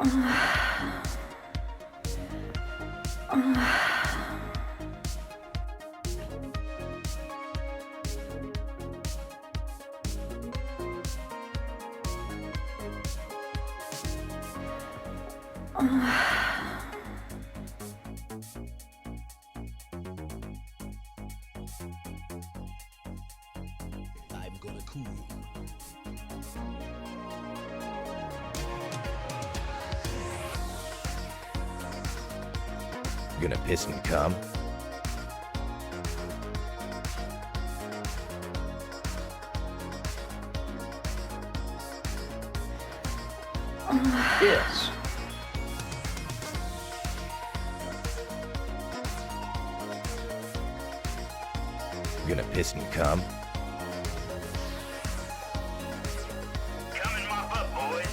I'm gonna cool. Gonna piss and cum? Yes. Gonna piss and cum? Come and mop up, boys.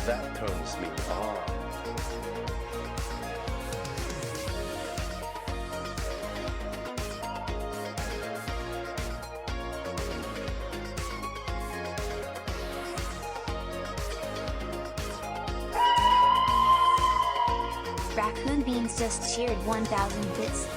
That turns me on. Raccoon Beans just cheered 1,000 bits.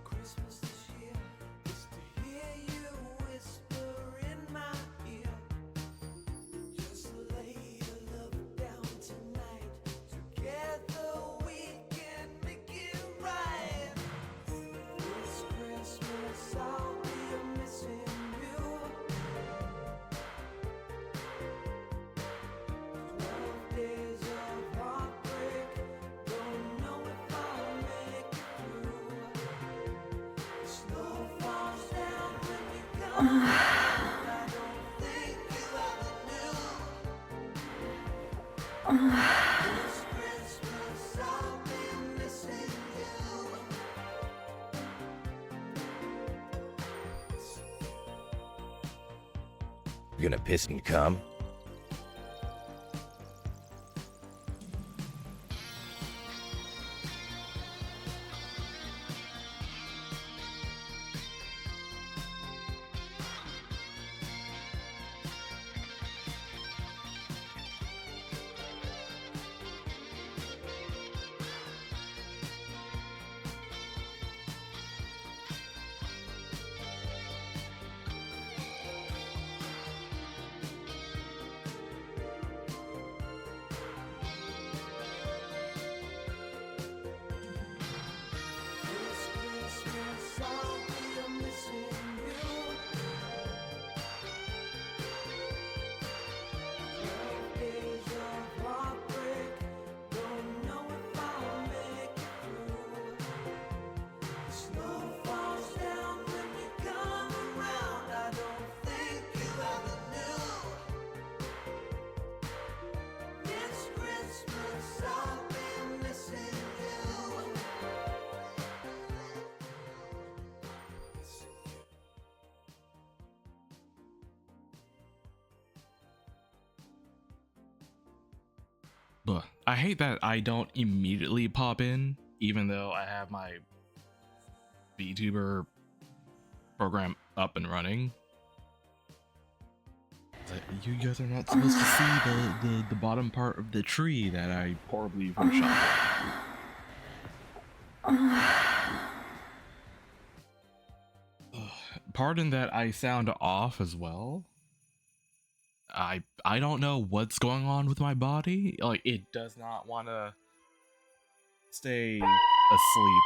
Christmas this year is to hear you whisper in my ear. You gonna piss and come? But I hate that I don't immediately pop in, even though I have my VTuber program up and running. You guys are not supposed to see the bottom part of the tree that I horribly photoshopped. Pardon that I sound off as well. I don't know what's going on with my body. Like, it does not want to stay asleep.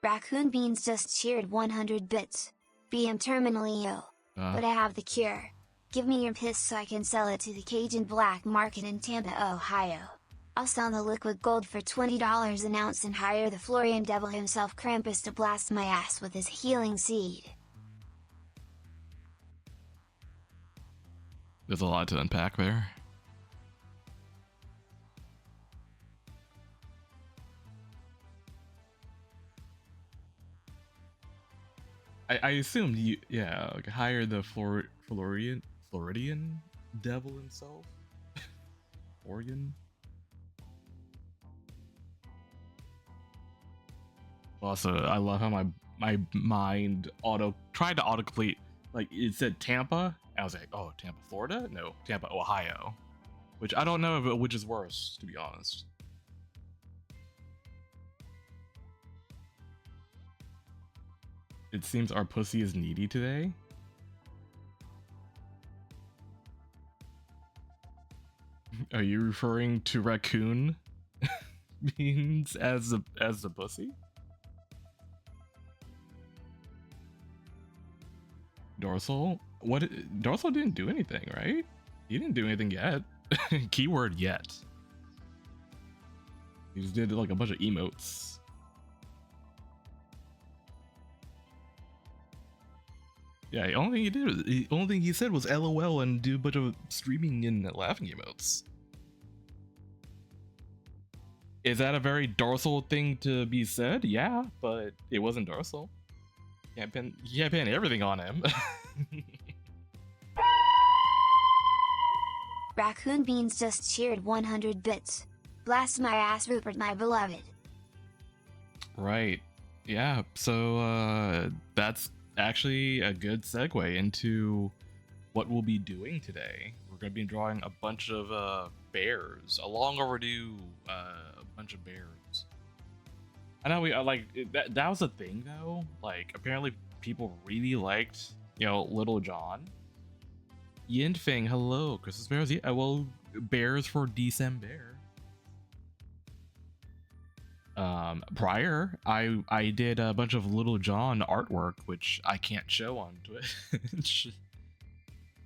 Raccoon Beans just cheered 100 bits. I'm terminally ill, but I have the cure. Give me your piss so I can sell it to the Cajun black market in Tampa, Ohio. I'll sell the liquid gold for $20 an ounce and hire the Florian devil himself Krampus to blast my ass with his healing seed. There's a lot to unpack there. I assumed you, yeah, like hire the Floridian devil himself. Florian. Also, I love how my mind tried to autocomplete. Like, it said Tampa. I was like, oh, Tampa, Florida? No, Tampa, Ohio. Which I don't know which is worse, to be honest. It seems our pussy is needy today. Are you referring to Raccoon Beans as the pussy? Dorsal? What? Dorsal didn't do anything, right? He didn't do anything yet. Keyword yet. He just did like a bunch of emotes. Yeah, the only thing he said was LOL and do a bunch of streaming and laughing emotes. Is that a very Dorsal thing to be said? Yeah, but it wasn't Dorsal. You can't pin everything on him. Raccoon Beans just cheered 100 bits. Blast my ass, Rupert, my beloved. Right. Yeah, so that's actually a good segue into what we'll be doing today. We're going to be drawing a bunch of bears, a long overdue bunch of bears. I know we like that was a thing though. Like, apparently people really liked, Little John. Yinfeng, hello, Christmas bears. Yeah, well, bears for December. Prior, I did a bunch of Little John artwork, which I can't show on Twitch.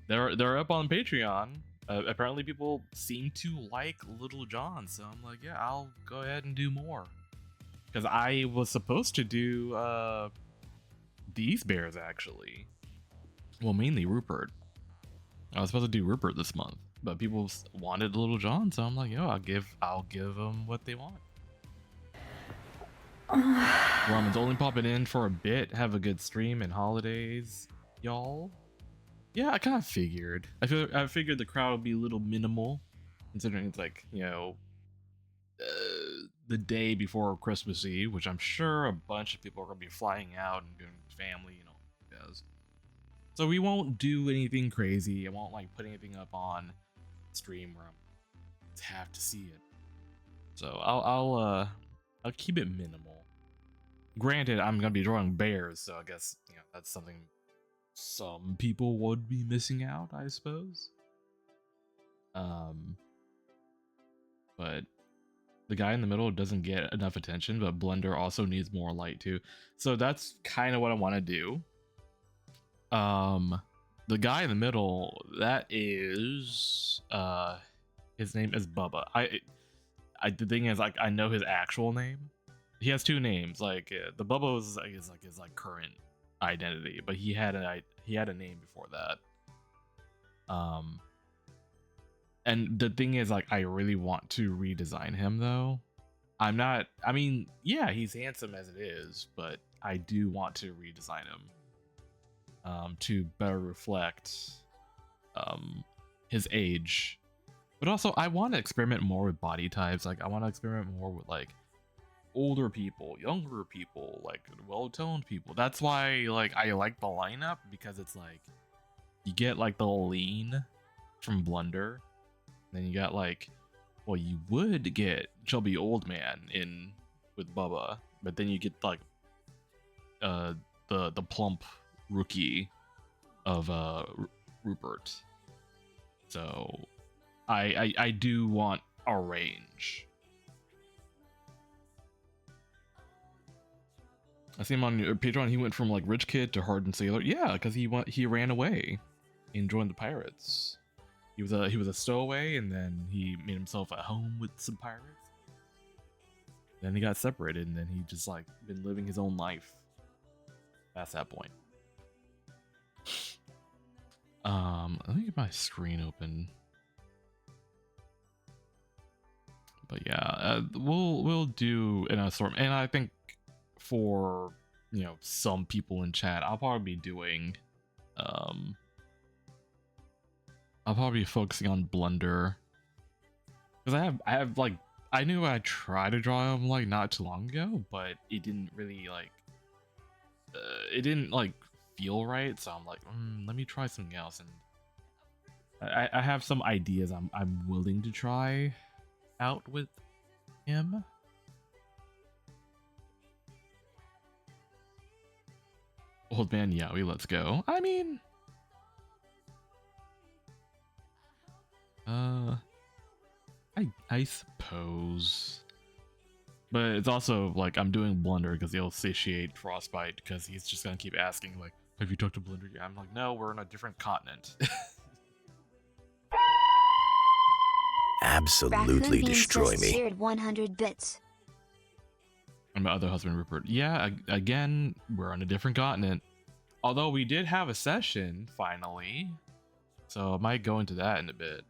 They're up on Patreon. Apparently people seem to like Little John, so I'm like, yeah, I'll go ahead and do more. Because I was supposed to do these bears, actually. Well, mainly Rupert. I was supposed to do Rupert this month, but people wanted Little John, so I'm like, yo, I'll give them what they want. Ramen's only popping in for a bit. Have a good stream and holidays, y'all. Yeah, I kind of figured. I figured the crowd would be a little minimal, considering it's like, you know, the day before Christmas Eve, which I'm sure a bunch of people are gonna be flying out and doing family, you know, does. So we won't do anything crazy. I won't like put anything up on stream where I have to see it. So I'll keep it minimal. Granted, I'm gonna be drawing bears, so I guess, you know, that's something some people would be missing out, I suppose. But the guy in the middle doesn't get enough attention, but Blunder also needs more light too. So that's kind of what I want to do. The guy in the middle, that is his name is Bubba. The thing is, like, I know his actual name. He has two names. Like the Bubba is like his like current identity, but he had a name before that. And the thing is, like, I really want to redesign him though. I mean, yeah, he's handsome as it is, but I do want to redesign him to better reflect his age. But also, I want to experiment more with body types. Like, I want to experiment more with like older people, younger people, like well-toned people. That's why, like, I like the lineup, because it's like you get like the lean from Blunder, then you got like, well, you would get chubby old man in with Bubba, but then you get like the plump rookie of Rupert. So I do want a range. I see him on Patreon. He went from like rich kid to hardened sailor. Yeah, because he ran away and joined the pirates. He was a stowaway, and then he made himself at home with some pirates. Then he got separated, and then he just like been living his own life past that point. Let me get my screen open. But yeah, we'll do an assortment, and I think for, you know, some people in chat, I'll probably be doing I'll probably be focusing on Blunder, because I have like, I knew I tried to draw him like not too long ago, but it didn't really like it didn't like feel right, so I'm like, let me try something else. And I have some ideas I'm willing to try out with him. Old man Yowie, let's go. I mean, I suppose, but it's also like I'm doing Blunder because he'll satiate Frostbite, because he's just gonna keep asking like, have you talked to Blunder yet? I'm like, no, we're on a different continent. Absolutely destroy me. Shared 100 bits. And my other husband, Rupert. Yeah, again, we're on a different continent. Although we did have a session finally, so I might go into that in a bit.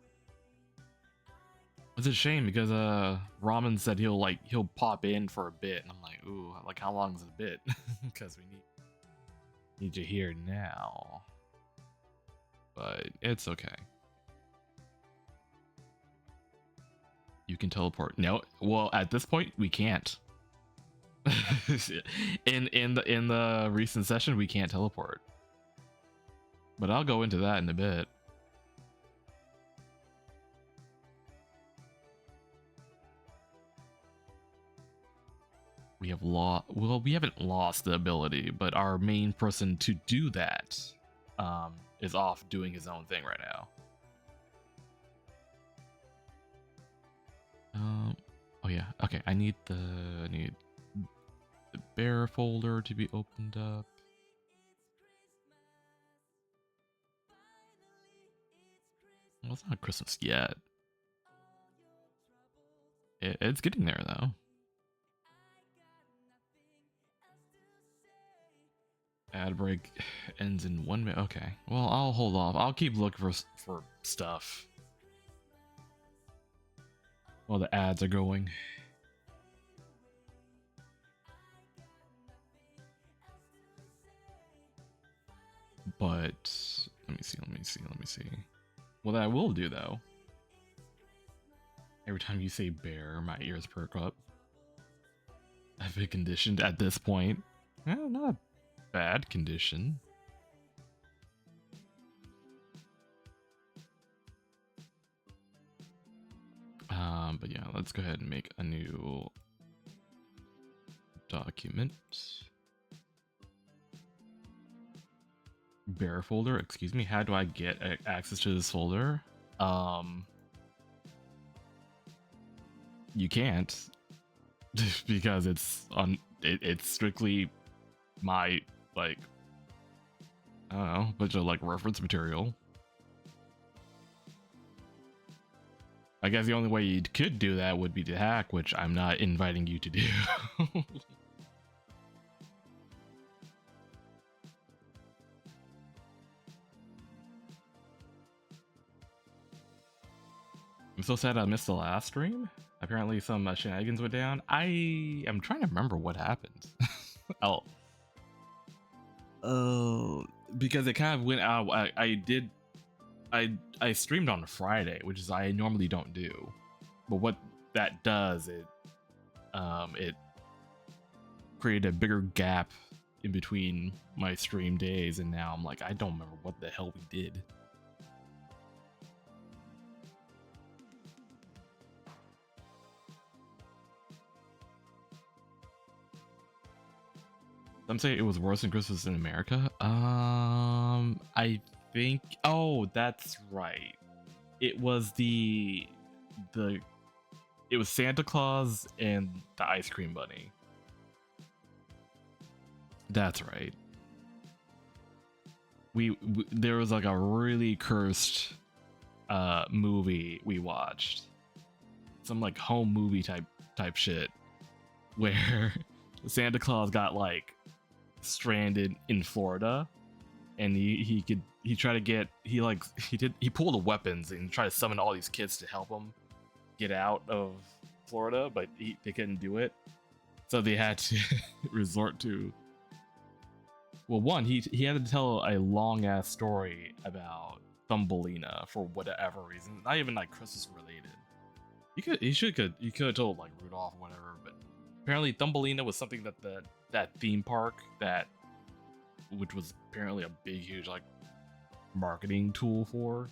It's a shame because Ramen said he'll pop in for a bit, and I'm like, ooh, like how long is a bit? Because we need you here now. But it's okay. You can teleport. No, well, at this point we can't. in the recent session we can't teleport. But I'll go into that in a bit. We have we haven't lost the ability, but our main person to do that is off doing his own thing right now. Oh yeah, okay, I need the bear folder to be opened up. Well, it's not Christmas yet. It's getting there though. Ad break ends in 1 minute. Okay. Well, I'll hold off. I'll keep looking for stuff while the ads are going. But let me see. What I will do though, every time you say bear, my ears perk up. I've been conditioned at this point. Not a bad condition. But yeah, let's go ahead and make a new document. Bear folder, excuse me, how do I get access to this folder? You can't because it's it's strictly my, like, I don't know, bunch of like reference material. I guess the only way you could do that would be to hack, which I'm not inviting you to do. I'm so sad I missed the last stream. Apparently some shenanigans went down. I am trying to remember what happened. Because it kind of went out. I streamed on a Friday, which is I normally don't do. But what that does, it created a bigger gap in between my stream days, and now I'm like, I don't remember what the hell we did. Some say it was worse than Christmas in America. I think. Oh, that's right. It was it was Santa Claus and the ice cream bunny. That's right. There was like a really cursed movie we watched. Some like home movie type shit where Santa Claus got like stranded in Florida, and he pulled the weapons and tried to summon all these kids to help him get out of Florida, but they couldn't do it, so they had to resort to, well, one, he had to tell a long ass story about Thumbelina for whatever reason, not even like Christmas related. He could have told like Rudolph or whatever, but apparently Thumbelina was something that theme park which was apparently a big huge like marketing tool for,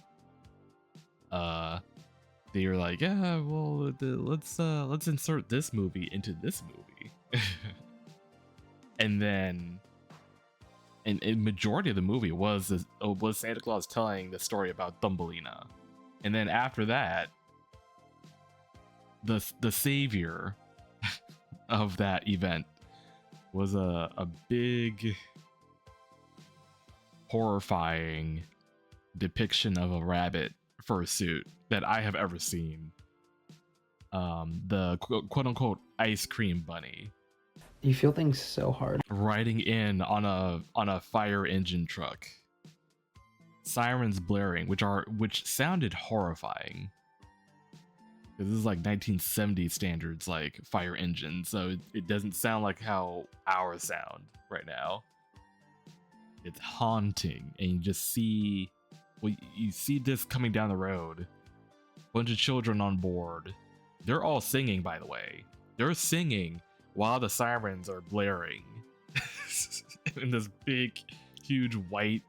they were like, yeah, well, let's insert this movie into this movie. And then and majority of the movie was Santa Claus telling the story about Thumbelina, and then after that the savior of that event was a big horrifying depiction of a rabbit fursuit that I have ever seen. The quote unquote ice cream bunny. You feel things so hard. Riding in on a fire engine truck. Sirens blaring, which sounded horrifying. This is like 1970s standards, like fire engine, so it doesn't sound like how ours sound right now. It's haunting, and you just see, well, you see this coming down the road. Bunch of children on board. They're all singing, by the way. They're singing while the sirens are blaring. And this big, huge white,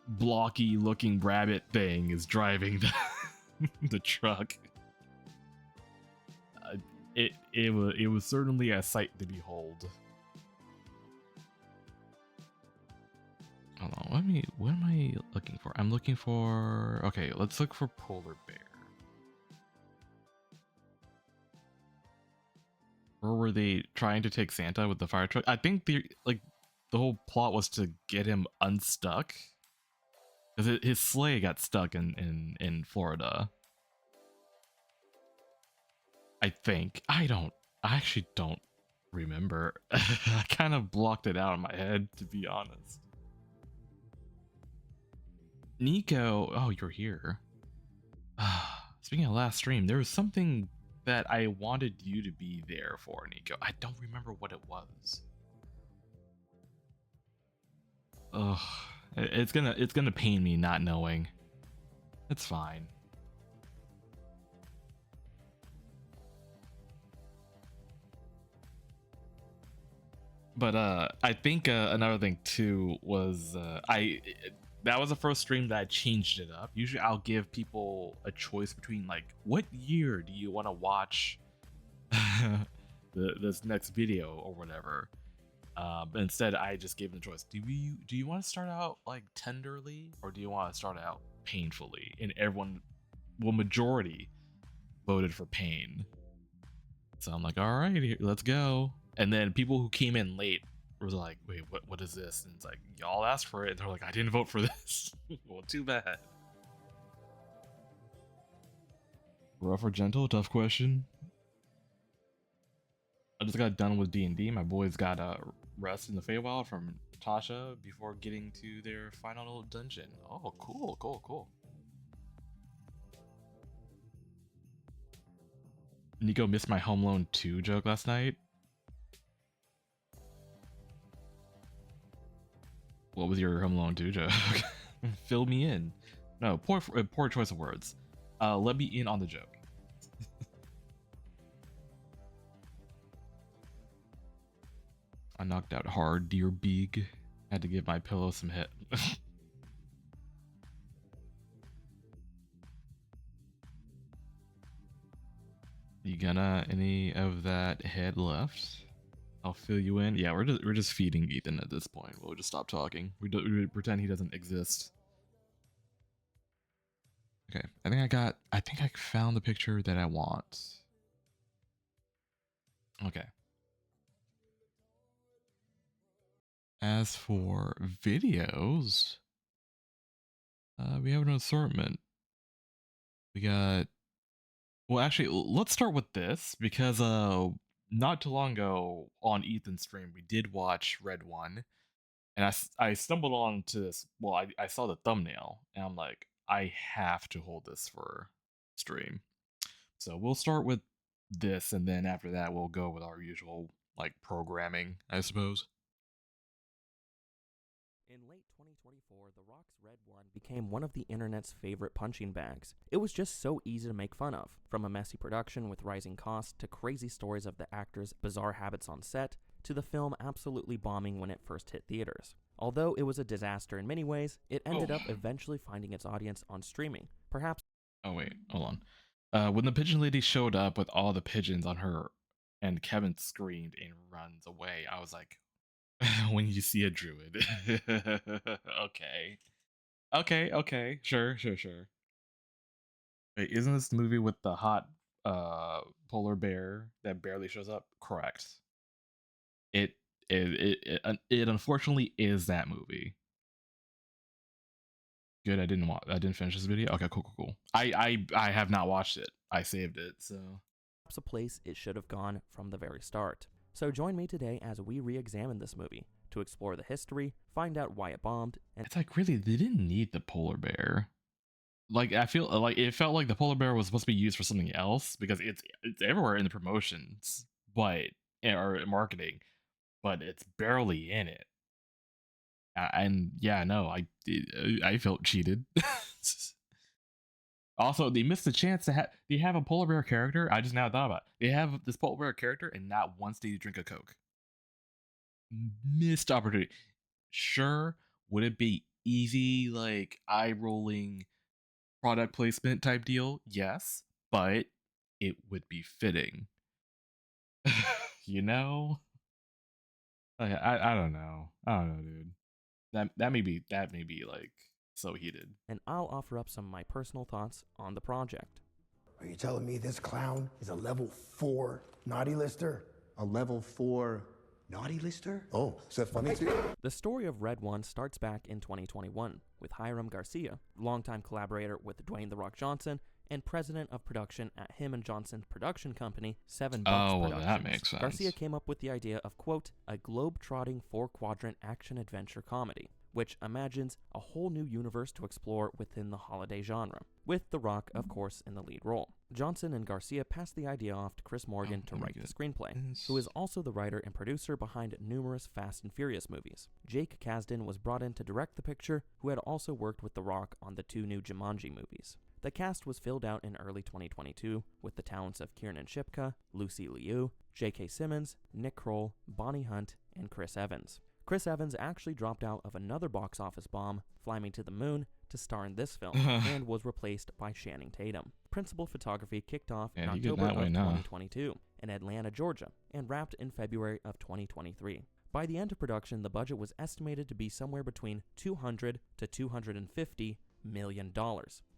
blocky looking rabbit thing is driving the truck. It was certainly a sight to behold. Hold on, what am I looking for? I'm looking for, okay, let's look for polar bear. Or were they trying to take Santa with the fire truck? I think the whole plot was to get him unstuck, because his sleigh got stuck in Florida. I think. I actually don't remember. I kind of blocked it out in my head, to be honest. Nico, oh, you're here. Speaking of last stream, there was something that I wanted you to be there for, Nico. I don't remember what it was. Ugh, it's gonna pain me not knowing. It's fine. But I think another thing too was that was the first stream that I changed it up. Usually I'll give people a choice between like, what year do you want to watch this next video or whatever. But instead I just gave them the choice. Do you want to start out like tenderly, or do you want to start out painfully? And everyone, well, majority voted for pain. So I'm like, all right, let's go. And then people who came in late was like, wait, what is this? And it's like, y'all asked for it. And they're like, I didn't vote for this. Well, too bad. Rough or gentle? Tough question. I just got done with D&D. My boys got a rest in the Feywild from Tasha before getting to their final dungeon. Oh, cool. Nico missed my Home Alone 2 joke last night. What was your Home Alone 2 joke? Fill me in. No, poor choice of words. Let me in on the joke. I knocked out hard, dear Beeg. Had to give my pillow some hit. You gonna any of that head left? I'll fill you in. Yeah, we're just feeding Ethan at this point. We'll just stop talking. We pretend he doesn't exist. Okay, I think I found the picture that I want. Okay. As for videos, we have an assortment. We got, well, actually, let's start with this because not too long ago on Ethan's stream, we did watch Red One, and I stumbled onto this. Well, I saw the thumbnail, and I'm like, I have to hold this for stream. So we'll start with this, and then after that, we'll go with our usual like programming, I suppose. In late 2024, The Rock's Red One became one of the internet's favorite punching bags. It was just so easy to make fun of, from a messy production with rising costs to crazy stories of the actor's bizarre habits on set, to the film absolutely bombing when it first hit theaters. Although it was a disaster in many ways, it ended up eventually finding its audience on streaming. Perhaps. Oh wait, hold on. When the pigeon lady showed up with all the pigeons on her, and Kevin screamed and runs away, I was like, when you see a druid. Okay. Sure. Wait, isn't this the movie with the hot polar bear that barely shows up? Correct. It unfortunately is that movie. Good, I didn't finish this video. Okay, cool. I have not watched it. I saved it, so. Perhaps a place it should have gone from the very start. So join me today as we re-examine this movie, to explore the history, find out why it bombed, and it's like, really, they didn't need the polar bear. Like, I feel like it felt like the polar bear was supposed to be used for something else, because it's everywhere in the promotions, but or marketing, but it's barely in it. And yeah, no, I felt cheated. Also, they missed the chance to they have a polar bear character. I just now thought about it. They have this polar bear character, and not once did he drink a Coke. Missed opportunity. Sure, would it be easy, like eye-rolling product placement type deal? Yes, but it would be fitting. You know? I don't know. Dude. That may be like so heated. And I'll offer up some of my personal thoughts on the project. Are you telling me this clown is a level 4 naughty lister? A level 4 naughty lister? Oh, is that funny to you? The story of Red One starts back in 2021 with Hiram Garcia, longtime collaborator with Dwayne "The Rock" Johnson, and president of production at him and Johnson's production company, 7 Bucks Oh, well, Productions. that makes sense. Garcia came up with the idea of, quote, a globe-trotting 4-quadrant action-adventure comedy, which imagines a whole new universe to explore within the holiday genre, with The Rock, of course, in the lead role. Johnson and Garcia passed the idea off to Chris Morgan to write the screenplay, who is also the writer and producer behind numerous Fast and Furious movies. Jake Kasdan was brought in to direct the picture, who had also worked with The Rock on the 2 new Jumanji movies. The cast was filled out in early 2022 with the talents of Kiernan Shipka, Lucy Liu, J.K. Simmons, Nick Kroll, Bonnie Hunt, and Chris Evans. Chris Evans actually dropped out of another box office bomb, Fly Me to the Moon, to star in this film, and was replaced by Channing Tatum. Principal photography kicked off in October of 2022 in Atlanta, Georgia, and wrapped in February of 2023. By the end of production, the budget was estimated to be somewhere between $200 to $250 million,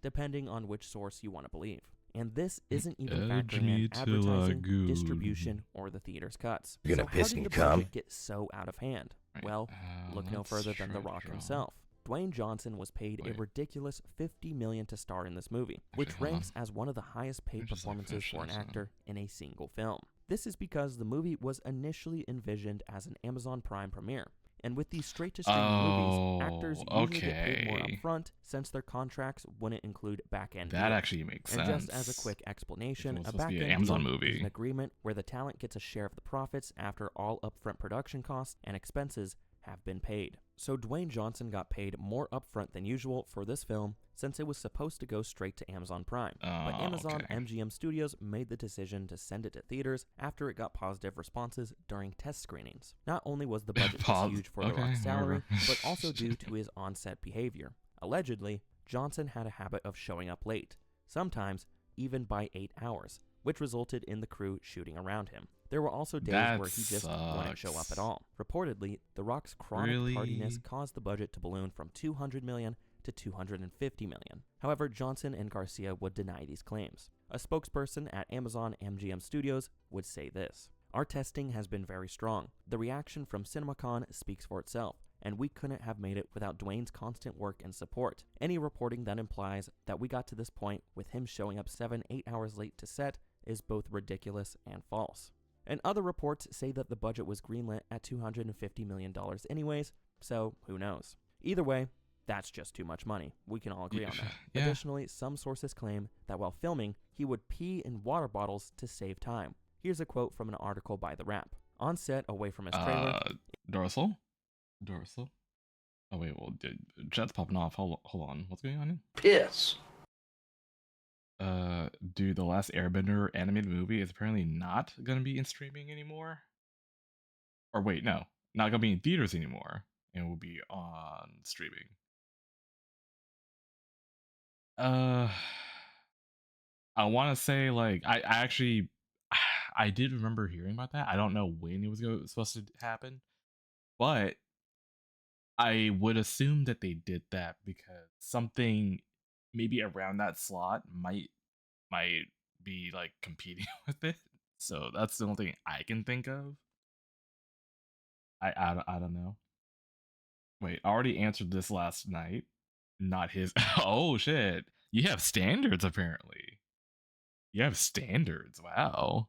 depending on which source you want to believe. And this isn't even factoring in advertising, distribution, or the theater's cuts. You're gonna so piss how did and the come? budget get so out of hand? Well, look no further than The Rock himself. Dwayne Johnson was paid a ridiculous $50 million to star in this movie, which ranks as one of the highest paid performances for an actor in a single film. This is because the movie was initially envisioned as an Amazon Prime premiere. And with these straight-to-streaming movies, actors usually get paid more upfront since their contracts wouldn't include back-end deals. That actually makes sense. And just as a quick explanation, a back-end Amazon deal movie is an agreement where the talent gets a share of the profits after all upfront production costs and expenses have been paid. So Dwayne Johnson got paid more upfront than usual for this film since it was supposed to go straight to Amazon Prime. But Amazon MGM Studios made the decision to send it to theaters after it got positive responses during test screenings. Not only was the budget huge for The Rock's salary, but also due to his on-set behavior. Allegedly, Johnson had a habit of showing up late, sometimes even by 8 hours, which resulted in the crew shooting around him. There were also days where he just wouldn't show up at all. Reportedly, The Rock's chronic tardiness caused the budget to balloon from $200 million to $250 million. However, Johnson and Garcia would deny these claims. A spokesperson at Amazon MGM Studios would say this: "Our testing has been very strong. The reaction from CinemaCon speaks for itself, and we couldn't have made it without Dwayne's constant work and support. Any reporting that implies that we got to this point with him showing up 7-8 hours late to set is both ridiculous and false." And other reports say that the budget was greenlit at $250 million anyways, so who knows. Either way, that's just too much money. We can all agree on that. Yeah. Additionally, some sources claim that while filming, he would pee in water bottles to save time. Here's a quote from an article by The Wrap. On set, away from his trailer... Dorsal? Oh wait, well, Jet's popping off. Hold on. What's going on? Piss. Dude, the last Airbender animated movie is apparently not gonna be in streaming anymore. Or wait, no, not gonna be in theaters anymore, and will be on streaming. I want to say like I actually I did remember hearing about that. I don't know when it was supposed to happen, but I would assume that they did that because something maybe around that slot might be like competing with it. So that's the only thing I can think of. I don't know. Wait, I already answered this last night. Not his. Oh shit! You have standards apparently. You have standards. Wow.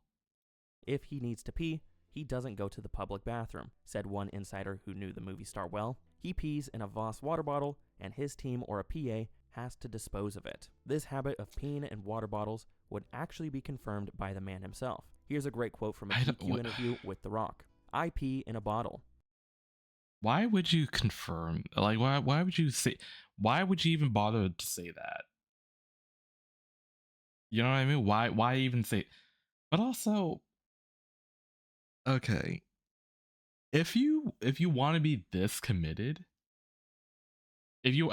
If he needs to pee, he doesn't go to the public bathroom, said one insider who knew the movie star well. He pees in a Voss water bottle, and his team or a PA has to dispose of it. This habit of peeing in water bottles would actually be confirmed by the man himself. Here's a great quote from a GQ interview with The Rock. "I pee in a bottle." Why would you confirm? Like, why would you say? Why would you even bother to say that? You know what I mean? Why even say? But also, okay, if you want to be this committed, if you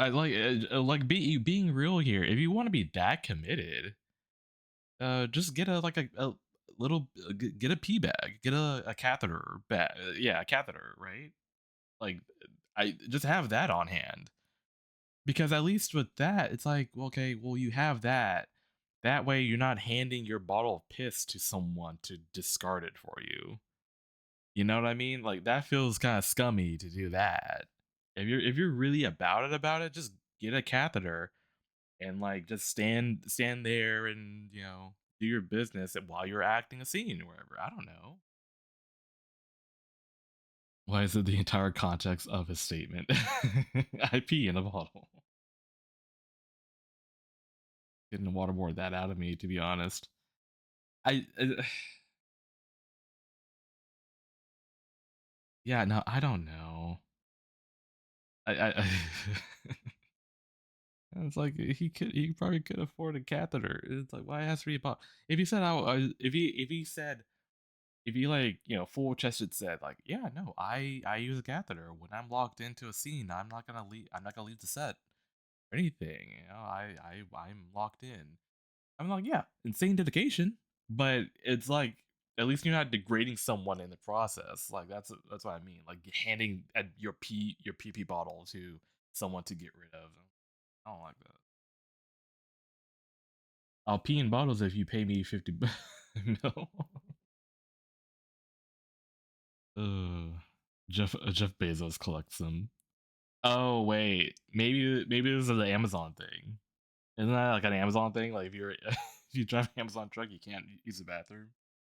being real here, if you want to be that committed, just get a little get a pee bag, get a catheter bag, a catheter, right? Like, I just have that on hand, because at least with that, it's like, okay, well, you have that. That way, you're not handing your bottle of piss to someone to discard it for you. You know what I mean? Like, that feels kind of scummy to do that. If you're really about it, just get a catheter and like just stand there and do your business while you're acting a scene or whatever. I don't know. Why is it the entire context of his statement? I pee in a bottle. Getting to waterboard that out of me, to be honest. Yeah, no, I don't know. I it's like he probably could afford a catheter. It's like, why has to be about? If he said if he like full chested said like, yeah, no, I use a catheter when I'm locked into a scene. I'm not gonna leave the set or anything. I'm locked in. I'm like, yeah, insane dedication, but it's like at least you're not degrading someone in the process. Like that's what I mean. Like handing your pee bottle to someone to get rid of. I don't like that. I'll pee in bottles if you pay me 50. No. Jeff Bezos collects them. Oh wait, maybe this is the Amazon thing. Isn't that like an Amazon thing? Like if you're if you drive an Amazon truck, you can't use the bathroom.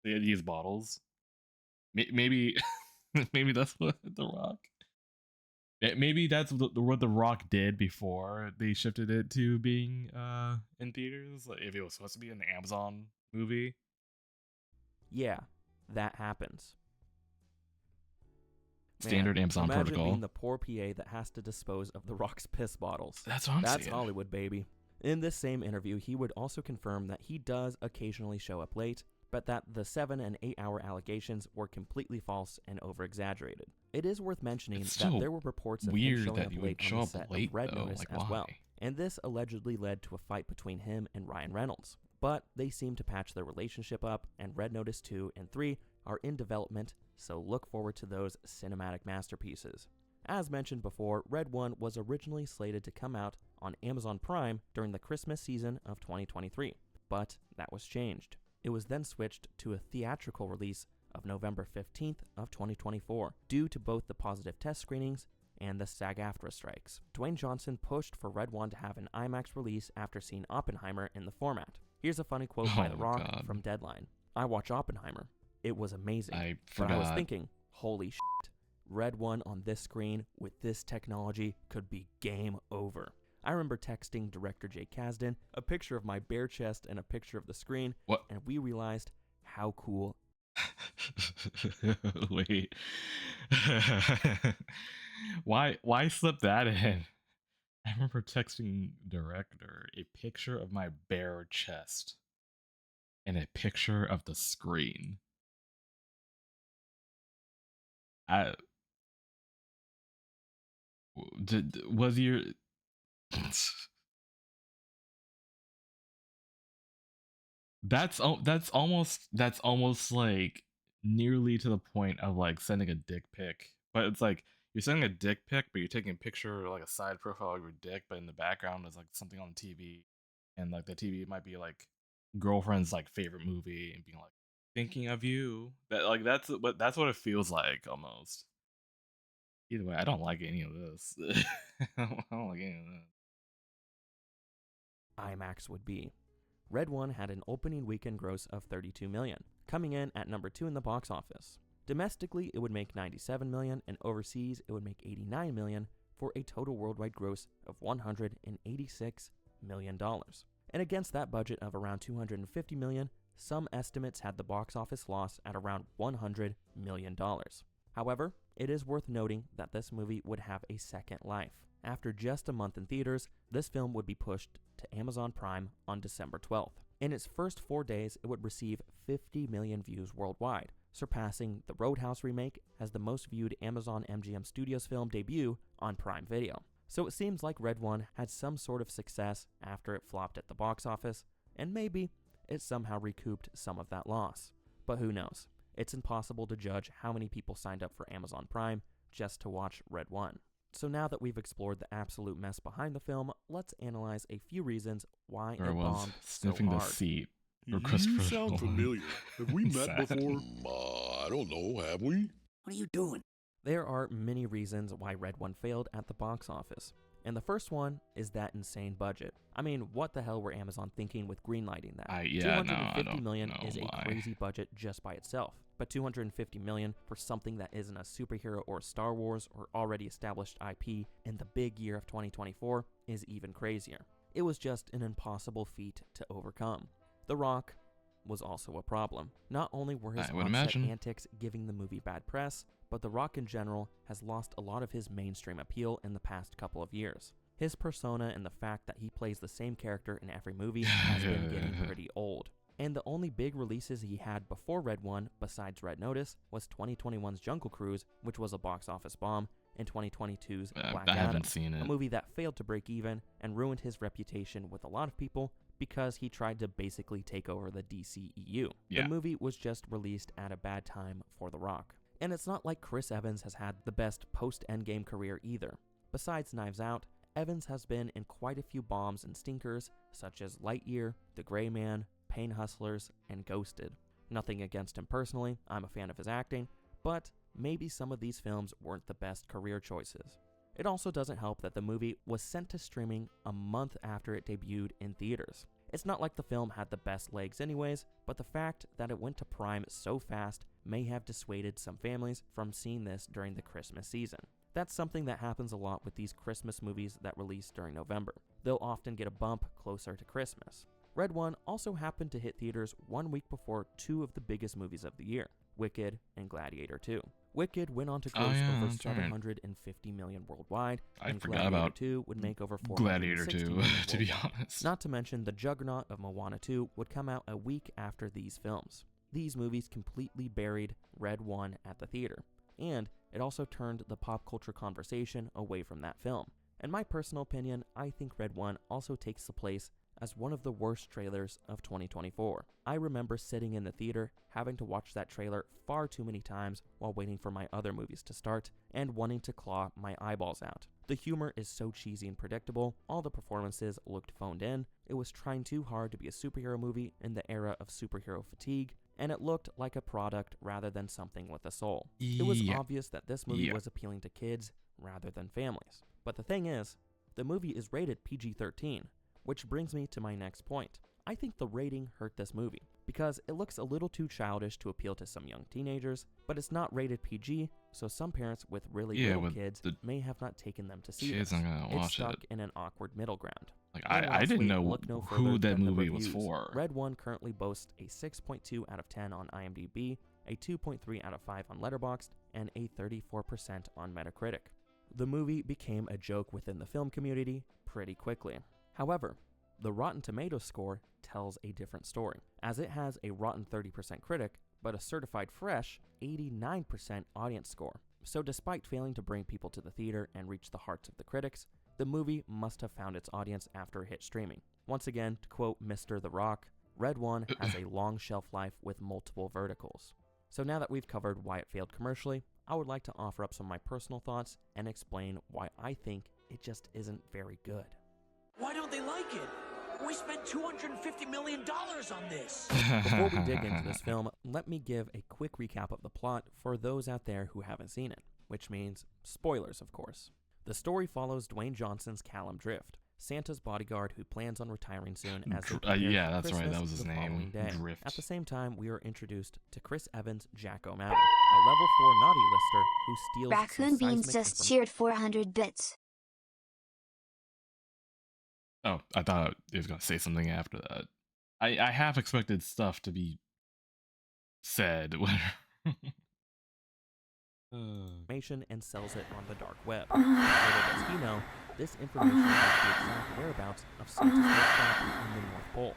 They had to use bottles. Maybe maybe that's what The Rock. Maybe that's what The Rock did before they shifted it to being in theaters. Like if it was supposed to be an Amazon movie. Yeah, that happens. Standard Amazon imagine protocol. Being the poor PA that has to dispose of The Rock's piss bottles. That's what I'm That's saying. Hollywood, baby. In this same interview, he would also confirm that he does occasionally show up late, but that the 7 and 8 hour allegations were completely false and over-exaggerated. It is worth mentioning that there were reports of him showing up late on the set of Red Notice as well, and this allegedly led to a fight between him and Ryan Reynolds. But they seem to patch their relationship up, and Red Notice 2 and 3 are in development, so look forward to those cinematic masterpieces. As mentioned before, Red 1 was originally slated to come out on Amazon Prime during the Christmas season of 2023, but that was changed. It was then switched to a theatrical release of November 15th of 2024 due to both the positive test screenings and the SAG-AFTRA strikes. Dwayne Johnson pushed for Red 1 to have an IMAX release after seeing Oppenheimer in the format. Here's a funny quote by The Rock from Deadline. "I watched Oppenheimer. It was amazing. But I was thinking, holy shit, Red 1 on this screen with this technology could be game over. I remember texting director Jake Kasdan a picture of my bare chest and a picture of the screen, and we realized how cool." Wait. Why slip that in? I remember texting director a picture of my bare chest and a picture of the screen. Was your that's almost like nearly to the point of like sending a dick pic, but it's like you're sending a dick pic, but you're taking a picture like a side profile of your dick, but in the background is like something on TV, and like the TV might be like girlfriend's like favorite movie and being like thinking of you. That's what it feels like almost. Either way, I don't like any of this. I don't like any of that. IMAX would be. Red 1 had an opening weekend gross of $32 million, coming in at number 2 in the box office. Domestically, it would make $97 million, and overseas, it would make $89 million, for a total worldwide gross of $186 million. And against that budget of around $250 million, some estimates had the box office loss at around $100 million. However, it is worth noting that this movie would have a second life. After just a month in theaters, this film would be pushed to Amazon Prime on December 12th. In its first 4 days, it would receive 50 million views worldwide, surpassing The Roadhouse remake as the most viewed Amazon MGM Studios film debut on Prime Video. So it seems like Red 1 had some sort of success after it flopped at the box office, and maybe it somehow recouped some of that loss. But who knows? It's impossible to judge how many people signed up for Amazon Prime just to watch Red 1. So now that we've explored the absolute mess behind the film, let's analyze a few reasons why it bombed sniffing so the hard. seat. You sound familiar. Have we met before? I don't know. Have we? What are you doing? There are many reasons why Red 1 failed at the box office. And the first one is that insane budget. I mean, what the hell were Amazon thinking with greenlighting that? $250 million is a crazy budget just by itself. But $250 million for something that isn't a superhero or Star Wars or already established IP in the big year of 2024 is even crazier. It was just an impossible feat to overcome. The Rock was also a problem. Not only were his on-set antics giving the movie bad press, but The Rock in general has lost a lot of his mainstream appeal in the past couple of years. His persona and the fact that he plays the same character in every movie has been getting pretty old. And the only big releases he had before Red One, besides Red Notice, was 2021's Jungle Cruise, which was a box office bomb, and 2022's Black Adam, a movie that failed to break even and ruined his reputation with a lot of people because he tried to basically take over the DCEU. The movie was just released at a bad time for The Rock. And it's not like Chris Evans has had the best post-Endgame career either. Besides Knives Out, Evans has been in quite a few bombs and stinkers, such as Lightyear, The Gray Man, Pain Hustlers, and Ghosted. Nothing against him personally, I'm a fan of his acting, but maybe some of these films weren't the best career choices. It also doesn't help that the movie was sent to streaming a month after it debuted in theaters. It's not like the film had the best legs anyways, but the fact that it went to Prime so fast may have dissuaded some families from seeing this during the Christmas season. That's something that happens a lot with these Christmas movies that release during November. They'll often get a bump closer to Christmas. Red One also happened to hit theaters 1 week before two of the biggest movies of the year, Wicked and Gladiator 2. Wicked went on to gross over $750 million worldwide, and Gladiator 2 would make over $460 million to be honest. Not to mention the juggernaut of Moana 2 would come out a week after these films. These movies completely buried Red One at the theater, and it also turned the pop culture conversation away from that film. In my personal opinion, I think Red One also takes the place as one of the worst trailers of 2024. I remember sitting in the theater, having to watch that trailer far too many times while waiting for my other movies to start, and wanting to claw my eyeballs out. The humor is so cheesy and predictable, all the performances looked phoned in, it was trying too hard to be a superhero movie in the era of superhero fatigue, and it looked like a product rather than something with a soul. It was obvious that this movie was appealing to kids rather than families. But the thing is, the movie is rated PG-13, which brings me to my next point. I think the rating hurt this movie, because it looks a little too childish to appeal to some young teenagers, but it's not rated PG, so some parents with really little kids may have not taken them to see this. It's stuck in an awkward middle ground. Like, I didn't know who that movie was for. Red One currently boasts a 6.2 out of 10 on IMDb, a 2.3 out of 5 on Letterboxd, and a 34% on Metacritic. The movie became a joke within the film community pretty quickly. However, the Rotten Tomatoes score tells a different story, as it has a rotten 30% critic, but a certified fresh 89% audience score. So despite failing to bring people to the theater and reach the hearts of the critics, the movie must have found its audience after it hit streaming. Once again, to quote Mr. The Rock, Red One has a long shelf life with multiple verticals. So now that we've covered why it failed commercially, I would like to offer up some of my personal thoughts and explain why I think it just isn't very good. Why don't they like it? We spent $250 million on this. Before we dig into this film, let me give a quick recap of the plot for those out there who haven't seen it, which means spoilers, of course. The story follows Dwayne Johnson's Callum Drift, Santa's bodyguard who plans on retiring soon as they prepare for Christmas that was his name. Drift. At the same time, we are introduced to Chris Evans' Jack O'Malley, a level 4 naughty lister who steals Raccoon Beans just cheered 400 bits. Oh, I thought he was going to say something after that. I half expected stuff to be said. Information and sells it on the dark web. Little does he know, this information is the exact whereabouts of Santa's workshop in the North Pole.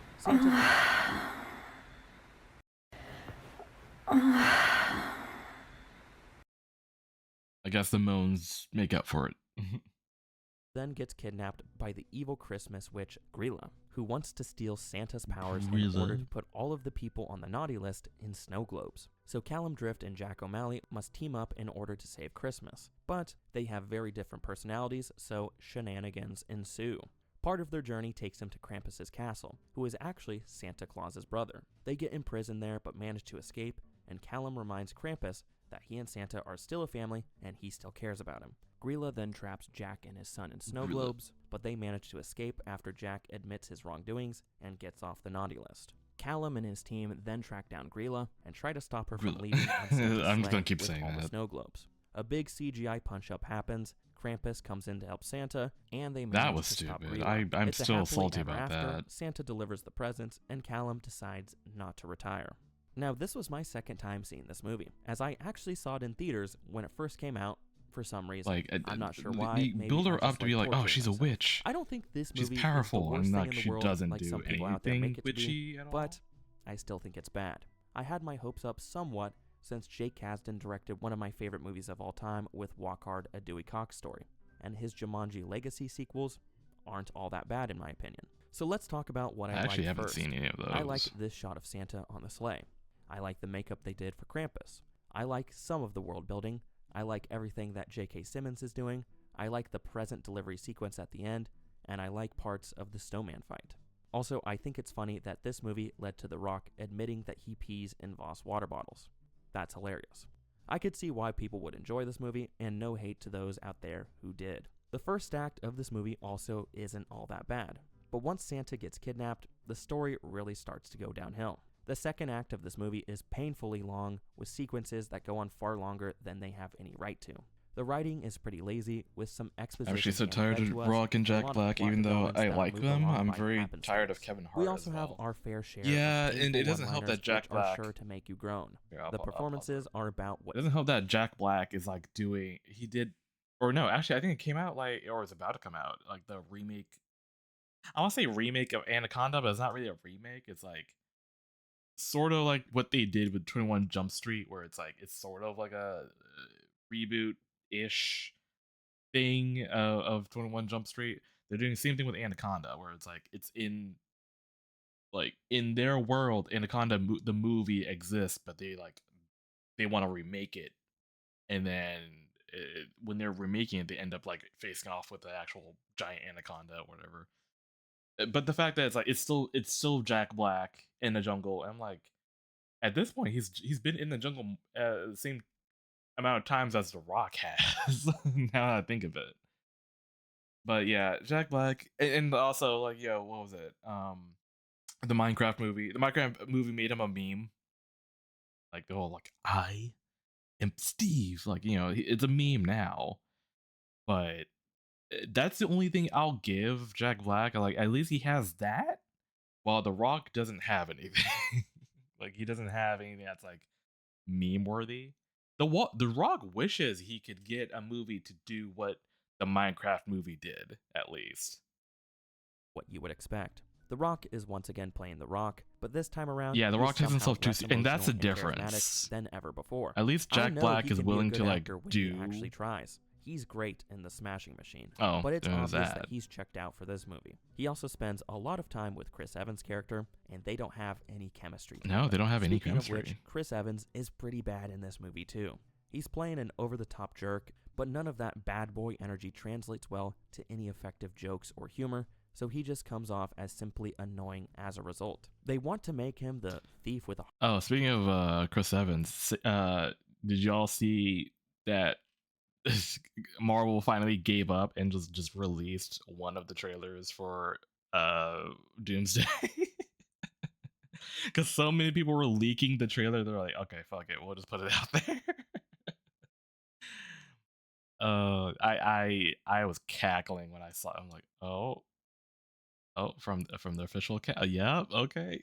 I guess the moans make up for it. Then gets kidnapped by the evil Christmas witch Grilla, who wants to steal Santa's powers in order to put all of the people on the naughty list in snow globes. So Callum Drift and Jack O'Malley must team up in order to save Christmas. But they have very different personalities, so shenanigans ensue. Part of their journey takes them to Krampus's castle, who is actually Santa Claus's brother. They get imprisoned there but manage to escape, and Callum reminds Krampus that he and Santa are still a family and he still cares about him. Grilla then traps Jack and his son in snow globes, but they manage to escape after Jack admits his wrongdoings and gets off the naughty list. Callum and his team then track down Grilla and try to stop her from leaving on Santa's I'm just sleigh gonna keep with saying all the that. snow globes. A big CGI punch-up happens, Krampus comes in to help Santa, and they That manage was to stop stupid. Grilla. I'm It's a still happily salty ever about after. that. Santa delivers the presents, and Callum decides not to retire. Now, this was my second time seeing this movie, as I actually saw it in theaters when it first came out. For some reason, Like, I'm not sure why. You Maybe build I her just up to be like, oh, torturing she's a myself. witch. I don't think this She's movie powerful, is the worst and thing like in the she world, doesn't like do some people out there anything make it to be, witchy at all. but I still think it's bad. I had my hopes up somewhat since Jake Kasdan directed one of my favorite movies of all time with Walk Hard, A Dewey Cox Story, and his Jumanji Legacy sequels aren't all that bad in my opinion. So let's talk about what I actually liked haven't first. seen any of those. I liked this shot of Santa on the sleigh. I like the makeup they did for Krampus. I like some of the world building. I like everything that J.K. Simmons is doing. I like the present delivery sequence at the end, and I like parts of the snowman fight. Also, I think it's funny that this movie led to The Rock admitting that he pees in Voss water bottles. That's hilarious. I could see why people would enjoy this movie, and no hate to those out there who did. The first act of this movie also isn't all that bad, but once Santa gets kidnapped, the story really starts to go downhill. The second act of this movie is painfully long, with sequences that go on far longer than they have any right to. The writing is pretty lazy, with some exposition. I'm actually so being tired fed of to us, Rock and a Jack lot of Black, plot even though developments I that like move them. along I'm by very happenstance. tired of Kevin Hart. We also as have well. our fair share Yeah, of and it painful doesn't help that one-liners Jack which Black. are sure to make you groan. Here, The performances are about what It doesn't help that Jack Black is like doing. He did, or no, actually, I think it came out like, or it's about to come out, like the remake. I want to say remake of Anaconda, but it's not really a remake. It's like sort of like what they did with 21 Jump Street, where it's like it's sort of like a reboot-ish thing of 21 Jump Street. They're doing the same thing with Anaconda, where it's like it's in their world, Anaconda the movie exists, but they want to remake it, and then when they're remaking it, they end up like facing off with the actual giant anaconda or whatever. But the fact that it's still Jack Black in the jungle, and I'm like, at this point he's been in the jungle the same amount of times as The Rock has. Now that I think of it. But yeah, Jack Black, and also like, yo, what was it? The Minecraft movie. The Minecraft movie made him a meme. Like the whole like, I am Steve. Like, you know, it's a meme now. But that's the only thing I'll give Jack Black. Like, at least he has that, while The Rock doesn't have anything. Like, he doesn't have anything that's like meme worthy. The Rock wishes he could get a movie to do what the Minecraft movie did, at least. What you would expect. The Rock is once again playing The Rock, but this time around, Yeah, The Rock takes himself too less and that's the emotional and difference. charismatic than ever before. At least I Jack know Black he is can be a willing good to like actor when do. he actually tries. He's great in The Smashing Machine. Oh, but it's there's obvious that that. he's checked out for this movie. He also spends a lot of time with Chris Evans' character, and they don't have any chemistry. No, they don't have any Speaking chemistry. of which, Chris Evans is pretty bad in this movie too. He's playing an over-the-top jerk, but none of that bad boy energy translates well to any effective jokes or humor, so he just comes off as simply annoying as a result. They want to make him the thief with a... Oh, speaking of Chris Evans, did y'all see that Marvel finally gave up and just released one of the trailers for Doomsday? Because so many people were leaking the trailer, they're like, okay, fuck it, we'll just put it out there. I was cackling when I saw it. I'm like, oh, from the official yeah, okay.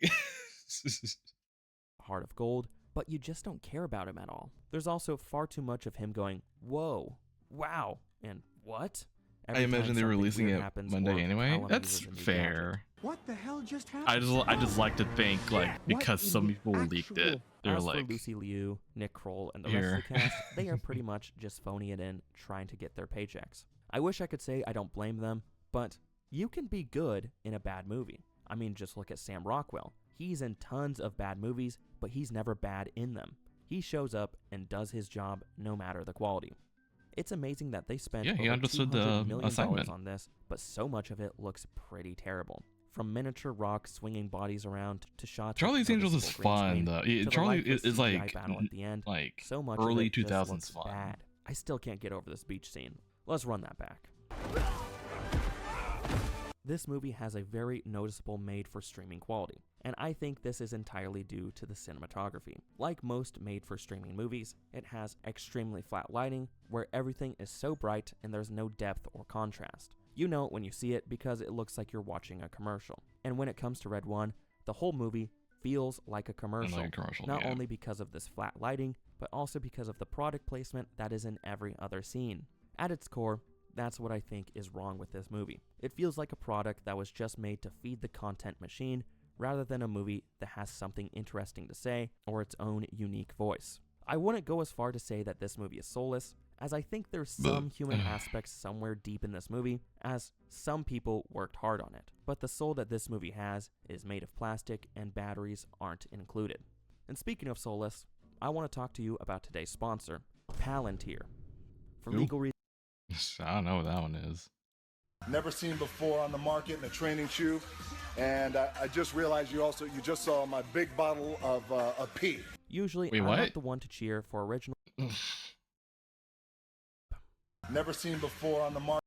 Heart of gold, but you just don't care about him at all. There's also far too much of him going, whoa, wow, and what? I imagine they're releasing it happens, Monday or anyway. Callum That's uses a new fair. gadget. What the hell just happened? I just like to think like because some people leaked it, they're As like, for Lucy Liu, Nick Kroll, and the rest of the cast, they are pretty much just phoning it in, trying to get their paychecks. I wish I could say I don't blame them, but you can be good in a bad movie. I mean, just look at Sam Rockwell. He's in tons of bad movies, but he's never bad in them. He shows up and does his job no matter the quality. It's amazing that they spent yeah, he over understood $200 the million assignment on this, but so much of it looks pretty terrible. From miniature rocks swinging bodies around to shots. Charlie's Angels is fun though. Charlie is like battle at the end. like so much early of it just 2000s looks fun. bad. I still can't get over this beach scene. Let's run that back. This movie has a very noticeable made-for-streaming quality, and I think this is entirely due to the cinematography. Like most made-for-streaming movies, it has extremely flat lighting, where everything is so bright and there's no depth or contrast. You know it when you see it because it looks like you're watching a commercial. And when it comes to Red 1, the whole movie feels like a commercial, not only because of this flat lighting, but also because of the product placement that is in every other scene. At its core, that's what I think is wrong with this movie. It feels like a product that was just made to feed the content machine, rather than a movie that has something interesting to say or its own unique voice. I wouldn't go as far to say that this movie is soulless, as I think there's some human aspects somewhere deep in this movie, as some people worked hard on it. But the soul that this movie has is made of plastic and batteries aren't included. And speaking of soulless, I want to talk to you about today's sponsor, Palantir. For legal reasons, I don't know what that one is. Never seen before on the market in a training shoe, and I just realized you just saw my big bottle of pee. Usually, I'm not the one to cheer for original. Never seen before on the market.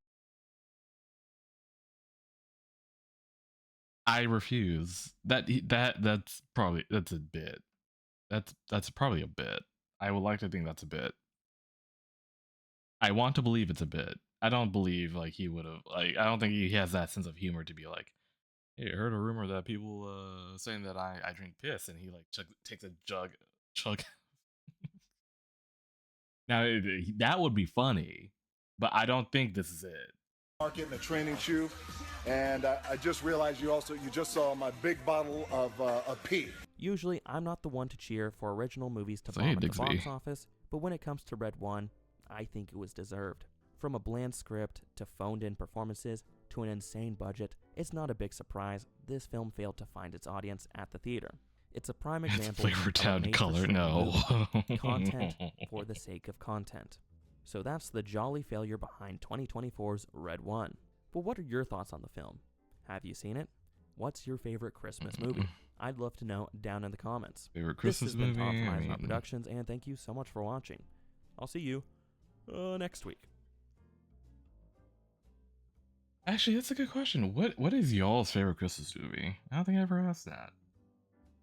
I refuse. That's a bit. That's probably a bit. I would like to think that's a bit. I want to believe it's a bit. I don't believe like he would have I don't think he has that sense of humor to be like, hey, I heard a rumor that people saying that I drink piss, and he like takes a chug. Now that would be funny, but I don't think this is it. Market in a training shoe, and I just realized you just saw my big bottle of pee. Usually, I'm not the one to cheer for original movies to bomb at the box office, but when it comes to Red 1, I think it was deserved. From a bland script to phoned-in performances to an insane budget, it's not a big surprise this film failed to find its audience at the theater. It's a prime example of content for the sake of content. So that's the jolly failure behind 2024's Red 1. But what are your thoughts on the film? Have you seen it? What's your favorite Christmas movie? I'd love to know down in the comments. Favorite Christmas movie? This has been Tom from Productions, and thank you so much for watching. I'll see you next week. Actually, that's a good question. What is y'all's favorite Christmas movie? I don't think I ever asked that.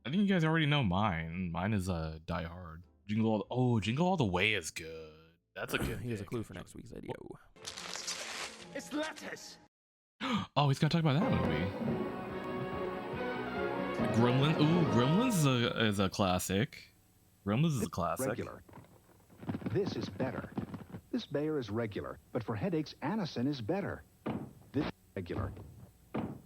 I think you guys already know mine. Mine is Die Hard. Jingle All the Way is good. That's a good. Here's a clue for next week's video. It's lettuce. Oh, he's gonna talk about that movie. Gremlins. Ooh, Gremlins is a classic. Gremlins is a classic. Regular. This is better. This Bayer is regular, but for headaches, Anacin is better. This is regular.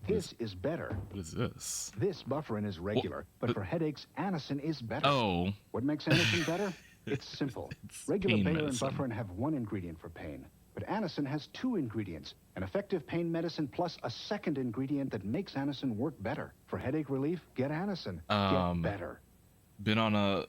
This is better. What is this? This Bufferin is regular, but for headaches, Anacin is better. Oh. What makes Anacin better? It's simple. Regular Bayer and Bufferin have one ingredient for pain, but Anacin has two ingredients, an effective pain medicine plus a second ingredient that makes Anacin work better. For headache relief, get Anacin. Get better. Been on a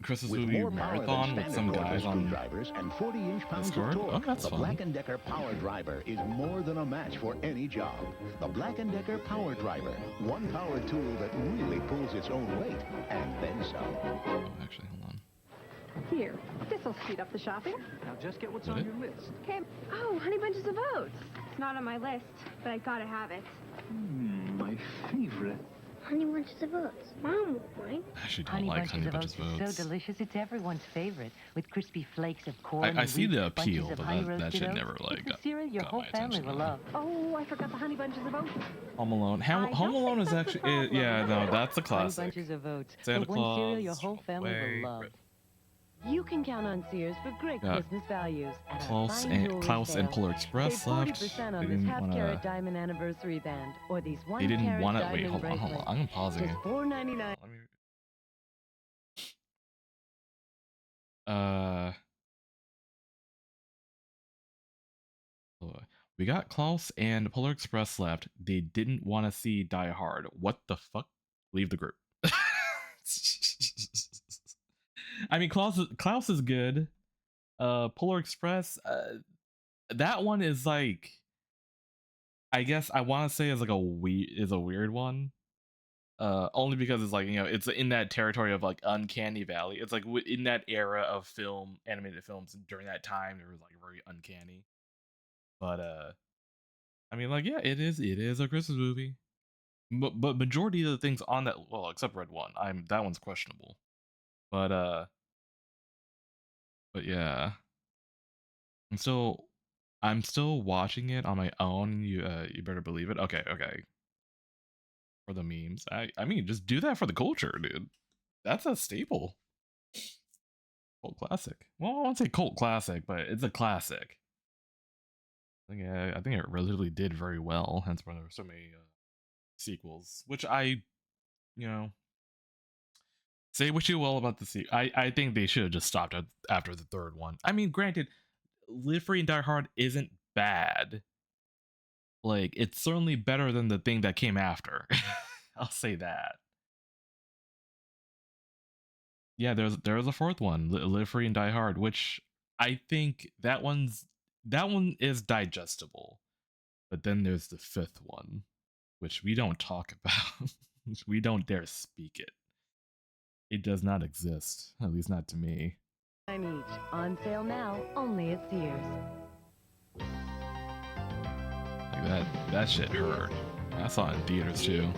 Christmas movie marathon with some guys on drivers and 40-inch pounds of torque. Oh, that's the fun. Black & Decker Power Driver is more than a match for any job. The Black & Decker Power Driver, one power tool that really pulls its own weight and then some. Oh, actually, hold on. Here, this'll speed up the shopping. Now just get what's on your list. Okay. Oh, Honey Bunches of Oats. It's not on my list, but I gotta have it. My favorite. Honey Bunches of Oats. Mom will point. I actually don't like Honey Bunches of Oats. Is so delicious, it's everyone's favorite, with crispy flakes of corn. I see the appeal, but that shit oats. never like got cereal your whole family will love. Oh, I forgot the Honey Bunches of Oats. Home Alone. Home Alone is actually yeah, no, that's a classic. Honey Bunches of Oats. Santa Claus. One cereal your whole family will love. You can count on Sears for great Christmas values. Klaus and Polar Express left. They didn't want to. Diamond anniversary band, or these they didn't want to. Wait, hold on. I'm gonna pause it. $4.99. We got Klaus and Polar Express left. They didn't want to see Die Hard. What the fuck? Leave the group. I mean, Klaus is good. Polar Express, that one is like, I guess I want to say is like a weird one. Only because it's like, you know, it's in that territory of like Uncanny Valley. It's like in that era of animated films during that time, they were like very uncanny. But I mean, like, yeah, it is a Christmas movie. But majority of the things on that, well, except Red One, that one's questionable. But yeah, I'm still watching it on my own. You better believe it. Okay. For the memes, I mean, just do that for the culture, dude. That's a staple. Cult classic. Well, I won't say cult classic, but it's a classic. I think it relatively did very well. Hence why there were so many sequels, which say what you will about the sequel. I think they should have just stopped after the third one. I mean, granted, Live Free and Die Hard isn't bad. Like, it's certainly better than the thing that came after. I'll say that. Yeah, there's a fourth one, Live Free and Die Hard, which I think that one is digestible. But then there's the fifth one, which we don't talk about. We don't dare speak it. It does not exist, at least not to me. I'm each on sale now, only at Sears. Like that shit hurt. I saw it in theaters too.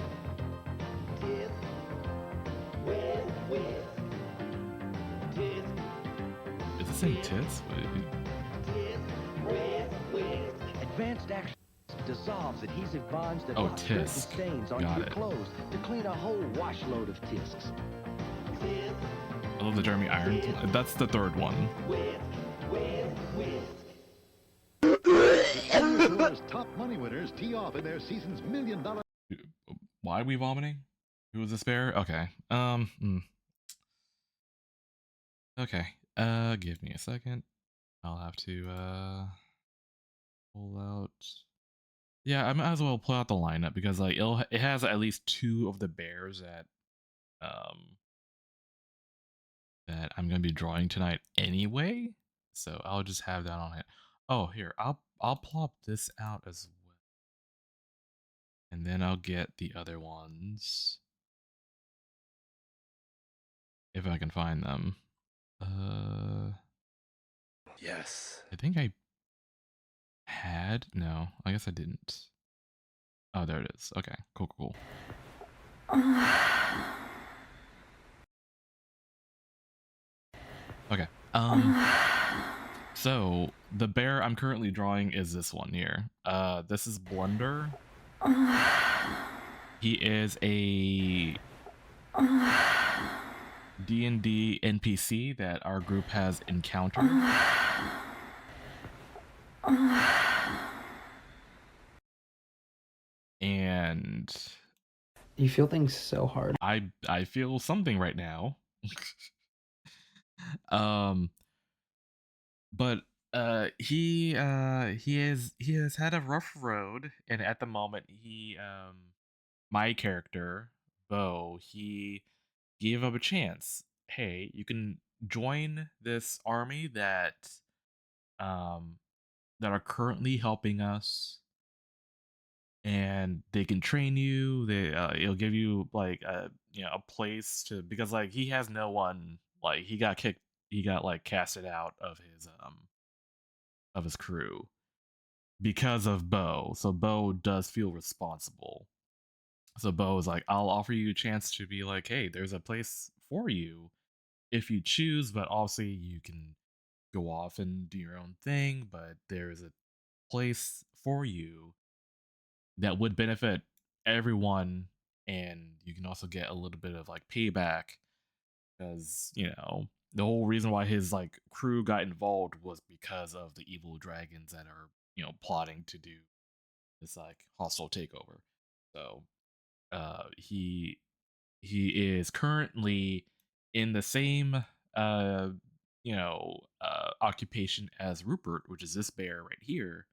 Is this in tits? Advanced action dissolves adhesive bonds that block dirt and stains on your clothes to clean a whole washload of discs. I love the Jeremy Irons. That's the third one. Top money winners tee off in their season's $1 million. Why are we vomiting? Who was this bear? Okay. Okay. Give me a second. I'll have to pull out. Yeah, I might as well pull out the lineup because like it has at least 2 of the bears that I'm gonna be drawing tonight anyway. So I'll just have that on it. Oh, here, I'll plop this out as well. And then I'll get the other ones. If I can find them. Yes. I think I had, no, I guess I didn't. Oh, there it is. Okay, cool. Okay. So the bear I'm currently drawing is this one here. This is Blunder. He is a D&D NPC that our group has encountered. And you feel things so hard. I feel something right now. But he has had a rough road, and at the moment my character Bo, he gave up a chance. Hey, you can join this army that are currently helping us, and they can train you. It'll give you like a place to, because like he has no one, like he got casted out of his crew because of Bo. So Bo does feel responsible. So Bo is like, I'll offer you a chance to be like, hey, there's a place for you if you choose, but obviously you can go off and do your own thing, but there's a place for you that would benefit everyone, and you can also get a little bit of like payback, because the whole reason why his like crew got involved was because of the evil dragons that are plotting to do this like hostile takeover. So he is currently in the same occupation as Rupert, which is this bear right here,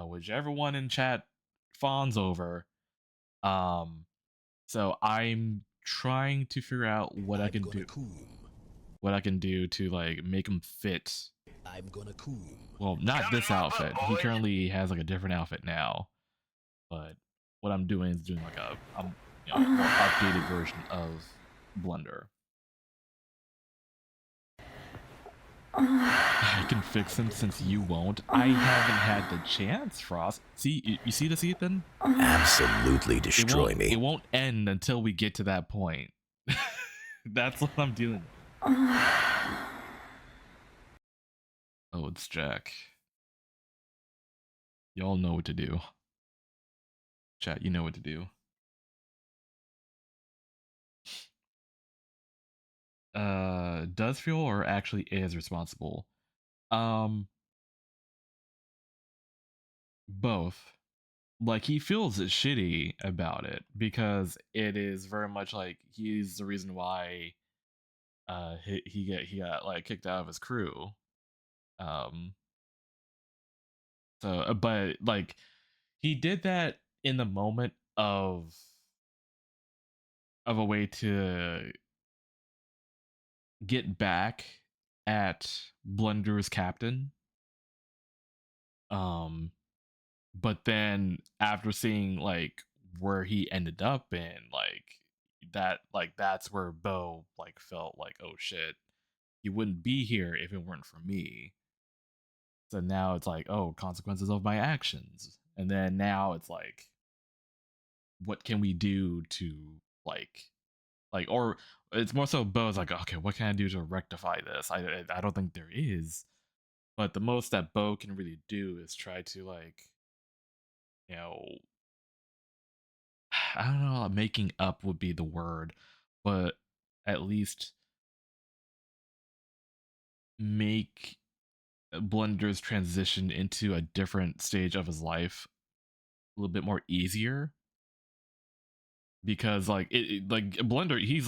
which everyone in chat fawns over. So I'm trying to figure out what I can do to like make him fit. Well, not this outfit. He currently has like a different outfit now, but what I'm doing is doing like a more updated version of Blunder. I can fix him since you won't. I haven't had the chance, Frost. See, you see this, Ethan? Absolutely destroy me. It won't end until we get to that point. That's what I'm doing. Oh, it's Jack. Y'all know what to do. Chat, you know what to do. Does feel or actually is responsible? Both. Like, he feels shitty about it because it is very much like he's the reason why he got like kicked out of his crew. But like he did that in the moment of a way to get back at Blunder's captain. But then after seeing like where he ended up in, that's where Bo like felt like, oh shit, he wouldn't be here if it weren't for me. So now it's like, oh, consequences of my actions. And then now it's like, what can we do to like or it's more so Bo's like, okay, what can I do to rectify this? I don't think there is. But the most that Bo can really do is try to like, you know, I don't know, making up would be the word, but at least make Blunder's transition into a different stage of his life a little bit more easier. Because like like Blunder, he's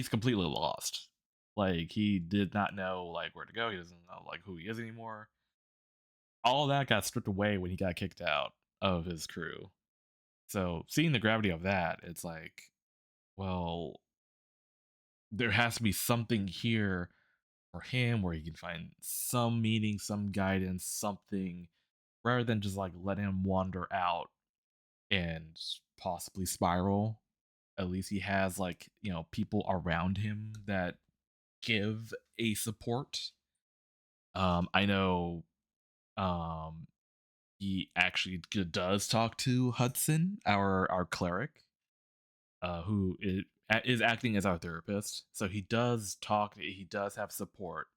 completely lost. Like he did not know like where to go. He doesn't know like who he is anymore. All that got stripped away when he got kicked out of his crew. So seeing the gravity of that, it's like, well, there has to be something here for him where he can find some meaning, some guidance, something, rather than just like let him wander out and possibly spiral. At least he has like, you know, people around him that give a support. I know he actually does talk to Hudson, our cleric, who is acting as our therapist. So he does talk. He does have support.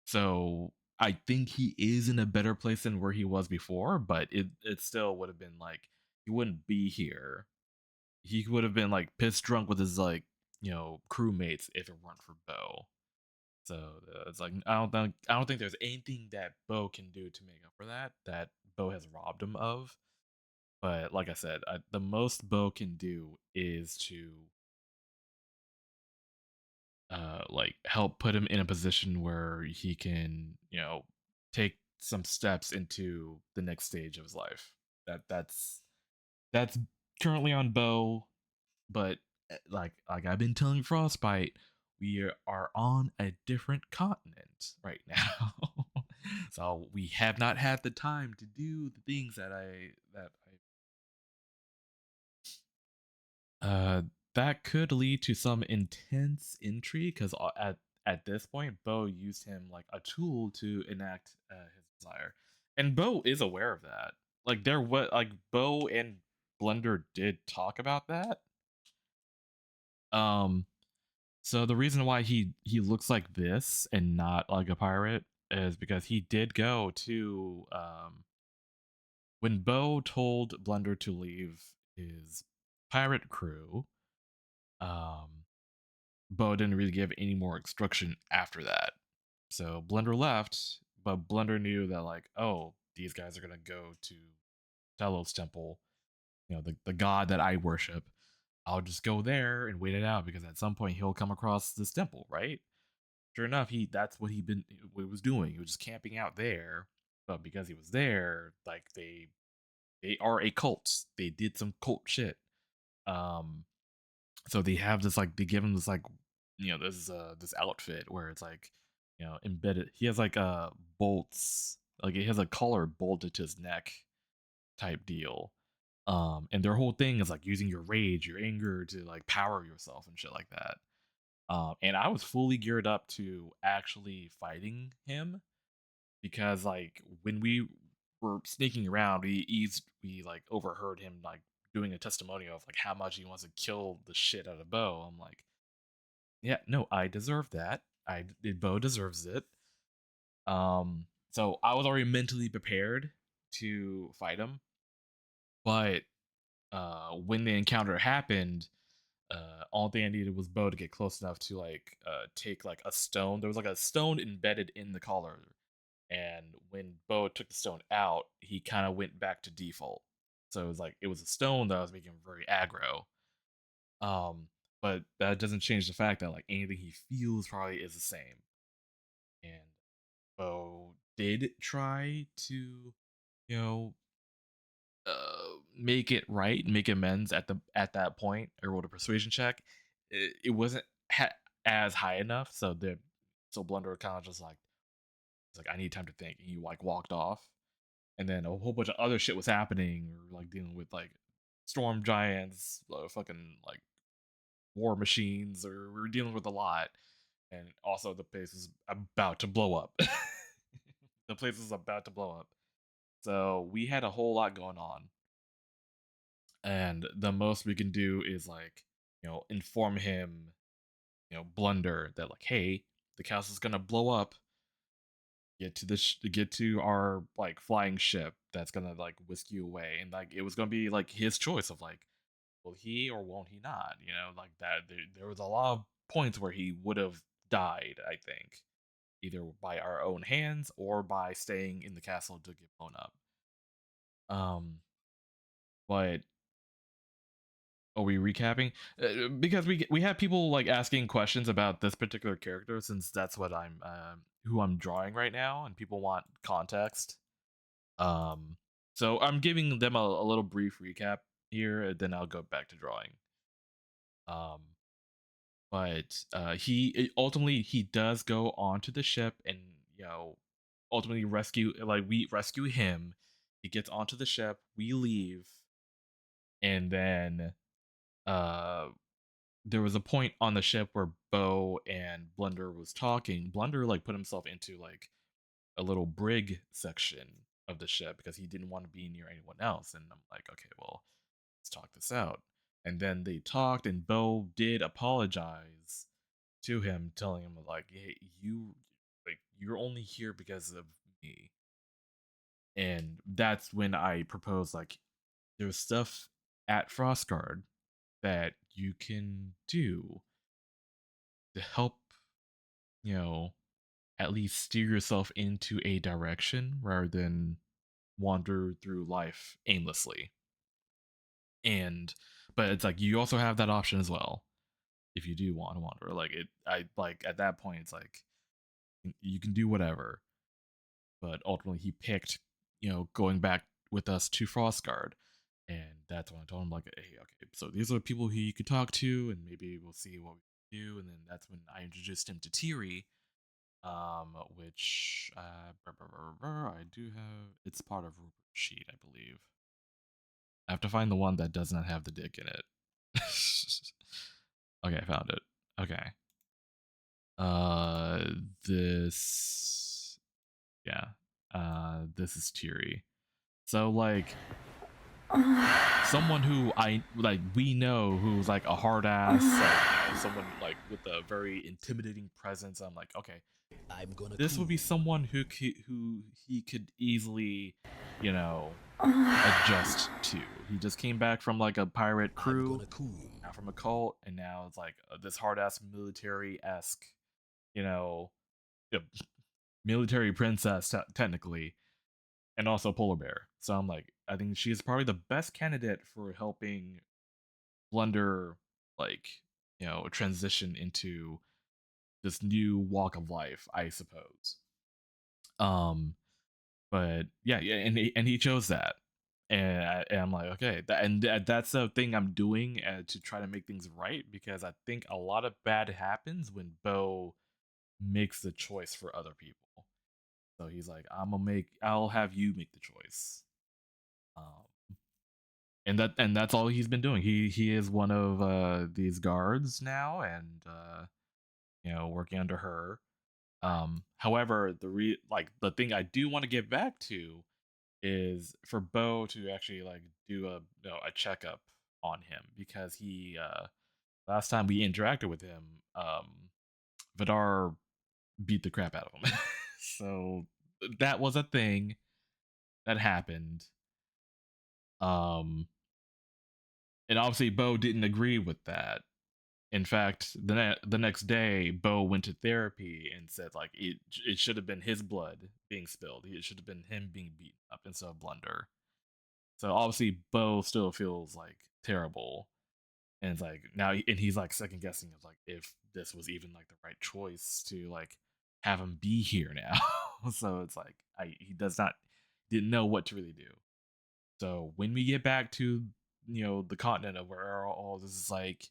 So I think he is in a better place than where he was before. But it still would have been like he wouldn't be here. He would have been like pissed drunk with his like, you know, crewmates if it weren't for Bo. So it's like I don't think there's anything that Bo can do to make up for that Bo has robbed him of. But like I said, the most Bo can do is to like help put him in a position where he can, you know, take some steps into the next stage of his life. That's currently on Bo, but like I've been telling Frostbite, we are on a different continent right now. So we have not had the time to do the things that could lead to some intense intrigue because at this point Bo used him like a tool to enact his desire, and Bo is aware of that. Like Bo and Blunder did talk about that. So the reason why he looks like this and not like a pirate is because he did go to when Bo told Blunder to leave his pirate crew, Bo didn't really give any more instruction after that. So Blunder left, but Blunder knew that like, oh, these guys are gonna go to Telos Temple, you know, the god that I worship. I'll just go there and wait it out because at some point he'll come across this temple, right? Sure enough, that's what he was doing. He was just camping out there, but because he was there, like they are a cult. They did some cult shit. So they have this like they give him this like, you know, this outfit where it's like, you know, embedded. He has like bolts, like he has a collar bolted to his neck type deal. And their whole thing is like using your rage, your anger to like power yourself and shit like that. And I was fully geared up to actually fighting him because like when we were sneaking around, we like overheard him like doing a testimonial of like how much he wants to kill the shit out of Bo. I'm like, yeah, no, I deserve that. Bo deserves it. So I was already mentally prepared to fight him, but when the encounter happened, all thing I needed was Bo to get close enough to like take like a stone. There was like a stone embedded in the collar, and when Bo took the stone out, he kind of went back to default. So it was a stone that was making him very aggro. But that doesn't change the fact that like anything he feels probably is the same. And Bo did try to, you know, make it right, make amends at that point, or roll a persuasion check. It wasn't as high enough, so Blunder kind of just like, it's like I need time to think, and he like walked off, and then a whole bunch of other shit was happening, or like dealing with like storm giants, fucking like war machines, or we were dealing with a lot, and also the place was about to blow up. The place was about to blow up, so we had a whole lot going on. And the most we can do is like, you know, inform him, you know, Blunder, that like, hey, the castle's gonna blow up. Get to our like flying ship that's gonna like whisk you away, and like it was gonna be like his choice of like, will he or won't he not? You know, like that. There was a lot of points where he would have died. I think either by our own hands or by staying in the castle to get blown up. But are we recapping? Because we have people like asking questions about this particular character, since that's what I'm who I'm drawing right now, and people want context. So I'm giving them a little brief recap here, and then I'll go back to drawing. But he ultimately does go onto the ship, and you know, ultimately we rescue him. He gets onto the ship, we leave, and then there was a point on the ship where Bo and Blunder was talking. Blunder like put himself into like a little brig section of the ship because he didn't want to be near anyone else. And I'm like, okay, well, let's talk this out. And then they talked, and Bo did apologize to him, telling him like, hey, you're only here because of me. And that's when I proposed like, there's stuff at Frostguard that you can do to help, you know, at least steer yourself into a direction rather than wander through life aimlessly. But it's like you also have that option as well if you do want to wander. Like at that point it's like you can do whatever. But ultimately he picked, you know, going back with us to Frostguard. And that's when I told him like, hey, okay, so these are the people who you could talk to, and maybe we'll see what we can do. And then that's when I introduced him to Tiri, which I do have. It's part of Rupert's sheet, I believe. I have to find the one that does not have the dick in it. Okay, I found it. Okay. This, yeah. This is Tiri. So like, someone who we know who's like a hard ass, like, you know, someone like with a very intimidating presence. I'm like, okay, this would be someone who he could easily, you know, adjust to. He just came back from like a pirate crew, now from a cult, and now it's like this hard ass military-esque, you know, military princess technically, and also polar bear. So I'm like, I think she is probably the best candidate for helping Blunder, like, you know, transition into this new walk of life, I suppose. But yeah, and he chose that, and I'm like, okay, that's the thing I'm doing to try to make things right, because I think a lot of bad happens when Bo makes the choice for other people. So he's like, I'll have you make the choice. And that's all he's been doing. He is one of these guards now, and working under her. However, the thing I do want to get back to is for Bo to actually like do a checkup on him, because he last time we interacted with him, Vidar beat the crap out of him. So that was a thing that happened. And obviously Bo didn't agree with that. In fact, the next day, Bo went to therapy and said like it should have been his blood being spilled. It should have been him being beaten up instead of Blunder. So obviously Bo still feels like terrible, and it's like now, and he's like second guessing of like if this was even like the right choice to like have him be here now. So it's like he didn't know what to really do. So when we get back to the continent of where all this is like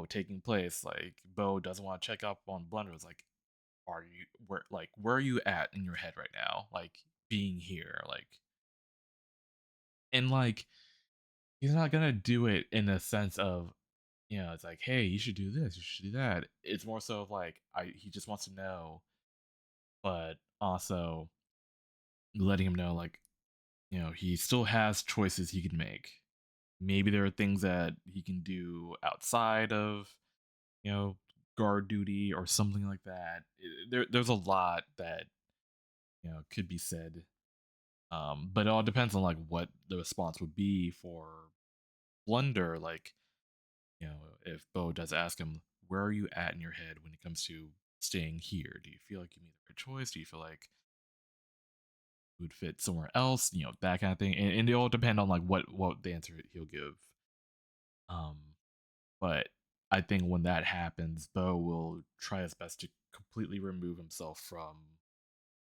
taking place, like Bo doesn't want to check up on Blunder. It's like, where are you at in your head right now? Like being here, like, and like he's not gonna do it in a sense of it's like, hey, you should do this, you should do that. It's more so of like he just wants to know, but also letting him know like he still has choices he can make. Maybe there are things that he can do outside of guard duty or something like that. There's a lot that could be said, but it all depends on like what the response would be for Blunder. Like if Bo does ask him, where are you at in your head when it comes to staying here? Do you feel like you made the right choice? Do you feel like you would fit somewhere else? That kind of thing, and it all depend on like what the answer he'll give. But I think when that happens, Bo will try his best to completely remove himself from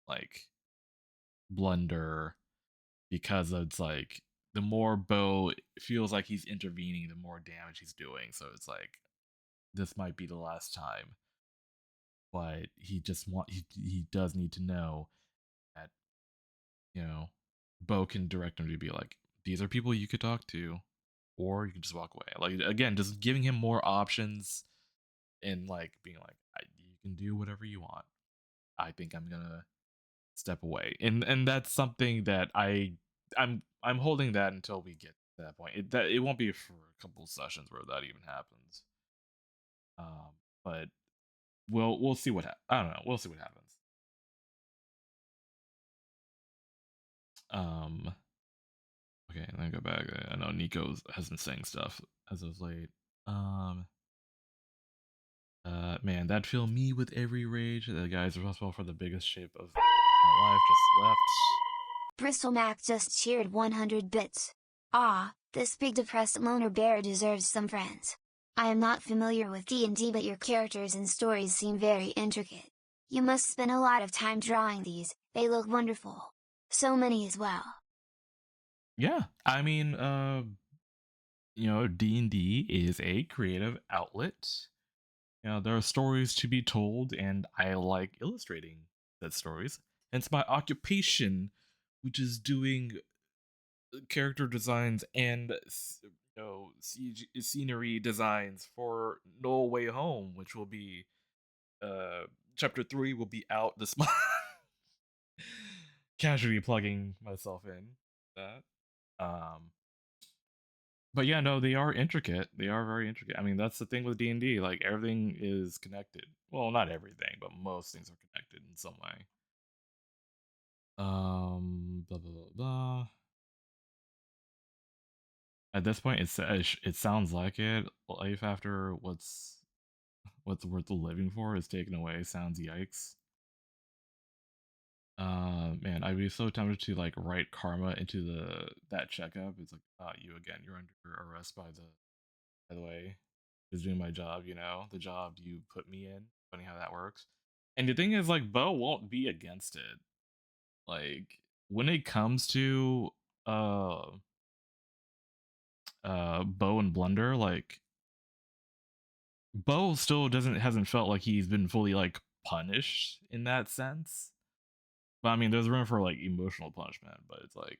like Blunder, because it's like the more Bo feels like he's intervening, the more damage he's doing. So it's like this might be the last time, but he does need to know that Bo can direct him to be like, these are people you could talk to, or you can just walk away. Like again, just giving him more options and like being like, you can do whatever you want. I think I'm gonna step away, and that's something that I'm holding that until we get to that point. It won't be for a couple sessions where that even happens. But we'll see what I don't know. We'll see what happens. Okay, let me go back. I know Nico has been saying stuff as of late. Man, that fill me with every rage. The guys responsible for the biggest shape of my life just left. Bristol Mac just cheered 100 bits. Ah, this big depressed loner bear deserves some friends. I am not familiar with D&D, but your characters and stories seem very intricate. You must spend a lot of time drawing these, they look wonderful. So many as well. Yeah, I mean, D&D is a creative outlet. There are stories to be told, and I like illustrating said stories. Hence my occupation, which is doing character designs and scenery designs for No Way Home, which will be chapter 3 will be out this month. Casually plugging myself in that. But yeah, no, they are intricate. They are very intricate. I mean, that's the thing with D&D. Like, everything is connected. Well, not everything, but most things are connected in some way. Blah, blah, blah, blah. At this point, it sounds like it. Life after what's worth living for is taken away. Sounds yikes. Man, I'd be so tempted to like write karma into that checkup. It's like, you again. You're under arrest by the way, is doing my job. The job you put me in. Funny how that works. And the thing is, like, Bo won't be against it. Like, when it comes to Bo and Blunder, like, Bo still hasn't felt like he's been fully like punished in that sense. But I mean, there's room for like emotional punishment, but it's like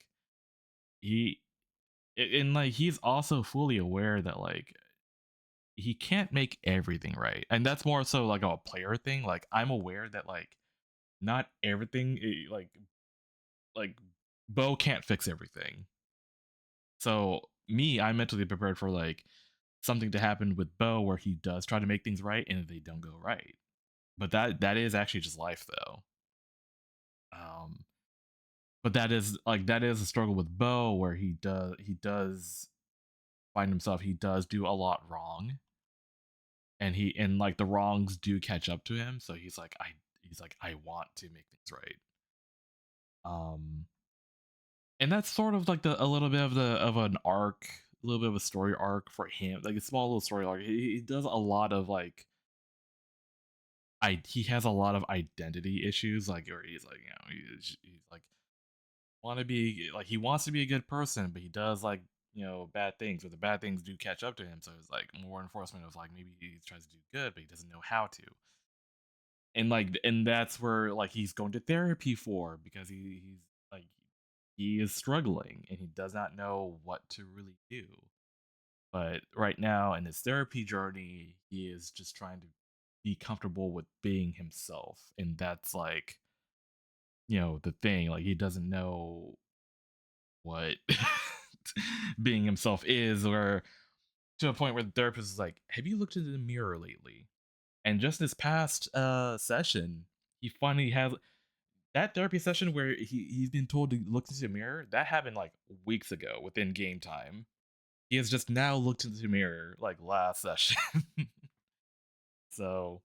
he's also fully aware that like he can't make everything right, and that's more so like a player thing. Like I'm aware that like not everything like Bo can't fix everything. So me, I'm mentally prepared for like something to happen with Bo where he does try to make things right and they don't go right. But that is actually just life though. But that is a struggle with Bo where he does find himself, he does do a lot wrong, and like the wrongs do catch up to him, so he's like I want to make things right. And that's sort of like a little bit of an arc, a little bit of a story arc for him, like a small little story arc. He does a lot of like he has a lot of identity issues, like where he's like, he's like want to be like, he wants to be a good person, but he does like, bad things, or the bad things do catch up to him, so it's like more enforcement of like maybe he tries to do good but he doesn't know how to. And that's where like he's going to therapy for, because he's like he is struggling and he does not know what to really do. But right now in his therapy journey, he is just trying to be comfortable with being himself, and that's like, the thing, like he doesn't know what being himself is, or to a point where the therapist is like, have you looked into the mirror lately? And just this past session, he finally has that therapy session where he's been told to look into the mirror. That happened like weeks ago within game time. He has just now looked into the mirror like last session. So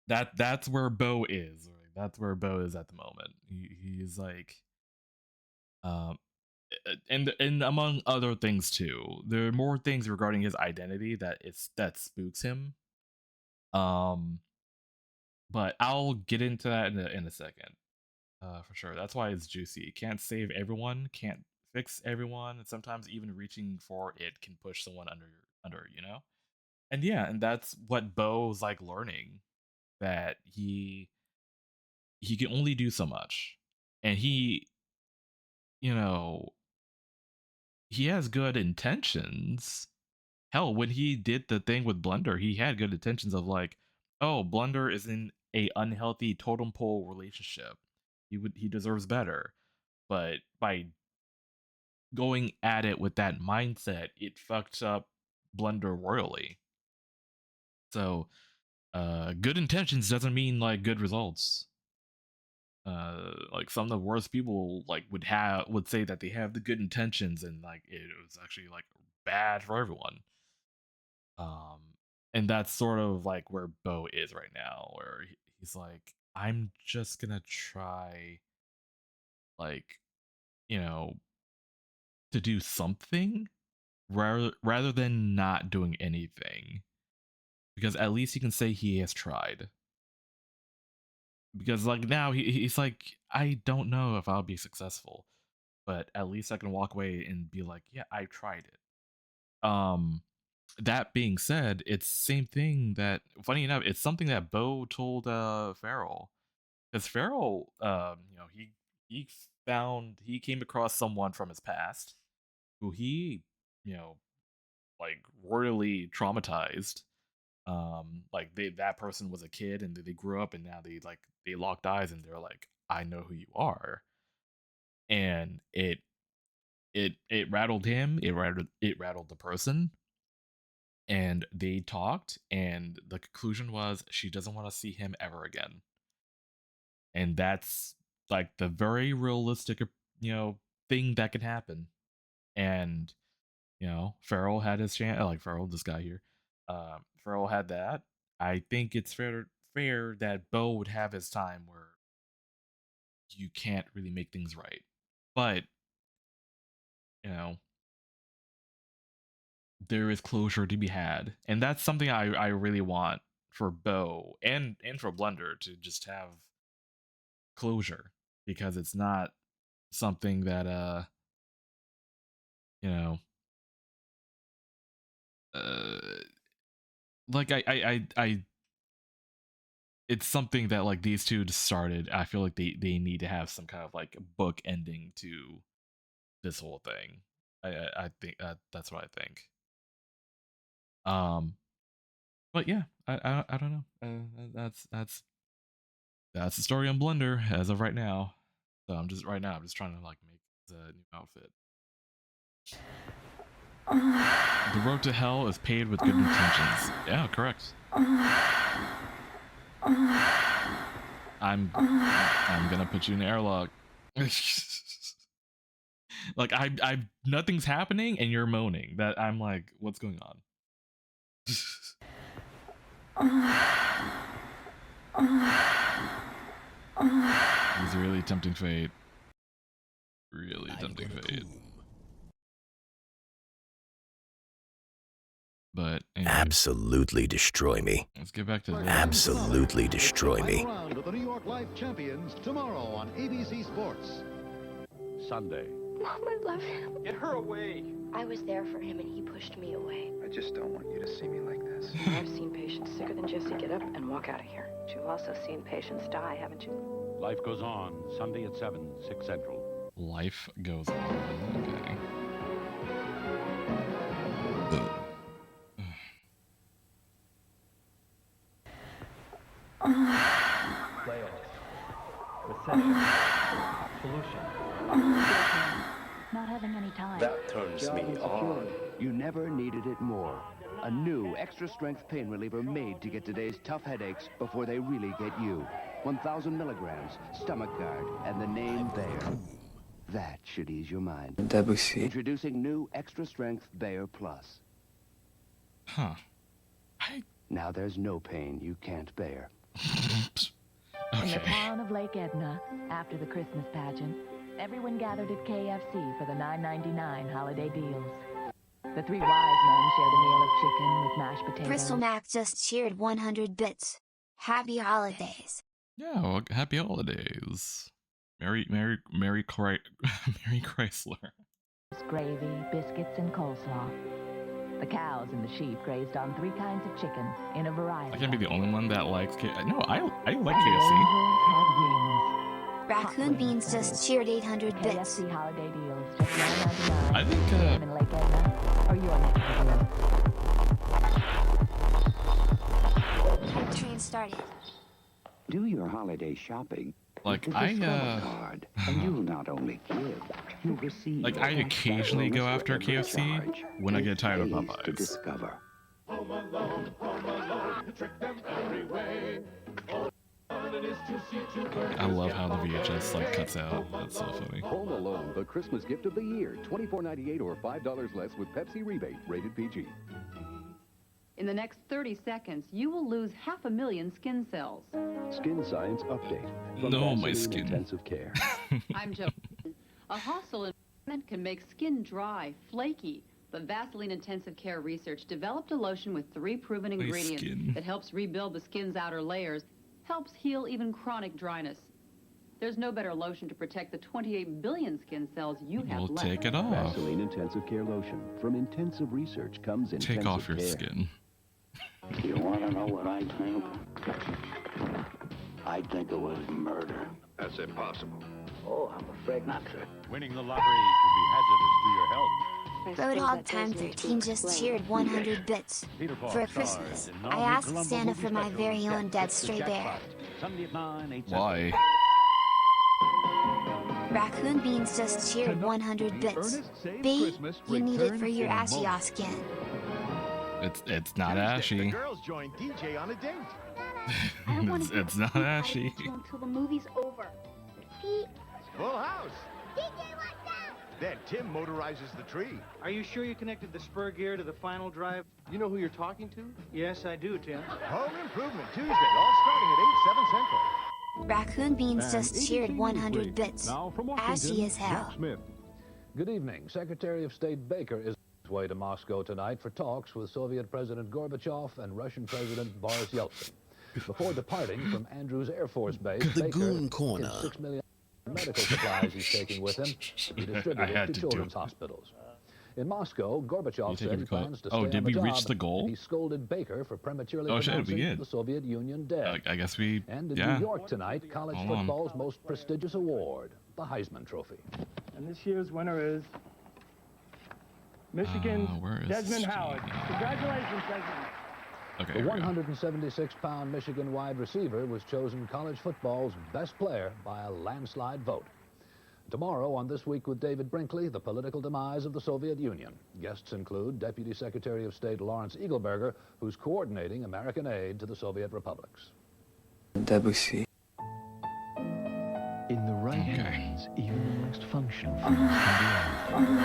that's where Bo is. Right? That's where Bo is at the moment. He's like, um, and among other things too, there are more things regarding his identity that spooks him. But I'll get into that in a second, for sure. That's why it's juicy. It can't save everyone, can't fix everyone, and sometimes even reaching for it can push someone under. And yeah, and that's what Bo's like learning, that he can only do so much, and you know he has good intentions. Hell, when he did the thing with Blunder, he had good intentions of like, oh, Blunder is in a unhealthy totem pole relationship. He deserves better. But by going at it with that mindset, it fucked up Blunder royally. So, good intentions doesn't mean like good results. Like some of the worst people like would say that they have the good intentions, and like it was actually like bad for everyone. And that's sort of like where Bo is right now, where he's like, I'm just gonna try, like, you know, to do something rather than not doing anything, because at least he can say he has tried. Because like now he's like, I don't know if I'll be successful, but at least I can walk away and be like, yeah, I tried it. That being said, it's same thing that, funny enough, it's something that Bo told Farrell. Because Farrell, he he came across someone from his past who he, you know, like royally traumatized. Like that person was a kid and they grew up, and now they locked eyes and they're like, I know who you are. And it rattled him, it rattled the person, and they talked, and the conclusion was she doesn't want to see him ever again. And that's like the very realistic, thing that can happen. And Farrell had his chance, like Farrell, this guy here, Farrell had that. I think it's fair that Bo would have his time where you can't really make things right. But you know there is closure to be had, and that's something I really want for Bo and for Blunder, to just have closure, because it's not something that you know uh like I it's something that like these two just started. I feel like they need to have some kind of like book ending to this whole thing. I think that's what I think. But yeah, I don't know. That's the story on Blunder as of right now. So I'm just trying to like make the new outfit. The road to hell is paved with good intentions. Yeah, correct. I'm gonna put you in the airlock. Like I nothing's happening and you're moaning. That I'm like, what's going on? He's really tempting fate. Really tempting fate. But anyway, absolutely destroy me. Let's get back to this. Absolutely destroy me. Round of the New York Life Champions tomorrow on ABC Sports. Sunday. Mom, I love him. Get her away. I was there for him and he pushed me away. I just don't want you to see me like this. I've seen patients sicker than Jesse get up and walk out of here. But you've also seen patients die, haven't you? Life goes on, Sunday at 7, 6 Central. Life goes on. Okay. Layoffs, recession, pollution. Not having any time. That turns me on. You never needed it more. A new extra-strength pain reliever made to get today's tough headaches before they really get you. 1,000 milligrams, stomach guard, and the name Bayer. That should ease your mind. Introducing new extra-strength Bayer Plus. Huh. Now there's no pain you can't bear. In the town of Lake Edna, after the Christmas pageant, everyone gathered at KFC for the $9.99 holiday deals. The three wise men shared a meal of chicken with mashed potatoes. Crystal Mac just cheered 100 bits. Happy holidays. Yeah, well, happy holidays. Merry Chrysler. Gravy, biscuits, and coleslaw. The cows and the sheep grazed on 3 kinds of chicken in a variety. I can't be the only one that likes KFC. No, I like KFC. Raccoon Beans just cheered 800 bits. KFC holiday deals, just $9.99. I think in Lake Edna, or your next deal. Train started. Do your holiday shopping. Like and you'll not only give, you'll receive. Like I occasionally go after KFC when I get tired of Popeyes. To discover. I love how the VHS like cuts out. That's so funny. Home Alone, the Christmas gift of the year. $24.98 or $5 less with Pepsi rebate. Rated PG. In the next 30 seconds, you will lose 500,000 skin cells. Skin Science Update. No, my skin. Intensive care. I'm joking. A hostile environment can make skin dry, flaky. But Vaseline Intensive Care Research developed a lotion with 3 proven ingredients that helps rebuild the skin's outer layers, helps heal even chronic dryness. There's no better lotion to protect the 28 billion skin cells you have left. We'll take it off. Vaseline Intensive Care Lotion. From intensive research comes intensive Take off your care. skin. You want to know what I think? I think it was murder. That's impossible. Oh, I'm afraid not, sir. Winning the lottery could be hazardous to your health. Roadhog Time 13 just cheered 100 bits. For Christmas, I asked Santa for my very own DeadStrayBear. Why? Raccoon Beans just cheered 100 bits. B, you need it for your ashy skin. It's not ashy. The girls joined DJ on a date. it's not ashy. Until the movie's over. Pete. Full house. DJ, what's up? Then Tim motorizes the tree. Are you sure you connected the spur gear to the final drive? You know who you're talking to? Yes, I do, Tim. Home Improvement Tuesday, all starting at 8, 7 Central. Raccoon Beans just cheered 100 bits. Ashy as hell. Good evening. Secretary of State Baker is on his way to Moscow tonight for talks with Soviet President Gorbachev and Russian President Boris Yeltsin. Before departing from Andrews Air Force Base, The Baker Goon Corner. gives 6 million medical supplies he's taking with him to be distributed to children's hospitals. In Moscow, Gorbachev said he plans to stay on the did we job, reach the goal? and he scolded Baker for prematurely Oh, shit, we pronouncing did. the Soviet Union dead. I guess we. And in Yeah. New York tonight, college Hold on. football's most prestigious award, the Heisman Trophy. And this year's winner is Michigan's where is Desmond this Howard. Congratulations, Desmond. Okay. The 176-pound Michigan wide receiver was chosen college football's best player by a landslide vote. Tomorrow on This Week with David Brinkley, the political demise of the Soviet Union. Guests include Deputy Secretary of State Lawrence Eagleberger, who's coordinating American aid to the Soviet republics. Debussy. In the right hands, even the most functional things can be altered.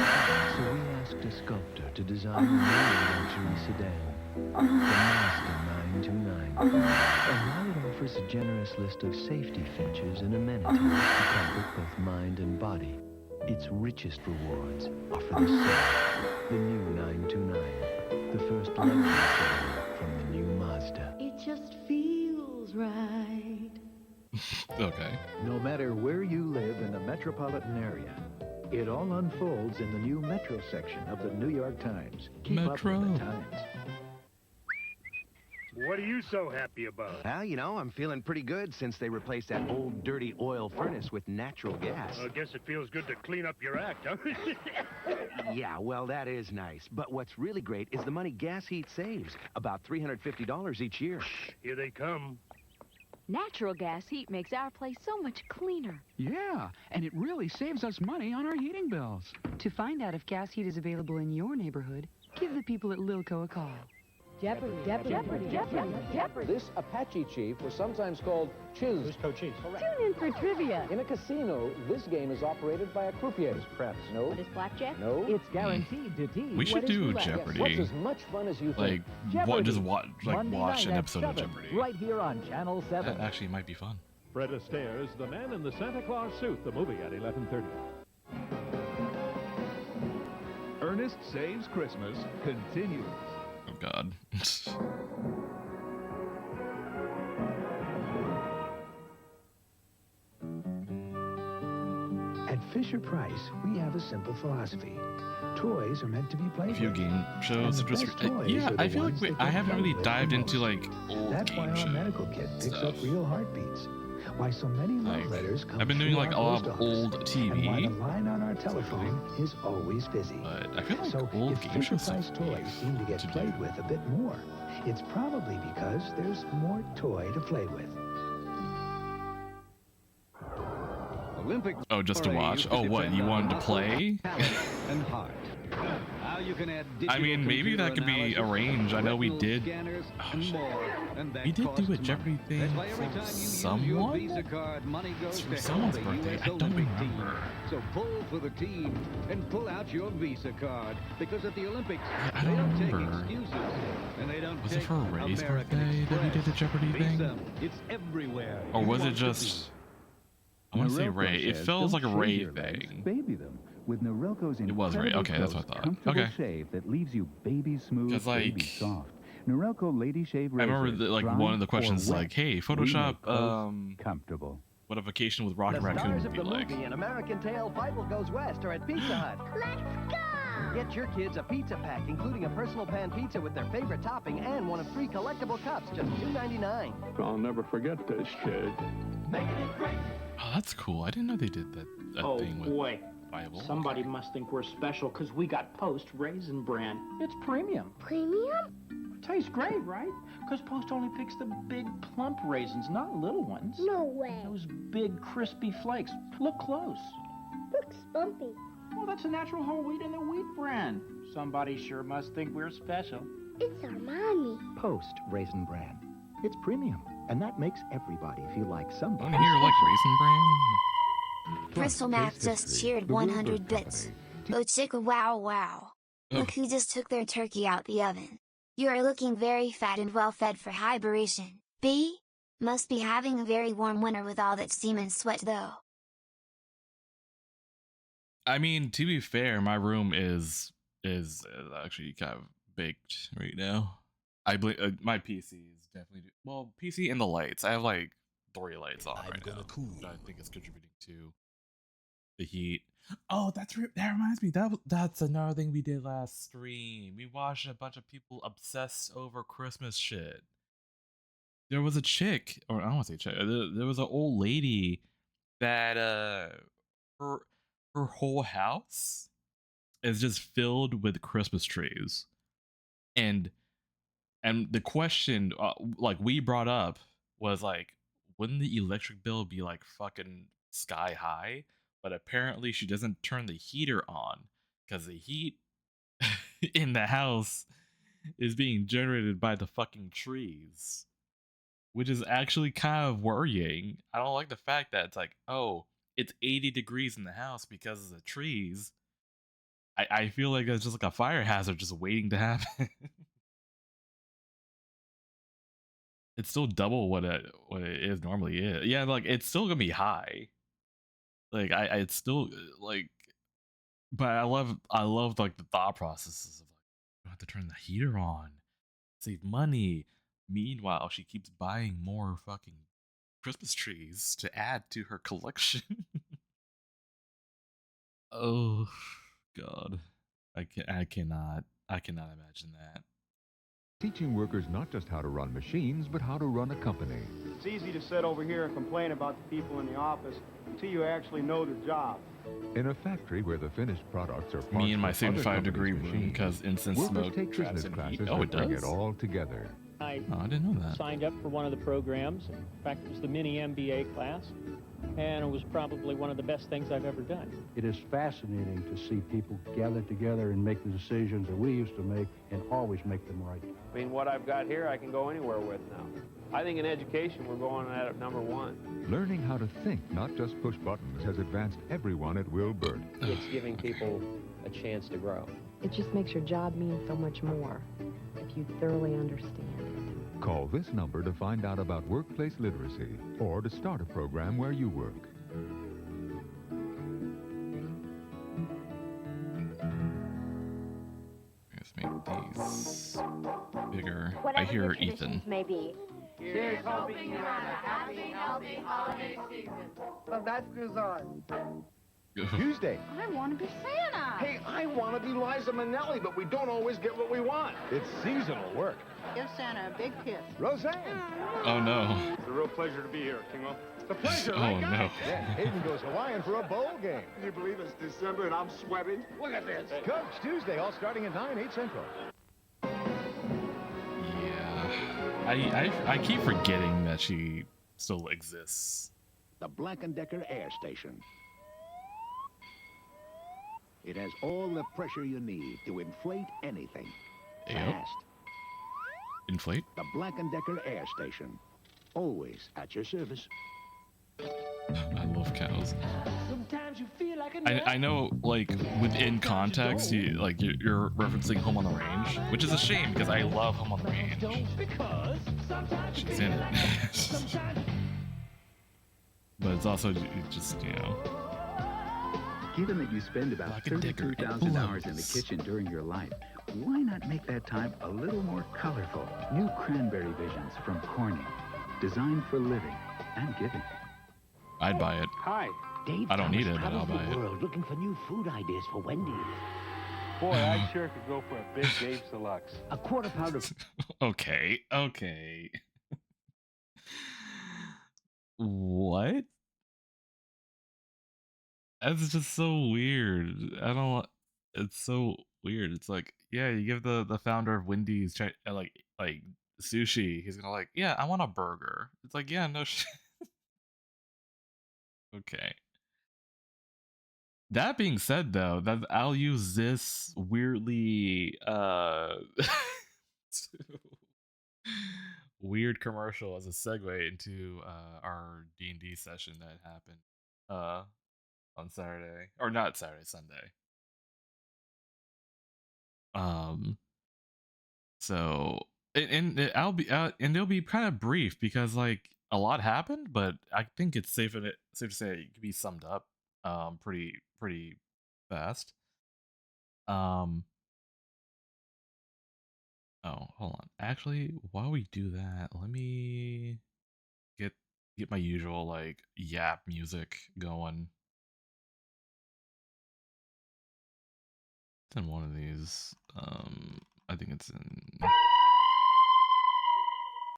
So we asked a sculptor to design a new luxury sedan, the Mazda 929. And while it offers a generous list of safety features and amenities to comfort both mind and body, its richest rewards are for the soul. The new 929, the first luxury sedan from the new Mazda. It just feels right. Okay. No matter where you live in the metropolitan area, it all unfolds in the new Metro section of the New York Times. Keep up with the Times. What are you so happy about? Well, you know, I'm feeling pretty good since they replaced that old dirty oil furnace with natural gas. I guess it feels good to clean up your act, huh? Yeah, well, that is nice. But what's really great is the money gas heat saves. About $350 each year. Here they come. Natural gas heat makes our place so much cleaner. Yeah, and it really saves us money on our heating bills. To find out if gas heat is available in your neighborhood, give the people at Lilco a call. Jeopardy, Jeopardy, Jeopardy, Jeopardy, Jeopardy. This Apache chief was sometimes called Chiz. Who's Co-Chief? Tune in for trivia. In a casino, this game is operated by a croupier. Craps. No. What is blackjack? No. It's guaranteed to tease. We should do Jeopardy. What's as much fun as you think? Like, just watch an episode of Jeopardy. Right here on Channel 7. That actually might be fun. Fred Astaire's The Man in the Santa Claus Suit, the movie at 11:30. Ernest Saves Christmas continues. Oh, God. At Fisher-Price, we have a simple philosophy. Toys are meant to be played with. Few game shows. And the best toys Yeah, are the I feel like ones that I get haven't really played with dived the into most. like old That's why game our shows. medical kit picks stuff. up real heartbeats. Why so many love letters come I've been doing through like a our lot post of office, old and why the TV, line on our telephone is always busy. but I feel like So old if game shows. Fisher-Price toys seem to get played with a bit more, it's probably because there's more toy to play with. Olympic. Oh, just to watch. Oh, what? You wanted to play? And heart. Now you can add I mean, maybe that could be arranged. I know we did. We did do a Jeopardy thing for someone. It's for someone's birthday. I don't remember. So pull for the team and pull out your Visa card because at the Olympics I they don't don't take remember. excuses and they don't Was it take for Ray's American birthday that we Express. did the Jeopardy thing? Visa, it's everywhere. Or you was it want to just? I want to say Norelco Ray. It says feels like a don't shave Ray your legs, thing. Baby them with Norelco's It was Ray. incredibly Okay, that's what I close, thought. comfortable Okay. shave that leaves you baby smooth, 'Cause, like, baby soft. Norelco Lady Shave I remember razors, like dry one of the or questions is wet, like, "Hey, we Photoshop make clothes comfortable." what a vacation with Rocket The Raccoon stars would of be the like." movie An American Tail Bible Goes West are at Pizza Hut. Let's go! Get your kids a pizza pack, including a personal pan pizza with their favorite topping and one of 3 collectible cups, just $2.99. I'll never forget this kid. Making it great. Oh, that's cool. I didn't know they did that Oh thing with boy, Bible. somebody must think we're special because we got Post Raisin Bran. It's premium. Premium? Tastes great, right? Because Post only picks the big plump raisins, not little ones. No way. Those big crispy flakes. Look close. Looks bumpy. Well, that's a natural whole wheat and the wheat brand. Somebody sure must think we're special. It's our mommy. Post Raisin Bran. It's premium, and that makes everybody feel like somebody. I want to hear like Raisin Bran. Crystal Math just cheered 100 bits. Oh chicka wow wow. Look who just took their turkey out the oven. You are looking very fat and well fed for hibernation. B? Must be having a very warm winter with all that steam and sweat though. I mean, to be fair, my room is actually kind of baked right now. I believe my PC is definitely well, PC and the lights. I have like 3 lights on right now. Which I think is contributing to the heat. Oh, that reminds me. That's another thing we did last stream. We watched a bunch of people obsessed over Christmas shit. There was a chick, or I don't want to say chick. There was an old lady that her whole house is just filled with Christmas trees, and And the question, like we brought up, was like, wouldn't the electric bill be like fucking sky high? But apparently she doesn't turn the heater on because the heat in the house is being generated by the fucking trees, which is actually kind of worrying. I don't like the fact that it's like, oh, it's 80 degrees in the house because of the trees. I feel like it's just like a fire hazard just waiting to happen. It's still double what it is normally is. Yeah, like it's still gonna be high. Like it's still like, but I love like the thought processes of like, you have to turn the heater on, save money. Meanwhile, she keeps buying more fucking Christmas trees to add to her collection. Oh God, I cannot imagine that. Teaching workers not just how to run machines, but how to run a company. It's easy to sit over here and complain about the people in the office until you actually know the job. In a factory where the finished products are Me and my 75-degree room because incense smoke traps in heat. Oh, it does? Bring it all together. I didn't know that. Signed up for one of the programs. In fact, it was the mini MBA class, and it was probably one of the best things I've ever done. It is fascinating to see people gather together and make the decisions that we used to make and always make them right. I mean, what I've got here, I can go anywhere with now. I think in education, we're going at it #1. Learning how to think, not just push buttons, has advanced everyone at Wilbert. It's giving people a chance to grow. It just makes your job mean so much more if you thoroughly understand. Call this number to find out about workplace literacy or to start a program where you work. Let's make these bigger. Whatever I hear your Ethan. traditions may be. Here's hoping you're on a happy, healthy holiday season. Well, that goes on. Tuesday. I want to be Santa. Hey, I want to be Liza Minnelli, but we don't always get what we want. It's seasonal work. Give Santa a big kiss. Roseanne. Oh no. It's a real pleasure to be here, Kingo. The pleasure, Oh, right, guys? no. Then Hayden goes Hawaiian for a bowl game. Can you believe it's December and I'm sweating? Look at this. Coach, Tuesday, all starting at 9, 8 Central. Yeah. I keep forgetting that she still exists. The Black & Decker Air Station. It has all the pressure you need to inflate anything. Yep. Fast. Inflate? The Black & Decker Air Station. Always at your service. I love cows. Sometimes you feel like a I know, like, within context, you're referencing Home on the Range, which is a shame because I love Home on the Range. She's in it. But it's also just, you know. Given that you spend about 32,000 hours in the kitchen during your life, why not make that time a little more colorful? New Cranberry Visions from Corning. Designed for living and giving. I'd buy it. Hi. Dave I don't need it, Thomas but I'll buy travels it. the world looking for new food ideas for Wendy's. Boy, I sure could go for a big Dave Deluxe. A quarter pound of... Okay. What? That's just so weird. It's so weird. It's like, yeah, you give the founder of Wendy's like sushi. He's gonna like, yeah, I want a burger. It's like, yeah, no shit. Okay. That being said, though, that I'll use this weirdly weird commercial as a segue into our D&D session that happened on Saturday, or not Saturday, Sunday. So and it'll be kind of brief because like a lot happened, but I think it's safe to say it can be summed up pretty fast. Oh, hold on. Actually, while we do that, let me get my usual like yap music going. It's in one of these. I think it's in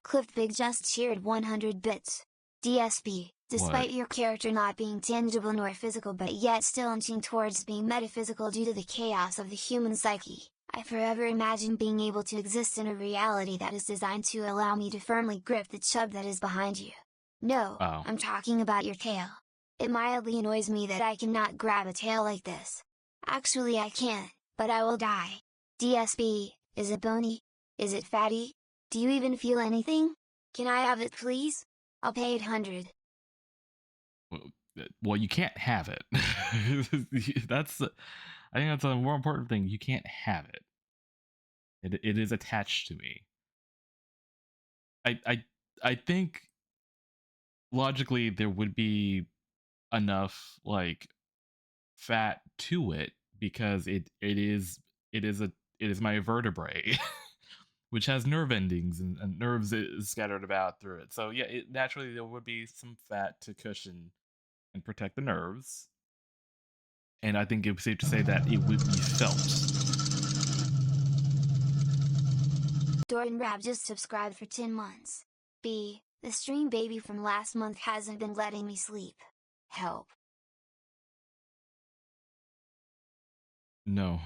Cliff Big just cheered 100 bits. DSB, despite What? your character not being tangible nor physical but yet still inching towards being metaphysical due to the chaos of the human psyche, I forever imagined being able to exist in a reality that is designed to allow me to firmly grip the chub that is behind you. No, I'm talking about your tail. It mildly annoys me that I cannot grab a tail like this. Actually I can't, but I will die. DSB, is it bony? Is it fatty? Do you even feel anything? Can I have it please? I'll pay 800. Well, you can't have it. I think that's a more important thing. You can't have it. It is attached to me. I think logically there would be enough like fat to it because it is my vertebrae, which has nerve endings and nerves scattered about through it. So yeah, naturally there would be some fat to cushion and protect the nerves. And I think it would be safe to say that it would be felt. Doran Rab just subscribed for 10 months. B, the stream baby from last month hasn't been letting me sleep. Help. No.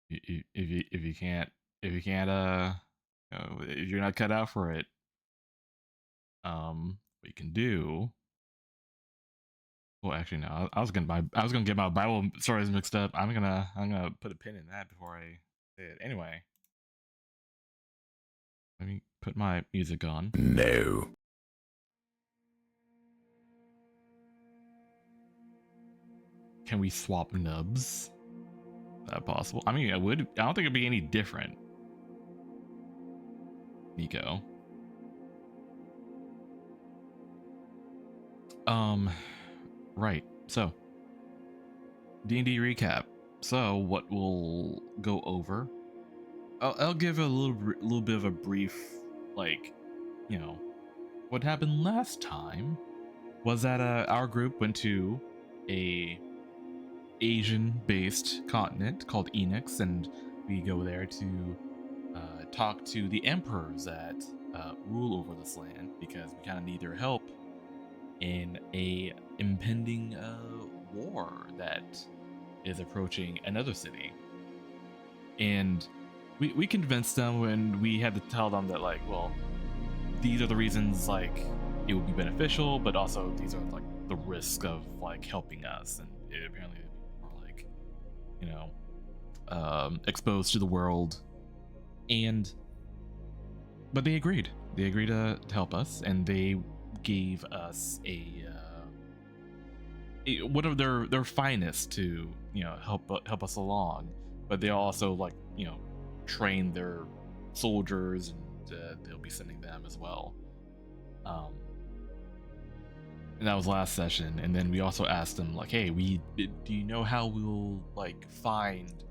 if you can't if you're not cut out for it, what you can do. Well, actually, no. I was gonna get my Bible stories mixed up. I'm gonna put a pin in that before I say it. Anyway, let me put my music on. No. Can we swap nubs? Is that possible? I mean, I don't think it'd be any different. Nico. Right. So, DnD Recap. So, what we'll go over, I'll give a little bit of a brief, like, you know, what happened last time was that our group went to a Asian-based continent called Enix, and we go there to talk to the emperors that rule over this land because we kind of need their help in a impending war that is approaching another city. And we convinced them, when we had to tell them that, like, well, these are the reasons, like, it would be beneficial, but also these are like the risk of like helping us, and it apparently more like, you know, exposed to the world. But they agreed to help us, and they gave us one of their finest to, you know, help us along. But they also, like, you know, train their soldiers, and they'll be sending them as well. And that was last session. And then we also asked them, like, hey, do you know how we'll like find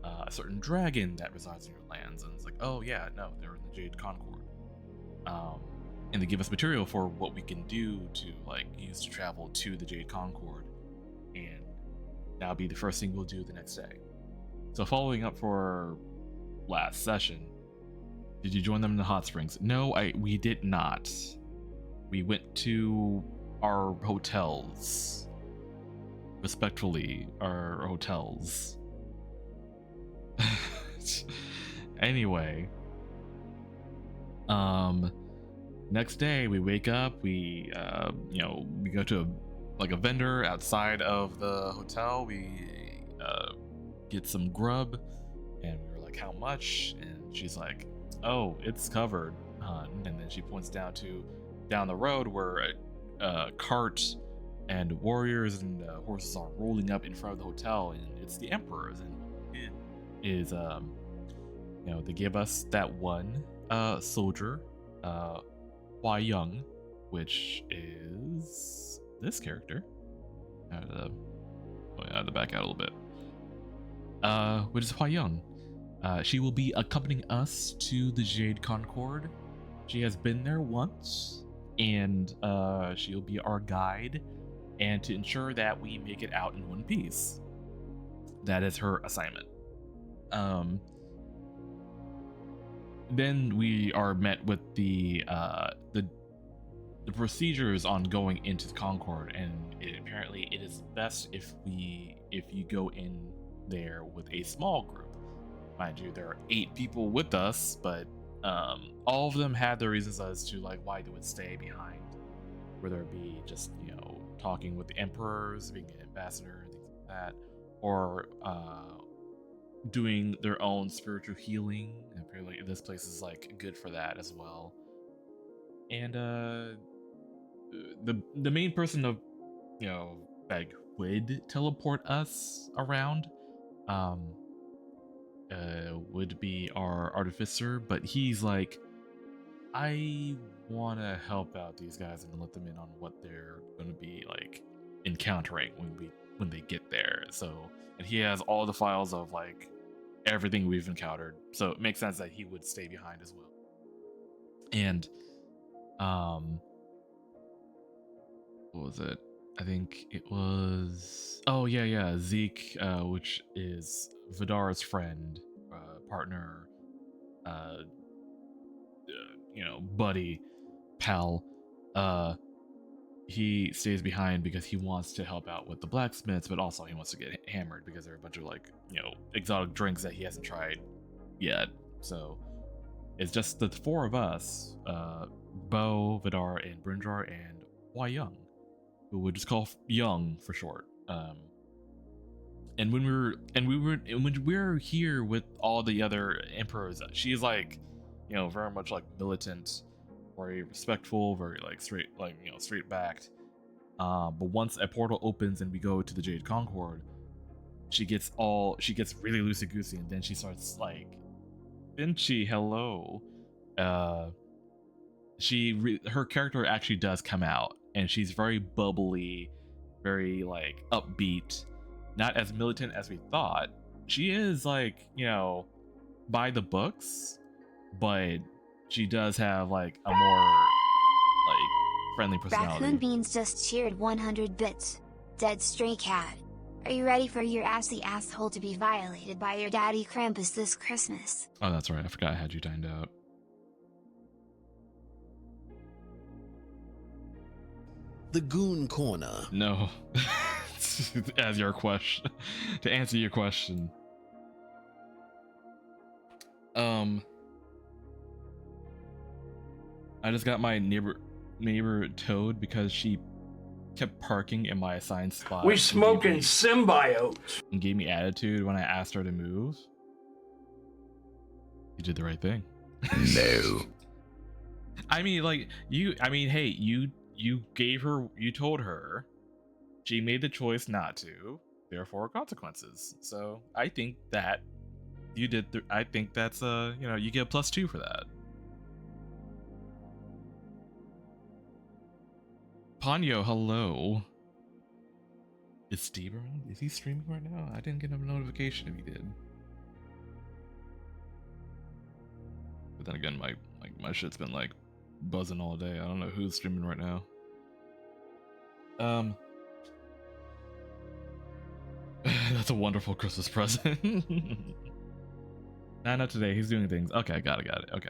a certain dragon that resides in your lands? And it's like, oh yeah, no, they're in the Jade Concord. And they give us material for what we can do to like use to travel to the Jade Concord, and that'll be the first thing we'll do the next day. So following up for last session, did you join them in the hot springs? No, we did not. We went to our hotels, respectfully, our hotels. Anyway, next day we wake up, we you know, we go to a vendor outside of the hotel. We get some grub, and we were like, how much? And she's like, oh, it's covered, hun. And then she points down the road where a cart and warriors and horses are rolling up in front of the hotel, and it's the emperors. And it is you know, they give us that one soldier, Hua Young, which is this character. I had to back out a little bit. Which is Hua Young. She will be accompanying us to the Jade Concord. She has been there once, and she'll be our guide, and to ensure that we make it out in one piece. That is her assignment. Then we are met with the the procedures on going into the Concord, and apparently it is best if you go in there with a small group. Mind you, there are 8 people with us, but all of them had their reasons as to like why they would stay behind, whether it be just, you know, talking with the emperors, being an ambassador, things like that, or doing their own spiritual healing. And apparently this place is like good for that as well. And the main person of, you know, that would teleport us around would be our artificer, but he's like, I want to help out these guys and let them in on what they're going to be like encountering when they get there. So, and he has all the files of like everything we've encountered, so it makes sense that he would stay behind as well. And what was it? I think it was, oh yeah, Zeke, which is Vidar's friend, partner, you know, buddy, pal. He stays behind because he wants to help out with the blacksmiths, but also he wants to get hammered because there are a bunch of like, you know, exotic drinks that he hasn't tried yet. So it's just the 4 of us, Bo, Vidar, and Brindrar, and Hua Young, who would just call Young for short. And when we're here with all the other emperors, she's like, you know, very much like militant, very respectful, very like straight, like, you know, straight backed. But once a portal opens and we go to the Jade Concord, she gets really loosey goosey, and then she starts like, Vinci, hello. Her character actually does come out, and she's very bubbly, very like upbeat, not as militant as we thought. She is like, you know, by the books, but she does have like a more like friendly personality. Raccoon Beans just cheered 100 bits. Dead Stray Cat. Are you ready for your assy asshole to be violated by your daddy Krampus this Christmas? Oh, that's right. I forgot I had you timed out. The Goon Corner. No. As your question. To answer your question. I just got my neighbor towed because she kept parking in my assigned spot. We smoking symbiotes. And gave me attitude when I asked her to move. You did the right thing. No. I mean, like, hey, you told her, she made the choice not to, therefore consequences. So I think that you did. I think that's you know, you get a +2 for that. Ponyo, hello. Is Steve around? Is he streaming right now? I didn't get a notification if he did. But then again, my shit's been like buzzing all day. I don't know who's streaming right now. That's a wonderful Christmas present. Nah, not today. He's doing things. Okay, got it. Okay.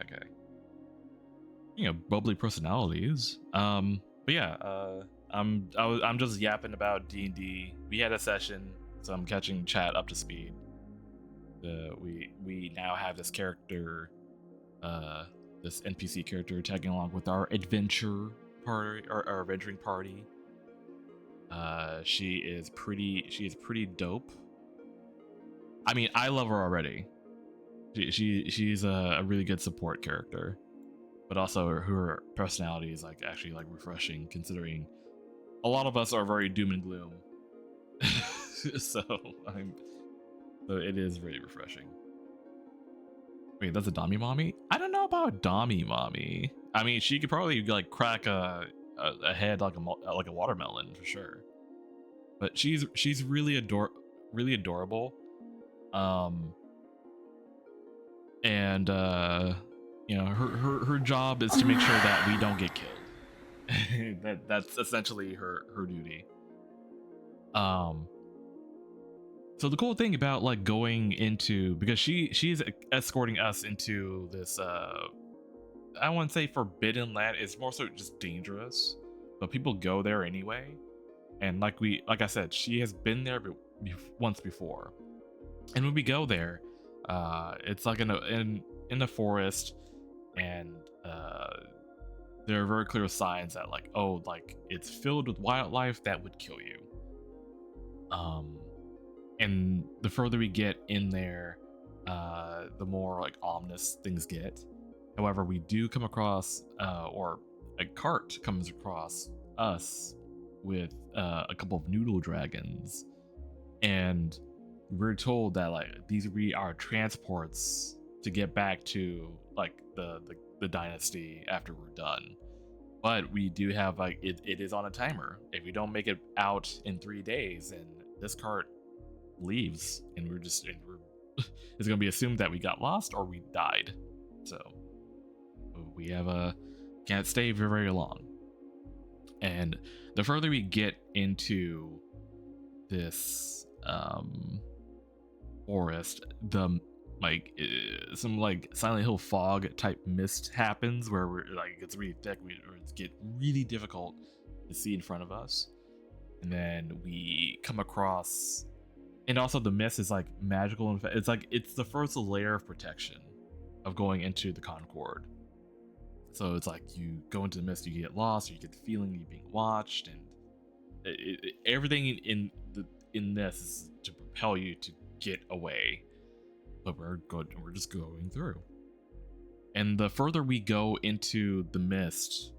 You know, bubbly personalities. But yeah, I'm just yapping about D&D. We had a session, so I'm catching chat up to speed. We now have this character, this NPC character tagging along with our adventure party, or our adventuring party. She is pretty dope. I mean, I love her already. She's a really good support character, but also her personality is like actually like refreshing, considering a lot of us are very doom and gloom. so it is really refreshing. Wait, that's a Dami Mommy? I don't know about Dami Mommy. I mean, she could probably like crack a head like a watermelon for sure. But she's really adorable. And you know, her job is to make sure that we don't get killed. That's essentially her duty. So the cool thing about like going into, because she's escorting us into this I wouldn't say forbidden land. It's more so just dangerous, but people go there anyway. And like I said, she has been there once before. And when we go there, it's like in the forest, and there are very clear signs that like, oh, like it's filled with wildlife that would kill you. And the further we get in there, the more like ominous things get. However, we do come across, or a cart comes across us with a couple of noodle dragons, and we're told that like these are our transports to get back to like the dynasty after we're done. But we do have like it is on a timer. If we don't make it out in 3 days, then this cart leaves, and we're it's gonna be assumed that we got lost or we died. So we have can't stay for very long. And the further we get into this forest, the some like Silent Hill fog type mist happens where we're like, it's really thick, it's get really difficult to see in front of us. And then we come across, and also the mist is like magical, and it's like it's the first layer of protection of going into the Concord. So it's like you go into the mist, you get lost, or you get the feeling you're being watched, and everything in this is to propel you to get away. But we're just going through. And the further we go into the mist,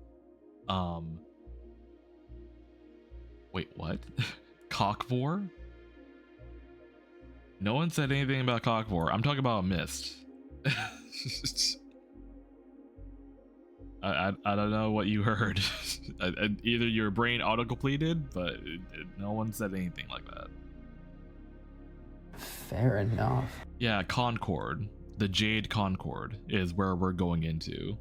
wait, what? Cockvor? No one said anything about Cockvor. I'm talking about mist. I don't know what you heard. Either your brain auto-completed, but no one said anything like that. Fair enough. Yeah, Concord. The Jade Concord is where we're going into.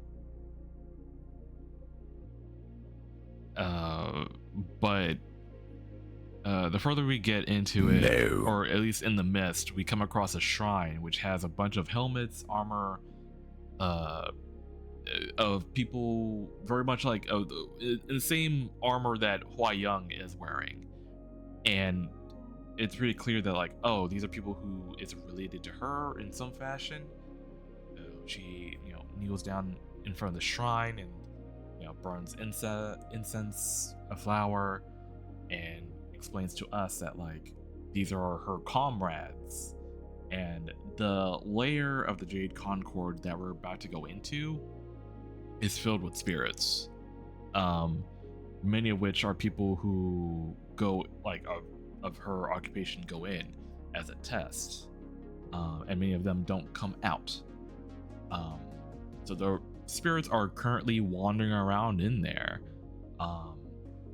But the further we get into it, or at least in the mist, we come across a shrine which has a bunch of helmets, armor, of people very much like the same armor that Hua Young is wearing. And it's pretty clear that like, oh, these are people who it's related to her in some fashion. She, kneels down in front of the shrine and, burns incense, a flower, and explains to us that like these are her comrades. And the layer of the Jade Concord that we're about to go into is filled with spirits, many of which are people who go like of her occupation go in as a test, and many of them don't come out. So the spirits are currently wandering around in there,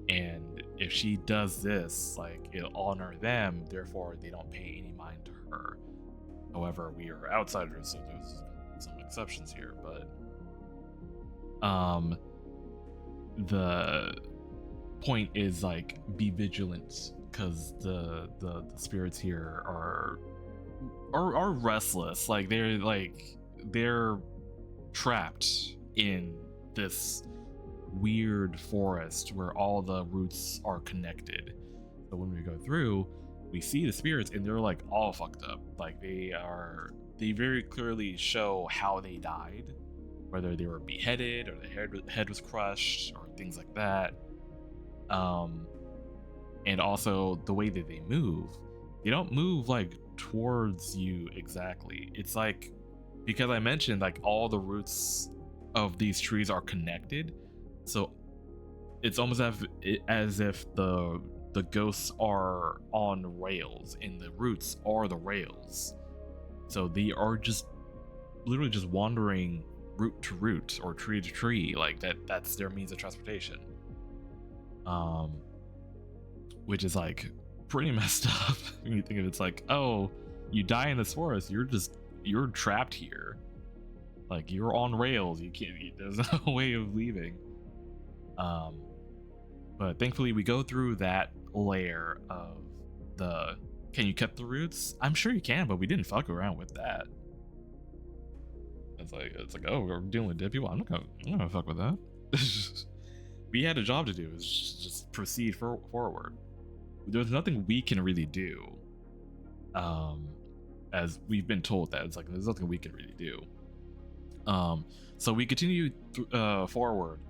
and if she does this, like, it'll honor them, therefore they don't pay any mind to her. However, we are outsiders, so there's some exceptions here, but the point is like, be vigilant, because the spirits here are restless. Like they're trapped in this weird forest where all the roots are connected. So when we go through, we see the spirits and they're like all fucked up. Like they very clearly show how they died, whether they were beheaded or the head was crushed or things like that. And also the way that they don't move like towards you exactly. It's like, because I mentioned like all the roots of these trees are connected, so it's almost as if the ghosts are on rails and the roots are the rails. So they are just literally just wandering root to root or tree to tree, like that's their means of transportation. Which is like pretty messed up when you think of it. It's like, oh, you die in this forest, you're trapped here. Like, you're on rails, there's no way of leaving. But thankfully we go through that layer of can you cut the roots? I'm sure you can, but we didn't fuck around with that. It's like, oh, we're dealing with dead people. I'm not gonna fuck with that. We had a job to do. Is just proceed forward. There's nothing we can really do. As we've been told that it's like there's nothing we can really do. So we continue forward,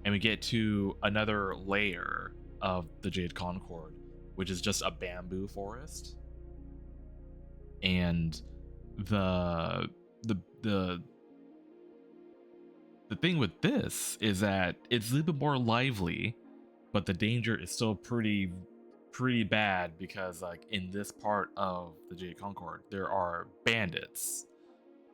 and we get to another layer of the Jade Concord, which is just a bamboo forest. And the thing with this is that it's a little bit more lively, but the danger is still pretty bad, because like in this part of the Jade Concord there are bandits.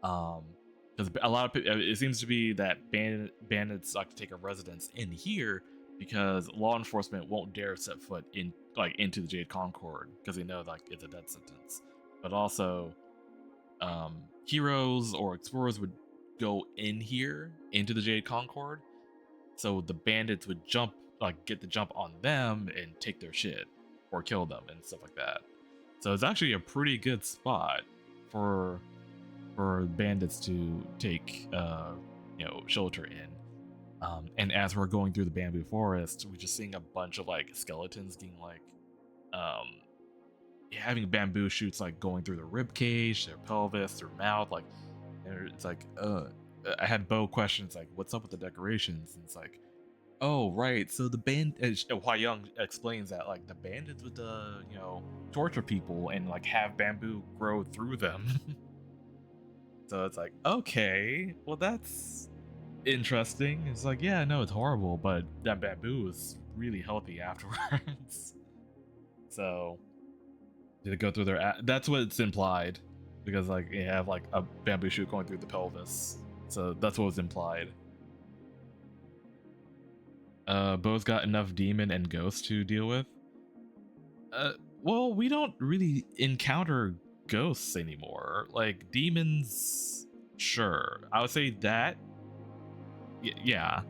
Because a lot of people, it seems to be that bandits like to take a residence in here because law enforcement won't dare set foot into the Jade Concord because they know like it's a death sentence. But also, heroes or explorers would go in here into the Jade Concord, so the bandits would get the jump on them and take their shit or kill them and stuff like that. So it's actually a pretty good spot for bandits to take shelter in. And as we're going through the bamboo forest, we're just seeing a bunch of like skeletons getting like having bamboo shoots like going through their rib cage, their pelvis, their mouth. Like, it's like I had Bo questions like, what's up with the decorations? And it's like, oh right, so the Hua Young explains that like the bandits would torture people and like have bamboo grow through them. So it's like, okay, well that's interesting. It's like, yeah, no, it's horrible, but that bamboo is really healthy afterwards. So did it go through their that's what it's implied, because like you have like a bamboo shoot going through the pelvis, so that's what was implied. Bo's got enough demon and ghost to deal with. Well, we don't really encounter ghosts anymore. Like demons, sure, I would say that. Yeah.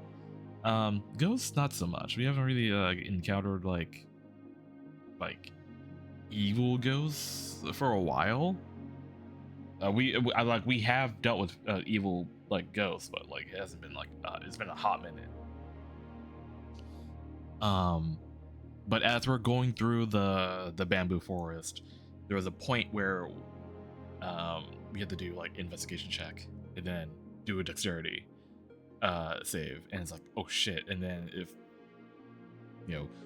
Ghosts, not so much. We haven't really encountered like evil ghosts for a while. We have dealt with evil like ghosts, but like it hasn't been like it's been a hot minute. But as we're going through the bamboo forest, there was a point where we had to do like investigation check and then do a dexterity save, and it's like, oh shit. And then if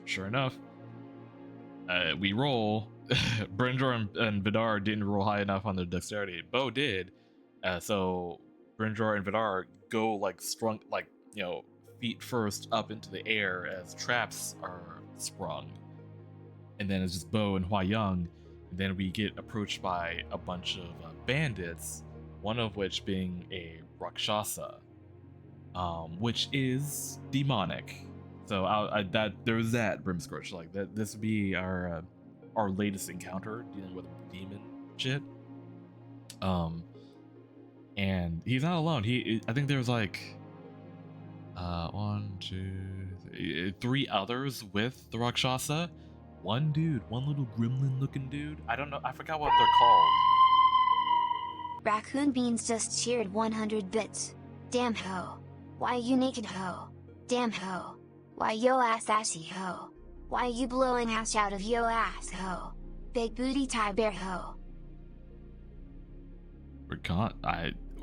sure enough, we roll. Brinjor and Vidar didn't roll high enough on their dexterity. Bo did, so Brinjor and Vidar go like strung feet first up into the air as traps are sprung, and then it's just Bo and Hua Young. And then we get approached by a bunch of bandits, one of which being a Rakshasa, which is demonic. So there's that Brimscorch. Like that, this would be our latest encounter dealing with demon shit. And he's not alone. I think there's like 1, 2, 3 others with the Rakshasa. One little gremlin looking dude. I don't know, I forgot what they're called. Raccoon Beans just cheered 100 bits. Damn ho. Why you naked ho? Damn ho. Why yo ass assy ho? Why you blowing ass out of yo ass ho? Big booty tie bear ho.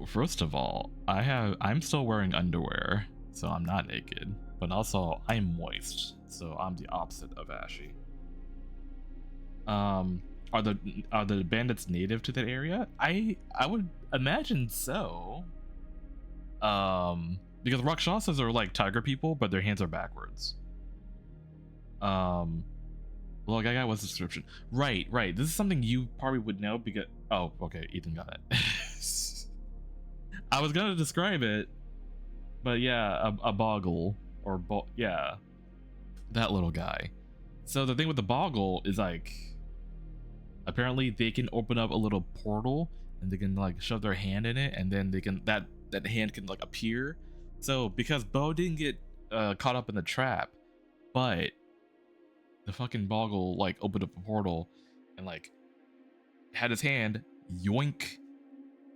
First of all, I'm still wearing underwear, so I'm not naked. But also I'm moist, so I'm the opposite of ashy. Are the bandits native to that area? I would imagine so. Because Rakshasas are like tiger people, but their hands are backwards. Look, I got what's the description. Right. This is something you probably would know because oh, okay, Ethan got it. I was gonna describe it, but yeah, a boggle or yeah, that little guy. So the thing with the boggle is like, apparently they can open up a little portal and they can like shove their hand in it, and then they can that hand can like appear. So because Bo didn't get caught up in the trap, but the fucking boggle like opened up a portal and like had his hand yoink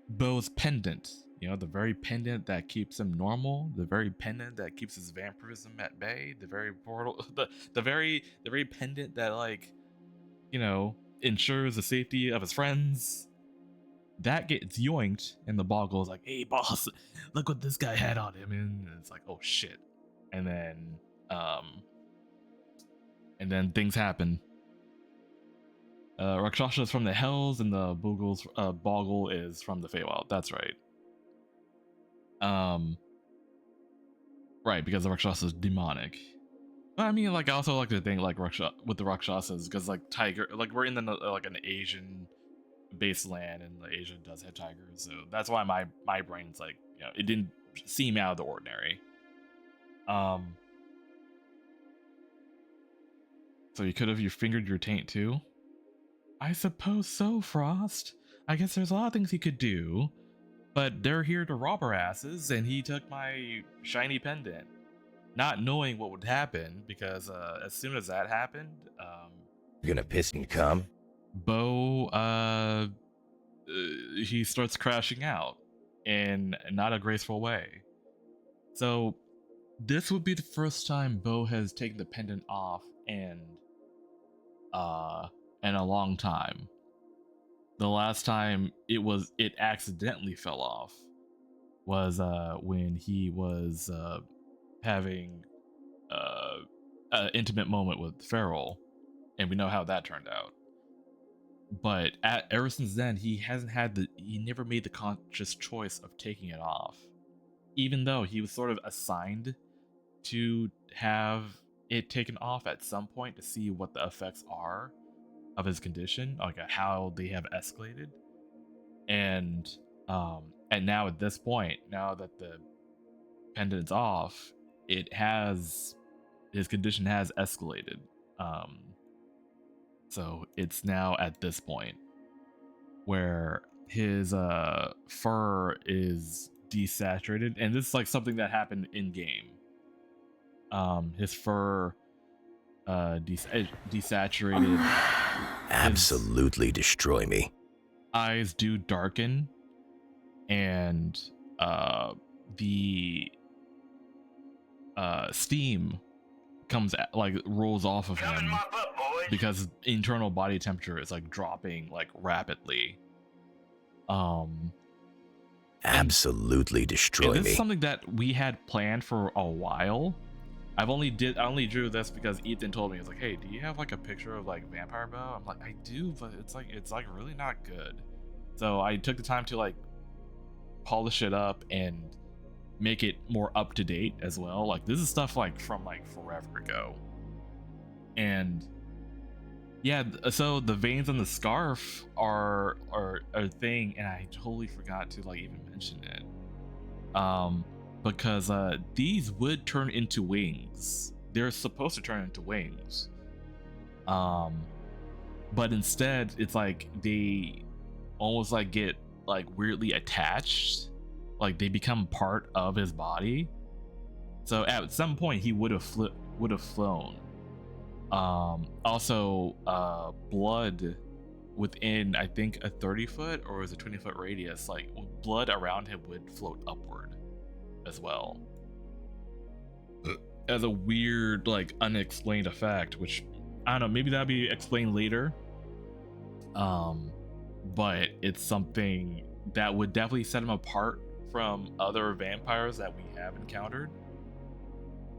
Bo's pendant You know, the very pendant that keeps him normal, the very pendant that keeps his vampirism at bay, the very portal, the very pendant that, like, you know, ensures the safety of his friends. That gets yoinked, and the Boggle's like, "Hey, boss, look what this guy had on him," and it's like, "Oh shit!" And then things happen. Rakshasa is from the Hells, and the Boggle is from the Feywild. That's right. Right, because the Rakshasa is demonic. But I mean, like, I also like to think, like, with the Rakshasas, because, like, tiger, like, we're in the, like, an Asian-based land, and Asia does have tigers, so that's why my brain's like, you know, it didn't seem out of the ordinary. So you could have fingered your taint too? I suppose so, Frost. I guess there's a lot of things he could do, but they're here to rob our asses, and he took my shiny pendant, not knowing what would happen, because as soon as that happened, You're gonna piss and cum? Bo, he starts crashing out in not a graceful way. So this would be the first time Bo has taken the pendant off in a long time. The last time it accidentally fell off was when he was having an intimate moment with Farrell, and we know how that turned out. But ever since then, he never made the conscious choice of taking it off, even though he was sort of assigned to have it taken off at some point to see what the effects are of his condition, like how they have escalated. And now at this point, now that the pendant's off, his condition has escalated. So it's now at this point where his fur is desaturated, and this is like something that happened in game. His fur desaturated. Absolutely destroy me. Eyes do darken, and the steam comes rolls off of him because internal body temperature is like dropping like rapidly. Absolutely destroy this me. is something that we had planned for a while. I only drew this because Ethan told me, he was like, "Hey, do you have like a picture of like Vampire Bow?" I'm like, "I do, but it's like really not good." So I took the time to like polish it up and make it more up to date as well. Like, this is stuff like from like forever ago. And yeah, so the veins on the scarf are a thing, and I totally forgot to like even mention it. Because these would turn into wings. They're supposed to turn into wings. But instead, it's like they almost like get like weirdly attached. Like they become part of his body. So at some point he would have flown. Also, blood within, I think, a 30-foot or is a 20-foot radius, like blood around him would float upward as well, as a weird like unexplained effect, which I don't know, maybe that'll be explained later. But it's something that would definitely set him apart from other vampires that we have encountered.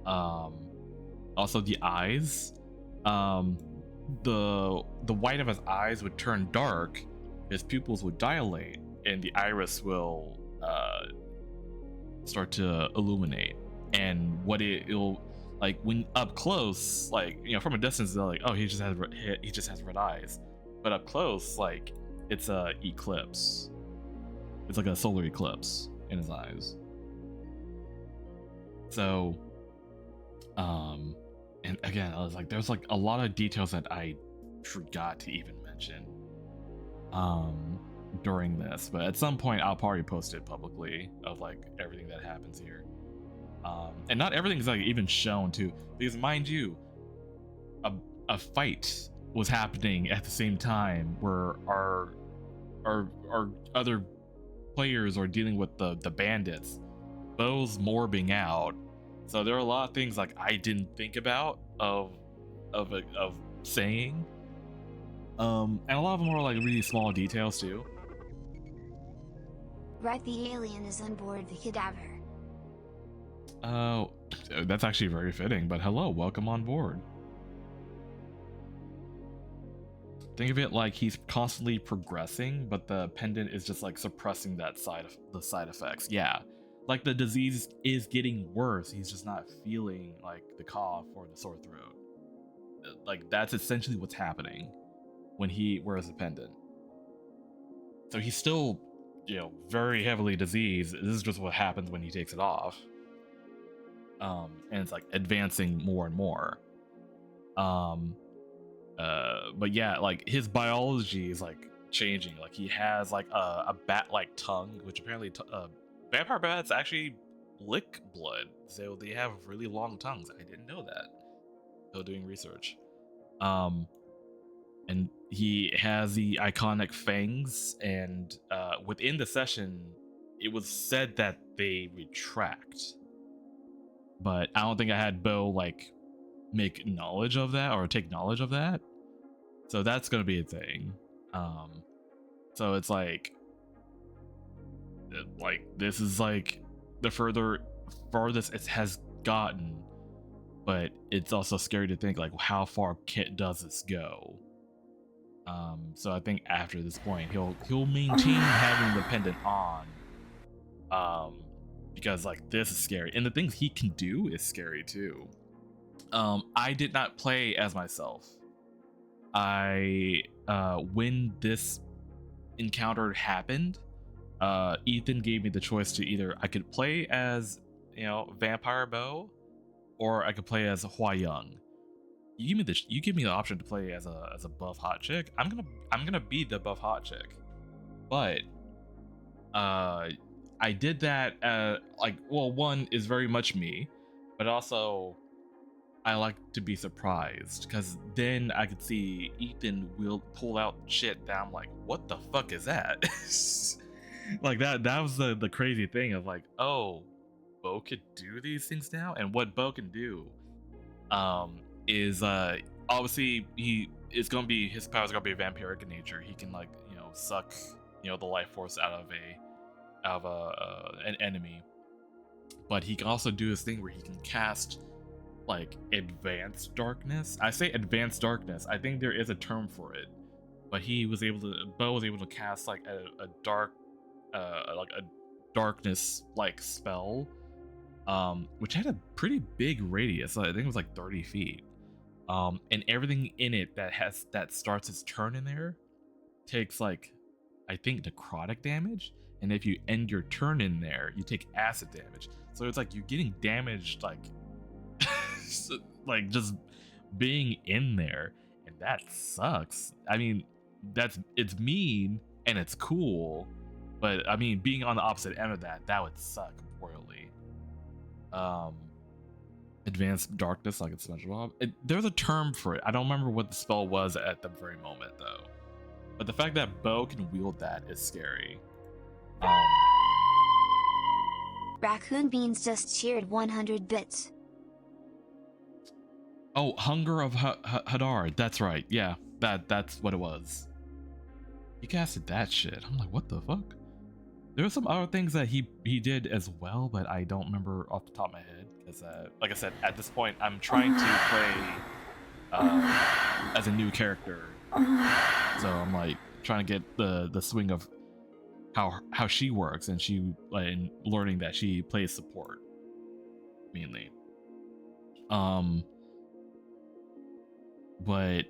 Also the eyes, the white of his eyes would turn dark, his pupils would dilate, and the iris will start to illuminate. And what it'll like when up close, like, you know, from a distance they're like, "Oh, he just has red eyes," but up close, like, it's a eclipse. It's like a solar eclipse in his eyes. So and again, I was like, there's like a lot of details that I forgot to even mention during this, but at some point I'll probably post it publicly of like everything that happens here. And not everything is like even shown too, because mind you, a fight was happening at the same time where our other players are dealing with the bandits, Bo's morbing out. So there are a lot of things like I didn't think about of saying. And a lot of them are like really small details too. Right, the alien is on board the cadaver. Oh, that's actually very fitting, but hello, welcome on board. Think of it like he's constantly progressing, but the pendant is just like suppressing that the side effects. Yeah, like the disease is getting worse. He's just not feeling like the cough or the sore throat. Like that's essentially what's happening when he wears the pendant. So he's still, you know, very heavily diseased. This is just what happens when he takes it off. And it's like advancing more and more. But yeah, like his biology is like changing. Like he has like a bat-like tongue, which apparently vampire bats actually lick blood, so they have really long tongues. I didn't know that. So doing research. And he has the iconic fangs, and within the session, it was said that they retract. But I don't think I had Bo like make knowledge of that or take knowledge of that. So that's gonna be a thing. So it's like this is like the farthest it has gotten, but it's also scary to think like how far does this go. So I think after this point he'll maintain having the pendant on, because like this is scary, and the things he can do is scary too. I did not play as myself. When this encounter happened, Ethan gave me the choice to either I could play as, you know, Vampire Bo, or I could play as Hua Young. You give me the option to play as a buff hot chick. I'm gonna be the buff hot chick, but I did that like, well, one is very much me, but also I like to be surprised, because then I could see Ethan will pull out shit that I'm like, what the fuck is that? Like that was the crazy thing of like, oh, Bo could do these things now. And what Bo can do is obviously his powers are gonna be vampiric in nature. He can, like, you know, suck, you know, the life force out of an enemy, but he can also do this thing where he can cast like advanced darkness. I say advanced darkness, I think there is a term for it, but Bo was able to cast like a darkness like spell, which had a pretty big radius. I think it was like 30 feet, and everything in it that starts its turn in there takes, like, I think necrotic damage, and if you end your turn in there, you take acid damage. So it's like you're getting damaged, like like just being in there, and that sucks. I mean, it's mean and it's cool, but I mean, being on the opposite end of that would suck royally. Advanced darkness, like it's SpongeBob. There's a term for it. I don't remember what the spell was at the very moment though, but the fact that Bo can wield that is scary. Raccoon Beans just cheered 100 bits. Oh, Hunger of Hadar. That's right. Yeah, that's what it was. He casted that shit. I'm like, what the fuck? There were some other things that he did as well, but I don't remember off the top of my head. Because, like I said, at this point, I'm trying to play as a new character. So I'm like trying to get the swing of how she works, and learning that she plays support mainly. But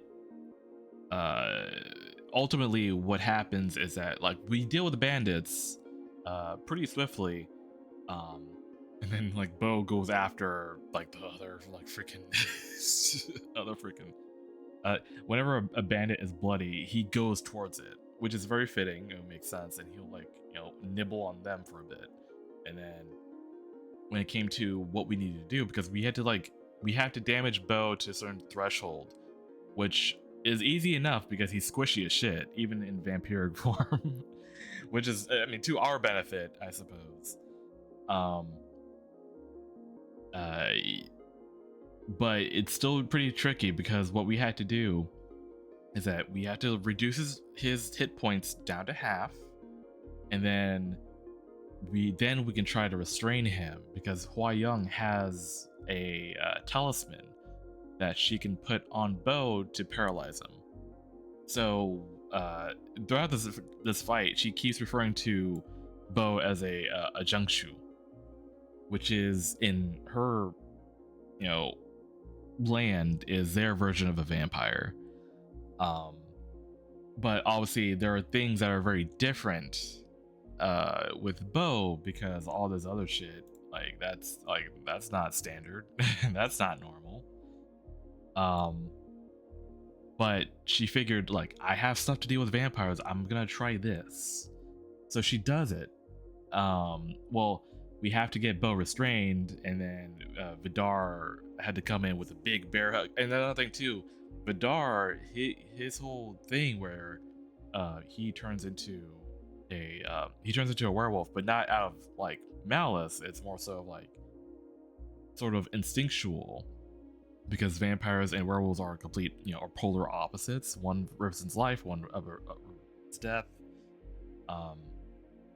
ultimately what happens is that, like, we deal with the bandits pretty swiftly, and then, like, Bo goes after, like, the other, like, freaking whenever a bandit is bloody, he goes towards it, which is very fitting. It makes sense, and he'll, like, you know, nibble on them for a bit. And then when it came to what we needed to do, because we have to damage Bo to a certain threshold, which is easy enough because he's squishy as shit, even in vampiric form. which is, I mean, to our benefit, I suppose. But it's still pretty tricky because what we had to do is that we had to reduce his hit points down to half, and then we can try to restrain him because Hua Young has a talisman that she can put on Bo to paralyze him. So throughout this fight, she keeps referring to Bo as a Jiangshu, which is in her, land is their version of a vampire. But obviously there are things that are very different with Bo because all this other shit, that's not standard. That's not normal. But she figured, I have stuff to deal with vampires, I'm gonna try this. So she does it. Well, we have to get Bo restrained, and then Vidar had to come in with a big bear hug. And another thing too, Vidar, his whole thing where he turns into a werewolf, but not out of malice. It's more so sort of instinctual, because vampires and werewolves are complete, are polar opposites. One represents life, one represents death.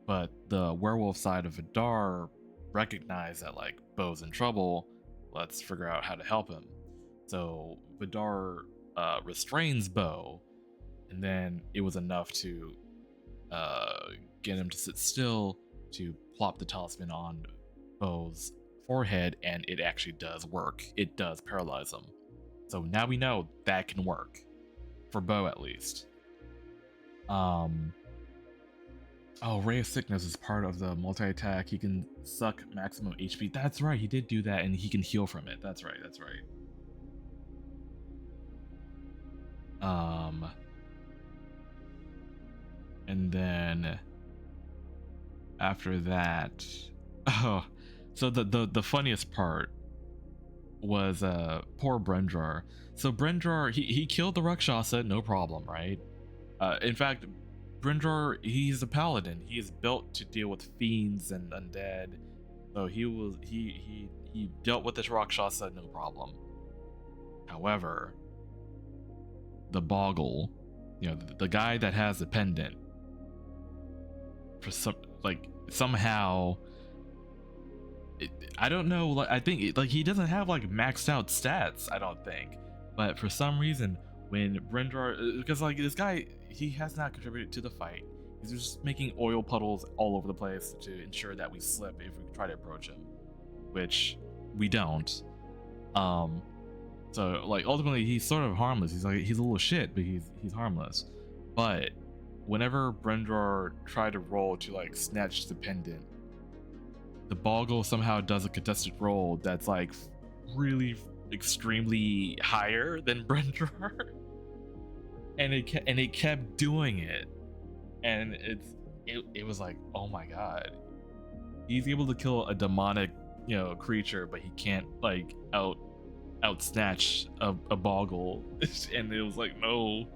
But the werewolf side of Vidar recognized that Bo's in trouble. Let's figure out how to help him. So Vidar restrains Bo, and then it was enough to get him to sit still, to plop the talisman on Bo's forehead, and it actually does work. It does paralyze him. So now we know that can work for Bo, at least. Oh, Ray of Sickness is part of the multi-attack. He can suck maximum HP. That's right, he did do that, and he can heal from it. That's right. And then after that, so the funniest part was poor Brendrar. So Brendrar, he killed the Rakshasa, no problem, right? In fact, Brendrar, he's a paladin. He is built to deal with fiends and undead. So he dealt with this Rakshasa, no problem. However, the Boggle, the guy that has the pendant, for somehow, I don't know, I think he doesn't have maxed out stats, I don't think. But for some reason, when Brendrar, because this guy, he has not contributed to the fight. He's just making oil puddles all over the place to ensure that we slip if we try to approach him, which we don't. So ultimately he's sort of harmless. He's a little shit, but he's harmless. But whenever Brendrar tried to roll to snatch the pendant, the Boggle somehow does a contested roll that's really extremely higher than Brendrar. And it kept doing it, and it was oh my god, he's able to kill a demonic creature, but he can't out snatch a Boggle. And it was no,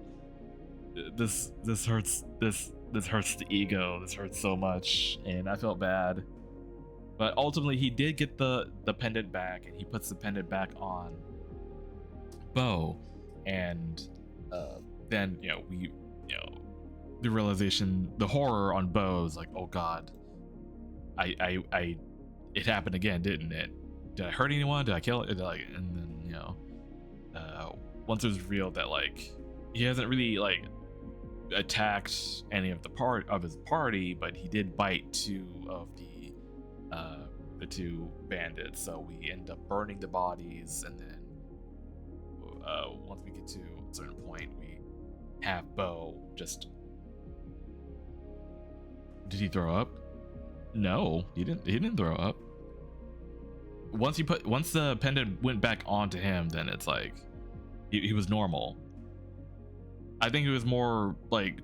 this hurts, this hurts the ego, this hurts so much, and I felt bad. But ultimately he did get the pendant back, and he puts the pendant back on Bo, and then the realization, the horror on Bo's oh god, it happened again, didn't it? Did I hurt anyone? Did I kill it? And then once it was revealed that he hasn't really attacked any of his party, but he did bite two of the two bandits. So we end up burning the bodies, and then once we get to a certain point, we have Bo just... Did he throw up? No, he didn't throw up. Once the pendant went back onto him, then it's he was normal. I think he was more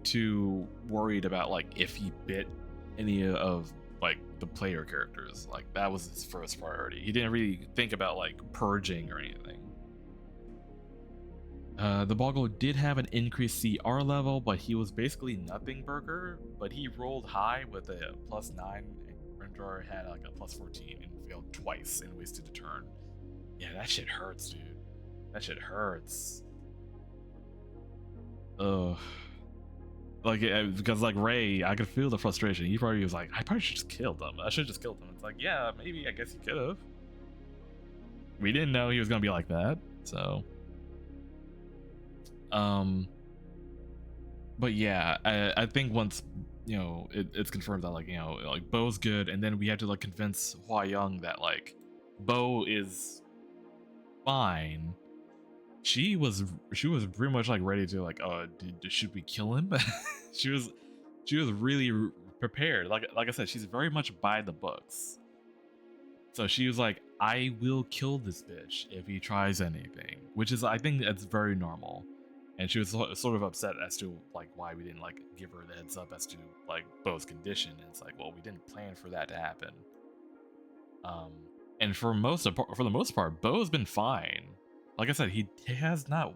too worried about if he bit any of the player characters. That was his first priority. He didn't really think about purging or anything. The Boggle did have an increased CR level, but he was basically nothing burger. But he rolled high with a +9, and Grimjar had like a +14 and failed twice and wasted a turn. Yeah, that shit hurts, dude. That shit hurts. Ugh. Like, because like Ray, I could feel the frustration. He probably was like, I probably should just kill them. I should just kill them. It's like, yeah, maybe. I guess you could have. We didn't know he was gonna be like that, so. But yeah, I think once it's confirmed that like like Bo's good, and then we had to like convince Hua Young that like Bo is fine. She was pretty much like ready to like, should we kill him? she was really prepared. Like I said, she's very much by the books. So she was like, I will kill this bitch if he tries anything, which is, I think that's very normal. And she was sort of upset as to like why we didn't like give her the heads up as to like Bo's condition. And it's like, well, we didn't plan for that to happen. And for the most part, Bo's been fine. Like I said, he has not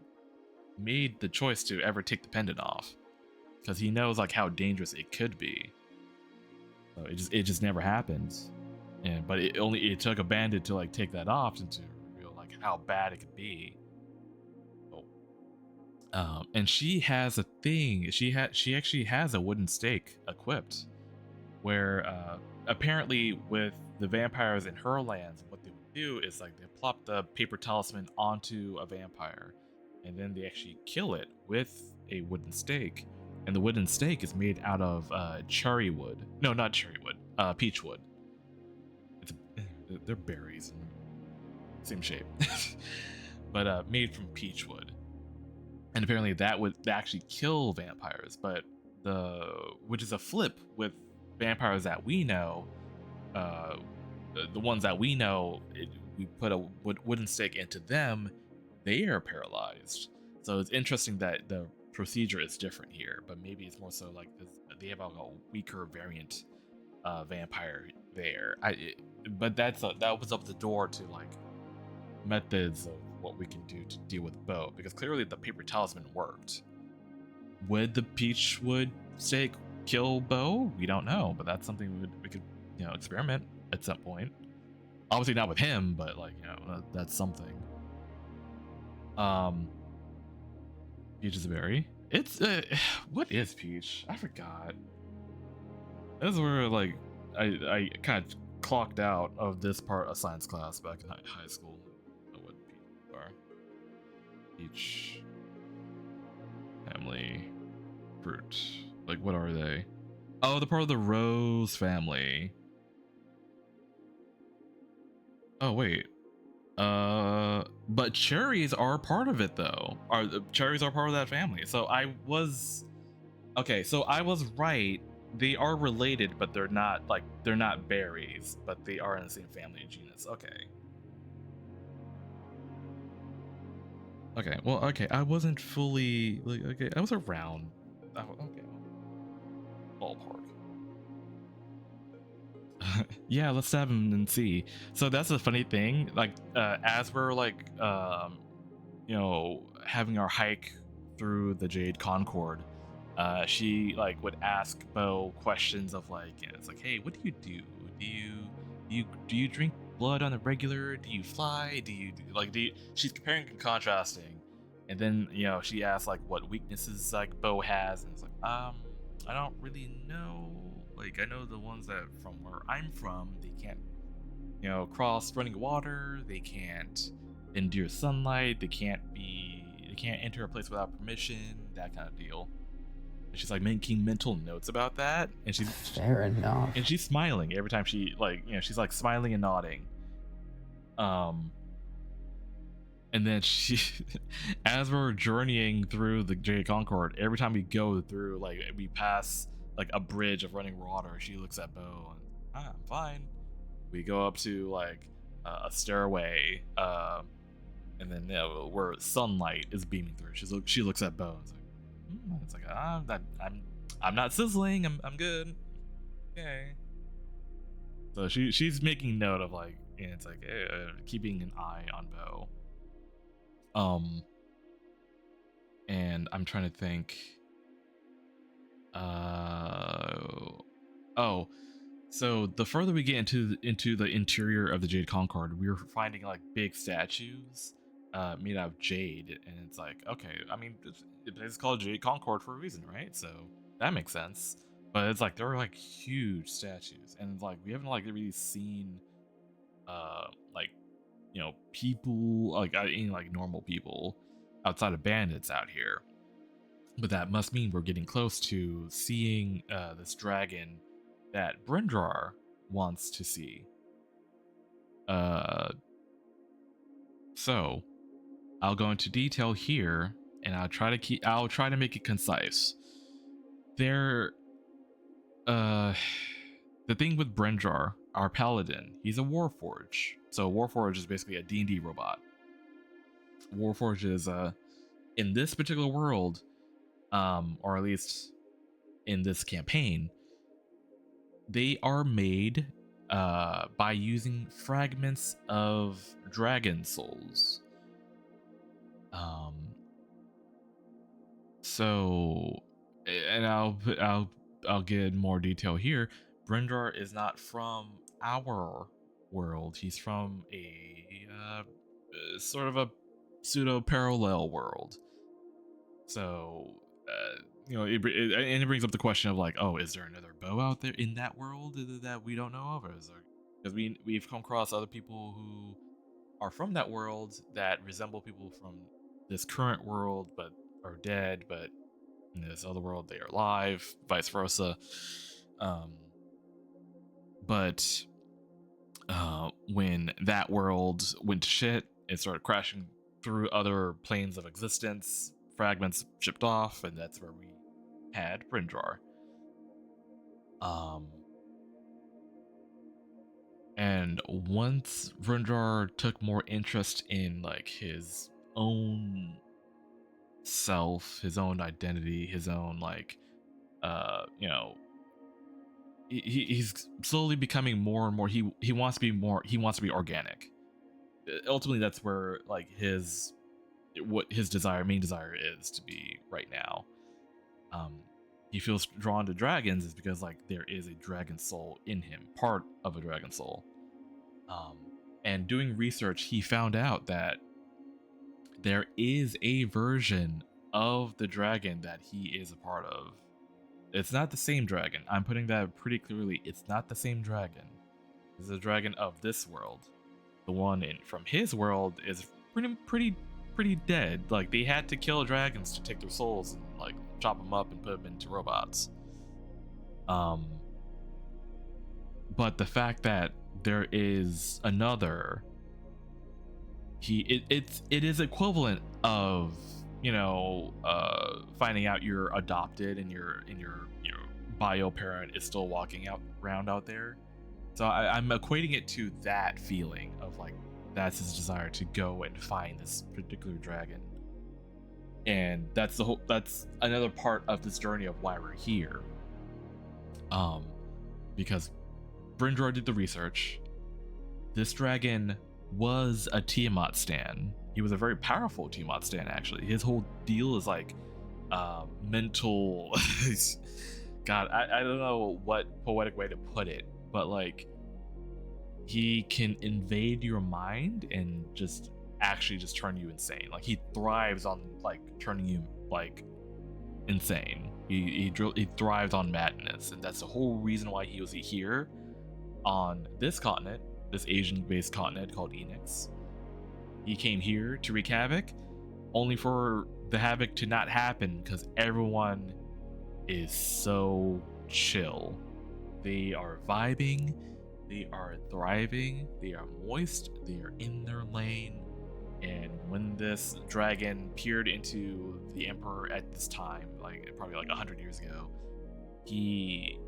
made the choice to ever take the pendant off because he knows like how dangerous it could be. So it just never happens. But it took a bandit to like take that off and to reveal like how bad it could be. And she has a thing. She actually has a wooden stake equipped, where apparently with the vampires in her lands, what they would do is like they plop the paper talisman onto a vampire, and then they actually kill it with a wooden stake. And the wooden stake is made out of cherry wood. No, not cherry wood. Peach wood. They're berries, same shape, but made from peach wood. And apparently that would actually kill vampires, but which is a flip with vampires that we know. The ones that we know, we put a wooden stake into them, they are paralyzed. So it's interesting that the procedure is different here, but maybe it's more so like they have a weaker variant vampire there. But that opens up the door to like methods of what we can do to deal with Bo, because clearly the paper talisman worked. Would the peach wood stake kill Bo? We don't know, but that's something we could experiment at some point. Obviously not with him, but like that's something. Peach is a berry. It's what is peach? I forgot. This is where like I kind of clocked out of this part of science class back in high school. I don't know what peach are. Peach family fruit. Like what are they? Oh, they're part of the rose family. Oh wait. But cherries are part of it though. Cherries are part of that family. So I was right. They are related, but they're not berries, but they are in the same family and genus. Okay, well, I wasn't fully I was around. Okay, ballpark. Yeah, let's have him and see. So that's the funny thing. Like, as we're like, having our hike through the Jade Concord. She like would ask Bo questions of like, it's like, hey, what do? Do you drink blood on the regular? Do you fly? She's comparing and contrasting, and then she asks like what weaknesses like Bo has, and it's like, I don't really know. Like I know the ones that from where I'm from, they can't cross running water, they can't endure sunlight, they can't enter a place without permission, that kind of deal. She's like making mental notes about that, and she's fair enough. And she's smiling every time she she's like smiling and nodding. And then she, as we're journeying through the Jade Concord, every time we go through, like we pass like a bridge of running water, she looks at Bo and I'm fine. We go up to like a stairway, and then where sunlight is beaming through. She looks at Bo and it's like, I'm not sizzling. I'm good. Okay. So she's making note of like, and it's like keeping an eye on Bo. And I'm trying to think. Oh, so the further we get into the interior of the Jade Concord, we're finding like big statues made out of jade, and it's like, okay, I mean, it's called Jade Concord for a reason, right? So that makes sense. But it's like there are like huge statues, and like we haven't like really seen like, you know, people like any like normal people outside of bandits out here. But that must mean we're getting close to seeing this dragon that Brindrar wants to see. So I'll go into detail here, and I'll try to make it concise. The thing with Brindrar, our paladin, he's a Warforge. So Warforge is basically a D&D robot. Warforge is in this particular world, or at least in this campaign, they are made by using fragments of dragon souls. So, and I'll get more detail here. Brindrar is not from our world. He's from a sort of a pseudo parallel world. So, you know, and it brings up the question of like, oh, is there another bow out there in that world that we don't know of? Or is there, because we've come across other people who are from that world that resemble people from this current world, but are dead, but in this other world they are alive, vice versa. But when that world went to shit, it started crashing through other planes of existence. Fragments shipped off, and that's where we had Brindrar. And once Brindrar took more interest in like his own self, his own identity, his own like you know, he's slowly becoming more and more, he wants to be more, he wants to be organic. Ultimately that's where like what his main desire is to be right now. He feels drawn to dragons is because like there is a dragon soul in him, part of a dragon soul. And doing research, he found out that there is a version of the dragon that he is a part of. It's not the same dragon. I'm putting that pretty clearly. It's not the same dragon. It's a dragon of this world. The one from his world is pretty dead. Like they had to kill dragons to take their souls and like chop them up and put them into robots. But the fact that there is another, it is equivalent of, you know, finding out you're adopted and your bio parent is still walking around out there. So I'm equating it to that feeling of like that's his desire to go and find this particular dragon. And that's another part of this journey of why we're here. Because Brindrar did the research. This dragon was a Tiamat stan. He was a very powerful Tiamat stan, actually. His whole deal is like mental. God, I don't know what poetic way to put it, but like he can invade your mind and just actually just turn you insane. Like he thrives on like turning you like insane. He thrives on madness, and that's the whole reason why he was here on this continent, this Asian-based continent called Enix. He came here to wreak havoc, only for the havoc to not happen because everyone is so chill. They are vibing, they are thriving, they are moist, they are in their lane. And when this dragon peered into the Emperor at this time, like probably like 100 years ago, he,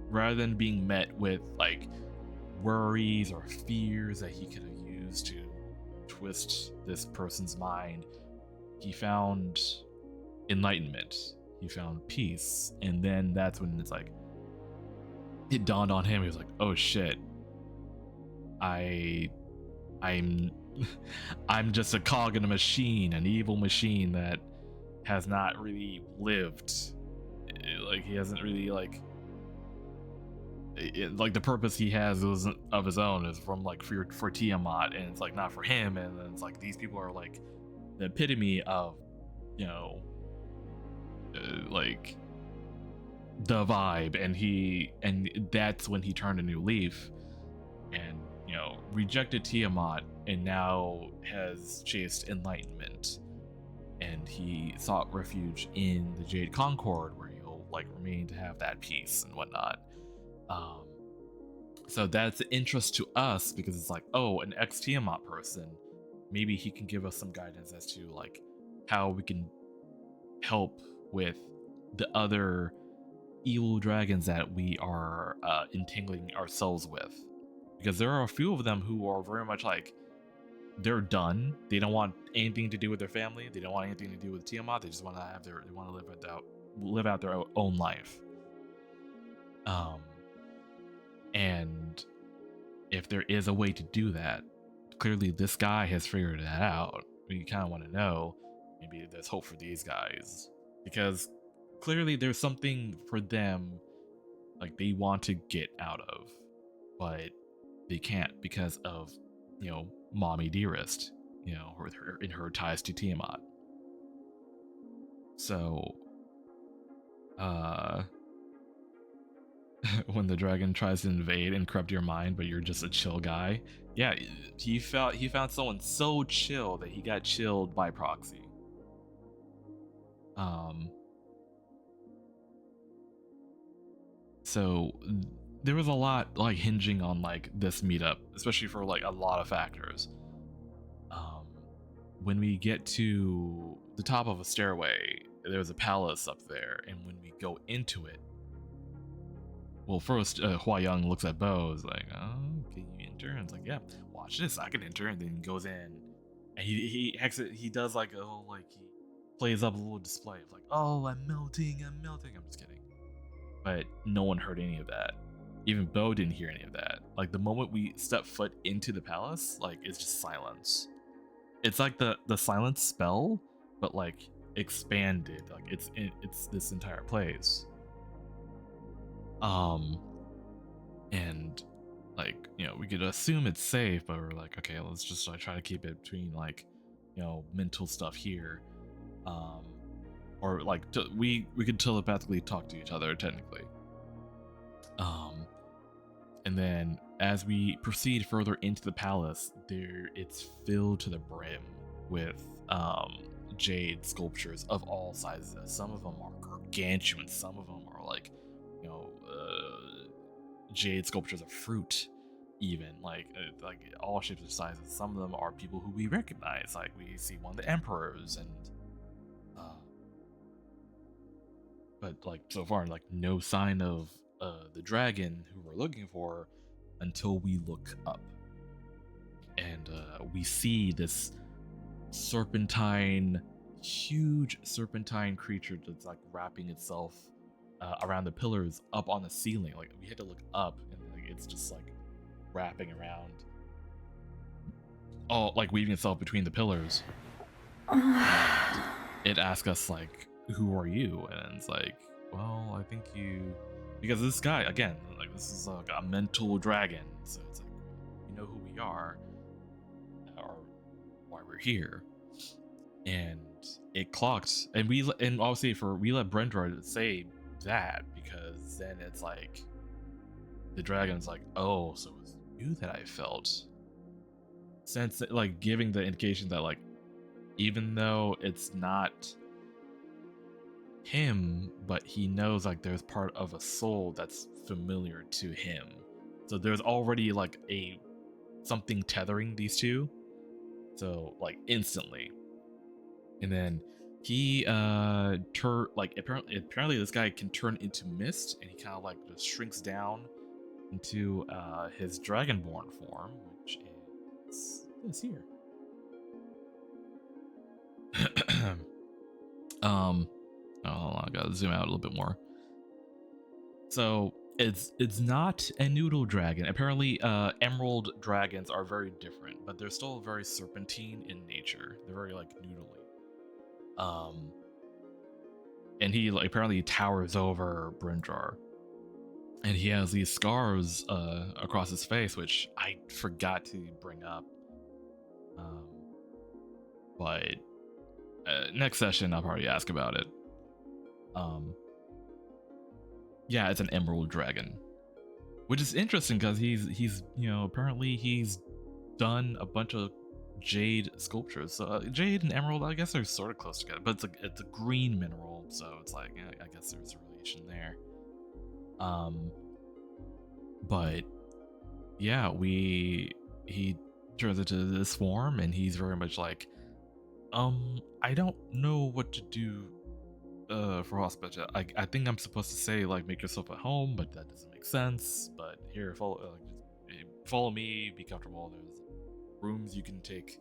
rather than being met with like worries or fears that he could have used to twist this person's mind, he found enlightenment, he found peace. And then that's when it's like it dawned on him. He was like, oh shit, I'm just a cog in a machine, an evil machine that has not really lived. Like he hasn't really like the purpose he has of his own is from like for Tiamat, and it's like not for him, and then it's like these people are like the epitome of, you know, like the vibe, and that's when he turned a new leaf and, you know, rejected Tiamat and now has chased enlightenment, and he sought refuge in the Jade Concord where he'll like remain to have that peace and whatnot. So that's an interest to us because it's like, oh, an ex-Tiamat person, maybe he can give us some guidance as to like how we can help with the other evil dragons that we are entangling ourselves with, because there are a few of them who are very much like they're done. They don't want anything to do with their family. They don't want anything to do with Tiamat. They just want to have they want to live out their own life. And if there is a way to do that, clearly this guy has figured that out. We kind of want to know, maybe there's hope for these guys, because clearly there's something for them like they want to get out of, but they can't because of, you know, Mommy Dearest, you know, her ties to Tiamat. So when the dragon tries to invade and corrupt your mind, but you're just a chill guy. Yeah, he found someone so chill that he got chilled by proxy. So there was a lot like hinging on like this meetup, especially for like a lot of factors. When we get to the top of a stairway, there's a palace up there, and when we go into it, well, first Hua Young looks at Bo, is like, oh, can you enter? And it's like, yeah, watch this, I can enter. And then he goes in, and he does like a whole, like, he plays up a little display of like, oh, I'm melting. I'm just kidding. But no one heard any of that. Even Bo didn't hear any of that. Like the moment we step foot into the palace, like it's just silence. It's like the silence spell, but like expanded. Like it's this entire place. And like, you know, we could assume it's safe, but we're like, okay, let's just try to keep it between like, you know, mental stuff here, or like we could telepathically talk to each other technically. And then as we proceed further into the palace, it's filled to the brim with jade sculptures of all sizes. Some of them are gargantuan, some of them are like, you know, jade sculptures of fruit, even like all shapes and sizes. Some of them are people who we recognize, like we see one of the emperors, and but like so far like no sign of the dragon who we're looking for until we look up, and we see this huge serpentine creature that's like wrapping itself around the pillars up on the ceiling. Like we had to look up, and like it's just like wrapping around, like weaving itself between the pillars. It asks us like, who are you? And it's like, well, I think you, because this guy, again, like this is like a mental dragon, so it's like, you know who we are, or why we're here. And it clocked, and obviously we let Brenda say that, because then it's like the dragon's like, oh, so it was you that I felt, since like giving the indication that like even though it's not him, but he knows like there's part of a soul that's familiar to him, so there's already like something tethering these two, so like instantly. And then he apparently this guy can turn into mist, and he kind of like just shrinks down into his dragonborn form, which is this here. Oh, hold on, I gotta zoom out a little bit more. So it's not a noodle dragon. Apparently emerald dragons are very different, but they're still very serpentine in nature. They're very like noodly. and he like apparently towers over Brinjar, and he has these scars across his face, which I forgot to bring up. But next session I'll probably ask about it. Yeah, it's an emerald dragon, which is interesting because he's you know, apparently he's done a bunch of jade sculptures. So jade and emerald, I guess they're sort of close together, but it's a green mineral, so it's like, I guess there's a relation there. But yeah, he turns into this form, and he's very much like, I don't know what to do for hospital. I think I'm supposed to say like make yourself at home, but that doesn't make sense. But here, follow me, be comfortable. There's rooms you can take.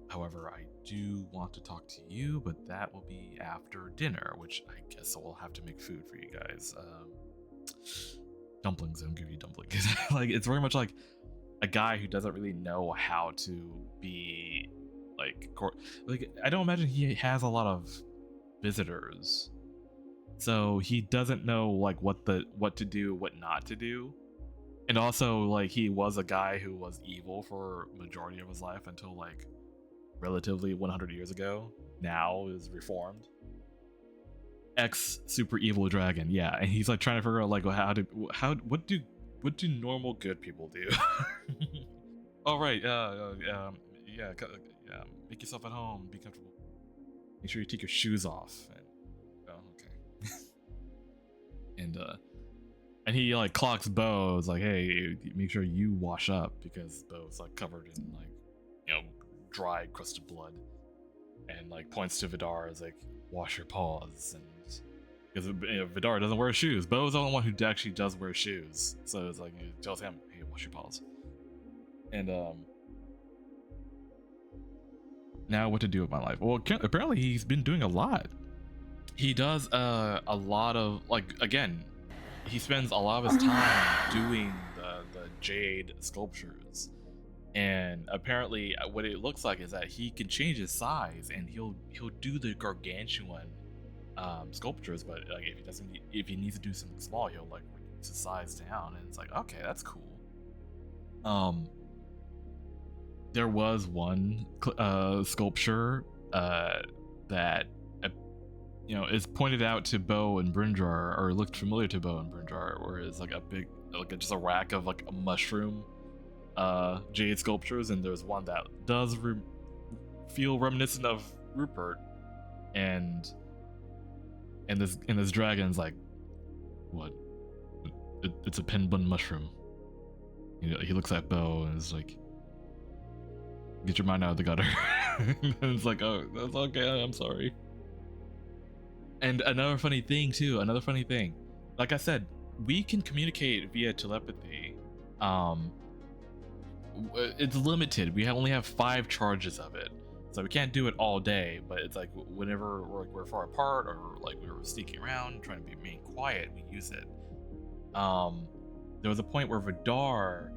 However, I do want to talk to you, but that will be after dinner, which I guess I'll have to make food for you guys. Dumplings, I'll give you dumplings. Like, it's very much like a guy who doesn't really know how to be like I don't imagine he has a lot of visitors, so he doesn't know like what to do, what not to do. And also, like, he was a guy who was evil for majority of his life until like relatively 100 years ago. Now is reformed. Ex super evil dragon, yeah, and he's like trying to figure out like what do normal good people do? All right, make yourself at home, be comfortable. Make sure you take your shoes off. And, okay. and he like clocks Bo. It's like, hey, make sure you wash up, because Bo's like covered in like, you know, dry crusted blood, and like points to Vidar as like, wash your paws. And because, you know, Vidar doesn't wear shoes. Bo's the only one who actually does wear shoes, so it's like, he tells him, hey, wash your paws. And now what to do with my life? Well, apparently he's been doing a lot. He does a lot of, like, again, he spends a lot of his time doing the jade sculptures, and apparently what it looks like is that he can change his size, and he'll do the gargantuan sculptures, but like if he needs to do something small, he'll like reduce the size down, and it's like, okay, that's cool. There was one sculpture that you know, is pointed out to Bo and Brinjar, or looked familiar to Bo and Brinjar, where it's like a big, like just a rack of like a mushroom jade sculptures, and there's one that does feel reminiscent of Rupert, and this dragon's like, what? It's a penbun mushroom. You know, he looks at Bo and is like, get your mind out of the gutter. And it's like, oh, that's okay, I'm sorry. And another funny thing, like I said, we can communicate via telepathy. It's limited. We only have 5 charges of it, so we can't do it all day. But it's like whenever we're far apart, or like we were sneaking around trying to remain quiet, we use it. There was a point where Vidar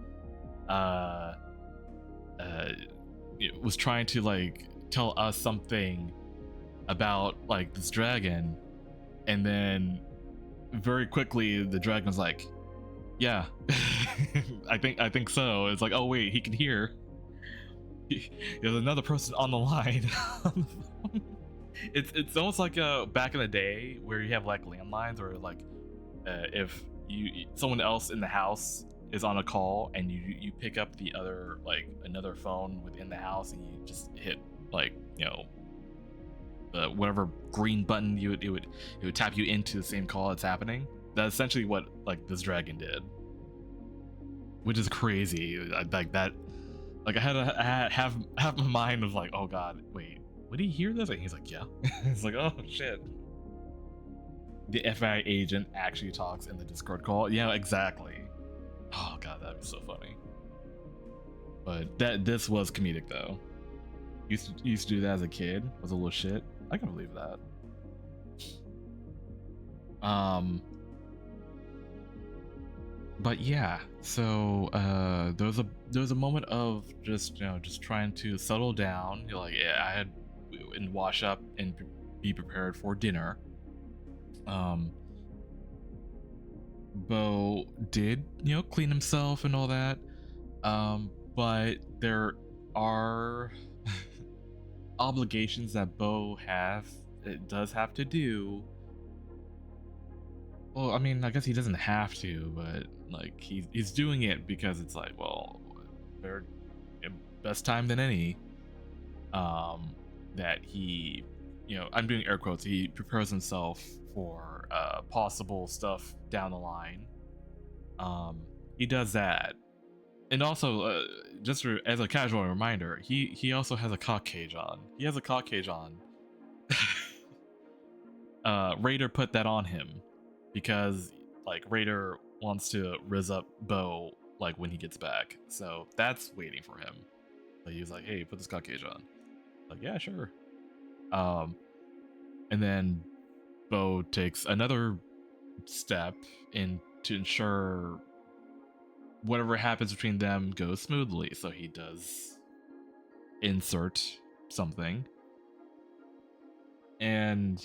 was trying to like tell us something about like this dragon, and then very quickly the dragon's like, yeah, I think so. It's like, oh wait, he can hear. There's another person on the line. It's almost like back in the day where you have like landlines, or like if someone else in the house is on a call, and you pick up the other, like another phone within the house, and you just hit like, you know, whatever green button it would tap you into the same call that's happening. That's essentially what like this dragon did, which is crazy. Like that, like I had to have my mind of like, oh god, wait, would he hear this? And he's like, yeah. It's like, oh shit. The FBI agent actually talks in the Discord call. Yeah, exactly. Oh god, that'd be so funny. But this was comedic though. Used to do that as a kid. Was a little shit. I can believe that. But yeah, so there was a moment of just, you know, just trying to settle down. You're like, yeah, I had and wash up and be prepared for dinner. Bo did, clean himself and all that. But there are obligations that Bo does have to do. Well, I mean, I guess he doesn't have to, but like he's doing it because it's like, well, they're best time than any. That he, I'm doing air quotes, he prepares himself for possible stuff down the line. He does that. And also, just as a casual reminder, he also has a cock cage on. He has a cock cage on. Raider put that on him because like Raider wants to riz up Bo like when he gets back. So that's waiting for him. Like, he was like, hey, put this cock cage on. Like, yeah, sure. And then Bo takes another step in to ensure whatever happens between them goes smoothly. So he does insert something. And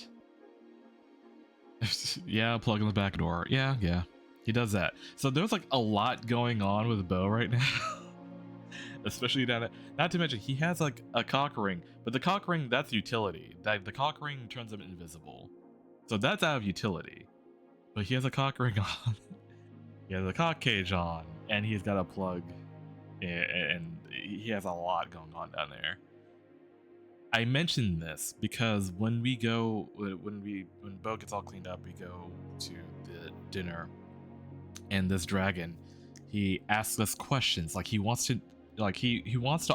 yeah, plug in the back door. Yeah, he does that. So there's like a lot going on with Bo right now. Especially down there. Not to mention, he has like a cock ring, but the cock ring, that's utility. The cock ring turns him invisible. So that's out of utility. But he has a cock ring on. He has a cock cage on, and he's got a plug, and he has a lot going on down there. I mentioned this because when Bo gets all cleaned up, we go to the dinner, and this dragon, he asks us questions. Like, he wants to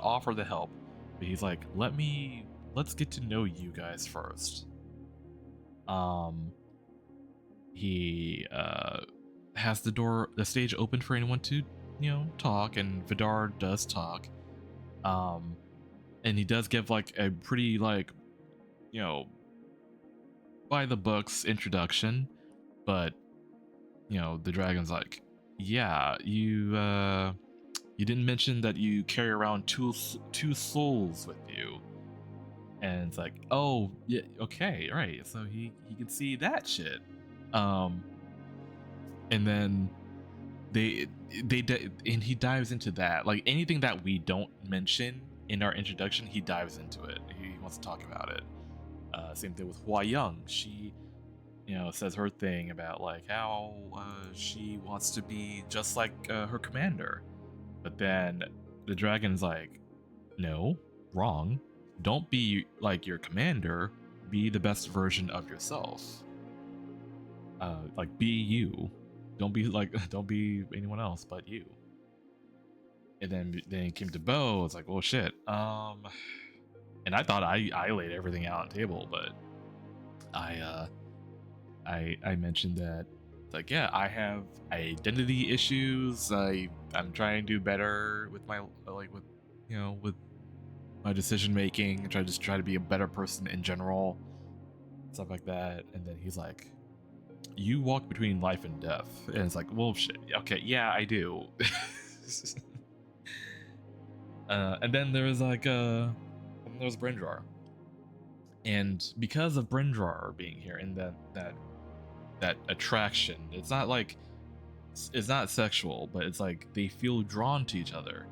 offer the help, but he's like, let's get to know you guys first. He has the stage open for anyone to, talk, and Vidar does talk. And he does give like a pretty by the books introduction, but the dragon's like, yeah, you didn't mention that you carry around two souls with you. And it's like, oh yeah, okay, right. So he can see that shit. And then and he dives into that. Like, anything that we don't mention in our introduction, he dives into it. He wants to talk about it. Same thing with Hua Young. She, says her thing about like how she wants to be just like her commander. But then the dragon's like, no, wrong. Don't be like your commander. Be the best version of yourself. Like, be you. Don't be anyone else but you. And then it came to Bo. It's like, well, shit. And I thought I laid everything out on the table, but I mentioned that, like, yeah, I have identity issues. I'm trying to do better with my with my decision making. Try to be a better person in general, stuff like that. And then he's like, you walk between life and death. And it's like, well, shit. Okay, yeah, I do. And then there's there's Brindrar. And because of Brindrar being here and that attraction, it's not sexual, but it's like they feel drawn to each other.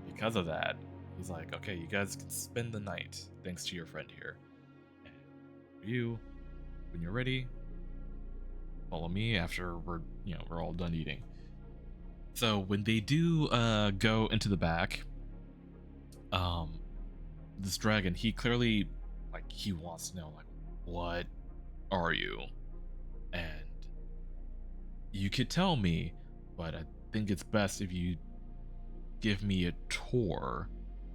Because of that, he's like, okay, you guys can spend the night thanks to your friend here. And you, when you're ready, follow me after we're all done eating. So when they do go into the back, this dragon, he clearly he wants to know, like, what are you? And you could tell me, but I think it's best if you give me a tour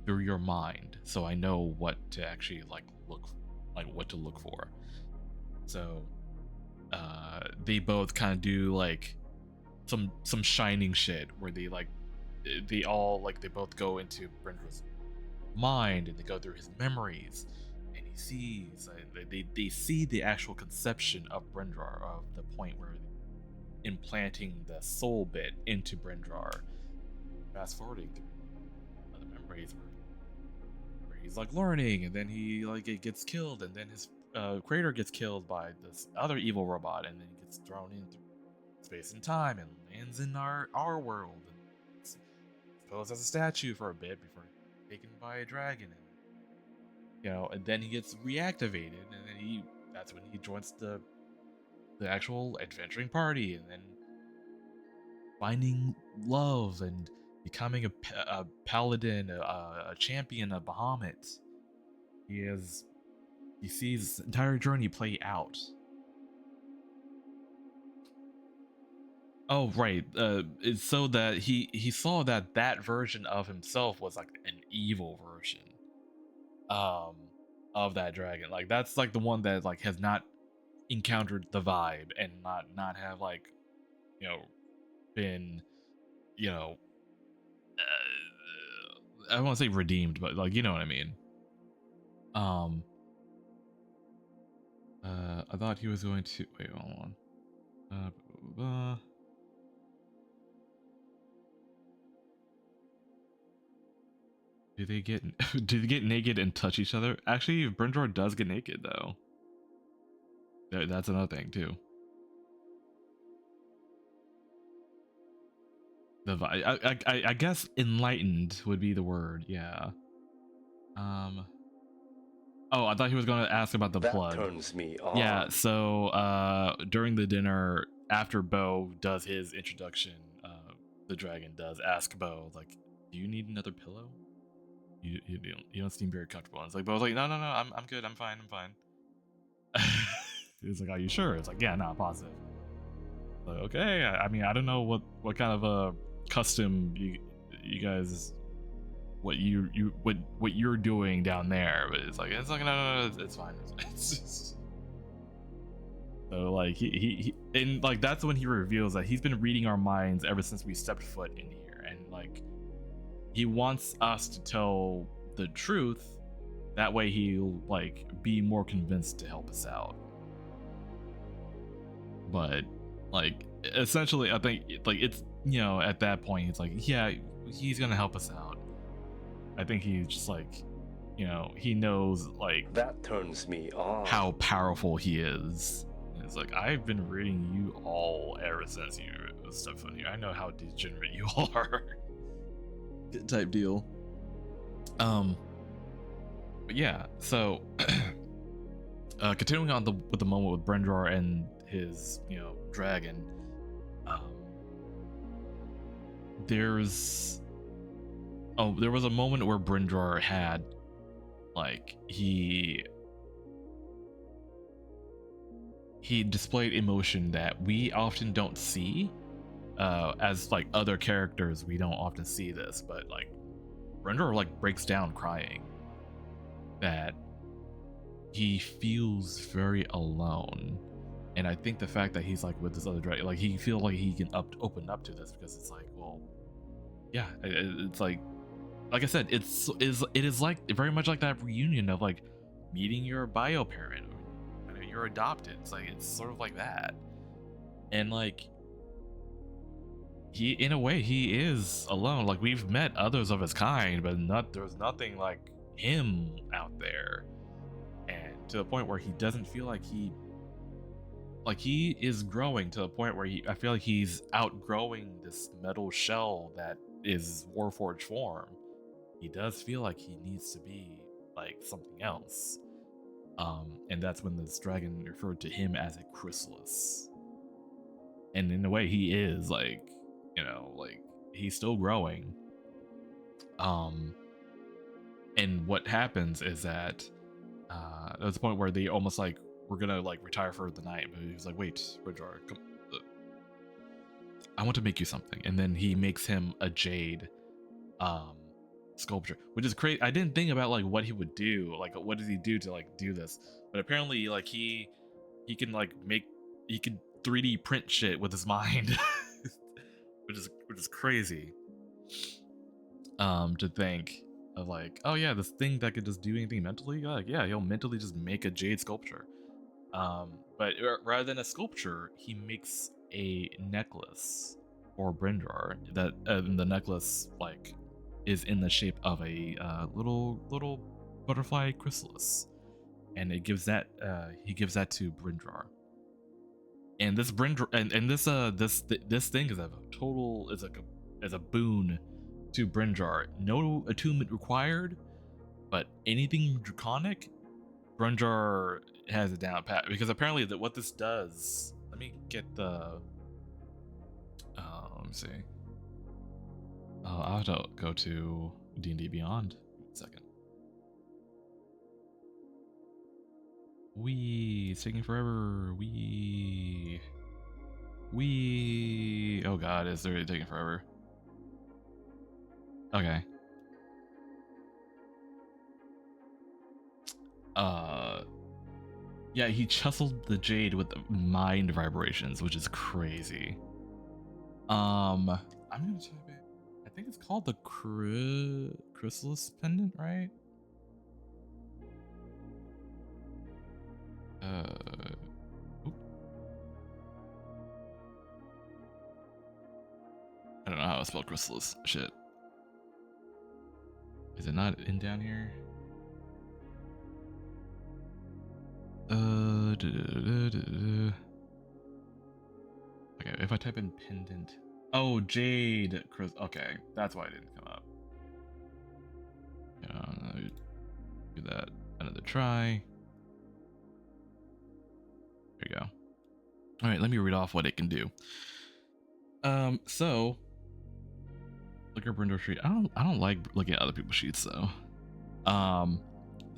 through your mind so I know what to actually what to look for. So they both kind of do like some shining shit where they both go into Brendra's mind and they go through his memories, and he sees they see the actual conception of Brindrar, of the point where implanting the soul bit into Brindrar. Fast forwarding through other memories where he's like learning, and then he it gets killed, and then his Crater gets killed by this other evil robot, and then he gets thrown into space and time and lands in our world. And it's posed as a statue for a bit before taken by a dragon, and and then he gets reactivated, and then that's when he joins the actual adventuring party, and then finding love and becoming a paladin, a champion of Bahamut. He sees this entire journey play out. Oh right, it's so that he saw that version of himself was like an evil version of that dragon. Like that's like the one that like has not encountered the vibe and not have like been I don't want to say redeemed, but like you know what I mean. I thought he was going to wait. Hold on. Do they get naked and touch each other? Actually, Brindor does get naked though. That's another thing too. I guess enlightened would be the word. Yeah. Oh, I thought he was going to ask about the plug. That turns me on. Yeah. So during the dinner, after Bo does his introduction, the dragon does ask Bo like, "Do you need another pillow? You don't seem very comfortable." And it's like Bo's like, "No, I'm good. I'm fine. He's like, "Are you sure?" It's like, "Yeah, no, positive." Like, okay. I mean, I don't know what kind of a custom you guys what you're doing down there, but it's like no, it's fine. It's just... So like he and like that's when he reveals that he's been reading our minds ever since we stepped foot in here, and like he wants us to tell the truth. That way he'll like be more convinced to help us out. But like essentially I think like it's at that point it's like, yeah, he's gonna help us out. I think he's just like he knows like that turns me on how powerful he is. And it's like, I've been reading you all ever since you stepped on here. I know how degenerate you all are. Type deal. But yeah, so continuing on with the moment with Brindor and his dragon, there was a moment where Brindor had like he displayed emotion that we often don't see as like other characters. We don't often see this, but like Brindor like breaks down crying, that he feels very alone. And I think the fact that he's like with this other dragon, like he feels like he can open up to this, because it's like, well, yeah, it's like I said, it is like very much like that reunion of like meeting your bio parent or you're adopted. It's like it's sort of like that, and like he, in a way, he is alone. Like we've met others of his kind, but there's nothing like him out there, and to the point where he doesn't feel like he is growing to the point where I feel like he's outgrowing this metal shell that is Warforged form. He does feel like he needs to be like something else. And that's when this dragon referred to him as a chrysalis. And in a way he is like, like he's still growing. And what happens is that there's a point where they almost like, we're gonna like retire for the night, but he's like, wait, Brindor, come, I want to make you something. And then he makes him a jade sculpture, which is crazy. I didn't think about like what he would do, like what does he do to like do this, but apparently like he can like he can 3D print shit with his mind. which is crazy to think of, like, oh yeah, this thing that could just do anything mentally, like yeah, he'll mentally just make a jade sculpture. But rather than a sculpture, he makes a necklace for Brindor that the necklace like is in the shape of a little butterfly chrysalis, and it gives that he gives that to Brindrar. And this Brindrar and this thing is a boon to Brindrar. No attunement required, but anything draconic, Brindrar has it down pat, because apparently what this does. Let me get the. Let me see. I'll have to go to D&D Beyond. Wait a second. It's taking forever. Oh god, it's literally taking forever. Okay. Yeah, he chiselled the jade with mind vibrations, which is crazy. I'm gonna type it. I think it's called the Chrysalis Pendant, right? Oop. I don't know how to spell Chrysalis. Shit. Is it not in down here? Okay, if I type in pendant. Oh, jade. Okay, that's why it didn't come up. Do that. Another try. There you go. All right, let me read off what it can do. So look at Brindle sheet. I don't like looking at other people's sheets though.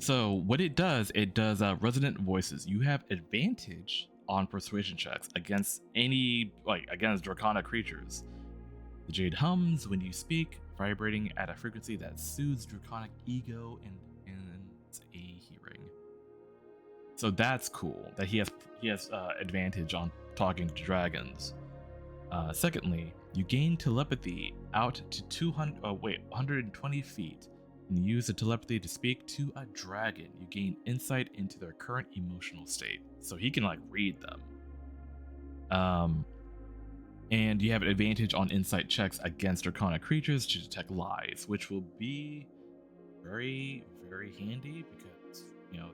So what it does resonant voices. You have advantage on persuasion checks against against draconic creatures. The jade hums when you speak, vibrating at a frequency that soothes draconic ego and a hearing. So that's cool that he has advantage on talking to dragons. Secondly, you gain telepathy out to 120 feet. And you use the telepathy to speak to a dragon. You gain insight into their current emotional state, so he can read them. And you have an advantage on insight checks against draconic creatures to detect lies, which will be very, very handy because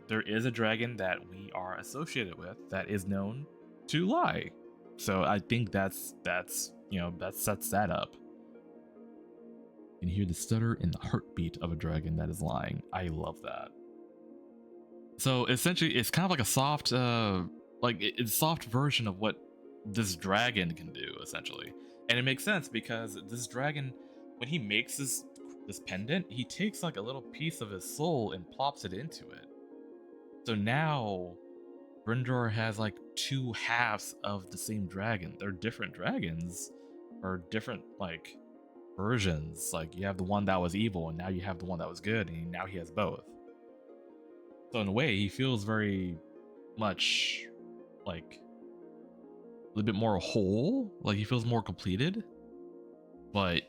there is a dragon that we are associated with that is known to lie. So I think that sets that up. You can hear the stutter in the heartbeat of a dragon that is lying. I love that. So essentially, it's kind of like a soft, it's a soft version of what this dragon can do, essentially. And it makes sense because this dragon, when he makes this pendant, he takes a little piece of his soul and plops it into it. So now, Brindrar has two halves of the same dragon. They're different dragons, or different versions. You have the one that was evil, and now you have the one that was good, and now he has both. So in a way, he feels very much a little bit more whole. He feels more completed. But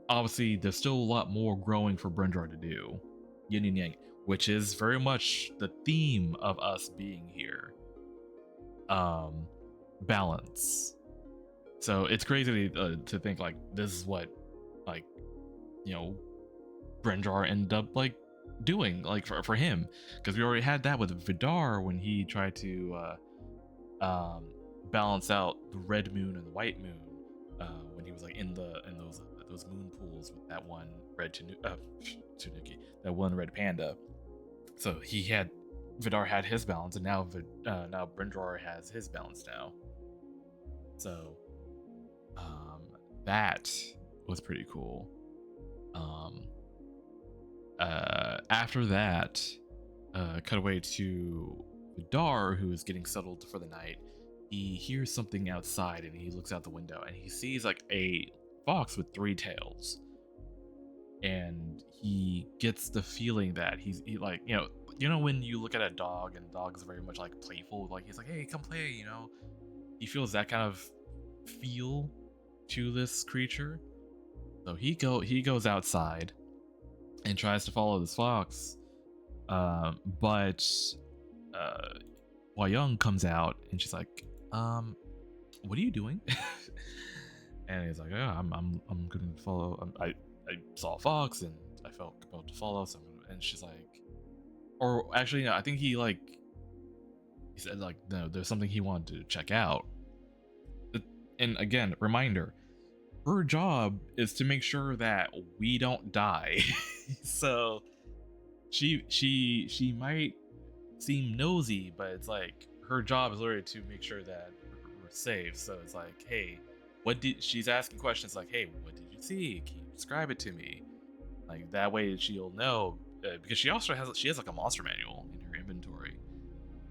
obviously, there's still a lot more growing for Brindrar to do. Yin and Yang, which is very much the theme of us being here. Balance. So it's crazy to think this is what Brindrar ended up doing for him, because we already had that with Vidar when he tried to balance out the red moon and the white moon when he was in those moon pools with that one red Tanuki, that one red panda. So Vidar had his balance, and now Brindrar has his balance now. So that was pretty cool. After that, cut away to Vidar, who is getting settled for the night. He hears something outside, and he looks out the window, and he sees a fox with 3 tails. And he gets the feeling that he's when you look at a dog, and the dog is very much playful, he's hey, come play, He feels that kind of feel to this creature. So he goes outside and tries to follow this fox, but Wayung comes out, and she's what are you doing? And he's I'm gonna follow. I saw a fox, and I felt compelled to follow. And she's or actually, no, I think he said like, no, there's something he wanted to check out. And again, reminder, her job is to make sure that we don't die. So she might seem nosy, but it's like her job is literally to make sure that we're safe. So it's like, hey, she's asking questions like, hey, what did you see? Can you describe it to me? Like that way she'll know, because she has like a monster manual in her inventory,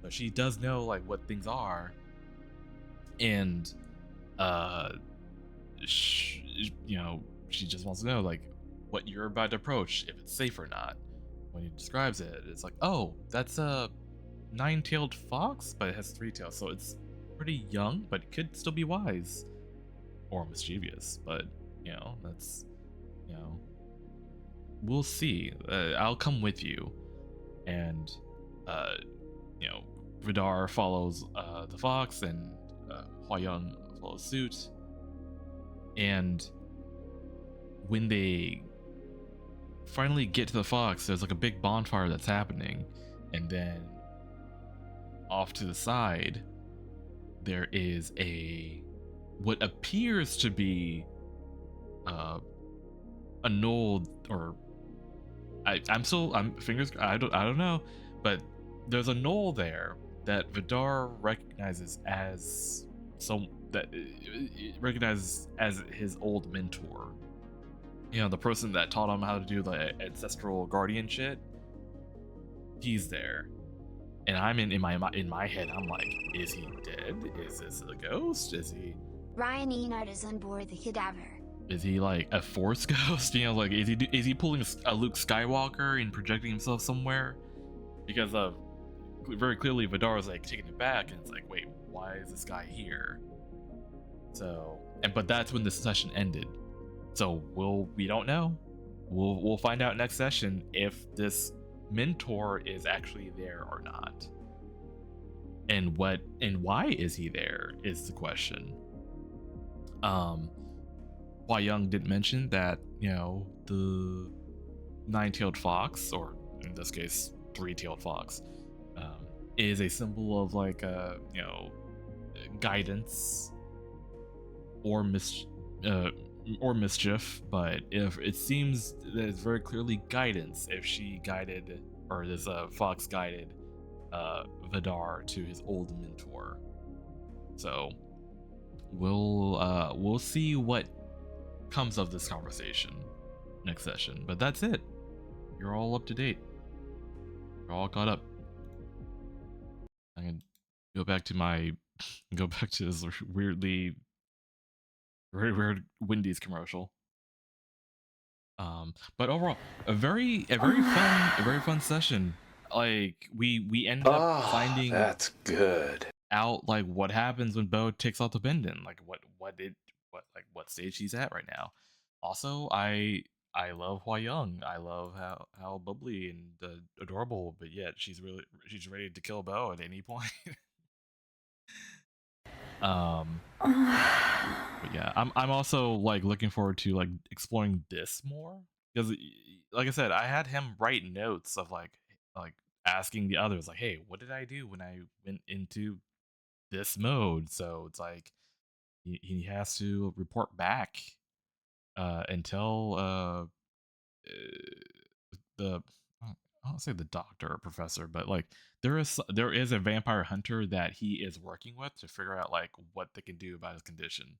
so she does know like what things are, and she just wants to know like what you're about to approach, if it's safe or not. When he describes it, it's like, oh, that's a 9-tailed fox, but it has 3 tails, so it's pretty young, but it could still be wise or mischievous. But that's we'll see. I'll come with you, and Vidar follows the fox, and Hua Young follows suit. And when they finally get to the fox, there's like a big bonfire that's happening, and then off to the side there is what appears to be a knoll, or I'm fingers, I don't know, but there's a knoll there that Vidar recognizes as his old mentor. The person that taught him how to do the ancestral guardian shit. He's there, and I'm in my head. I'm like, is he dead? Is this a ghost? Is he? Ryan Enard is on board the cadaver. Is he like a force ghost? Like is he pulling a Luke Skywalker and projecting himself somewhere? Because very clearly Vidar is like taking it back, and it's like, wait, why is this guy here? So, but that's when the session ended. So we don't know. We'll find out next session if this mentor is actually there or not. And why is he there is the question. Hua Young did mention that, the 9-tailed fox, or in this case 3-tailed fox, is a symbol of like guidance or mischief, but if it seems that it's very clearly guidance, if she guided, or this fox guided Vidar to his old mentor. So we'll see what comes of this conversation next session. But that's it. You're all up to date. You're all caught up. I can go back to this very weird Wendy's commercial. But overall, a very fun session. Like we ended up finding that's good out like what happens when Bo takes out the pendant, like what stage she's at right now. Also, I love Hua Young. I love how bubbly and adorable, but yet she's ready to kill Bo at any point. But yeah, I'm also like looking forward to like exploring this more, because like I said, I had him write notes of like asking the others like, hey, what did I do when I went into this mode? So it's like he has to report back and tell the, I don't say the doctor or professor, but like there is a vampire hunter that he is working with to figure out like what they can do about his condition.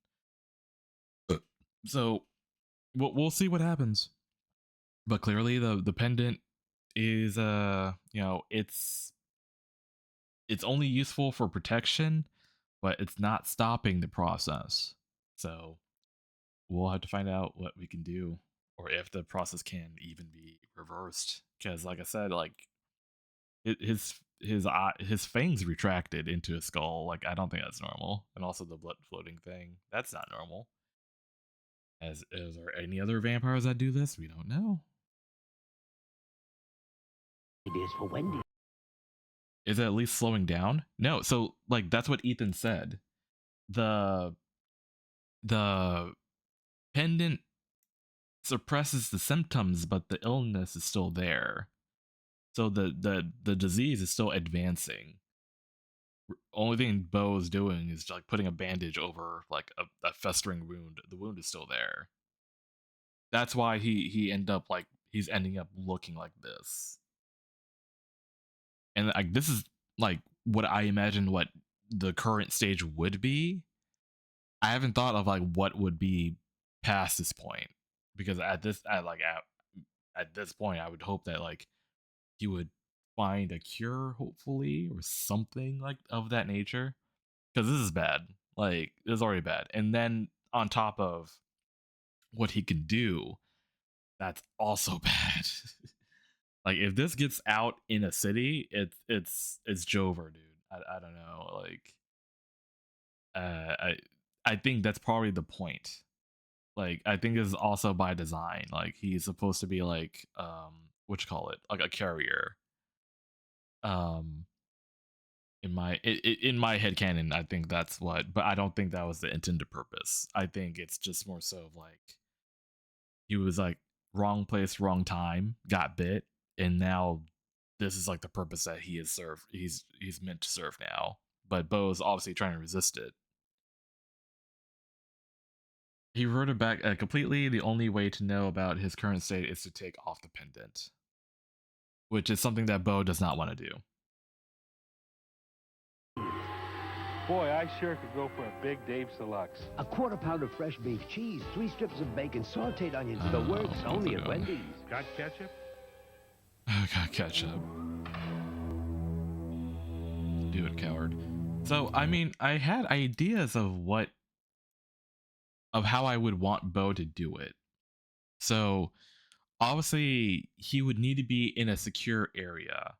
So we'll see what happens. But clearly the pendant is it's only useful for protection, but it's not stopping the process. So we'll have to find out what we can do, or if the process can even be reversed. Because like I said, like his fangs retracted into his skull. Like I don't think that's normal. And also the blood floating thing, that's not normal. Is there any other vampires that do this? We don't know. It is for Wendy. Is it at least slowing down? No. So like that's what Ethan said. The pendant suppresses the symptoms, but the illness is still there. So the disease is still advancing. Only thing Bo is doing is like putting a bandage over like a festering wound. The wound is still there. That's why he's ending up looking like this. And like this is like what I imagine what the current stage would be. I haven't thought of like what would be past this point, because at this point I would hope that like he would find a cure, hopefully, or something like of that nature, because this is bad. Like, this is already bad, and then on top of what he can do, that's also bad. Like, if this gets out in a city, it's Jover, dude. I don't know, like, I think that's probably the point. Like, I think this is also by design. Like, he's supposed to be like what you call it, like a carrier. In my headcanon, I think that's what, but I don't think that was the intended purpose. I think it's just more so of like he was like wrong place, wrong time, got bit, and now this is like the purpose that he is served. He's meant to serve now. But Bo's obviously trying to resist it. He wrote it back completely. The only way to know about his current state is to take off the pendant, which is something that Bo does not want to do. Boy, I sure could go for a Big Dave Deluxe. A quarter pound of fresh beef cheese, 3 strips of bacon, sauteed onions, the works only at Wendy's. Got ketchup? Got ketchup. Do it, coward. So, I mean, I had ideas of how I would want Bo to do it. So, obviously, he would need to be in a secure area,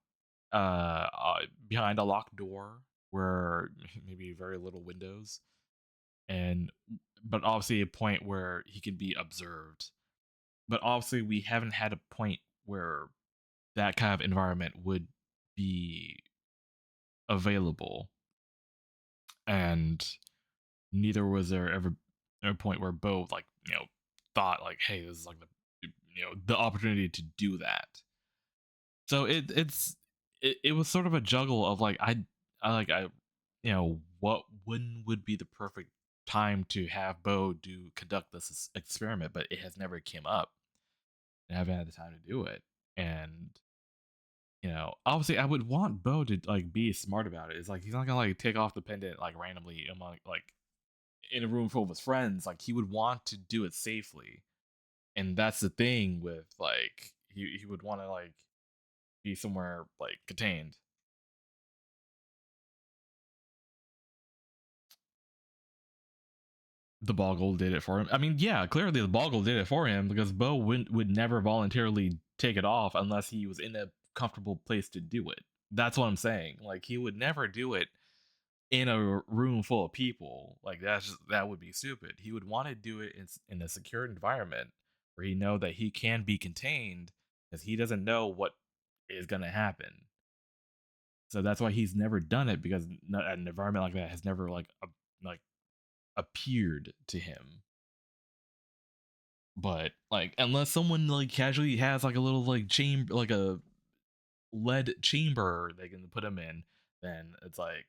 behind a locked door, where maybe very little windows, but obviously a point where he can be observed. But obviously we haven't had a point where that kind of environment would be available, and neither was there ever a point where Bo like, you know, thought like, hey, this is like the opportunity to do that. So it was sort of a juggle of like when would be the perfect time to have Bo conduct this experiment, but it has never came up. I haven't had the time to do it. And obviously I would want Bo to like be smart about it. It's like he's not gonna like take off the pendant like randomly among like in a room full of his friends. Like he would want to do it safely. And that's the thing with like he would want to like be somewhere like contained. The Boggle did it for him. I mean, yeah, clearly the Boggle did it for him, because Bo would never voluntarily take it off unless he was in a comfortable place to do it. That's what I'm saying. Like, he would never do it in a room full of people. Like, that would be stupid. He would want to do it in a secure environment where he know that he can be contained, because he doesn't know what is going to happen. So that's why he's never done it, because an environment like that has never appeared to him. But like, unless someone like casually has like a little like chamber, like a lead chamber they can put him in, then it's like,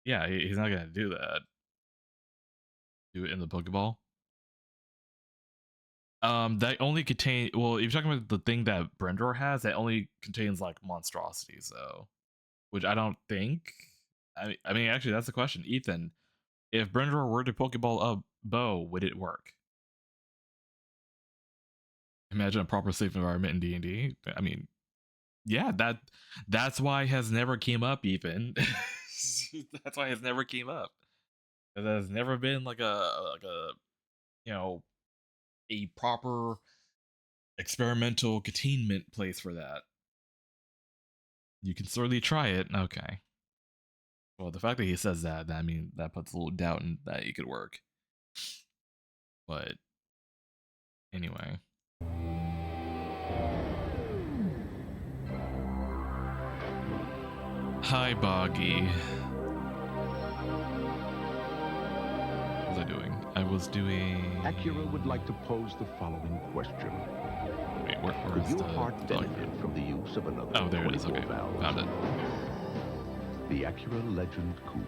yeah, he's not gonna do that. Do it in the Pokeball. That only contain, well, if you're talking about the thing that Blunder has, that only contains like monstrosities though, which I don't think. I mean, actually, that's the question, Ethan. If Blunder were to Pokeball up Bo, would it work? Imagine a proper safe environment in D&D. I mean, yeah, that's why it has never came up, Ethan. That's why it has never came up. There's never been like a proper experimental containment place for that. You can certainly try it. Okay. Well, the fact that he says that, I mean, that puts a little doubt in that it could work. But anyway. Hi, Boggy. What was I doing? I was doing... Acura would like to pose the following question. Wait, where's Could your the... heart benefit from the use of another Oh, there it is. 24 Okay, valves? found it. The Acura Legend Coupe.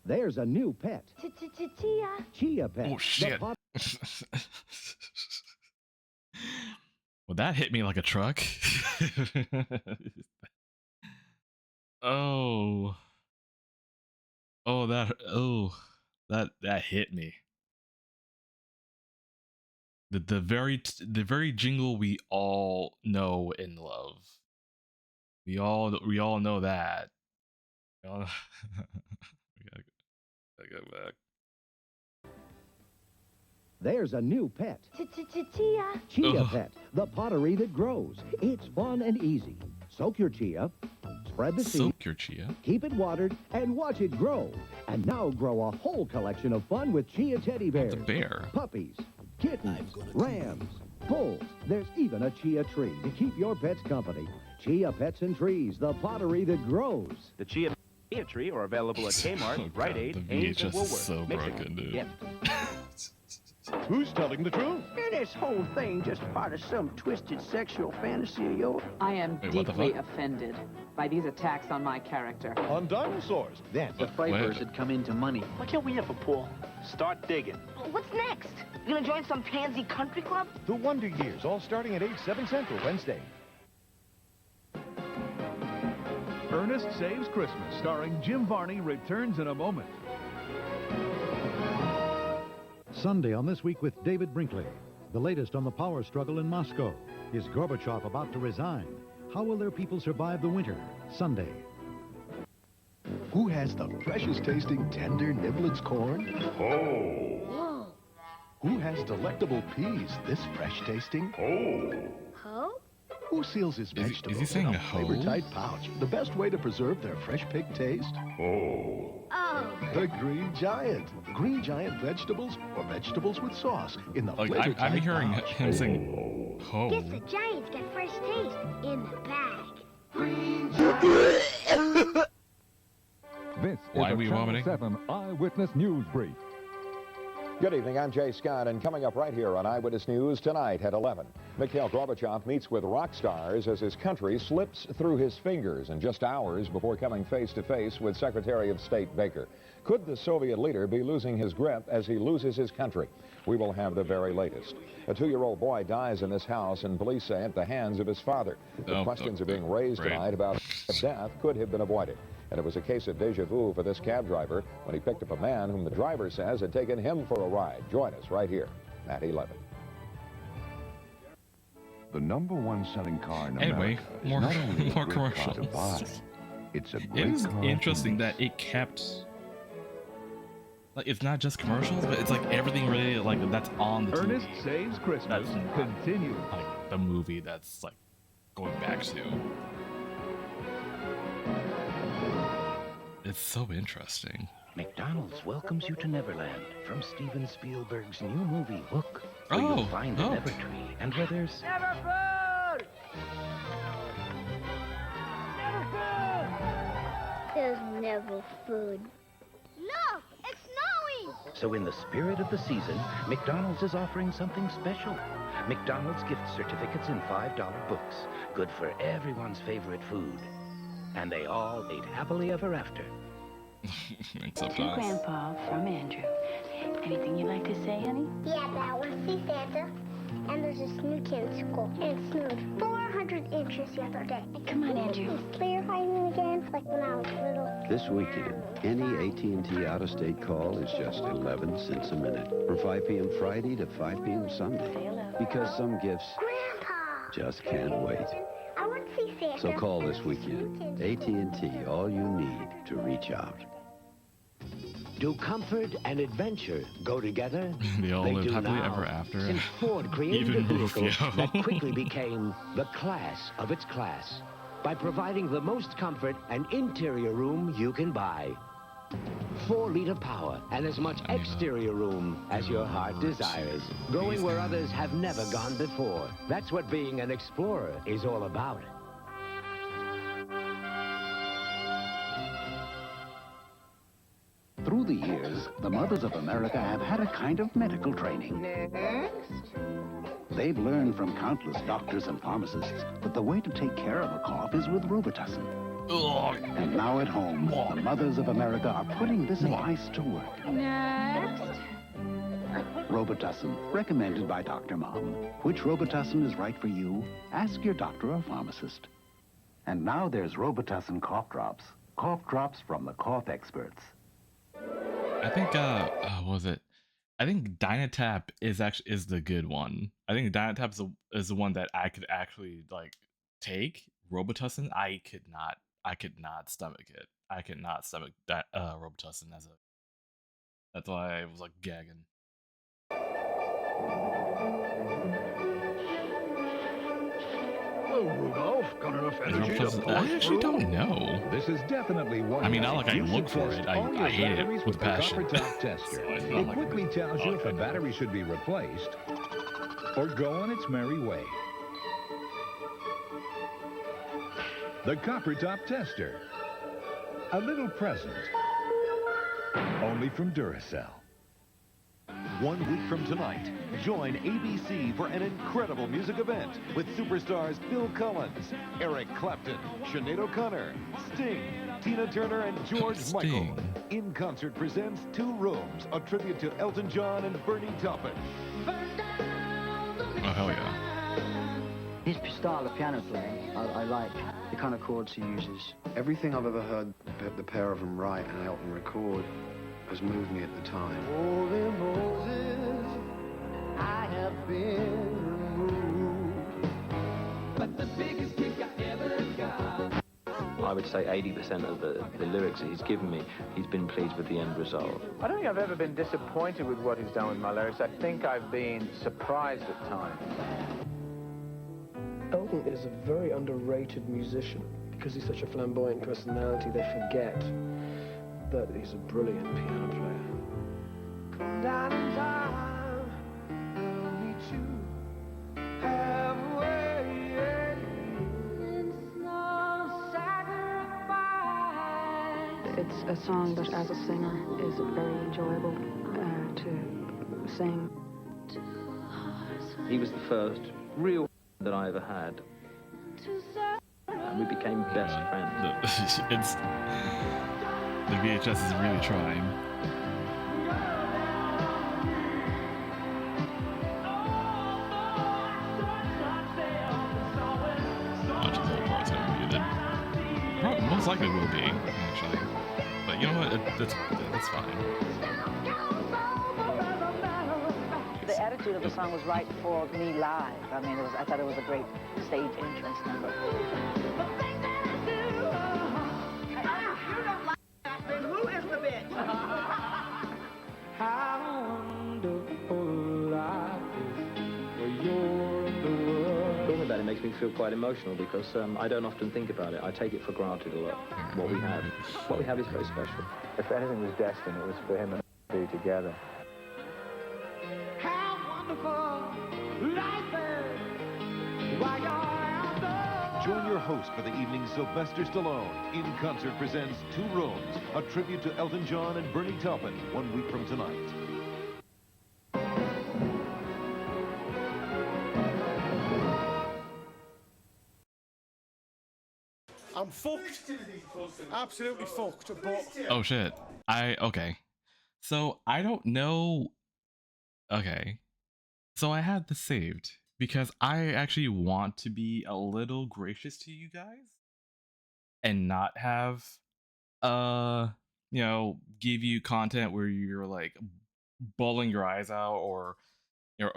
There's a new pet. Chia. Chia pet. Oh, shit. Well, that hit me like a truck. Oh. Oh, that hit me. The very jingle we all know and love. We all know that. We all... we gotta go back. There's a new pet. Chia. Chia pet, the pottery that grows. It's fun and easy. Soak your chia, spread the seed, Soak your chia. keep it watered, and watch it grow. And now grow a whole collection of fun with chia teddy bears. It's a bear. Puppies, kittens, rams, bulls. There's even a chia tree to keep your pets company. Chia Pets and Trees, the pottery that grows. The Chia tree are available at Kmart, Oh, Rite God, Aid, the Ames, and VHS is Woolworth. so Mix it. broken, dude. Yep. Who's telling the truth? This whole thing just part of some twisted sexual fantasy of yours. I am Wait, what the deeply fuck? offended by these attacks on my character. On dinosaurs. Then the fibers had come into money. Why can't we have a pool? Start digging. What's next? You gonna join some pansy country club? The Wonder Years, all starting at 8, 7 Central, Wednesday. Ernest Saves Christmas, starring Jim Varney, returns in a moment. Sunday on This Week with David Brinkley. The latest on the power struggle in Moscow. Is Gorbachev about to resign? How will their people survive the winter? Sunday. Who has the freshest tasting tender niblets corn? Whoa. Who has delectable peas this fresh tasting? Ho? Who seals his vegetables he saying in a ho? flavor-tight pouch? The best way to preserve their fresh pig taste? Oh. The Green Giant. Green Giant vegetables or vegetables with sauce in the Like, flavor-tight I'm hearing pouch. him saying ho. Guess the Giants got fresh taste in the bag. This Why is are we a Channel vomiting? 7 Eyewitness News Brief. Good evening, I'm Jay Scott, and coming up right here on Eyewitness News tonight at 11, Mikhail Gorbachev meets with rock stars as his country slips through his fingers in just hours before coming face-to-face with Secretary of State Baker. Could the Soviet leader be losing his grip as he loses his country? We will have the very latest. A 2-year-old boy dies in this house, and police say at the hands of his father. The questions are being raised tonight about if death could have been avoided. And it was a case of deja vu for this cab driver when he picked up a man whom the driver says had taken him for a ride. Join us right here at 11. The #1 selling car in Anyway, America is more not only a more great car to commercials. buy, it's a It great is car to interesting that it kept, like, it's not just commercials, but it's like everything really like that's on the Ernest TV. Saves Christmas That's continues. like the movie that's like going back to. It's so interesting. McDonald's welcomes you to Neverland from Steven Spielberg's new movie Hook, where Oh, you'll find a oh. never tree and where there's Never food! There's never food. Look, it's snowing! So in the spirit of the season, McDonald's is offering something special. McDonald's gift certificates in $5 books, good for everyone's favorite food. And they all ate happily ever after. Except To us. Grandpa from Andrew. Anything you'd like to say, honey? Yeah, but I want to see Santa. And there's a snow kid at school. And it snowed 400 inches the other day. Come on, Andrew. Is clear hiding again, like when I was little. This weekend, any AT&T out-of-state call is just 11 cents a minute. From 5 p.m. Friday to 5 p.m. Sunday. Because some gifts Grandpa! just can't wait. I want to see Santa. So call this weekend. AT&T, all you need to reach out. Do comfort and adventure go together? They all They lived do happily now, ever after. Since Ford created Even a vehicle Rufio. that quickly became the class of its class by providing the most comfort and interior room you can buy. 4-liter power and as much exterior room as your heart desires. Going where others have never gone before. That's what being an explorer is all about. Through the years, The Mothers of America have had a kind of medical training. Next. They've learned from countless doctors and pharmacists that the way to take care of a cough is with Robitussin. And now at home, the Mothers of America are putting this advice to work. Next. Robitussin, recommended by Dr. Mom. Which Robitussin is right for you? Ask your doctor or pharmacist. And now there's Robitussin cough drops. Cough drops from the cough experts. I think what was it? I think Dynatap is the good one. I think Dynatap is the one that I could actually like take. Robitussin, I could not stomach it. I could not stomach that Robitussin that's why I was like gagging. Hello, Rudolph. Got enough energy to push I actually through? don't know. This is definitely one. I mean, not like I You look should for test it. all your I hate it batteries with the passion. Copper Top Tester. So it's It not like quickly tells you if a okay. battery should be replaced or go on its merry way. The Copper Top Tester. A little present. Only from Duracell. 1 week from tonight, join ABC for an incredible music event with superstars Phil Collins, Eric Clapton, Sinead O'Connor, Sting, Tina Turner, and George Michael. In Concert presents Two Rooms, a tribute to Elton John and Bernie Taupin. Oh hell yeah! His style of piano playing, I like the kind of chords he uses. Everything I've ever heard the pair of them write and Elton record has moved me at the time. Holy Moses, I have been removed, but the biggest kick I ever got. I would say 80% of the lyrics that he's given me, he's been pleased with the end result. I don't think I've ever been disappointed with what he's done with my lyrics. I think I've been surprised at times. Elton is a very underrated musician. Because he's such a flamboyant personality, they forget that he's a brilliant piano player. Come down in time, I'll meet you halfway. It's no sacrifice. It's a song that, as a singer, is very enjoyable to sing. He was the first real that I ever had. And we became best friends. It's the VHS is really trying. Bunch of little parts are muted. Most likely will be actually, but you know what? That's fine. The attitude of the song was right for me live. I mean, I thought it was a great stage entrance number. Who is the bitch? How wonderful life is, you're in the world. Talking about it makes me feel quite emotional because I don't often think about it. I take it for granted a lot. What we have is very special. If anything was destined, it was for him and to be together. How wonderful life is while you're out there. Join your host for the evening, Sylvester Stallone. In Concert presents Two Rooms, a tribute to Elton John and Bernie Taupin, 1 week from tonight. I'm fucked. Absolutely fucked, but... Oh shit. Okay. So I don't know. Okay. So I had this saved because I actually want to be a little gracious to you guys and not have give you content where you're like bawling your eyes out or not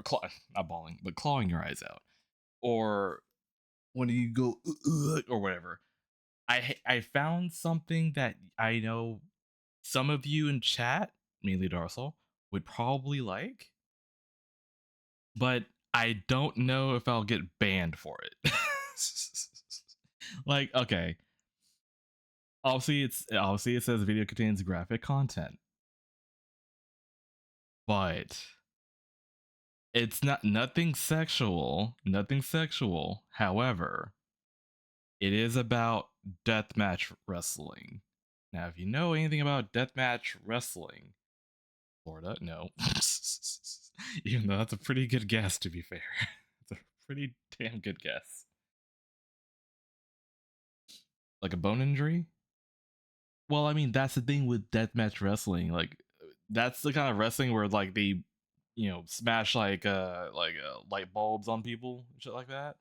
bawling, but clawing your eyes out, or when you go or whatever. I found something that I know some of you in chat, mainly Darcel, would probably like, but I don't know if I'll get banned for it. Like, okay. Obviously it says video contains graphic content. But it's nothing sexual. However, it is about deathmatch wrestling. Now, if you know anything about deathmatch wrestling, Florida? No. Even though that's a pretty good guess, to be fair. It's a pretty damn good guess. Like a bone injury? Well, I mean, that's the thing with deathmatch wrestling. Like, that's the kind of wrestling where like they, you know, smash like light bulbs on people and shit like that.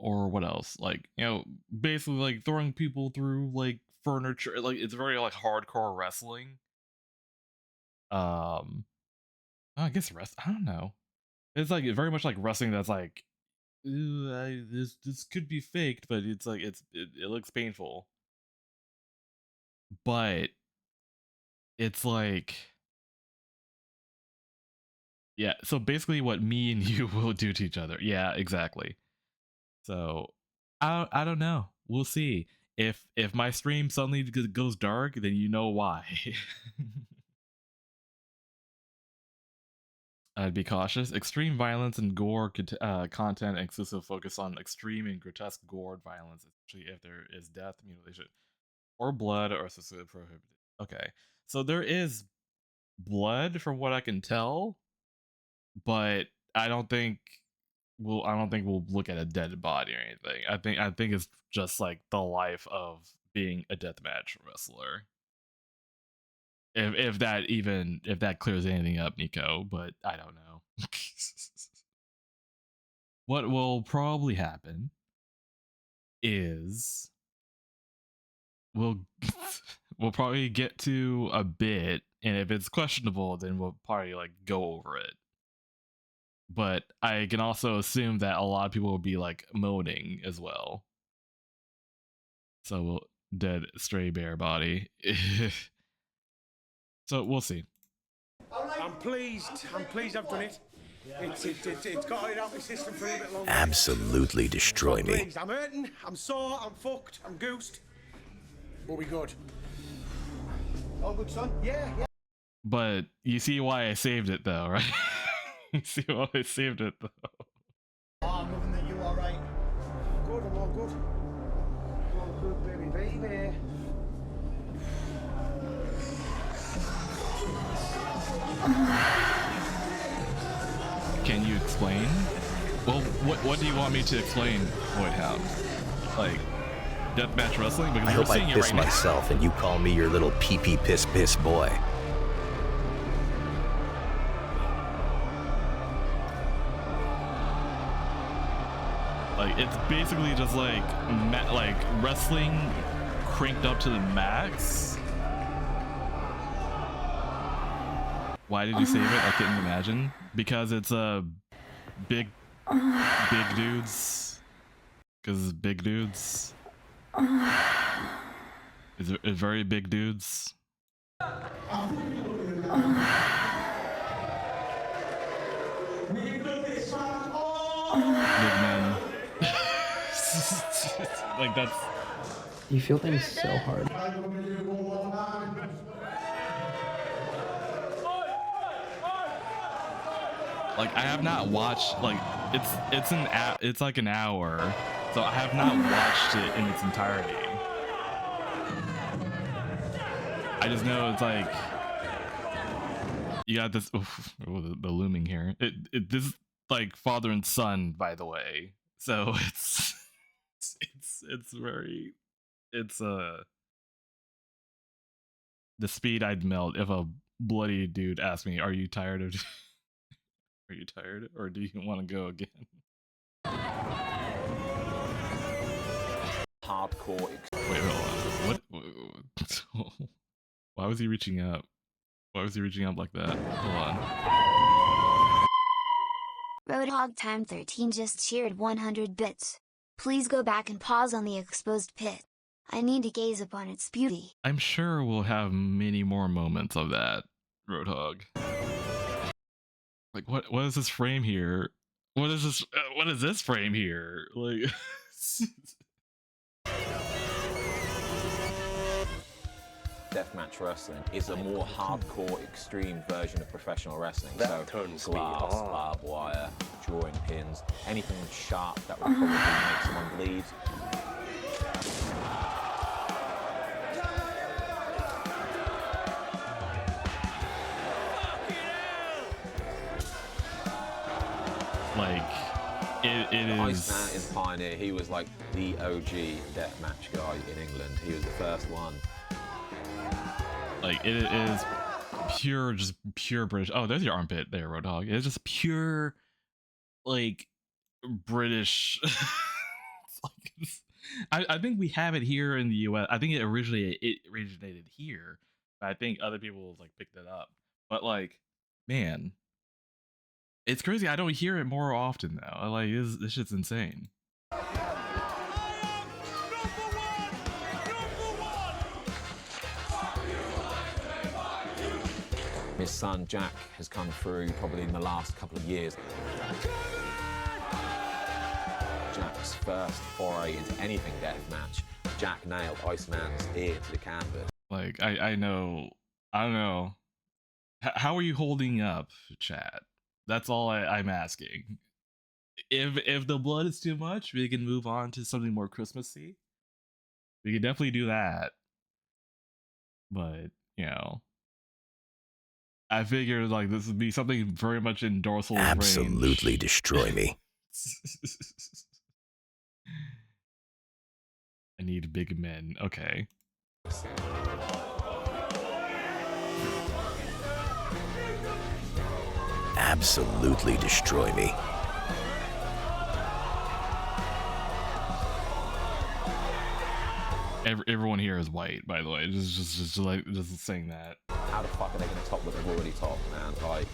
Or what else? Like, you know, basically like throwing people through like furniture. Like, it's very like hardcore wrestling. I guess I don't know. It's like very much like wrestling that's like, ooh, this could be faked, but it's like it looks painful. But it's like, yeah, so basically what me and you will do to each other. Yeah, exactly. So I don't know. We'll see. If my stream suddenly goes dark, then you know why. I'd be cautious. Extreme violence and gore content exclusive focus on extreme and grotesque gore and violence, especially if there is death, mutilation, or blood, or specifically prohibited. Okay, so there is blood from what I can tell, but I don't think we'll look at a dead body or anything. I think it's just like the life of being a deathmatch wrestler. If that clears anything up, Nico, but I don't know. What will probably happen is we'll probably get to a bit, and if it's questionable, then we'll probably like go over it. But I can also assume that a lot of people will be like moaning as well. So we'll dead stray bear body. So we'll see. I'm pleased I've done it. It's got it out my system for a little bit longer. Absolutely destroy me. I'm hurting, I'm sore, I'm fucked, I'm goosed. We'll be good. All good, son? Yeah. But you see why I saved it though, right? You see why I saved it though. Oh, I'm loving that you alright. Good, I'm all good. All good, baby. Can you explain? Well, what do you want me to explain, Void Hound? Like, deathmatch wrestling? Because I hope I piss myself and you call me your little pee-pee piss boy. Like, it's basically just like wrestling cranked up to the max. Why did you save it? I couldn't imagine. Because it's big dudes. Because it's big dudes. It's very big dudes. Big men. Like, that's... You feel things so hard. Like, I have not watched, like, it's like an hour, so I have not watched it in its entirety. I just know it's like, you got this, the looming here. This is like father and son, by the way. So it's the speed I'd melt if a bloody dude asked me, "Are you tired of?" Are you tired, or do you want to go again? Hardcore. Wait, hold on. What? Why was he reaching up? Why was he reaching up like that? Hold on. Roadhog Time 13 just cheered 100 bits. Please go back and pause on the exposed pit. I need to gaze upon its beauty. I'm sure we'll have many more moments of that, Roadhog. Like, what is this frame here? What is this frame here? Like, Deathmatch wrestling is a more hardcore, extreme version of professional wrestling. That so turns me glass, on. barbed wire, drawing pins, anything sharp that would probably make someone bleed. Like, it is. Iceman is pioneer. He was like the OG deathmatch guy in England. He was the first one. Like, it is pure, just pure British. Oh, there's your armpit there, Roadhog. It's just pure, like, British. I think we have it here in the US. I think it originated here, but I think other people like picked it up. But like, man, it's crazy. I don't hear it more often though. Like, this shit's insane. His son Jack has come through probably in the last couple of years. Jack's first foray into anything deathmatch. Jack nailed Iceman's ear to the canvas. Like, I don't know. How are you holding up, chat? That's all I'm asking. If the blood is too much, we can move on to something more Christmassy. We can definitely do that. But, you know, I figured like this would be something very much in Dorsal's range. Absolutely destroy me. I need big men. Okay. Absolutely destroy me. Everyone here is white, by the way. Just saying that. How the fuck are they going to top what they've already topped, man? Like,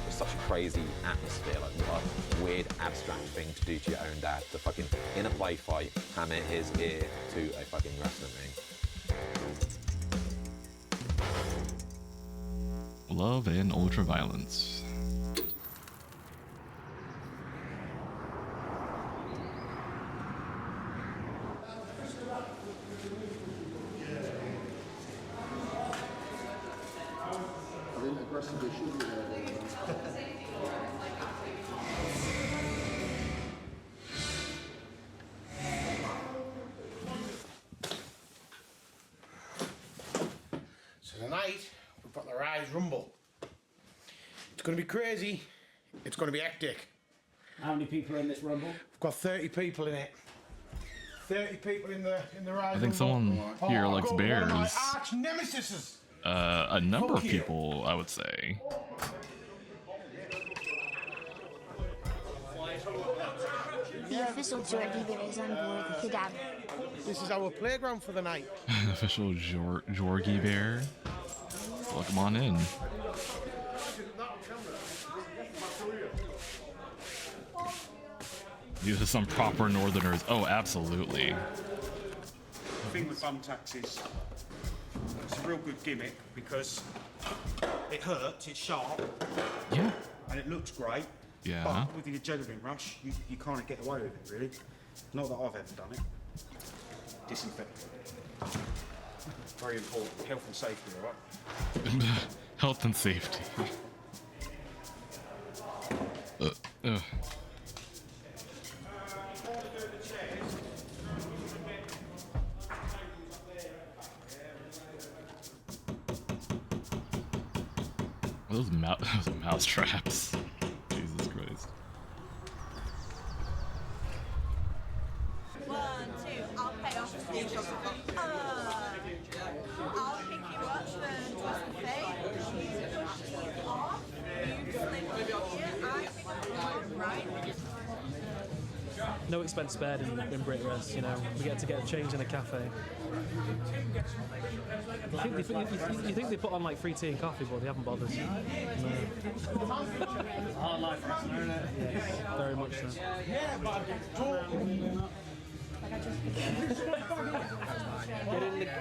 it's such a crazy atmosphere. Like, what a weird, abstract thing to do to your own dad. To fucking, in a play fight, hammer his ear to a fucking wrestling ring. Love and ultraviolence. So tonight, we've got the Rise Rumble. It's going to be crazy. It's going to be hectic. How many people are in this Rumble? We've got 30 people in it. 30 people in the Rise Rumble. I think someone here likes One bears. of my arch nemesises. A number of people, I would say. The official DnD is on board the cadaver. This is our playground for the night. Official Jorgy Bear. Welcome on in. These are some proper Northerners. Oh, absolutely. The thing with bum taxis, it's a real good gimmick because it hurts, it's sharp, yeah, and it looks great. Yeah. But with the adrenaline rush, you can't get away with it, really. Not that I've ever done it. Disinfectant. Very important. Health and safety, all right? Health and safety. Those mouse traps. Jesus Christ. 1, 2, I'll pay off the steam shop. I'll pick you up and twist the fade. You push me off. You slip here. I pick you right. No expense spared in Brit Rest, you know. We get a change in a cafe. You think they put on like free tea and coffee, but they haven't bothered. No. Hard life for us, isn't it? Yes, very much so.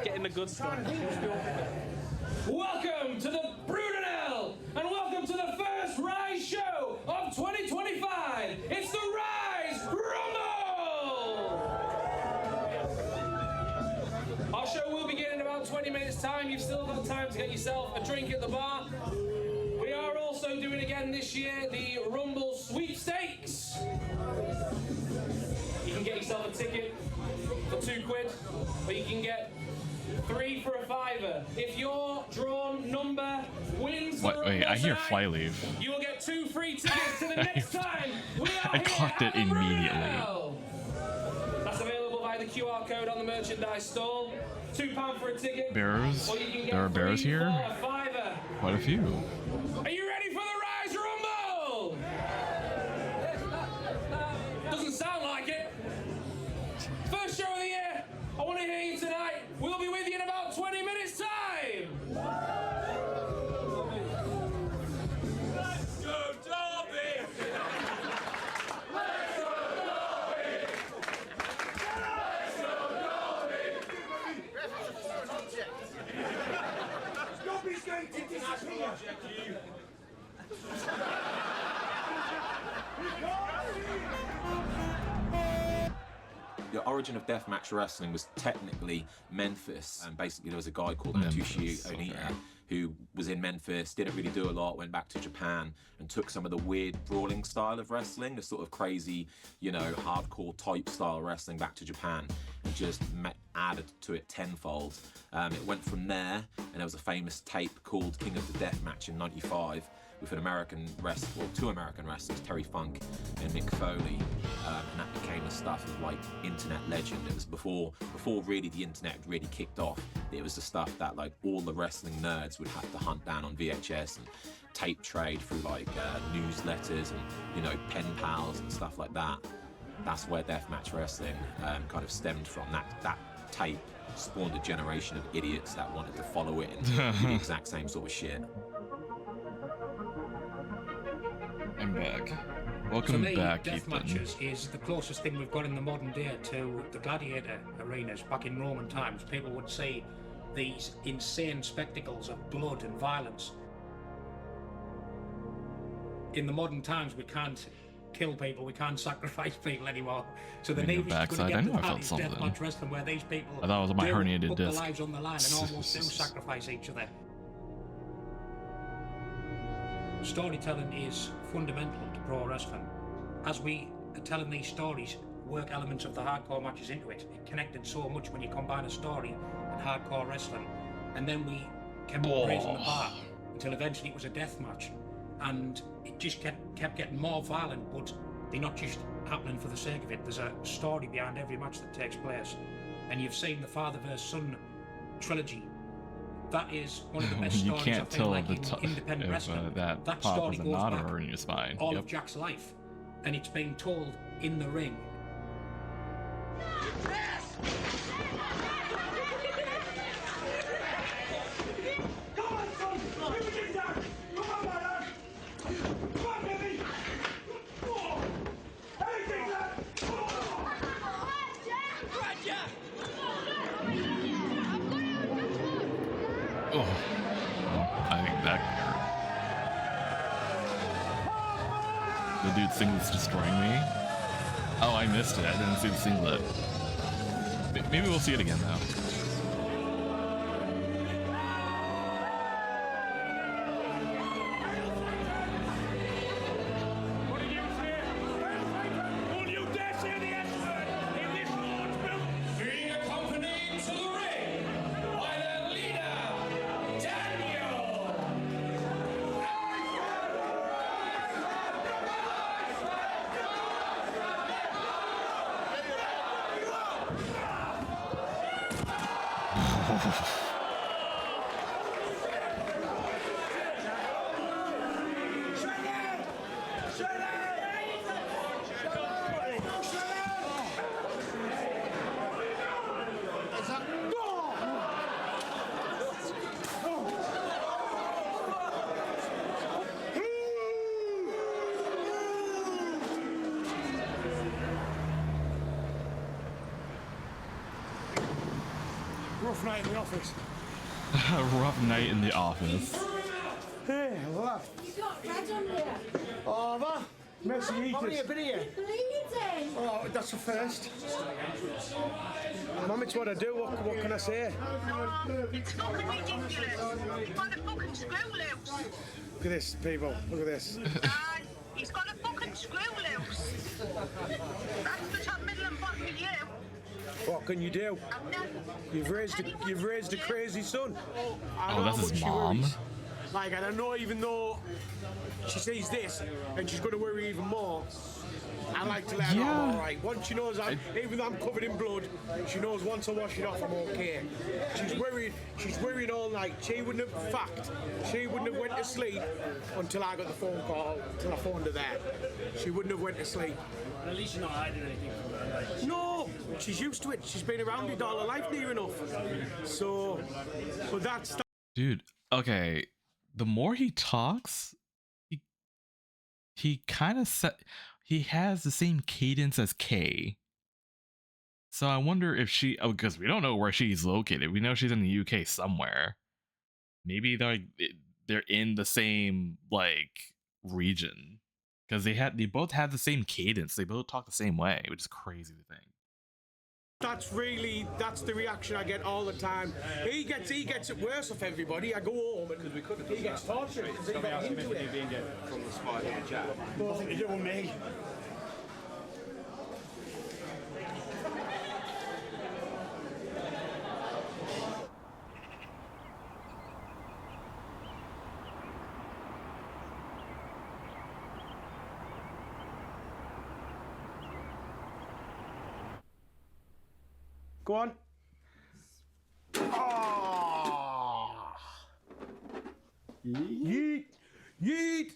Get in the good stuff. Welcome to the Brudenell, and welcome to the first Rise show of 2025. It's the Rise Rumble! Our show will begin in about 20 minutes time. You've still got time to get yourself a drink at the bar. We are also doing again this year the Rumble Sweepstakes. You can get yourself a ticket for £2, or you can get 3 for a £5. If your drawn number wins What? Wait, I hear Flyleaf. You will get 2 free tickets to the next time we are I clocked it immediately. That's available via the QR code on the merchandise stall. £2 for a ticket. Bears? Or you can get There are bears free here? for a £5. Quite a few. Are you ready for the Rise Rumble? Doesn't sound like it. First show of the year. I want to hear you tonight. We'll be with you in about 20 minutes' time. Let's go, Derby! Let's go, Derby! Let's go, Derby! Derby's going to disappear. The origin of deathmatch wrestling was technically Memphis, and basically there was a guy called Atsushi Onita who was in Memphis, didn't really do a lot, went back to Japan and took some of the weird brawling style of wrestling, the sort of crazy, you know, hardcore type style wrestling back to Japan, and just added to it tenfold. It went from there, and there was a famous tape called King of the Deathmatch in '95 with an American wrestler, well, 2 American wrestlers, Terry Funk and Mick Foley, and that became the stuff of like internet legend. It was before really the internet really kicked off. It was the stuff that like all the wrestling nerds would have to hunt down on VHS and tape trade through like newsletters and, you know, pen pals and stuff like that. That's where deathmatch wrestling kind of stemmed from. That tape spawned a generation of idiots that wanted to follow it and do the exact same sort of shit. I'm back. Welcome back, Ethan. Deathmatches is the closest thing we've got in the modern day to the gladiator arenas. Back in Roman times, people would see these insane spectacles of blood and violence. In the modern times, we can't kill people, we can't sacrifice people anymore. So the nearest you're going to get to that is deathmatch wrestling, where these people I thought it was my herniated put disc. their lives on the line and almost do sacrifice each other. Storytelling is fundamental to pro wrestling. As we are telling these stories, work elements of the hardcore matches into it. It connected so much when you combine a story and hardcore wrestling. And then we kept raising the bar until eventually it was a death match. And it just kept getting more violent, but they're not just happening for the sake of it. There's a story behind every match that takes place. And you've seen the father vs. son trilogy. That is one of the best You stories can't I think, tell like if, in independent wrestling. that That pop story is a goes knot back or in your spine. all of Jack's life, and it's being told in the ring. Oh, I think that hurt. The dude singlet's destroying me. Oh, I missed it. I didn't see the singlet. Maybe we'll see it again though. Rough night in the office. Rough night in the office. Hey, lad. You got red on here. Oh, that? Mercy eaters. How many have been here? Bleeding. Oh, that's a first. Mum, it's what I do. What can I say? It's fucking ridiculous. You've got a fucking screw loose. Look at this, people. Look at this. He's got a fucking screw loose. That's the top, middle and bottom of you. What can you do? You've raised a crazy son. Oh, that's his mom. Like, and I know even though she sees this and she's going to worry even more, I like to let her know I'm alright. Once she knows even though I'm covered in blood, she knows once I wash it off I'm okay. She's worried all night. She wouldn't have went to sleep until I got the phone call, until I phoned her there. She wouldn't have went to sleep. At least you're not hiding anything from her. Like. No, she's used to it. She's been around it all her life near enough. So, but that's... Dude, okay. The more he talks, he kind of he has the same cadence as Kay. So I wonder if because we don't know where she's located. We know she's in the UK somewhere. Maybe they're in the same like region because they both have the same cadence. They both talk the same way, which is crazy to think. That's the reaction I get all the time. He gets it worse off everybody. I go home and he gets tortured because he got into it. From the spot in the chat. Nothing to do with me. Go on. Oh. Yeet. Yeet.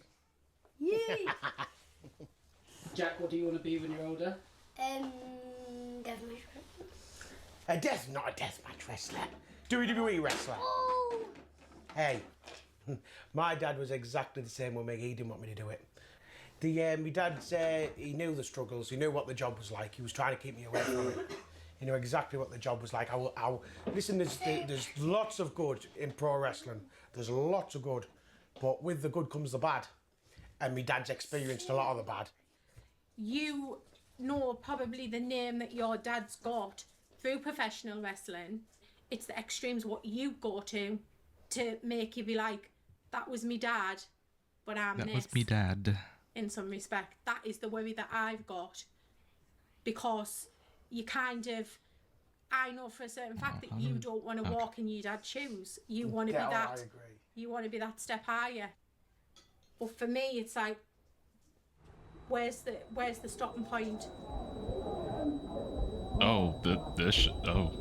Yeet. Jack, what do you want to be when you're older? Deathmatch. Not a deathmatch wrestler. WWE wrestler. Oh. Hey, my dad was exactly the same with me. He didn't want me to do it. My dad he knew the struggles. He knew what the job was like. He was trying to keep me away from it. He knew exactly what the job was like. Listen, there's lots of good in pro wrestling. There's lots of good, but with the good comes the bad. And my dad's experienced a lot of the bad. You know probably the name that your dad's got through professional wrestling. It's the extremes what you go to make you be like, that was me dad, but I'm this. That was me dad. In some respect, that is the worry that I've got, because you kind of, I know for a certain fact that you don't want to walk in your dad's shoes. You want to be that. I agree. You want to be that step higher. But for me, it's like, where's the stopping point? Oh, this. Oh.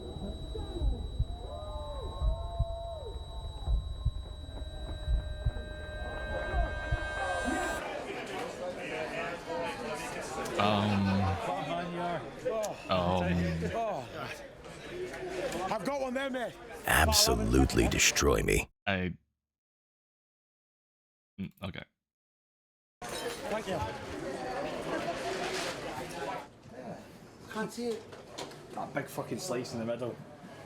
I've got one there, mate. Absolutely destroy me. Okay. Thank you. Can't see it. That big fucking slice in the middle.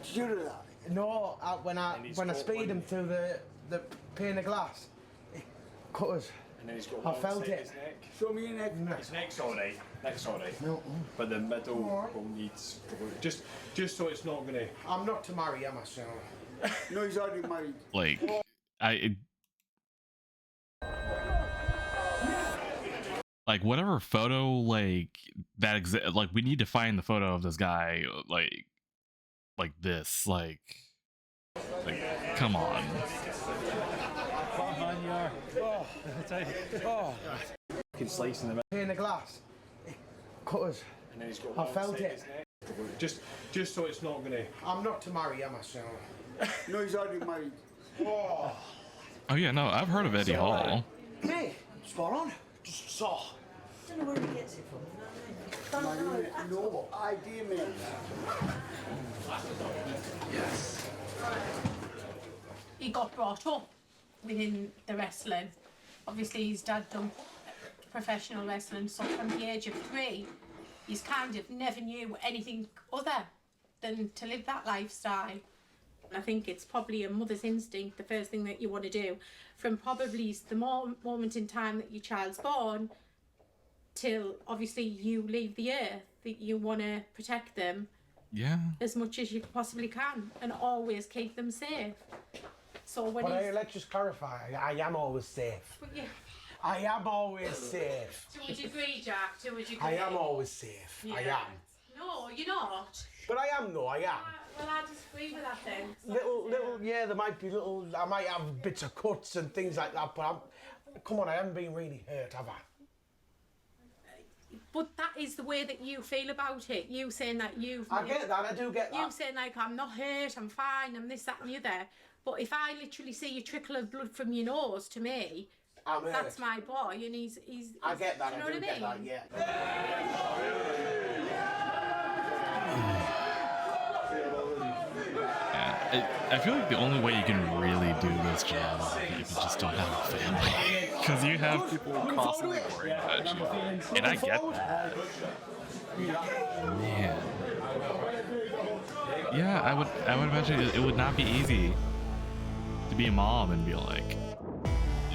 Did you do that? No, when I speed him through the pane of glass, it cut us. And then he's got I felt it. his neck. Show me your neck. His neck's alright. Neck's alright. No. But the middle will need just so it's not gonna. I'm not to marry, am I, sir? No, he's already married. Like, like whatever photo like that like we need to find the photo of this guy like this like come on. Fucking slice in the middle. In the glass, it cut us. And then he's got I felt it. Just so it's not gonna. I'm not to marry, am I, sir? No, he's already married. Oh yeah, no, I've heard of Eddie Hall. Me, spot on. Just saw. I don't know where he gets it from. No idea, mate. Yes. He got brought up within the wrestling. Obviously, his dad done professional wrestling, so from the age of 3, he's kind of never knew anything other than to live that lifestyle. I think it's probably a mother's instinct, the first thing that you want to do, from probably the moment in time that your child's born till obviously you leave the earth, that you want to protect them as much as you possibly can and always keep them safe. So when let's just clarify, I am always safe. But yeah. I am always safe. To a degree, Jack, to a degree. I am always safe. Yeah. I am. No, you're not. But I am, though, I am. Well, I disagree with that then. Little, yeah, there might be little. I might have bits of cuts and things like that, but come on, I haven't been really hurt, have I? But that is the way that you feel about it. You saying that you've... I get that, I do get that. You saying like, I'm not hurt, I'm fine, I'm this, that and the other. But if I literally see a trickle of blood from your nose to me, that's my boy, and he's I get that, do you know I do what get I mean? that, yeah. I feel like the only way you can really do this job is if you just don't have a family. Because you have people constantly worrying about you. And I get that. Man. Yeah, I would imagine it would not be easy to be a mom and be like,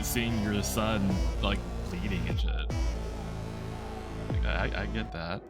seeing your son like bleeding and shit. Like, I get that.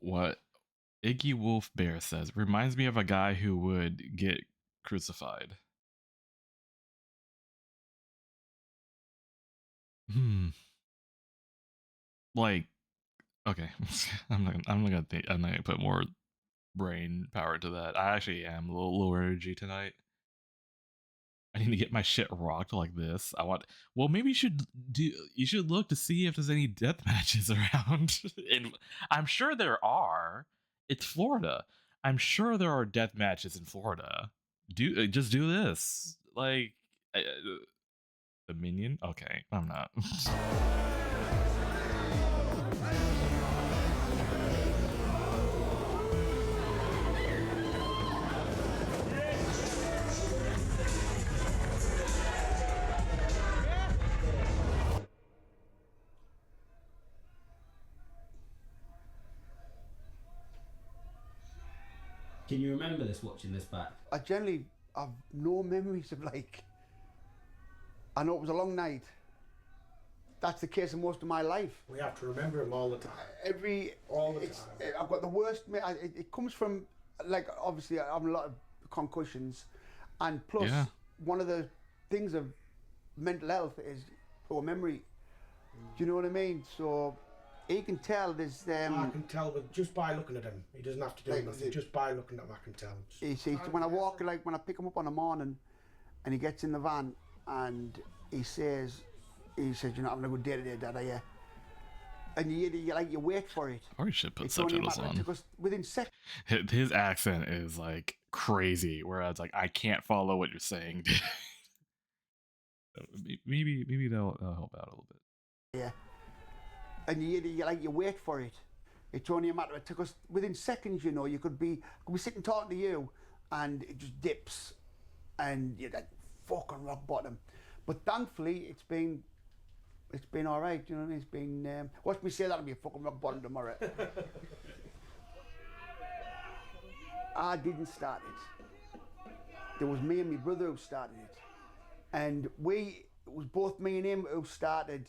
What Iggy Wolf Bear says reminds me of a guy who would get crucified. Like, okay, I'm not gonna put more brain power to that. I actually am a little lower energy tonight. I need to get my shit rocked like this. Well, maybe you should look to see if there's any death matches around. And I'm sure there are. It's Florida. I'm sure there are death matches in Florida. Just do this. Like the minion? Okay, I'm not. Can you remember this watching this back? I generally have no memories of like. I know it was a long night. That's the case of most of my life. We have to remember them all the time. All the time. I've got the worst. It comes from, like, obviously I have a lot of concussions, and plus one of the things of mental health is poor memory. Do you know what I mean? So. He can tell there's I can tell just by looking at him. He doesn't have to do nothing. Just by looking at him, I can tell. You see, when I walk, like when I pick him up on the morning, and he gets in the van, and he says, you're not having a good day today, Dad, are you? And you wait for it. Or you should put subtitles on. Because within seconds. His accent is like crazy, whereas like I can't follow what you're saying. maybe that'll help out a little bit. Yeah. And you wait for it. It's only a matter of, because within seconds, you could be sitting talking to you, and it just dips, and you're like fucking rock bottom. But thankfully, it's been all right. You know what I mean? It's been. Watch me say that'll be a fucking rock bottom tomorrow. I didn't start it. There was me and my brother who started it, and it was both me and him who started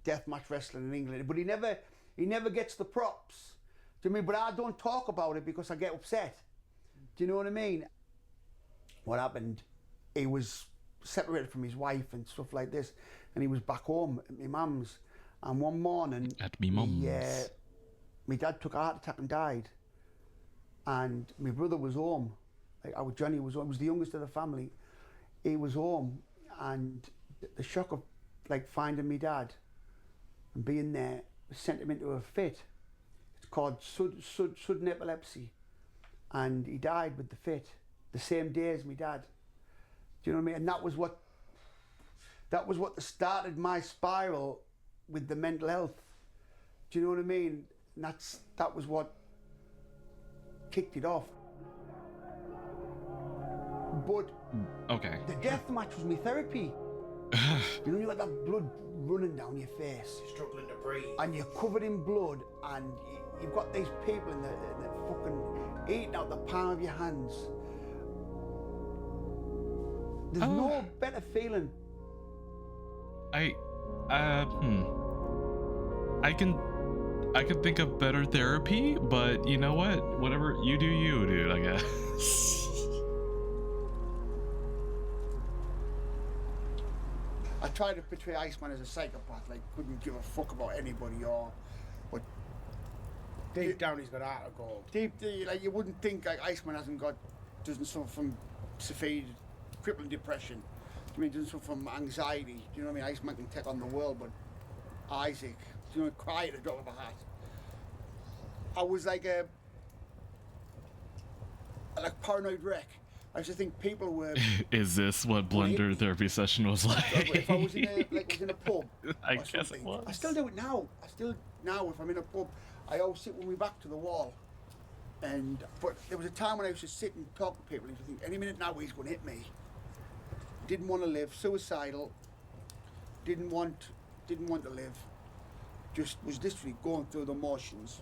deathmatch wrestling in England, but he never gets the props. Do you know what I mean? But I don't talk about it because I get upset. Do you know what I mean? What happened? He was separated from his wife and stuff like this, and he was back home at my mum's. And one morning, at me mum's, my dad took a heart attack and died. And my brother was home. Like Johnny was home. He was the youngest of the family. He was home, and the shock of like finding my dad and being there sent him into a fit. It's called sudden epilepsy, and he died with the fit the same day as my dad. Do you know what I mean? And that was what started my spiral with the mental health. Do you know what I mean? And that was what kicked it off. But okay, the death match was my therapy. You know, you got that blood running down your face. You're struggling to breathe. And you're covered in blood, and you've got these people in the fucking eating out the palm of your hands. There's no better feeling. I could think of better therapy, but you know what? Whatever you do, dude, I guess. I tried to portray Iceman as a psychopath, like couldn't give a fuck about anybody, but deep down he's got a heart of gold. Like you wouldn't think like Iceman doesn't suffer from severe crippling depression. I mean, doesn't suffer from anxiety. Do you know what I mean? Iceman can take on the world, but Isaac, do you know, cry at the drop of a hat. I was like a paranoid wreck. I used to think people were. Is this what Blunder therapy session was like? If I was in a pub, I guess it was. I still do it now. Now, if I'm in a pub, I always sit with my back to the wall. But there was a time when I used to sit and talk to people. And I think any minute now he's going to hit me. Didn't want to live, suicidal. Didn't want to live. Just was literally going through the motions.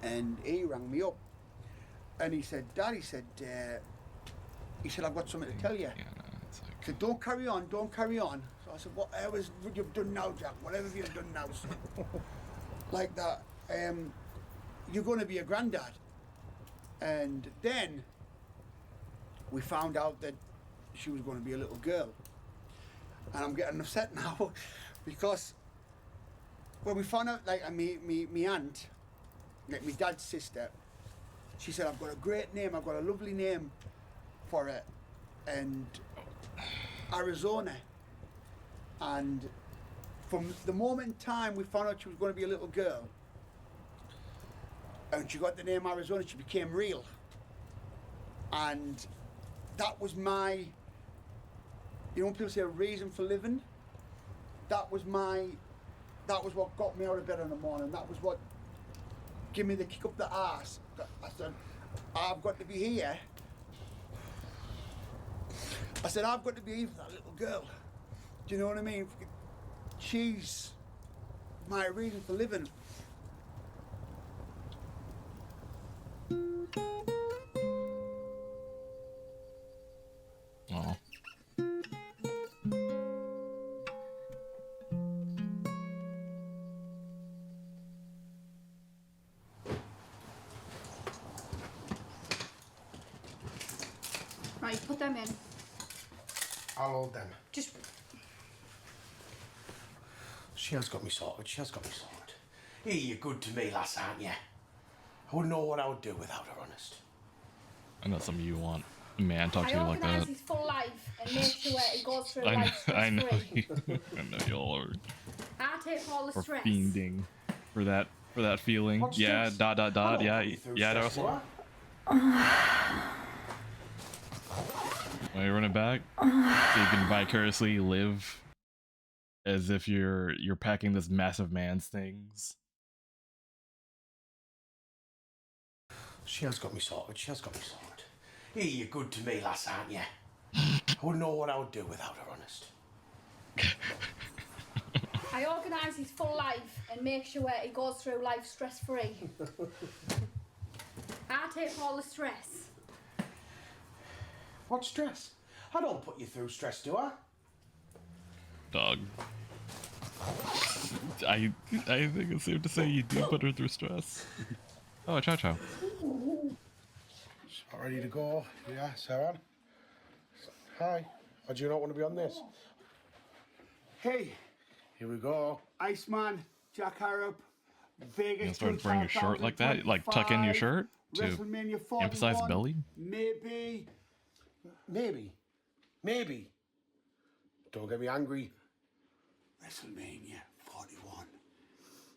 And he rang me up, and he said, "Dad," he said, "I've got something to tell you." Yeah, no, it's like... He said, "Don't carry on, don't carry on." So I said, "Whatever you've done now, Jack, whatever you've done now, son." Like that, you're going to be a granddad. And then we found out that she was going to be a little girl. And I'm getting upset now because when we found out, like, me aunt, like my dad's sister, she said, "I've got a great name, I've got a lovely name for it, and Arizona." And from the moment in time we found out she was going to be a little girl, and she got the name Arizona, she became real. And that was my, you know, when people say a reason for living, that was what got me out of bed in the morning. That was what gave me the kick up the arse. I said, "I've got to be here." I said, "I've got to be here for that little girl." Do you know what I mean? She's my reason for living. Oh. Right, put them in. I'll hold them. Just. She has got me sorted. She has got me sorted. Hey, you're good to me, lass, aren't you? I wouldn't know what I would do without her, honest. I know some of you want a man talk to you like that. His full life and make sure he goes through I life know, I know, stress-free. I know y'all are I take all the stress. fiending for that feeling. What's Yeah, stress? yeah, yeah. Why you running back? So you can vicariously live as if you're packing this massive man's things. She has got me sorted. She has got me sorted. Hey, you're good to me, lass, aren't you? I wouldn't know what I would do without her, honest. I organise his full life and make sure he goes through life stress-free. I take all the stress. What stress? I don't put you through stress, do I? Dog. I think it's safe to say you do put her through stress. Oh, ciao ciao. Not ready to go. Yeah, Sarah. Hi. Or do you not want to be on this? Hey. Here we go. Iceman, Jack Harrop, Vegas. You start wearing your shirt like that, like tuck in your shirt to emphasize belly. Maybe. Don't get me angry. WrestleMania 41.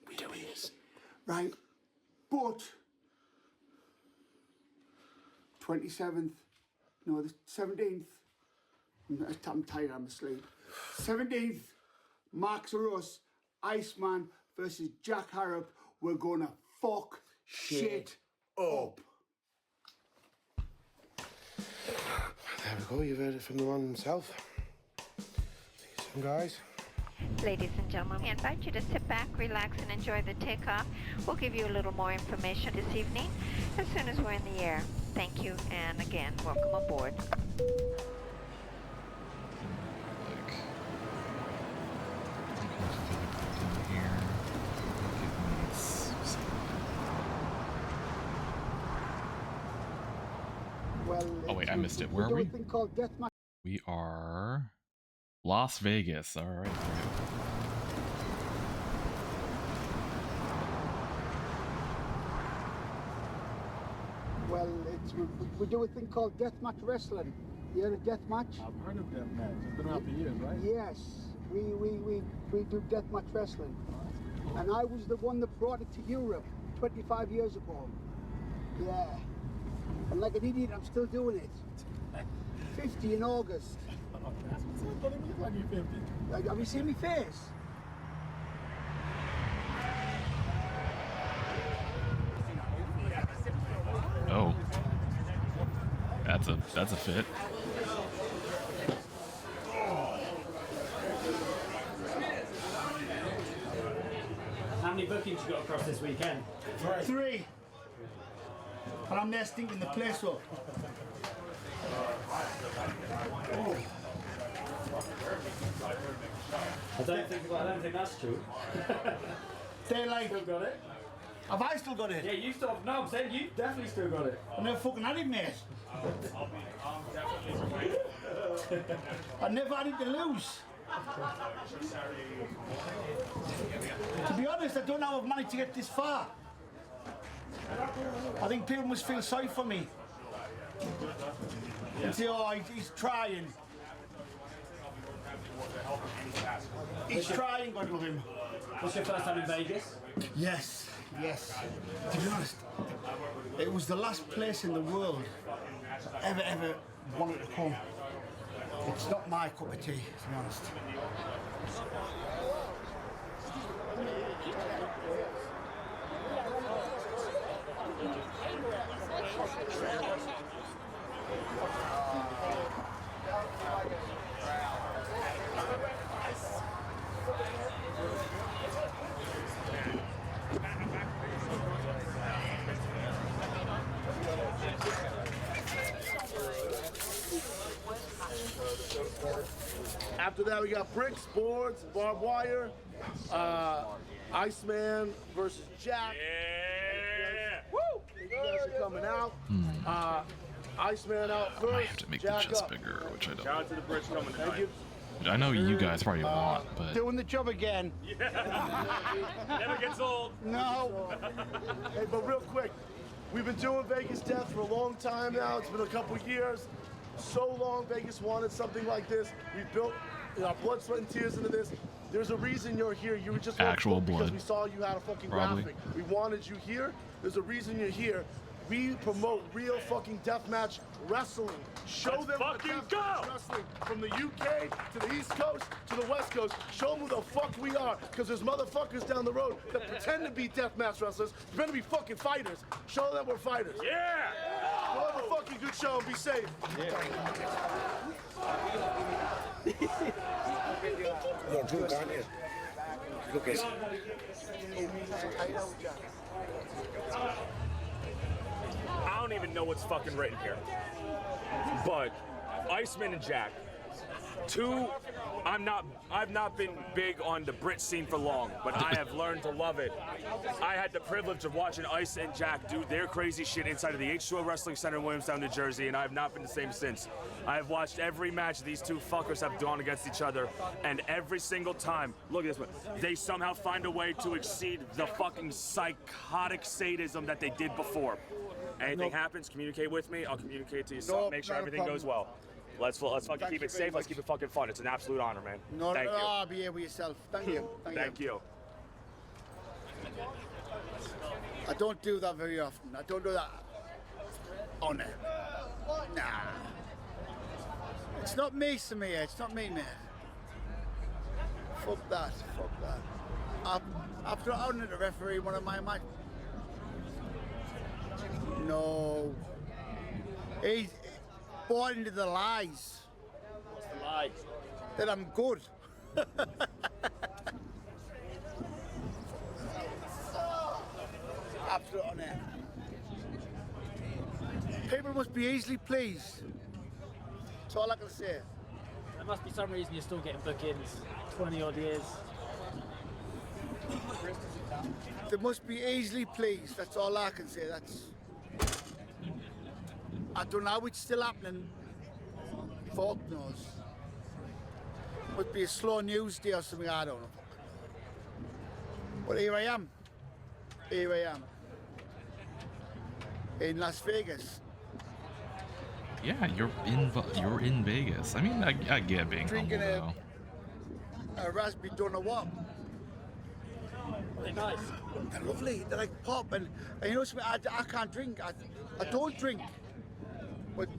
We do it. Right. But 27th, no, the 17th. I'm tired, I'm asleep. 17th, Max or us, Iceman versus Jack Harrop. We're gonna fuck shit up. There we go, you've heard it from the man himself. These Guys. Ladies and gentlemen, we invite you to sit back, relax, and enjoy the takeoff. We'll give you a little more information this evening as soon as we're in the air. Thank you, and again, welcome aboard. Oh wait, I missed it. Where are we? We are Las Vegas. All right. Well, we do a thing called deathmatch wrestling. You heard of deathmatch? I've heard of deathmatch. It's been around for years, right? Yes, we do deathmatch wrestling. And I was the one that brought it to Europe 25 years ago. Yeah. And like an idiot, I'm still doing it. 50 in August. Have you seen me face? Oh, that's a fit. How many bookings you got across this weekend? 3. And I'm there stinking the place up. I don't think that's true. They're like... Still got it? Have I still got it? Yeah, you still... No, I'm saying you definitely still got it. I never fucking had it, mate. I never had it to lose. To be honest, I don't know how I've managed to get this far. I think people must feel sorry for me. And say, oh, he's trying. He's trying, God love him. What's your first time in Vegas? Yes, yes. To be honest, it was the last place in the world I ever wanted to come. It's not my cup of tea, to be honest. After that, we got bricks, boards, barbed wire, Iceman versus Jack. Yeah! Woo! You guys are coming out. Iceman out first. I have to make the chest bigger, which I don't. Shout out to the bricks coming tonight. Which I know you guys probably want, but Doing the job again. Yeah. Never gets old. No. Hey, but real quick, we've been doing Vegas Death for a long time now. It's been a couple years. So long Vegas wanted something like this. We built our blood, sweat, and tears into this. There's a reason you're here. You were just actual blood. Because we saw you had a fucking Probably. graphic. We wanted you here. There's a reason you're here. We promote real fucking deathmatch wrestling. Show them fucking deathmatch wrestling from the UK to the East Coast to the West Coast. Show them who the fuck we are. Because there's motherfuckers down the road that pretend to be deathmatch wrestlers, pretend to be fucking fighters. Show them that we're fighters. Yeah! We'll have a fucking good show and be safe. You're drunk, aren't you? Look at I don't even know what's fucking written here. But Iceman and Jack. 2, I've not been big on the Brit scene for long, but I have learned to love it. I had the privilege of watching Ice and Jack do their crazy shit inside of the H2O Wrestling Center in Williamstown, New Jersey, and I have not been the same since. I have watched every match these two fuckers have gone against each other, and every single time, look at this one, they somehow find a way to exceed the fucking psychotic sadism that they did before. Anything happens, communicate with me, I'll communicate to you, so make sure everything goes well. Let's fucking keep it safe. Let's keep it fucking fun. It's an absolute honor, man. Thank you. I'll be here with yourself. Thank you. Thank you. I don't do that very often. I don't do that on it. Nah. It's not me, Samir. It's not me, man. Fuck that. Fuck that. After I wanted to referee one of my matches. No. He's bought into the lies. What's the lie? That I'm good. Absolute honour. People must be easily pleased. That's all I can say. There must be some reason you're still getting bookings 20 odd years. They must be easily pleased. That's all I can say. I don't know how it's still happening. Fuck knows. Must be a slow news day or something, I don't know. But here I am. Here I am. In Las Vegas. Yeah, you're in Vegas. I mean, I get being Drinking humble though. a raspberry don't know what. They're nice. They're lovely. They're like pop. And you know something? I can't drink. I don't drink. But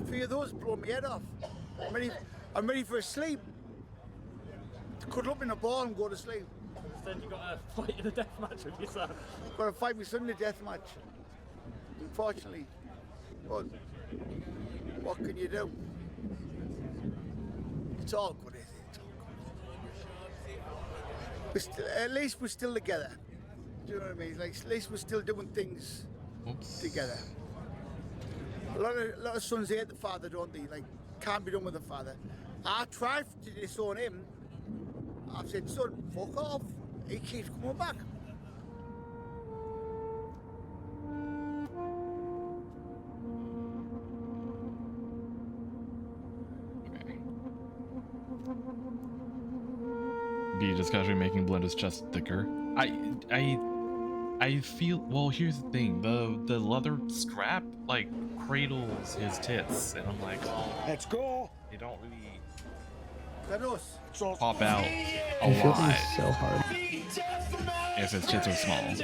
a few of those blow my head off. I'm ready for a sleep. To cuddle up in a ball and go to sleep. Instead you got a fight in a death match with your son. Got to fight my son in a death match. Unfortunately. But what can you do? It's all good, isn't it? It's all good. At least we're still together. Do you know what I mean? Like, at least we're still doing things together. A lot of sons hate the father, don't they? Like, can't be done with the father. I tried to disown him. I've said, son, fuck off. He keeps coming back. Be just casually making Blunder's chest thicker. I feel, well, here's the thing, the leather strap like cradles his tits, and I'm like, oh, let's go. They don't really pop out a lot so hard if his tits are small.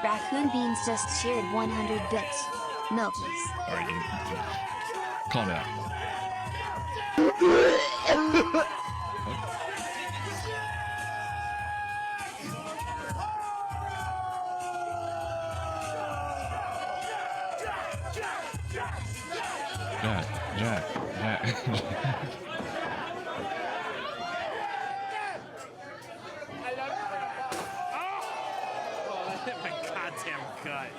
Raccoon Beans just cheered 100 bits. Milkies. Alright, calm down. Jack. My goddamn gut.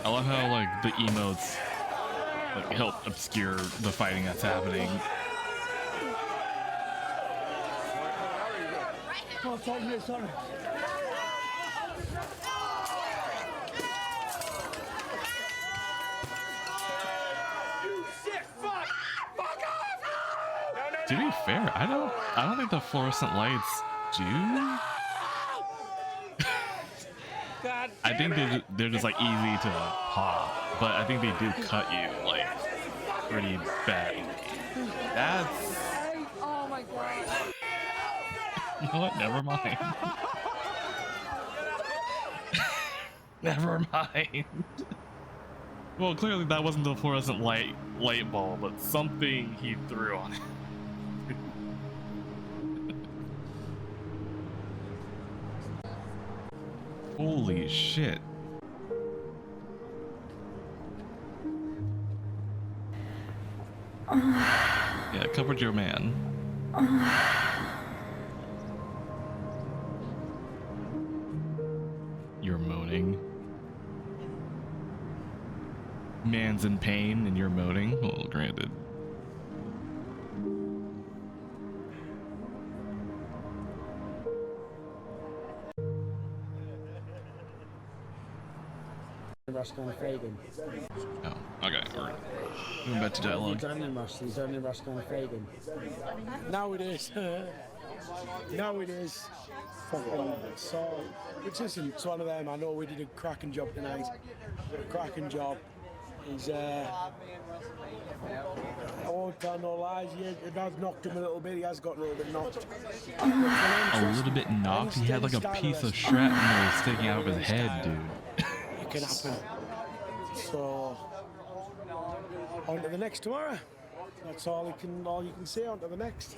I love how like the emotes like help obscure the fighting that's happening. Oh, sorry. To be fair, I don't think the fluorescent lights do. I think they're just like easy to pop, but I think they do cut you like pretty bad. That's. Oh my god. You know what? Never mind. Never mind. Well, clearly that wasn't the fluorescent light bulb, but something he threw on it. Holy shit. Yeah, covered your man. You're moaning. Man's in pain and you're moaning. Well, granted. Roscoe and Fagan. Oh, okay. We're moving back to dialogue. He's only Roscoe and Fagan. Now it is. Now it is. Fucking so. It's one of them. I know we did a cracking job tonight. A cracking job. He's I won't tell no lies. Yeah, it has knocked him a little bit. He has got a little bit knocked. A little bit knocked? He had like a piece of shrapnel sticking out of his head, dude. It can happen. So, on to the next tomorrow. That's all you can say. On to the next.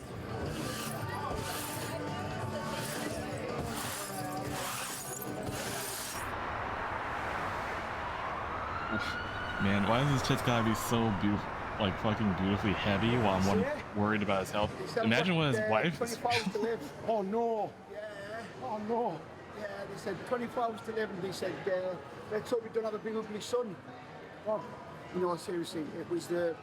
Man, why does this shit's gotta be so like fucking beautifully heavy while I'm worried about his health? Imagine what his wife is. 24 hours to live. Oh no. Yeah. Oh no. Yeah, they said 24 hours to live, and they said, let's hope we don't have a big ugly son. Oh, no, seriously, it was the...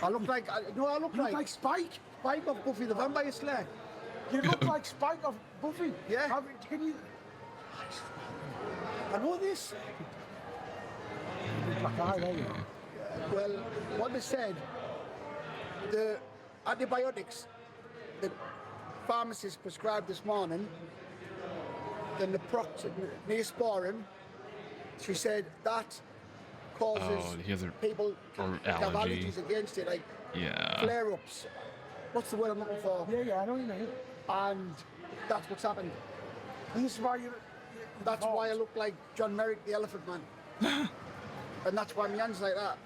I look like... I look like Spike. Spike of Buffy the Vampire Slayer. You look like Spike of Buffy. Yeah. Can you... I know this. Well, what they said, the antibiotics the pharmacist prescribed this morning, the Neosporin, she said that causes people to have allergies against it, like flare-ups. What's the word I'm looking for? Yeah, I know you mean. And that's what's happened. And this is why That's why I look like John Merrick, the Elephant Man. And that's why my hand's like that.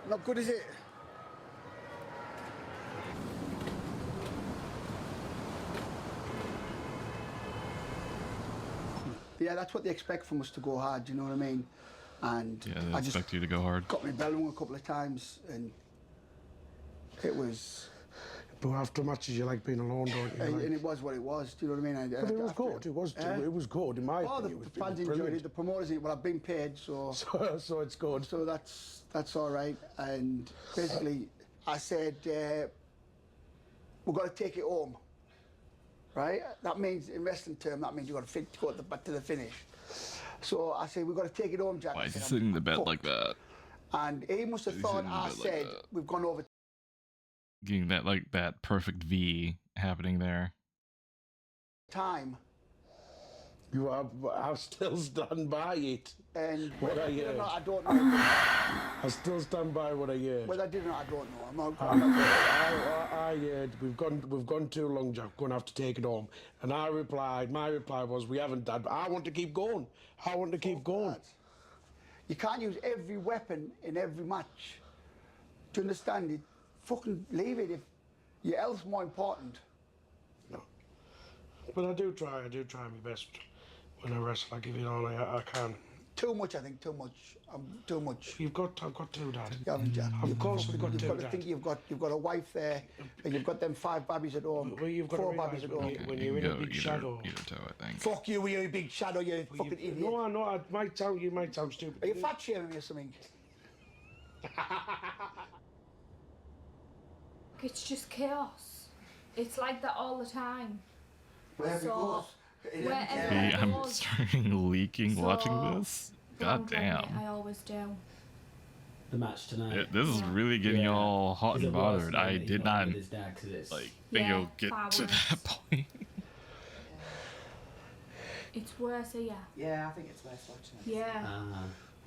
Not good, is it? Yeah, that's what they expect from us, to go hard, you know what I mean? And yeah, they expect you to go hard. Got my bell rung a couple of times, and it was... But after matches, you like being alone, don't you? And it was what it was. Do you know what I mean? But it was good. It was good in my opinion. The fans enjoyed it. The promoters, well, I've been paid, so so it's good. So that's all right. And basically, I said we've got to take it home, right? That means in wrestling term, that means you got to go to the finish. So I said we've got to take it home, Jack. Why is he sitting in the bed like that? And he must have thought I said we've gone over. Getting that perfect V happening there. Time. I still stand by it. And what I heard. I don't know. I still stand by what I heard. Whether I did or not, I don't know. I heard we've gone too long, Jack. We're gonna have to take it home. And my reply was, we haven't, Dad. I want to keep going. I want to keep going. You can't use every weapon in every match. Do you understand it? Fucking leave it if your health's more important. No. But I do try my best when I wrestle. I give it all I can. Too much, I think, too much. Too much. I've got two, Dad. You haven't, Jack. Of course I've got two, Dad. Think you've got a wife there, and you've got them 5 babbies at home. Well, you've got 4 babbies at home. When you're in a big shadow. I think. Fuck you, you're a big shadow, you fucking idiot. No, I might sound stupid. Are you fat shaming me or something? It's just chaos. It's like that all the time. Wherever I'm starting leaking watching this. God damn. I always do. The match tonight. This is really getting y'all hot and bothered. I did not think it'll get to that point. It's worse here. Yeah, I think it's worse watching it. Yeah.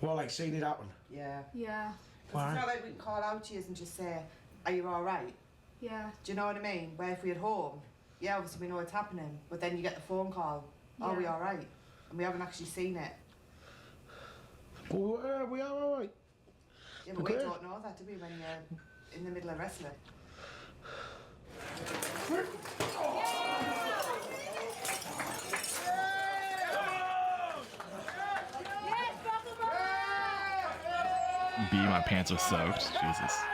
Well, like seeing it happen. Yeah. Yeah. Because it's not like we can call out to you and just say, are you alright? Yeah. Do you know what I mean? Where if we're at home, yeah, obviously we know what's happening, but then you get the phone call, are we alright? And we haven't actually seen it. Well, we are alright. Yeah, but we don't know that, do we, when you're in the middle of wrestling? My pants are soaked. Jesus.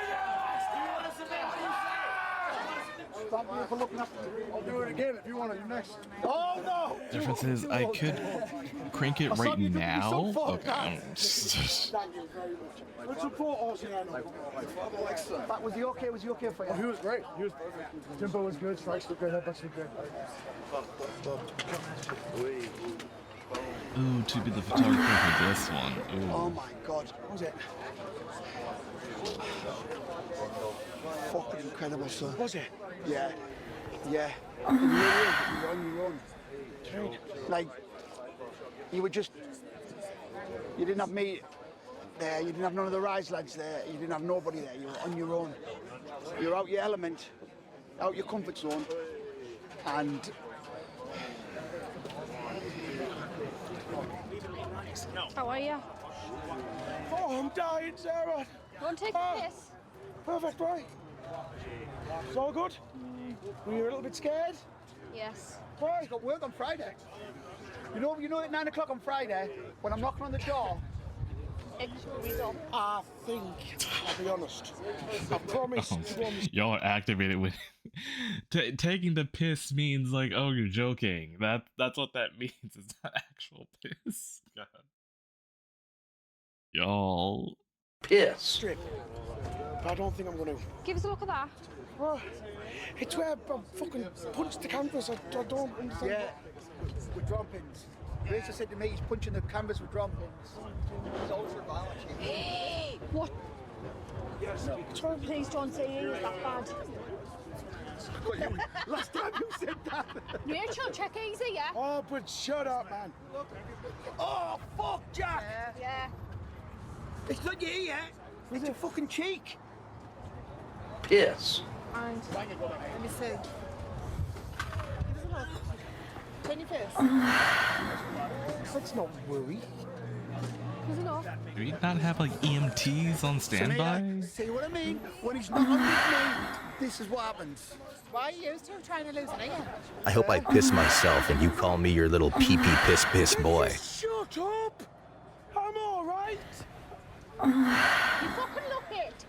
I'll do it again if you want to. You next. Oh no! Difference is I could crank it right now. Okay. Thank you very much. Let's support us. Was he okay? Was he okay for you? Oh, he was great. He was perfect. Tempo was good. Strikes looked good. Headbutts looked good. Ooh, to be the photographer for this one. Ooh. Oh my God. What was it? Fucking incredible, sir. Was it? Yeah. Yeah. You're on your own. Like, you didn't have me there, you didn't have none of the Rise lads there, you didn't have nobody there, you were on your own. You're out your element, out your comfort zone, and How are you? Oh, I'm dying, Sarah. You want to take a piss? Perfect, right? It's all good? Were you a little bit scared? Yes. Why? He's got work on Friday. You know at 9 o'clock on Friday, when I'm knocking on the door, I think, I'll be honest, I promise to go on this. Y'all are activated with taking the piss means like, oh, you're joking. That's what that means. It's not actual piss. God. Y'all Piss. Strip. But I don't think I'm going to. Give us a look at that. Well, it's where I fucking punched the canvas. I don't understand. yeah, with drum pins. Rachel said to me he's punching the canvas with drum pins. What? No. Please don't say he is that bad. Last time you said that. Rachel, check easy, yeah? Oh, but shut up, man. Oh, fuck, Jack. Yeah. It's not your ear. It's your fucking cheek. Piss. And let me see. Give us a look. Can you piss? Let's not worry. Is it not? do we not have like EMTs on standby? See what I mean? When he's not on with me, this is what happens. Why are you two trying to lose an ear? I hope I piss myself and you call me your little pee-pee piss boy. Shut up! I'm all right. You fucking look it.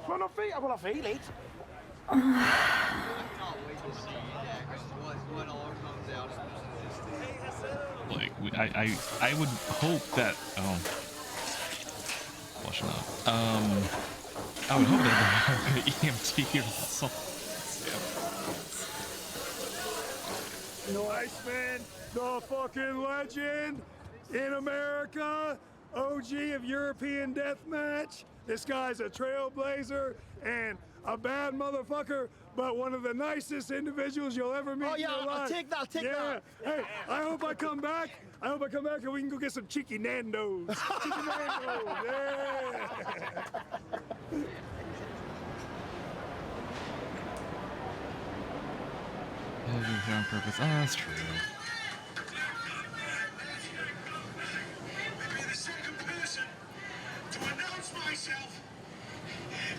Well, I feel it. Like I would hope that washing up. I would hope that they have an EMT or something. Iceman, the fucking legend in America, OG of European Deathmatch. This guy's a trailblazer and a bad motherfucker, but one of the nicest individuals you'll ever meet Oh, yeah, in your life. I'll take that, I'll take that. Hey, I hope I come back. And we can go get some cheeky Nando's. Cheeky Nando's, yeah. Here on purpose. Oh, that's true. Be the second person to announce myself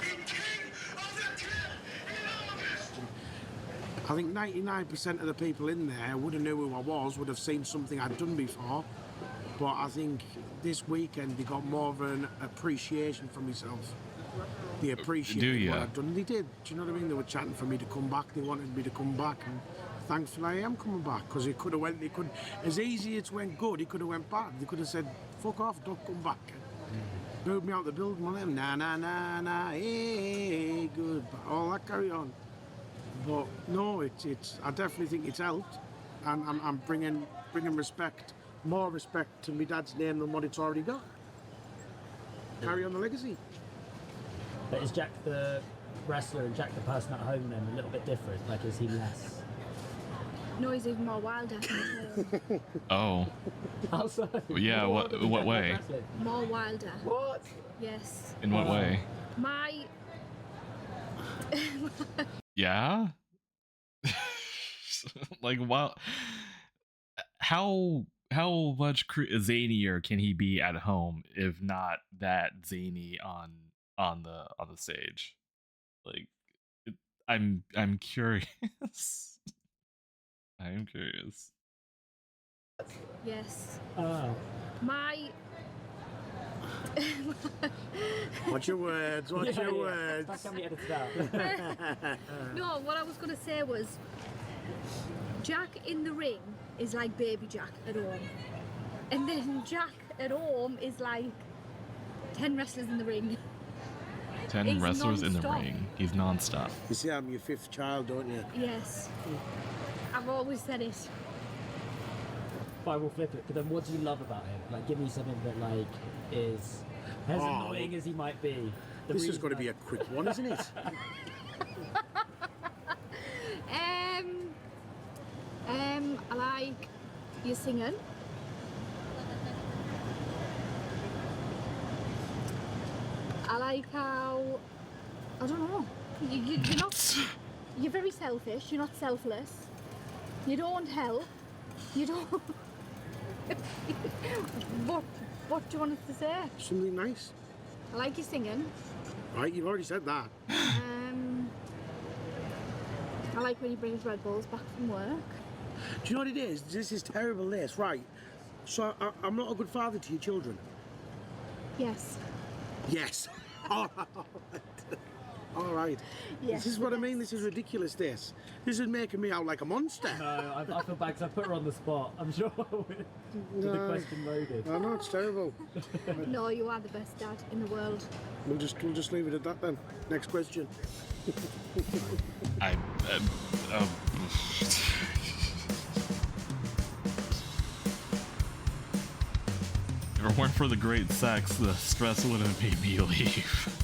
in King of the Kill in August. I think 99% of the people in there would have knew who I was, would have seen something I'd done before. But I think this weekend they got more of an appreciation for myself. They appreciated what I'd done. They did. Do you know what I mean? They were chatting for me to come back. They wanted me to come back, and thankfully I am coming back, because he could have went. He could, as easy as it went good, he could have went bad. They could have said, "Fuck off, don't come back." Booed me out the building. Well, nah, hey, good, all that carry on. But no, it's. I definitely think it's helped, and I'm bringing respect, more respect to my dad's name than what it's already got. Carry on the legacy. But is Jack the wrestler and Jack the person at home then a little bit different? Like, is he less? No, he's even more wilder. Oh. How so? Yeah, what way? More wilder. What? Yes. In what way? My... Yeah? Like, wow. How much zanier can he be at home if not that zany on the stage? Like, I'm curious. I am curious. Yes. My... Watch your words, watch your words. That can be edited out. No, what I was going to say was, Jack in the ring is like baby Jack at home. And then Jack at home is like 10 wrestlers in the ring. 10 He's wrestlers in the non-stop. ring. He's non-stop. You see, I'm your fifth child, don't you? Yes. I've always said it. I will flip it, but then what do you love about him? Like, give me something that, like, is as annoying as he might be. This is going to be a quick one, isn't it? I like You're singing. I like how, I don't know, you're not, you're very selfish, you're not selfless, you don't help, you don't, what do you want us to say? Something nice. I like you singing. Right, you've already said that. I like when he brings Red Bulls back from work. Do you know what it is? This is terrible, this. Right. So I'm not a good father to your children? Yes. Yes. All right. All right. Yes. This is what I mean. This is ridiculous, this. This is making me out like a monster. No, I feel bad because I put her on the spot, I'm sure, with the question loaded. I know, it's terrible. No, you are the best dad in the world. We'll just leave it at that then. Next question. If it weren't for the great sex, the stress would have made me leave.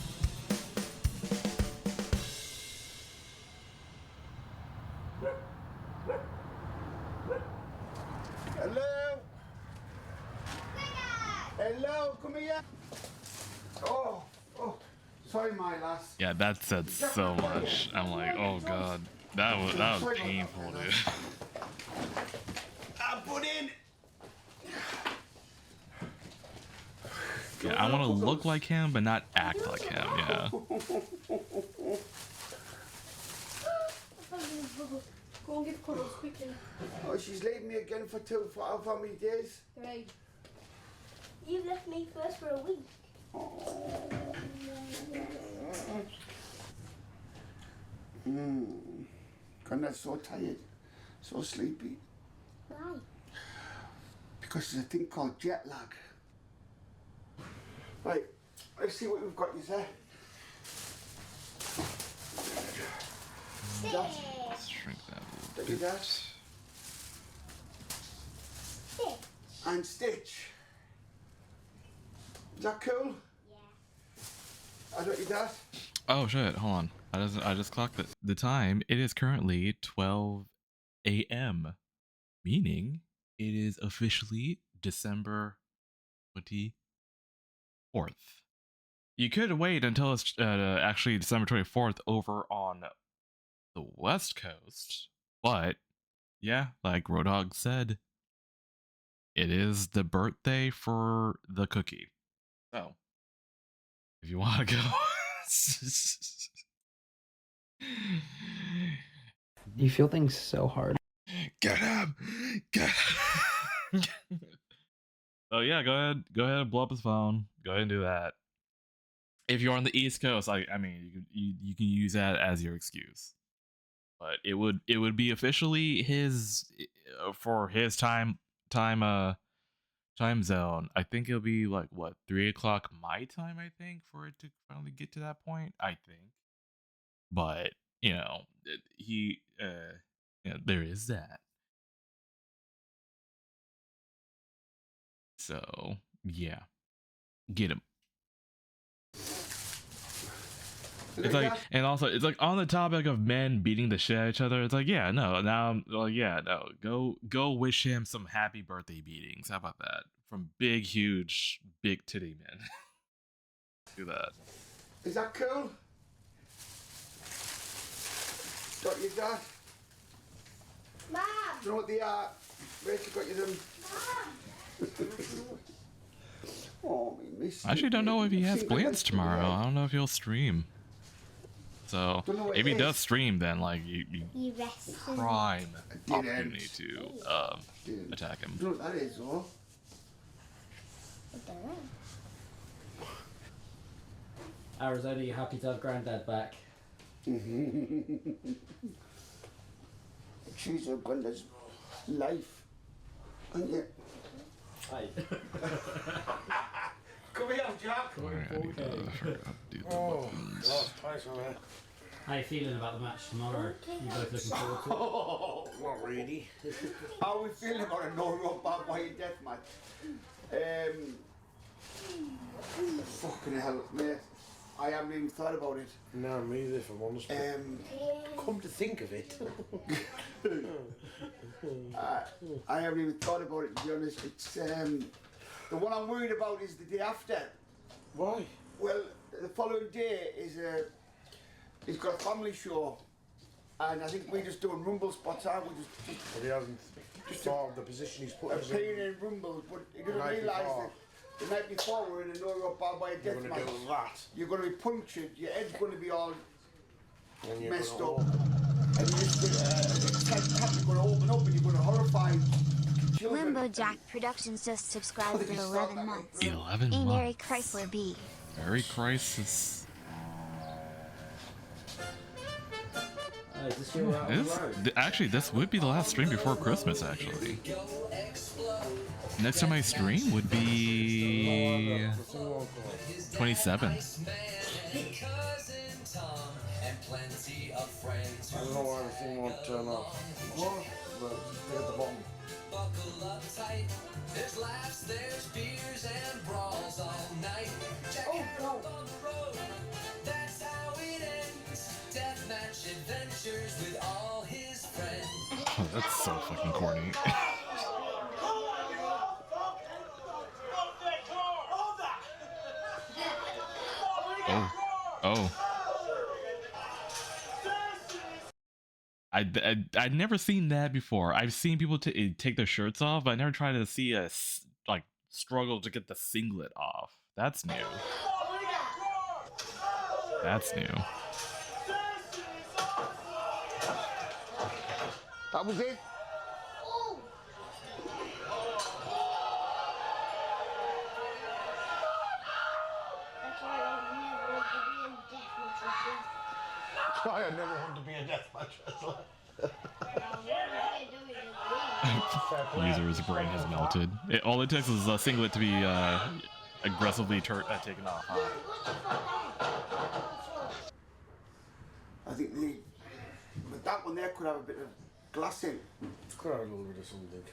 Hello? Hello, come here. Oh, sorry, my lass. Yeah, that said so much. I'm like, oh god, that was painful, dude. I put in. Yeah, I want to look like him, but not act like him. Yeah. Go and give cuddles quickly. Oh, she's leaving me again for how many days? 3. You've left me first for a week. Granddad's so tired, so sleepy. Why? Because there's a thing called jet lag. Right, let's see what we've got you there. Let's shrink that a little bit. Stitch. And Stitch. Is that cool? Yeah. I got your dad. Oh shit! Hold on. I just clocked the time. It is currently 12 a.m., meaning it is officially December 24th. You could wait until it's actually December 24th over on the West Coast, but yeah, like Roadhog said, it is the birthday for the cookie. So, if you want to go. You feel things so hard. Get him! Get him! Oh yeah, go ahead and blow up his phone. Go ahead and do that. If you're on the East Coast, I mean, you can use that as your excuse. But it would be officially his for his time zone. I think it'll be like what 3 o'clock my time. I think for it to finally get to that point. I think. But you know, there is that. So yeah, get him. It's like, and also it's like on the topic of men beating the shit out of each other. It's like, yeah, no, now I'm like, yeah, no, go wish him some happy birthday beatings. How about that? From big, huge, big titty men. Do that. Is that cool? Got your dad? Mom! Do you know what they are? Rachel got you them. Oh, me miss. I actually don't know if he has plans tomorrow. I don't know if he'll stream. So if he does stream, then like you prime opportunity to attack him. Do you know what that is, though? Arizona, you happy to have Granddad back? She's a Granddad's life, and yet. Hi. Come here, Jack. Oh, God, twice already. How you feeling about the match tomorrow? You both looking forward to it? Oh, not really. How are we feeling about a no-rope barbed wire death match? Fucking hell, mate. I haven't even thought about it. No, me either, if I'm honest. Come to think of it. I haven't even thought about it, to be honest. It's the one I'm worried about is the day after. Why? Well, the following day is he's got a family show, and I think we're just doing rumble spots. But he hasn't thought of the position he's put us in. Appearing in rumble, but he doesn't realise that the night before we're in a no-rope by a death match. You're going to be punctured. Your head's going to be all messed up. And you're just going to open up and you're going to horrify children. Limbo Jack Productions just subscribed for 11 months. 11 A months. Mary Chrysler B. Merry Crisis. Is this your Actually, this would be the last stream before Christmas, actually. Next time I stream would be 27th. I don't know why the thing won't turn off. What? But at the bottom. Buckle up tight. There's laughs, there's beers and brawls all night. Check out on the road. That's how it ends. Deathmatch adventures with all his friends. Oh, that's so fucking corny. Oh. I'd never seen that before. I've seen people take their shirts off, but I never tried to see a struggle to get the singlet off. That's new. That's new. That was it. That's why I never want to be a deathmatch wrestler. User's brain has melted. All it takes is a singlet to be aggressively taken off. Huh? I think but that one there could have a bit of glass in. Could have a little bit of something.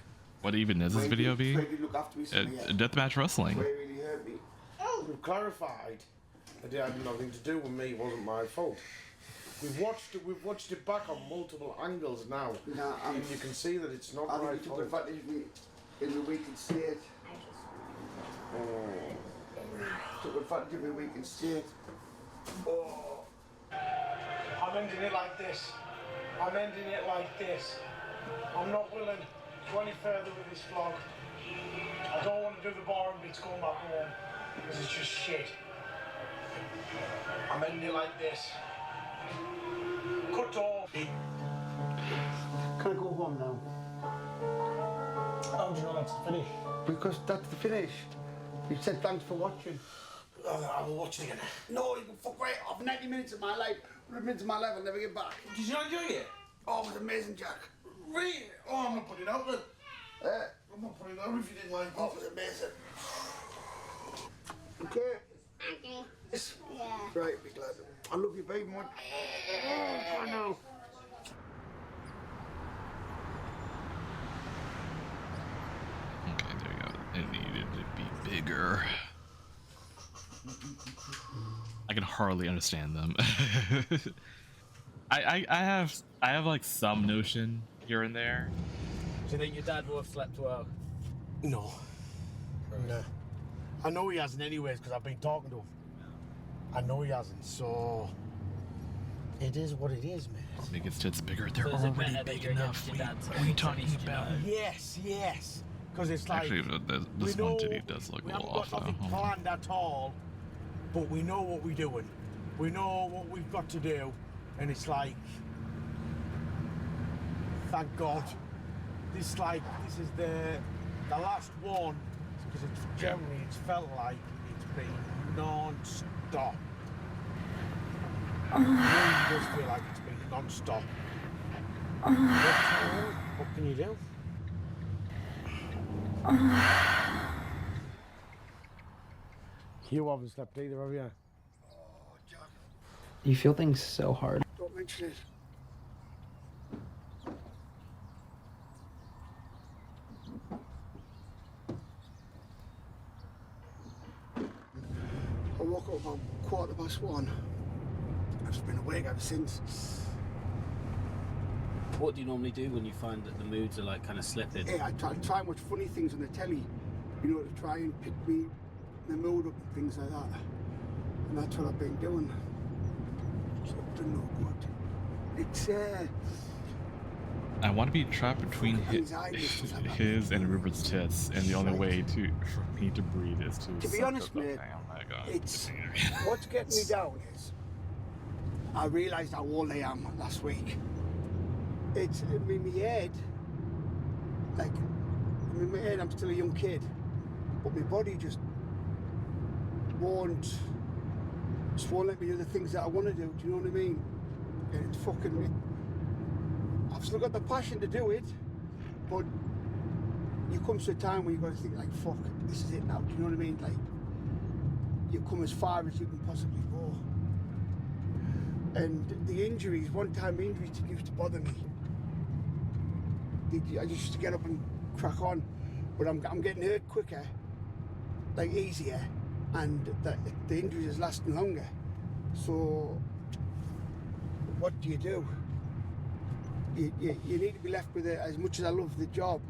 What even is this video be? Look after me, Deathmatch wrestling. Where really hurt me. We've clarified that it had nothing to do with me. It wasn't my fault. We've watched it back on multiple angles now, and you can see that it's not my fault. I think you took advantage of me in the weakened state. Took advantage of my weakened state. Oh. I'm ending it like this. I'm ending it like this. I'm not willing to go any further with this vlog. I don't want to do the boring bits going back home, because it's just shit. I'm ending it like this. Cut off. Can I go home now? How do you know that's the finish? Because that's the finish. You said thanks for watching. I will watch it again. No, you can fuck right off. 90 minutes of my life, 100 minutes of my life, I'll never get back. Did you not enjoy it? Oh, it was amazing, Jack. Really? Oh, I'm not putting it out then. I'm not putting it out if you didn't like it. Oh, it was amazing. Okay? Okay. Yes. Yeah. Right, be glad. I love you very much. Oh, I know. Okay, there you go. It needed to be bigger. I can hardly understand them. I have like some notion here and there. Do you think your dad will have slept well? No. No. I know he hasn't anyways, because I've been talking to him. I know he hasn't, so it is what it is, man. Make his tits bigger. They're already big enough. What are you talking about? Yes. Because it's like... Actually, this one titty does look a little off, though. We haven't got nothing planned at all, but we know what we're doing. We know what we've got to do, and it's like... Thank God. This is the last one, because generally it's felt like it's been non-stop. It really does feel like it's been non-stop. What can you do? You haven't slept either, have you? You feel things so hard. Don't mention it. I woke up, I'm 1:15. I've just been awake ever since. What do you normally do when you find that the moods are like kind of slipping? Yeah, I try and watch funny things on the telly, you know, to try and pick me the mood up and things like that. And that's what I've been doing. It's up to no good. It's I want to be trapped between his and Rupert's tits, and the only way for me to breathe is to. To be honest, mate, it's what's getting me down is I realised how old I am last week. It's in my head, like in my head I'm still a young kid, but my body just won't let me do the things that I want to do. Do you know what I mean? And it's fucking. I've still got the passion to do it, but you come to a time where you've got to think like, fuck, this is it now. Do you know what I mean? Like, you come as far as you can possibly go. And the injuries, one time injuries used to bother me. I just used to get up and crack on, but I'm getting hurt quicker, like easier, and the injuries is lasting longer. So, what do? You need to be left with it. As much as I love the job,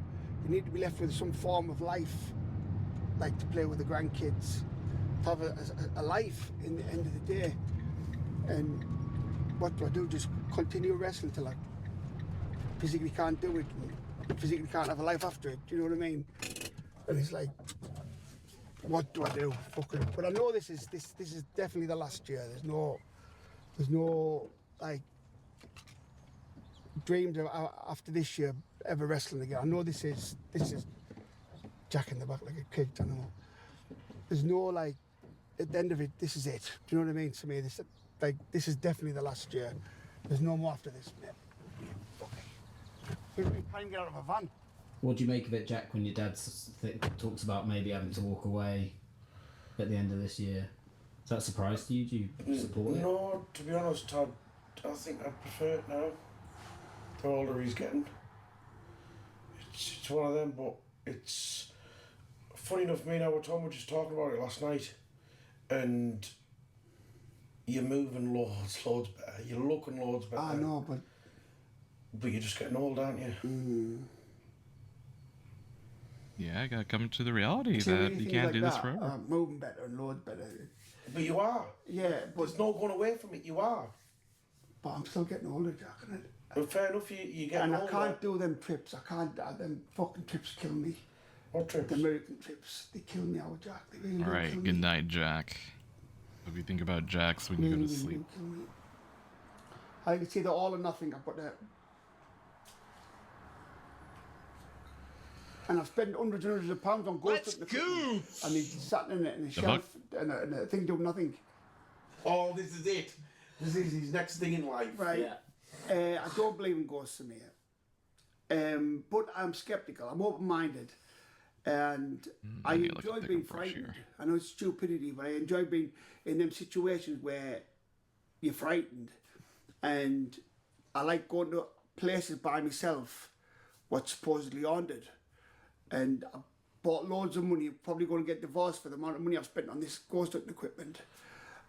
you need to be left with some form of life, like to play with the grandkids, to have a life in the end of the day. And what do? Just continue wrestling till I physically can't do it, and physically can't have a life after it. Do you know what I mean? And it's like, what do I do? Fucking. But I know this is definitely the last year. There's no like dreams of after this year ever wrestling again. I know this is Jack in the back like a kicked animal. There's no like at the end of it, this is it. Do you know what I mean? To me, this is definitely the last year. There's no more after this, mate. We can't even get out of a van. What do you make of it, Jack, when your dad talks about maybe having to walk away at the end of this year? Is that a surprise to you? Do you support it? No, to be honest, I think I prefer it now. The older he's getting. It's one of them, but it's funny enough, me and Tom were just talking about it last night, and you're moving loads better. You're looking loads better. I know, but you're just getting old, aren't you? Mm. Yeah, I gotta come to the reality that you can't do this forever. Moving better and loads better. But you are. Yeah, but there's no going away from it. You are. But I'm still getting older, Jack. But fair enough, you get older. And I can't do them trips. I can't. Them fucking trips kill me. What trips? The American trips. They kill me out, Jack. They really All right, kill good me. night, Jack. Hope you think about Jack's when you go to sleep. I can see the all or nothing. I've got that. And I've spent hundreds and hundreds of pounds on ghost equipment. And he's sat in it in a shelf and a thing doing nothing. Oh, this is it. This is his next thing in life. Right. Yeah. I don't believe in ghosts, Samir. But I'm skeptical. I'm open-minded. And I enjoy being frightened. I know it's stupidity, but I enjoy being in them situations where you're frightened. And I like going to places by myself what's supposedly haunted. And I bought loads of money, probably going to get divorced for the amount of money I've spent on this ghost hunting equipment.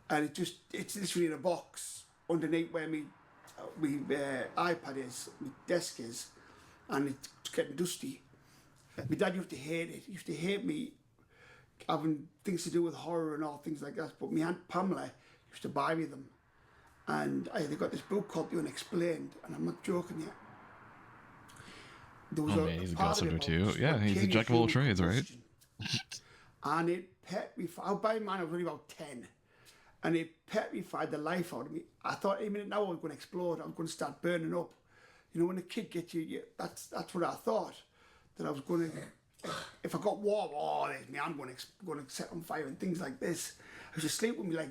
And it's literally in a box underneath where my iPad is, my desk is, and it's getting dusty. My dad used to hate it. He used to hate me having things to do with horror and all things like that. But my Aunt Pamela used to buy me them. And they got this book called The Unexplained, and I'm not joking yet. There was man, he's a ghost hunter too. Yeah, he's a jack of all trades, right? And it petrified. I was by mine, I was only about 10. And it petrified the life out of me. I thought any minute now I was going to explode. I was going to start burning up. You know, when a kid gets you that's what I thought. That I was going to, if I got warm, there's me, I'm going to set on fire and things like this. I was just sleeping with me, like,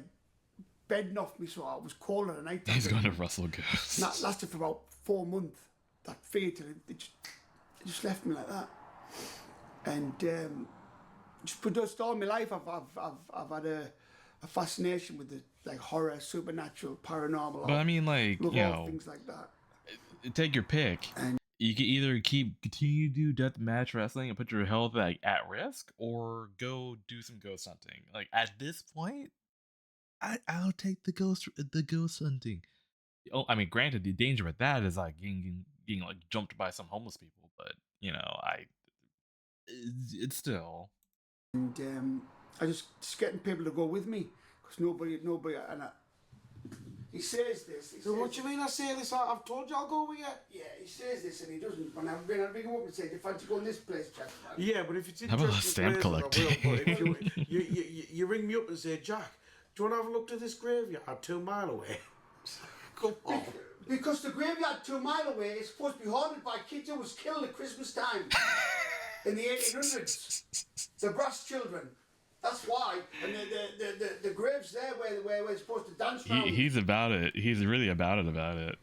bedding off me so I was cold at night. He's going to rustle ghosts. That lasted for about 4 months. That fear till it just left me like that. And just produced all my life. I've had a fascination with the like horror, supernatural, paranormal. But I mean, like, love you all know, things like that. Take your pick. You can either continue to do death match wrestling and put your health like at risk, or go do some ghost hunting. Like at this point, I'll take the ghost hunting. Oh, I mean, granted, the danger with that is like getting like jumped by some homeless people, but you know, it's still. And I just getting people to go with me because nobody, and he says this. So what do you mean I say this? I've told you I'll go with you. Yeah, he says this and he doesn't. When I bring him up and say, "Do you fancy going this place, Jack?" Yeah, but if it's How about interesting stamp places, I will, collecting? but if you ring me up and say, Jack, do you want to have a look to this graveyard 2 mile away? Come on. Because the graveyard 2 mile away is supposed to be haunted by kids who was killed at Christmas time in the 1800s. The brass children. That's why. And the graves there where we're supposed to dance around. He's about it. He's really about it.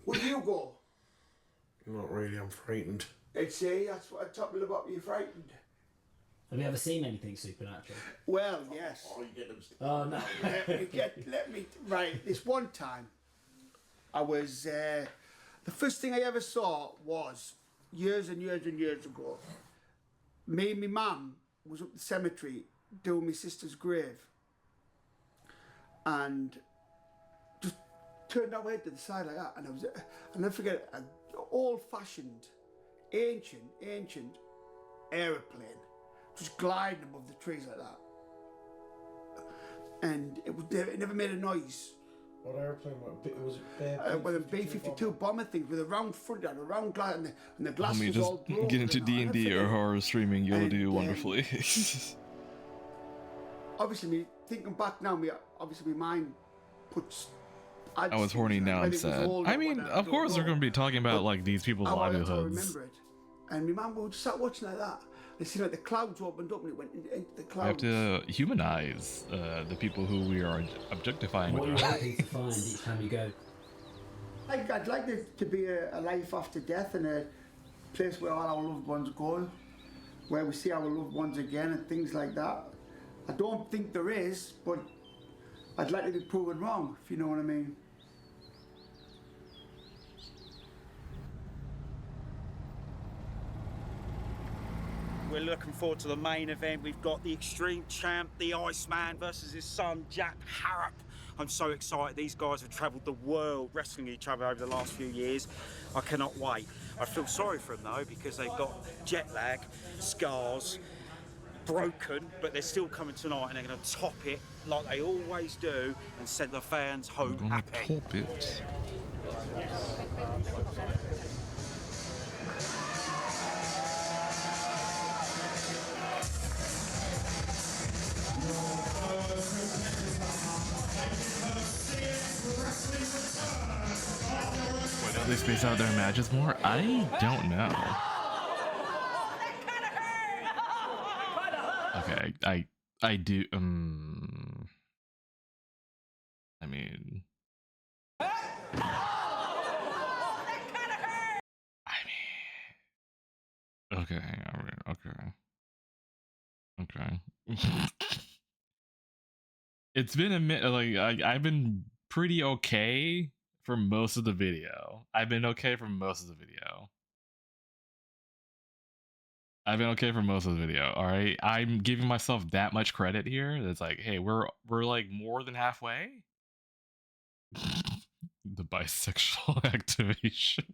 Would you go? Not really, I'm frightened. They'd say that's what I talk about. You're frightened. Have you ever seen anything supernatural? Well, yes. Oh, you get them. Oh no. let me. Right. This one time, I was. The first thing I ever saw was years and years and years ago. Me and my mum was up the cemetery doing my sister's grave, and just turned our head to the side like that, and I was. I'll never forget an old-fashioned, ancient aeroplane. Just gliding above the trees like that, and it never made a noise. What airplane was it? Well, a B-52 bomber thing with a round front and a round glass, and the glass Homie, was just all broken. get into D&D or horror streaming. You'll do wonderfully. Obviously, thinking back now, obviously my mind puts. I was horny, now I'm sad. I mean, of course they're going to be talking about like these people's I livelihoods. remember it, and my mum would sat watching like that. They see like the clouds opened up and it went into the We clouds. have to humanize the people who we are objectifying. What are you with our- hoping to find each time you go? I'd like there to be a life after death and a place where all our loved ones go, where we see our loved ones again and things like that. I don't think there is, but I'd like to be proven wrong, if you know what I mean. We're looking forward to the main event. We've got the Extreme Champ, the Iceman, versus his son, Jack Harrop. I'm so excited. These guys have travelled the world wrestling each other over the last few years. I cannot wait. I feel sorry for them though, because they've got jet lag, scars, broken, but they're still coming tonight and they're going to top it like they always do and send the fans home happy. Top it. Wait, do they space out their matches more? I don't know. Okay, I do. I mean. Okay, okay. It's been a minute. Like I've been pretty okay for most of the video. All right, I'm giving myself that much credit here. That's like, hey, we're like more than halfway. The bisexual activation.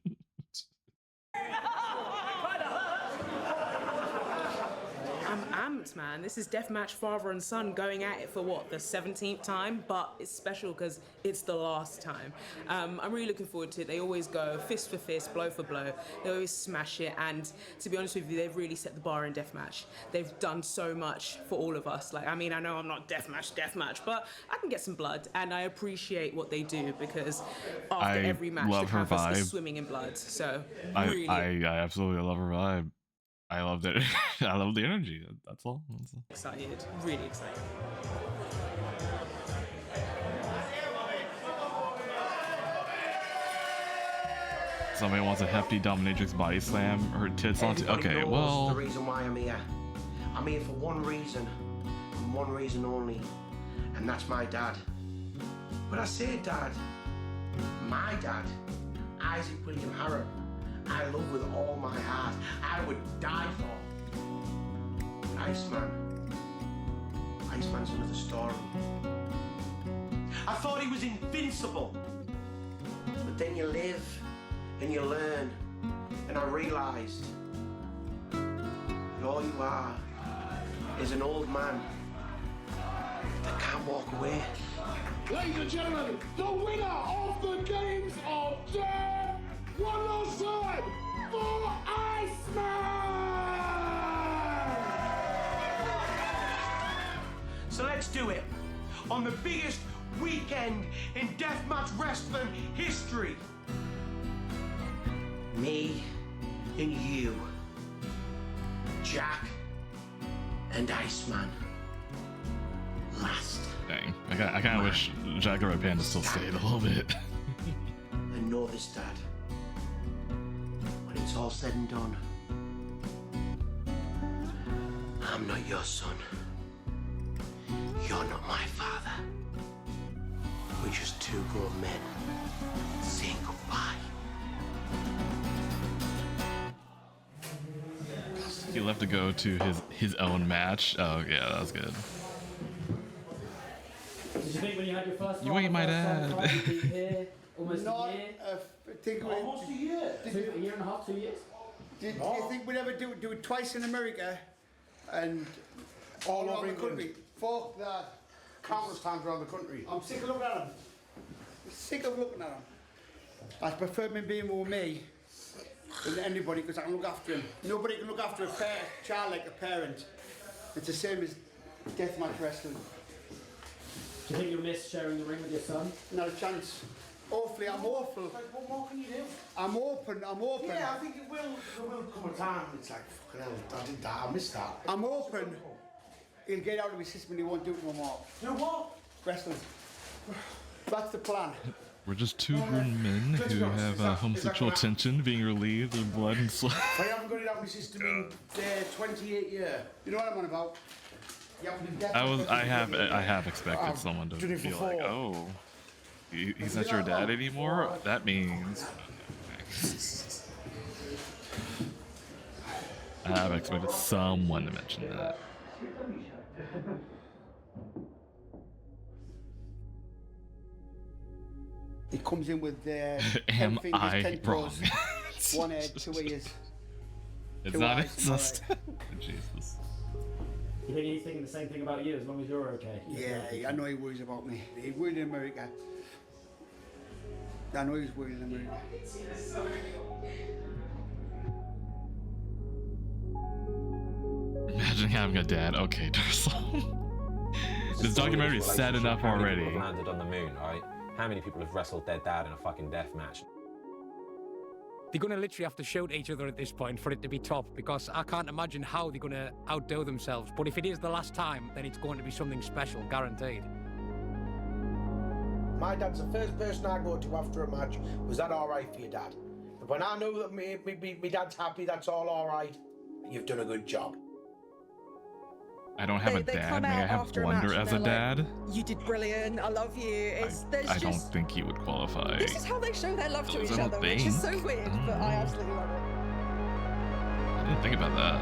I'm amped, man. This is deathmatch father and son going at it for what, the 17th time? But it's special because it's the last time. I'm really looking forward to it. They always go fist for fist, blow for blow. They always smash it. And to be honest with you, they've really set the bar in deathmatch. They've done so much for all of us. Like, I mean, I know I'm not deathmatch, but I can get some blood, and I appreciate what they do because after every match, love the her canvas is vibe. swimming in blood. So I absolutely love her vibe. I love that. I love the energy. That's all. Excited, really excited. Somebody wants a hefty dominatrix body slam her tits onto. Everybody Okay, knows well. the reason why I'm here. I'm here for one reason, and one reason only, and that's my dad. But I say dad, my dad, Isaac William Harrop, I love with all my heart. I would die for. But Iceman's another story. I thought he was invincible. But then you live and you learn. And I realised that all you are is an old man that can't walk away. Ladies and gentlemen, the winner of the Games of Death, one last time for Iceman! So let's do it on the biggest weekend in deathmatch wrestling history. Me and you, Jack and Iceman. Last. Dang, I kind of wish Jack the Red Panda still stayed a little bit. I know this, Dad. When it's all said and done, I'm not your son. You're not my father. We're just two grown men saying goodbye. He'll have to go to his own match. Oh yeah, that was good. Did you think when you had your first You ain't my dad. Here, almost Not a year? almost a year. A year and a half, 2 years? Do you think we'd ever do it twice in America and all over the country? Fuck that. Countless times around the country. I'm sick of looking at him. Sick of looking at him. I prefer him being with me than anybody because I can look after him. Nobody can look after a child like a parent. It's the same as deathmatch wrestling. Do you think you'll miss sharing the ring with your son? Not a chance. Hopefully, I'm awful. What more can you do? I'm open. Yeah, I think there will come a time when it's like, fucking hell, I did that, I missed that. I'm open. He'll get out of his system and he won't do it no more. Do what? Wrestling. That's the plan. We're just two grown men who have homosexual tension being relieved of blood and sweat. I haven't got it out of my system in 28 years. You know what I'm on about? I have expected someone to be like, oh, he's not your dad anymore? That means... I have expected someone to mention that. He comes in with 10 Am fingers, I 10 wrong? toes, 1 head, 2 ears. It's 2 not eyes, incest. Jesus. You think he's thinking the same thing about you as long as you're okay? Yeah, I know he worries about me. He's worried in America. I know he's worried in America. Imagine having a dad. Okay, Darcel. This documentary is sad enough How many already. people have landed on the moon, right? How many people have wrestled their dad in a fucking death match? They're going to literally have to shoot each other at this point for it to be top, because I can't imagine how they're going to outdo themselves. But if it is the last time, then it's going to be something special, guaranteed. My dad's the first person I go to after a match. Was that all right for you, Dad? But when I know that me dad's happy, that's all right. You've done a good job. I don't have a dad. May I have Blunder as a dad? You did brilliant. I love you. I don't think he would qualify. This is how they show their love to I each don't other, which is so think. weird, but I absolutely love it. I didn't think about that.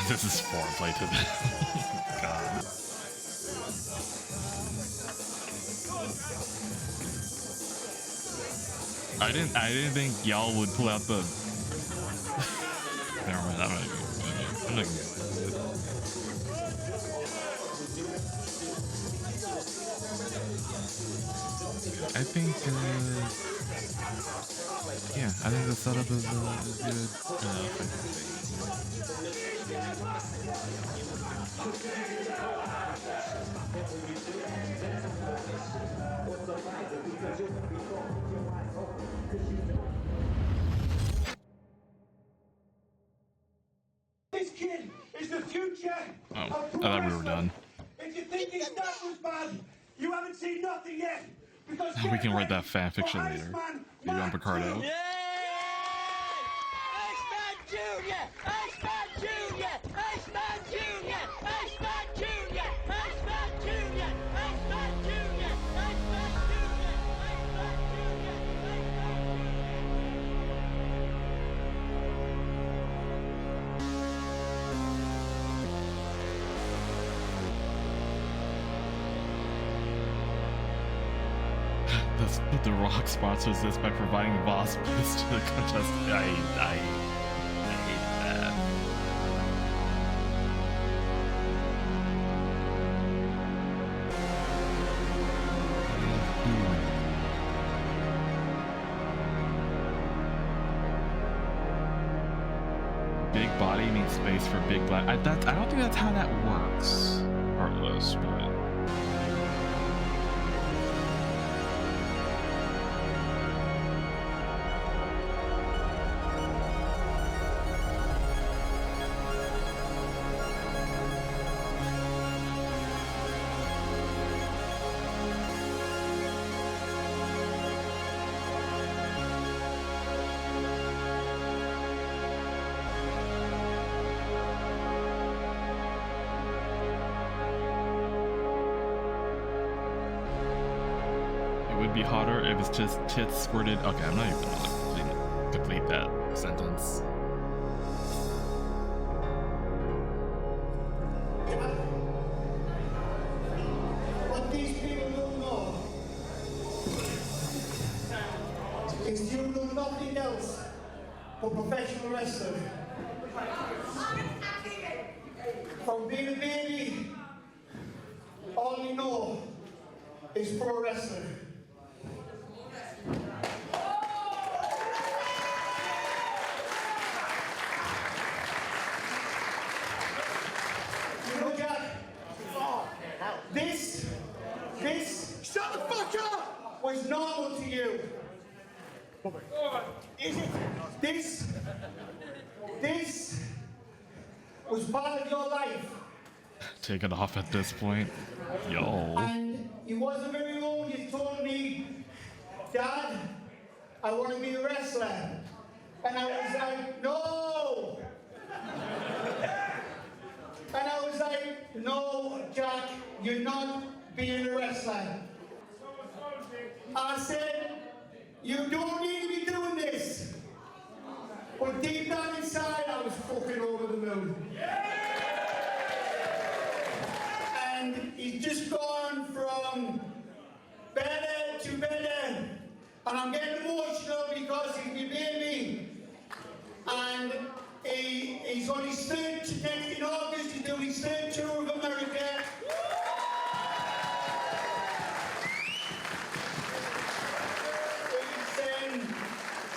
This is foreplay to them. God. I didn't think y'all would pull out the. Never mind. I'm not gonna. I think. Yeah, I think the setup is good. This kid is the future. Oh, I thought we were done. If you think his dad was bad, you haven't seen nothing yet. Because We can write that fan fiction later. Maybe on Picardo. Iceman Jr. Iceman Jr. Iceman Jr. Iceman Jr. Iceman Jr. Iceman Jr. Iceman Jr. The Rock sponsors this by providing boss boost to the contestant. I hate that. Big body means space for big black. I don't think that's how that works. Heartless, but. Be hotter if it's just tits squirted. Okay, I'm not even gonna complete that sentence. What these people don't know is you know nothing else but professional wrestling. From being a baby, all you know is pro wrestling. This, shut the fuck up, was normal to you. Is it? This was part of your life. Take it off at this point. Yo. And you wasn't very old, you told me, Dad, I want to be a wrestler. And I was like, no. And I was like, no, Jack, you're not being a wrestler. I said, you don't need to be doing this. But deep down inside, I was fucking over the moon. And he's just gone from better to better. And I'm getting emotional because he's my baby. And he's on his third, next in August, he's doing his third tour of America.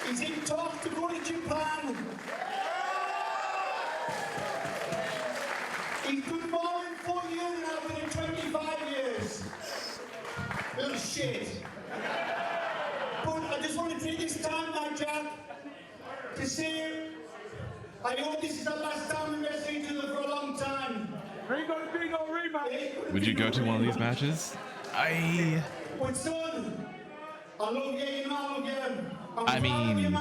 He's in talk to go to Japan. He's been more than 4 years and I've been in 25 years. Little shit. But I just want to take this time now, Jack, to say I hope this is the last time we wrestle each other for a long time. There ain't gonna be no rematch. Would you go to one of these matches? But son, I love you, you know I love you. I mean,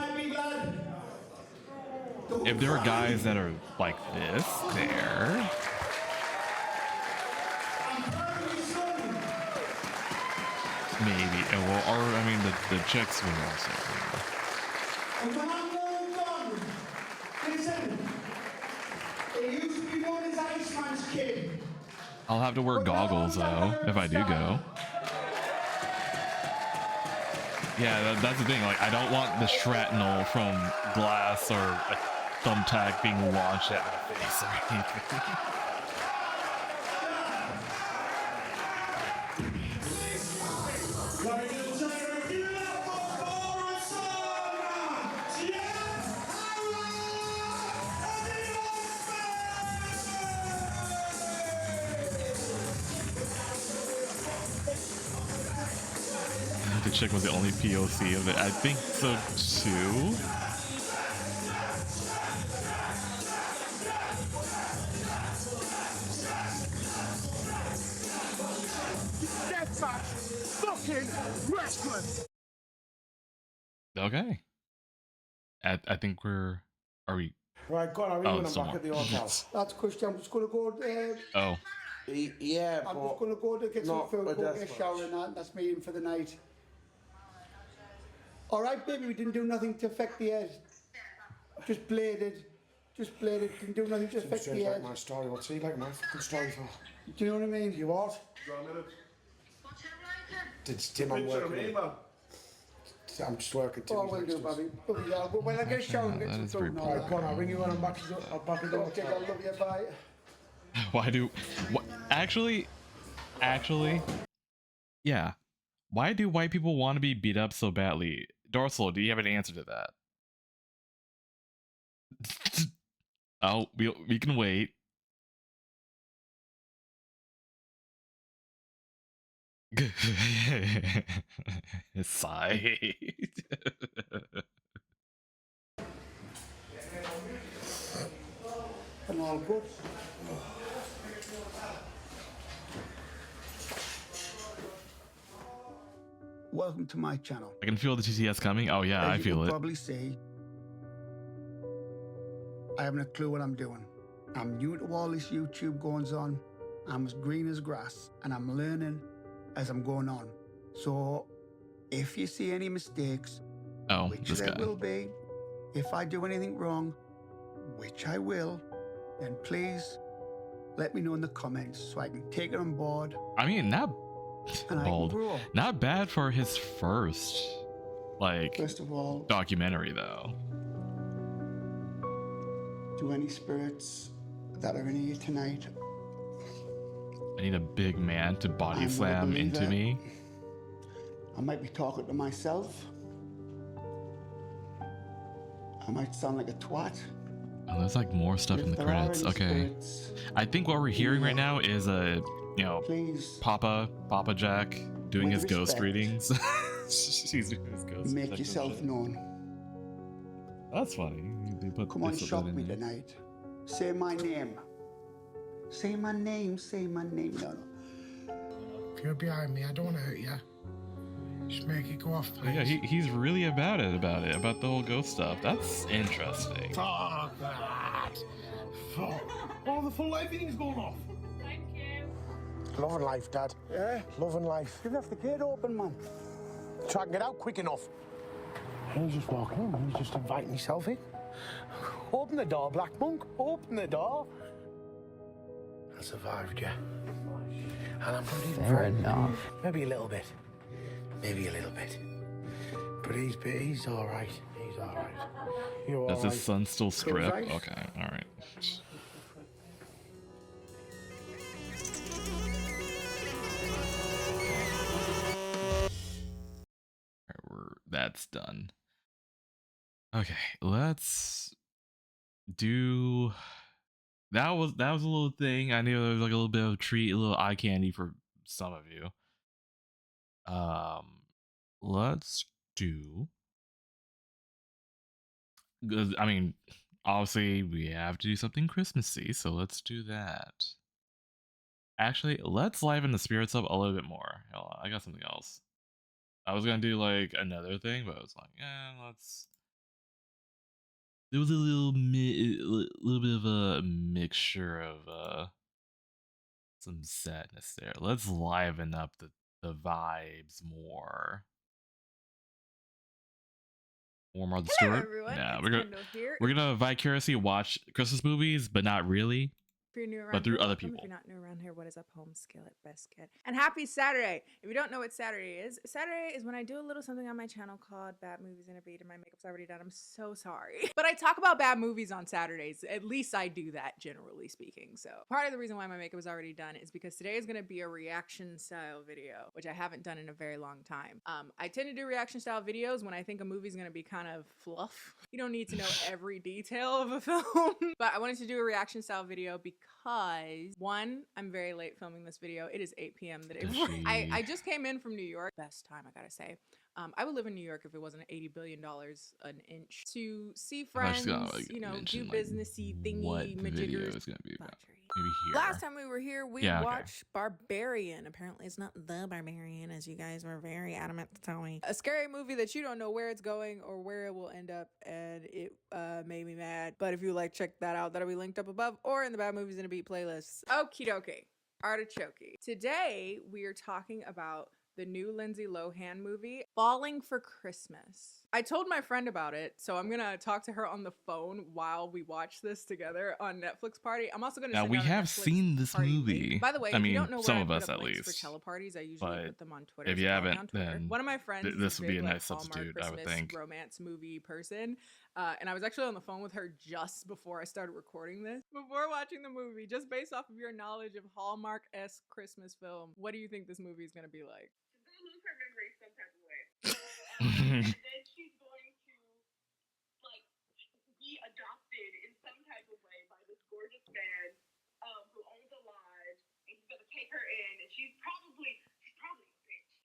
if there are guys that are like this, there. Maybe, or I mean, the chicks would also. And when I'm long gone, listen, it used to be known as Iceman's Kid. I'll have to wear goggles though if I do go. Yeah, that's the thing. Like, I don't want the shrapnel from glass or a thumbtack being launched at my face or anything. The chick was the only POC of it. I think so too. Fucking wrestling. Okay. I think we're. Are we? Right, go on. I'll read when I'm back at the hotel. That's Christian. I'm just going to go. Oh. Yeah, I'm just going to go to get some not food, a go get a death shower, and that's me in for the night. All right, baby, we didn't do nothing to affect the head. Just bladed. Didn't do nothing to affect the head. Like my story. What's he like my fucking story for? Do you know what I mean? You what? Did Tim on work? I'm just working till Oh, he's will next do, to us. Bobby. Love you, dad. Well, when I get shown, that get some is very food. Alright, go on, I'll ring you when I'm back. I'll back it up. Okay, I love you, bye. Why do actually yeah, why do white people want to be beat up so badly? Dorsal, do you have an answer to that? Oh, we can wait. Sigh. And all good. Welcome to my channel. I can feel the TTS coming. Oh yeah, I As you feel can it. probably see, I haven't a clue what I'm doing. I'm new to all this YouTube goings on. I'm as green as grass, and I'm learning as I'm going on. So, if you see any mistakes, Oh, which this there guy. will be, if I do anything wrong, which I will, then please let me know in the comments so I can take it on board. I mean, not And I can bold. grow. Not bad for his first, like, First of all, documentary though. to any spirits that are in here tonight, I need a big man to body I'm slam gonna into believe me. I might be talking to myself. I might sound like a twat. Oh, there's like more stuff in the If there are credits. any Okay. spirits, I think what we're hearing right now is please, Papa Jack doing with his ghost respect, readings. He's doing his ghost. make protection yourself shit. known. That's funny. They put Come on, they put shock that in me there. tonight. Say my name. Say my name. Say my name. No, no. If you're behind me, I don't want to hurt you. Just make it go off, Oh, please. yeah, he's really about the whole ghost stuff. That's interesting. Fuck that. Fuck. Oh, the full life thing's going off. Thank you. Loving life, Dad. Yeah? Loving life. You left the gate open, man. So I can get out quick enough. He's just walking in. He's just inviting himself in. Open the door, Black Monk. Open the door. I survived, yeah. And I'm not even Fair frightened. enough. Maybe a little bit. Maybe a little bit. But he's all right. He's all right. You're all Does right. his son still strip? right. Okay, all right. That's done. Okay, let's do. That was a little thing. I knew there was like a little bit of a treat, a little eye candy for some of you. Let's do. 'Cause, I mean, obviously we have to do something Christmassy, so let's do that. Actually, let's liven the spirits up a little bit more. Hold on, I got something else. I was gonna do like another thing, but I was like, let's. There was a little bit of a mixture of some sadness there. Let's liven up the vibes more. More Martha Hello, Stewart. everyone. Yeah, It's we're Kendall here. gonna vicariously watch Christmas movies, but not really. If you're new around But through here, other welcome. people. If you're not new around here, what is up, home skillet, biscuit? And happy Saturday! If you don't know what Saturday is when I do a little something on my channel called Bad Movies in a Beat, and my makeup's already done. I'm so sorry. But I talk about bad movies on Saturdays. At least I do that, generally speaking. So part of the reason why my makeup is already done is because today is going to be a reaction style video, which I haven't done in a very long time. I tend to do reaction style videos when I think a movie's going to be kind of fluff. You don't need to know every detail of a film. But I wanted to do a reaction style video because one, I'm very late filming this video. It is 8 p.m. the day before. I just came in from New York. Best time, I gotta say. I would live in New York if it wasn't $80 billion an inch. To see friends, you know, do businessy thingy majiggers. Is gonna be about. Maybe here. Last time we were here, we Yeah, okay. watched Barbarian. Apparently, it's not The Barbarian, as you guys were very adamant to tell me. A scary movie that you don't know where it's going or where it will end up, and it made me mad. But if you like, check that out. That'll be linked up above or in the Bad Movies in a Beat playlist. Okie dokie. Artichoke. Today, we are talking about the new Lindsay Lohan movie, Falling for Christmas. I told my friend about it, so I'm gonna talk to her on the phone while we watch this together on Netflix Party. I'm also gonna Now send we out a have Netflix seen this Party movie. link. By the way, I if mean, you don't know where some I of put us up at links least. for teleparties, I usually But put them on Twitter. if so you follow me haven't, on Twitter. then One of my friends is this a would be big, a like, nice Hallmark substitute, I would Christmas think. romance movie person, and I was actually on the phone with her just before I started recording this. Before watching the movie, just based off of your knowledge of Hallmark-esque Christmas film, what do you think this movie is gonna be like? She's gonna lose her memory some type of way. And then she's going to like be adopted in some type of way by this gorgeous man who owns a lodge, and he's gonna take her in, and she's probably a bitch,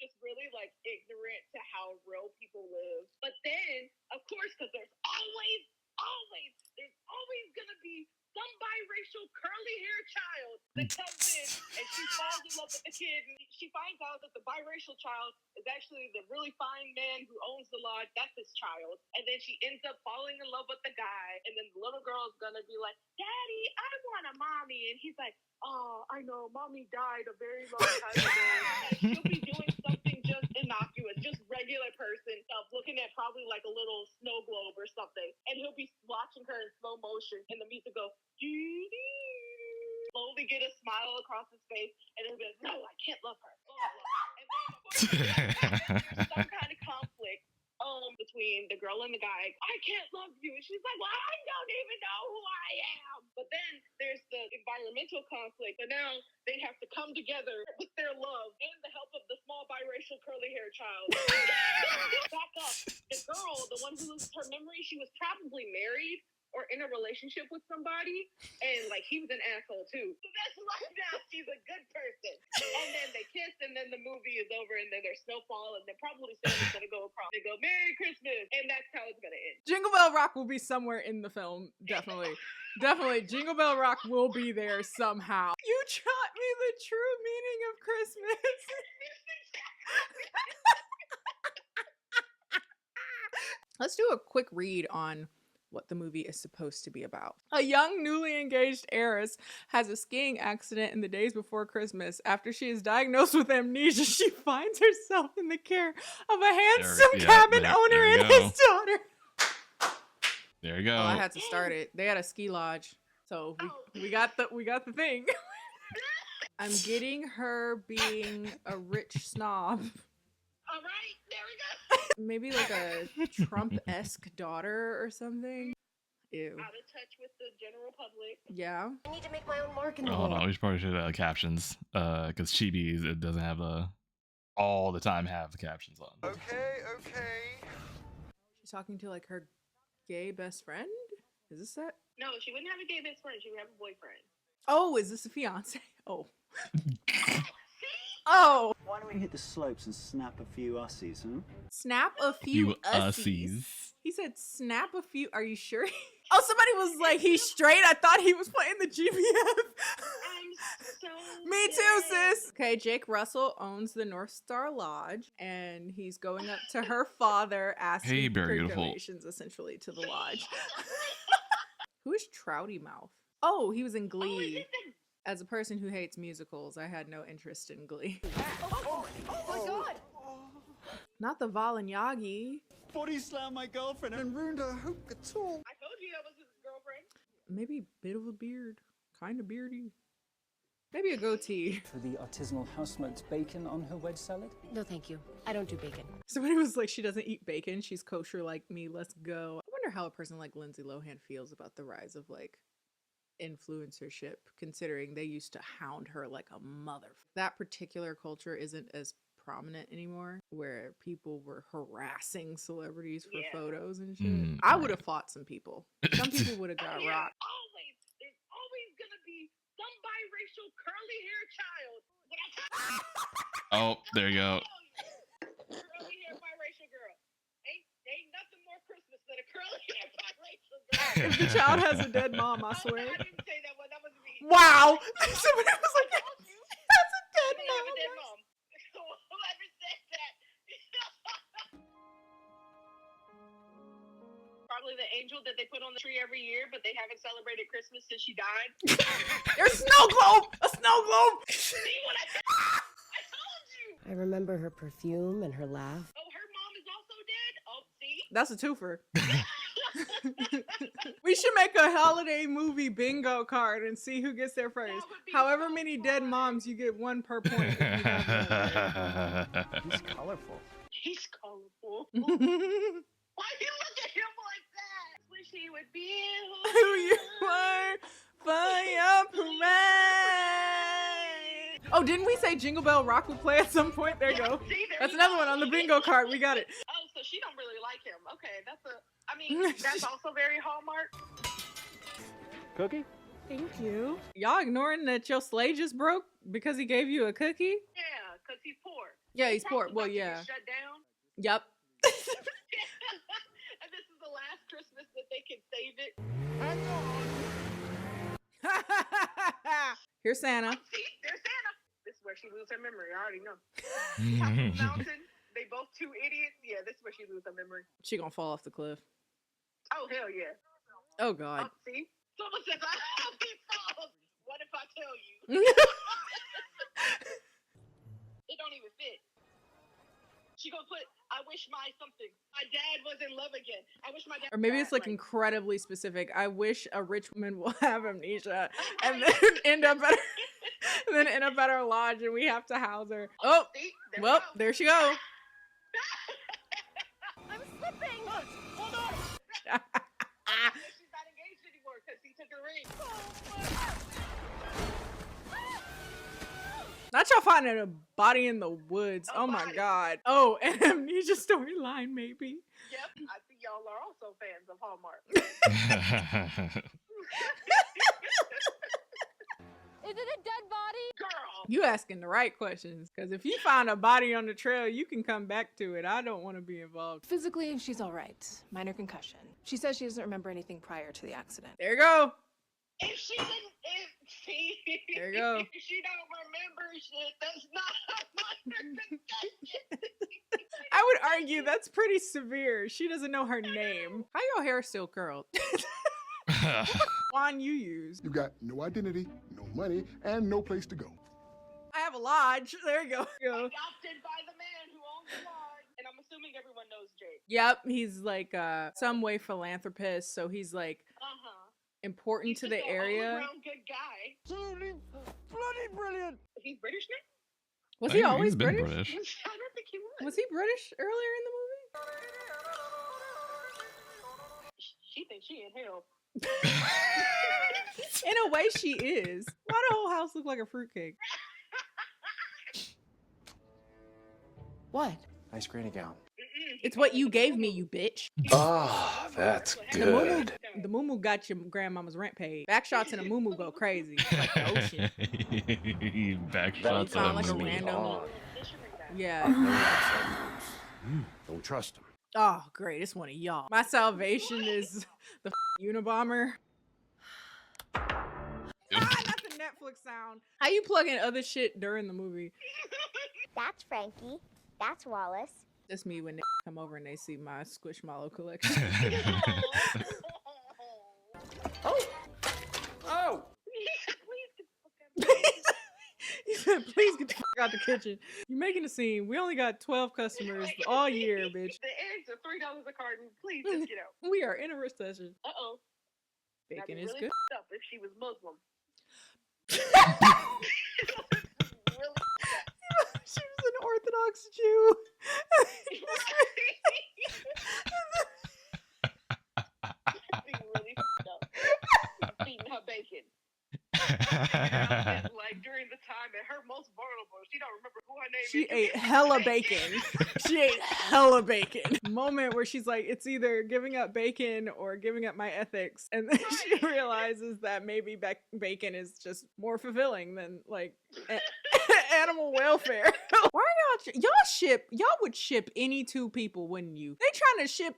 just really like ignorant to how real people live. But then, of course, because there's always gonna be some biracial curly hair child that comes in and she falls in love with the kid, and she finds out that the biracial child is actually the really fine man who owns the lodge. That's his child. And then she ends up falling in love with the guy, and then the little girl is gonna be like, Daddy, I want a mommy. And he's like, oh, I know, mommy died a very long time ago. And she'll be doing something just innocuous, just regular person stuff, looking at probably like a little snow globe or something, and he'll be watching her in slow motion, and the music go slowly get a smile across his face, and he'll be like, no, I can't love her. Blah, blah, blah. And then, of course, there's some kind of conflict between the girl and the guy. I can't love you. And she's like, well, I don't even know who I am. But then there's the environmental conflict, and now they have to come together with their love and the help of the small biracial curly hair child. Back up. The girl, the one who loses her memory, she was probably married or in a relationship with somebody, and like he was an asshole too. So that's why now she's a good person. And then they kiss, and then the movie is over, and then there's snowfall, and then probably Santa's gonna go across. They go, Merry Christmas, and that's how it's gonna end. Jingle Bell Rock will be somewhere in the film, definitely. Definitely, Jingle Bell Rock will be there somehow. You taught me the true meaning of Christmas. Let's do a quick read on what the movie is supposed to be about. A young, newly engaged heiress has a skiing accident in the days before Christmas. After she is diagnosed with amnesia, she finds herself in the care of a handsome cabin owner and his daughter. There you go. Oh, I had to start it. They had a ski lodge, so we got the thing. I'm getting her being a rich snob. All right, there we go. Maybe like a Trump-esque daughter or something. Ew. Out of touch with the general public. Yeah. I need to make my own mark in the Hold on, world. we probably should have captions, because Chibi it doesn't have all the time have the captions on. Okay. She's talking to like her gay best friend? Is this it? No, she wouldn't have a gay best friend. She would have a boyfriend. Oh, is this a fiance? Oh. Oh. Why don't we hit the slopes and snap a few ussies, huh? Snap a few ussies. He said snap a few. Are you sure? Oh, somebody was like, he's straight. I thought he was playing the GBF. Me too, sis. Okay, Jake Russell owns the North Star Lodge, and he's going up to her father asking Hey, for very beautiful. donations, essentially, to the lodge. Who is Trouty Mouth? Oh, he was in Glee. As a person who hates musicals, I had no interest in Glee. Oh my god! Not the Valinyagi. Body slammed my girlfriend and ruined her hoop guitar. I told you that was his girlfriend. Maybe a bit of a beard. Kind of beardy. Maybe a goatee. For the artisanal house-smoked bacon on her wedge salad? No, thank you. I don't do bacon. Somebody was like, she doesn't eat bacon. She's kosher like me. Let's go. I wonder how a person like Lindsay Lohan feels about the rise of like influencership, considering they used to hound her like a mother. That particular culture isn't as prominent anymore, where people were harassing celebrities for photos and shit. I would have fought some people. Some people would have got rocked. There's always gonna be some biracial curly hair child. Oh, there you go. Curly hair biracial girl. Ain't nothing more Christmas than a curly hair biracial girl. If the child has a dead mom, I swear. I didn't say that one. That was me. Wow. Somebody was like, that's a dead They mom. have a dead mom. Whoever said that. Probably the angel that they put on the tree every year, but they haven't celebrated Christmas since she died. There's snow globe! A snow globe! See what I told you! I remember her perfume and her laugh. Oh, her mom is also dead? Oh, see? That's a twofer. We should make a holiday movie bingo card and see who gets there first. However many dead moms, you get one per point. If you have one there. He's colorful. He's colorful. Why you look at him like that? Wish he would be Who you were for your parade. Oh, didn't we say Jingle Bell Rock would play at some point? There you go. See, there That's you another go. one on the bingo card. We got it. Oh, so she don't really like him. Okay, that's a. I mean, that's also very Hallmark. Cookie? Thank you. Y'all ignoring that your sleigh just broke because he gave you a cookie? Yeah, because he's poor. Yeah, he's poor. Probably Well, about to get yeah. Shut down. Yep. And this is the last Christmas that they can save it. Here's Santa. See, there's Santa. This is where she loses her memory. I already know. Top of the mountain. They both two idiots. Yeah, this is where she loses her memory. She gonna fall off the cliff. Oh, hell yeah. Oh, God. See? Someone says, I hope he falls. What if I tell you? It don't even fit. She gonna put, I wish my something. My dad was in love again. I wish my dad. Or maybe it's like incredibly specific. I wish a rich woman will have amnesia and then end up at our lodge and we have to house her. Oh, see? well, there she goes. I'm slipping. Hold on. She's not engaged anymore because he took her ring. Not y'all finding a body in the woods. Oh my God. Oh, an amnesia storyline, maybe. Yep, I see y'all are also fans of Hallmark. Is it a dead body? Girl. You asking the right questions, because if you find a body on the trail, you can come back to it. I don't want to be involved. Physically, she's all right. Minor concussion. She says she doesn't remember anything prior to the accident. There you go. If she didn't, There you go. If she don't remember shit, that's not a minor concussion. I would argue that's pretty severe. She doesn't know her name. How your hair still curled? One you use. You got no identity, no money, and no place to go. I have a lodge. There you go. Adopted by the man who owns the lodge. And I'm assuming everyone knows Jake. Yep, he's like some way philanthropist, so he's like important to the area. All-around good guy. Bloody brilliant. He's British now? Was he always He's been British? British. I don't think he was. Was he British earlier in the movie? She thinks she in hell. In a way, she is. Why the whole house look like a fruitcake? What? Nice granny gown. It's what you gave me, you bitch. Ah, that's good. The moo got your grandmama's rent paid. Back shots and a moo go crazy. Like the ocean. Back shots Sound of like a movie. random. Yeah. Don't trust him. Oh, great. It's one of y'all. My salvation is the Unabomber. That's a Netflix sound. How you plug in other shit during the movie? That's Frankie. That's Wallace. That's me when they come over and they see my Squishmallow collection. Oh! He said, please get the fuck out the kitchen. You're making a scene. We only got 12 customers all year, bitch. The eggs are $3 a carton. Please just get out. We are in a recession. Uh-oh. Bacon That'd is be good. really up if she was Muslim. She was an Orthodox Jew. Be really up. Eating her bacon. Like during the time at her most vulnerable, she don't remember who her name She is. ate hella bacon. She ate hella bacon. Moment where she's like, it's either giving up bacon or giving up my ethics. And then she realizes that maybe bacon is just more fulfilling than like animal welfare. Why are y'all would ship any two people, wouldn't you? They trying to ship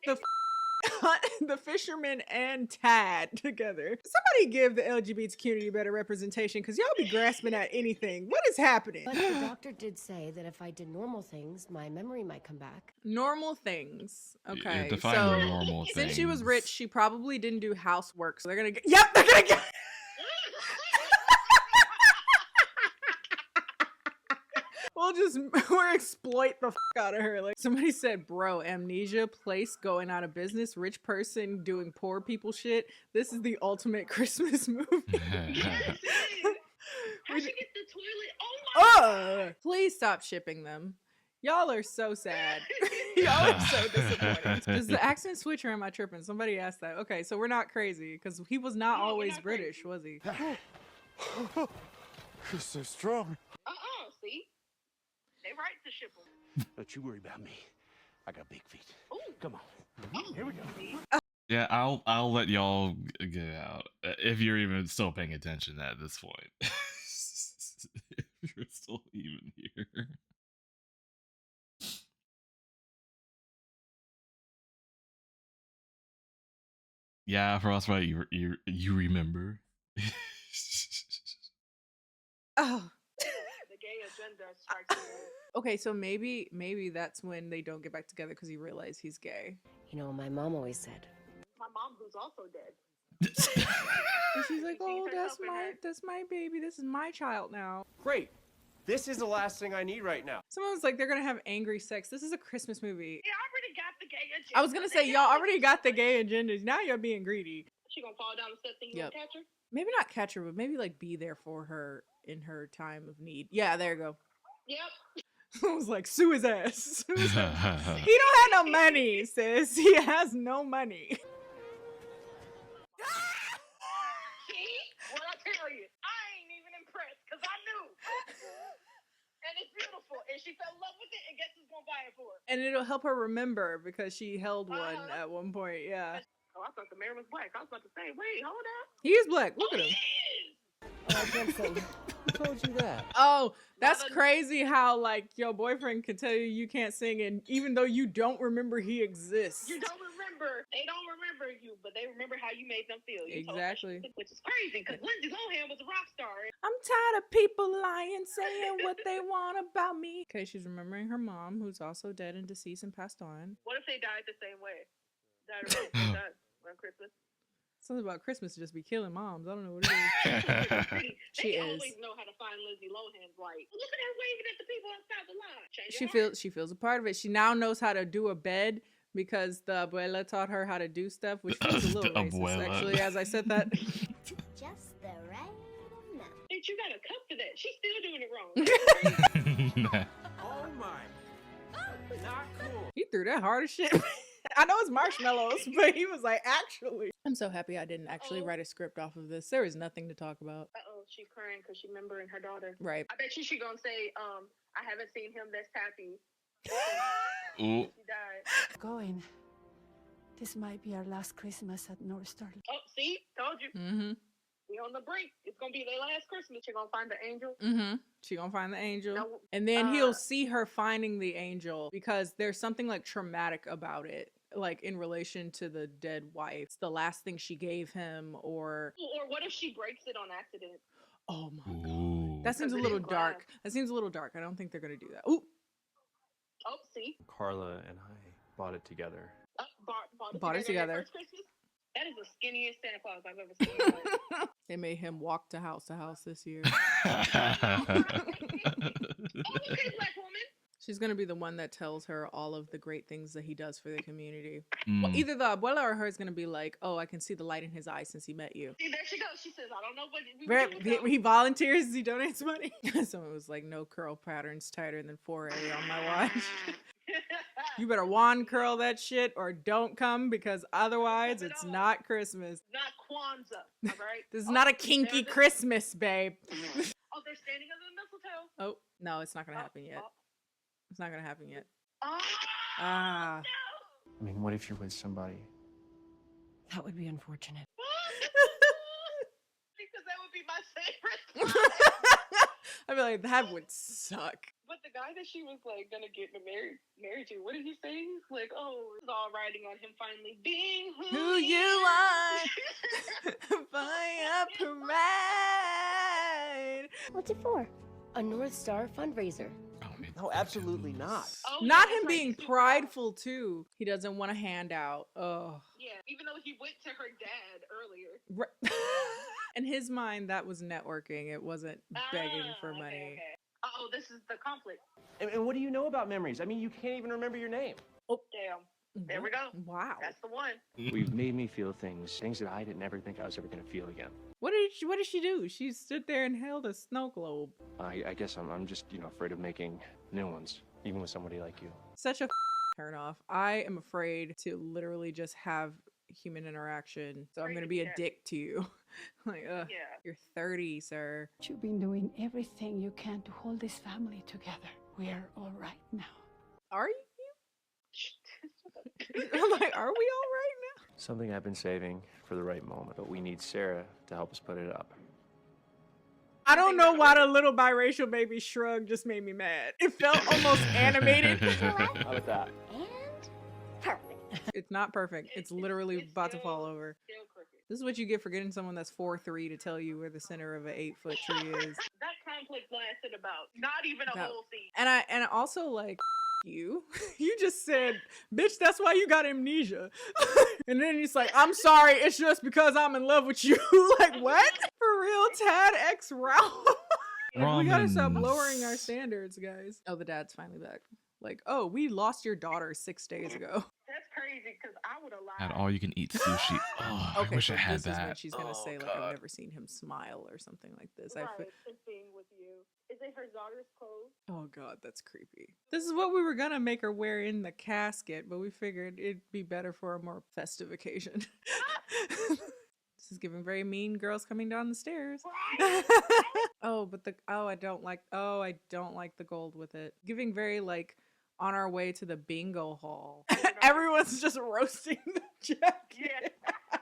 the fisherman and Tad together. Somebody give the LGBT community better representation because y'all be grasping at anything. What is happening? But the doctor did say that if I did normal things, my memory might come back. Normal things. Okay. define So normal since she was things. rich, she probably didn't do housework. So they're gonna get. Yep, they're gonna get. we'll exploit the out of her. Like somebody said, bro, amnesia, place going out of business, rich person doing poor people shit. This is the ultimate Christmas movie. How she get the toilet? Oh my Please stop shipping them. Y'all are so sad. Y'all are so disappointed. Does the accent switch or am I tripping? Somebody asked that. Okay, so we're not crazy because he was not always British, was he? You're so strong. See? They right to ship them. Don't you worry about me. I got big feet. Come on. Here we go. Yeah, I'll let y'all get out if you're even still paying attention at this point. If you're still even here. Yeah, Frostbite, you remember? Oh. The gay agenda strikes me. Okay, so maybe that's when they don't get back together because he realized he's gay. You know, my mom always said. My mom, who's also dead. And she's like, oh, that's my baby. This is my child now. Great. This is the last thing I need right now. Someone was like, they're gonna have angry sex. This is a Christmas movie. Yeah, I already got the gay agenda. I was gonna say, y'all already got the gay agendas. Now you're being greedy. She gonna fall down the steps and you gonna catch her? Maybe not catch her, but maybe like be there for her in her time of need. Yeah, there you go. Yep. I was like, sue his ass. He don't have no money, sis. He has no money. See? What I tell you, I ain't even impressed because I knew. And it's beautiful. And she fell in love with it and guess who's gonna buy it for her? And it'll help her remember because she held one at one point, yeah. Oh, I thought the mayor was black. I was about to say, wait, hold up. He is black. Look at him. Who told you that? Oh, that's crazy how like your boyfriend can tell you can't sing and even though you don't remember he exists. You don't remember. They don't remember you, but they remember how you made them feel. You Exactly. Told them, which is crazy because Lindsay Lohan was a rock star. I'm tired of people lying, saying what they want about me. Okay, she's remembering her mom, who's also dead and deceased and passed on. What if they died the same way? Died around Christmas. Something about Christmas to just be killing moms. I don't know what it is. She they is. always know how to find Lindsay Lohan's like. Look at her waving at the people outside the line. She feels a part of it. She now knows how to do a bed because the abuela taught her how to do stuff, which feels a little racist, actually, as I said that. Just the right amount. Bitch, you got a cup for that. She's still doing it wrong. Oh my. Not cool. He threw that hard as shit. I know it's marshmallows, but he was like, actually. I'm so happy I didn't actually write a script off of this. There is nothing to talk about. She's crying because she's remembering her daughter. Right. I bet she's gonna say, I haven't seen him this happy. Ooh. She died. Going. This might be our last Christmas at North Star. Oh, see? Told you. Mm-hmm. We on the brink. It's gonna be their last Christmas. She's gonna find the angel. Mm-hmm. She gonna find the angel. Now, and then he'll see her finding the angel because there's something like traumatic about it. Like in relation to the dead wife. It's the last thing she gave him or what if she breaks it on accident? Oh my god. That seems a little dark. That seems a little dark. I don't think they're gonna do that. Ooh. Oh, see? Carla and I bought it together. Bought it together. First Christmas? That is the skinniest Santa Claus I've ever seen in my life. They made him walk to house this year. Okay, black woman. She's gonna be the one that tells her all of the great things that he does for the community. Mm. Well, either the abuela or her is gonna be like, "Oh, I can see the light in his eyes since he met you." See, there she goes. She says, "I don't know what we do without He volunteers. He donates money. Someone was like, "No curl patterns tighter than 4A on my watch." You better wand curl that shit or don't come because otherwise it's not Christmas. Not Kwanzaa, all right? This is not a kinky Christmas, babe. Oh, they're standing under the mistletoe. Oh no, it's not gonna happen yet. It's not gonna happen yet. Oh, Ah. no. I mean, what if you're with somebody? That would be unfortunate. Because that would be my favorite. I'd be like, that would suck. But the guy that she was like gonna get married to, what did he say? He's like, oh, it's all riding on him finally being who you are. By a parade. What's it for? A North Star fundraiser. No, absolutely not. Oh, Not yeah, him being prideful too. He doesn't want a handout. Oh. Yeah, even though he went to her dad earlier. In his mind, that was networking. It wasn't begging for money. Okay. So this is the conflict. And what do you know about memories? I mean, you can't even remember your name. Oh, damn. There we go. Wow. That's the one. We've made me feel things that I didn't ever think I was ever going to feel again. What did she do? She stood there and held a snow globe. I guess I'm just, afraid of making new ones, even with somebody like you. Such a turn off. I am afraid to literally just have human interaction. So I'm gonna be a dick to you. Like, you're 30, sir. You've been doing everything you can to hold this family together. We are all right now. Are you? I'm like, are we all right now? Something I've been saving for the right moment, but we need Sarah to help us put it up. I don't know why the little biracial baby shrug just made me mad. It felt almost animated. How about that? It's not perfect. It's literally about to fall over. This is what you get for getting someone that's 4'3" to tell you where the center of an 8-foot tree is. That conflict lasted about not even a whole scene. And also like you just said, bitch, that's why you got amnesia. And then he's like, I'm sorry, it's just because I'm in love with you. Like, what? For real, Tad X Ralph. We gotta stop lowering our standards, guys. Oh, the dad's finally back. Like, oh, we lost your daughter 6 days ago. That's crazy because I would have lied. Had all you can eat sushi. Oh, Okay, I wish so I had this is when that. she's gonna say like, I've never seen him smile or something like this. Right, just being with you. Is it her daughter's clothes? Oh god, that's creepy. This is what we were gonna make her wear in the casket, but we figured it'd be better for a more festive occasion. This is giving very mean girls coming down the stairs. Oh, but I don't like the gold with it. Giving very like on our way to the bingo hall. Everyone's just roasting the jacket. Yeah.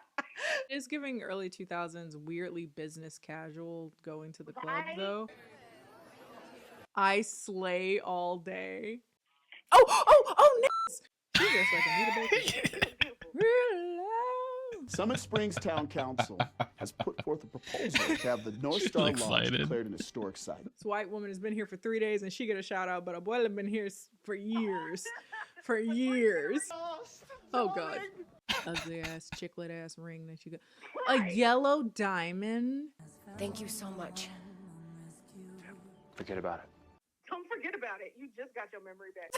It's giving early 2000s weirdly business casual going to the club though. I slay all day. Oh, nice! She dressed like Anita Baker. Summit Springs Town Council has put forth a proposal to have the North Star Lodge declared an historic site. This white woman has been here for 3 days and she get a shout out, but Abuela been here for years. For years. Oh god. Ugly ass, chiclet ass ring that you got. A yellow diamond. Thank you so much. Forget about it. Don't forget about it. You just got your memory back.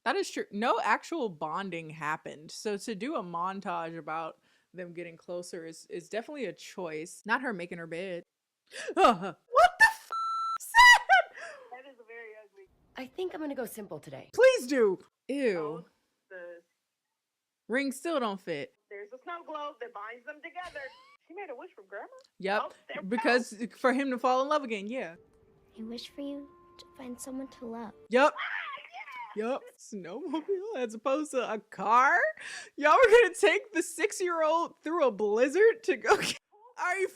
That is true. No actual bonding happened. So to do a montage about them getting closer is definitely a choice. Not her making her bed. What the f is that? That is very ugly. I think I'm gonna go simple today. Please do. Ew. Oh, Rings still don't fit. there's a snow globe that binds them together. She made a wish from grandma? Yep. Oh, there we Because for him to fall in love again, yeah. I wish for you to find someone to love. Yep. Yup. Snowmobile as opposed to a car? Y'all were gonna take the 6-year-old through a blizzard to go get... Are you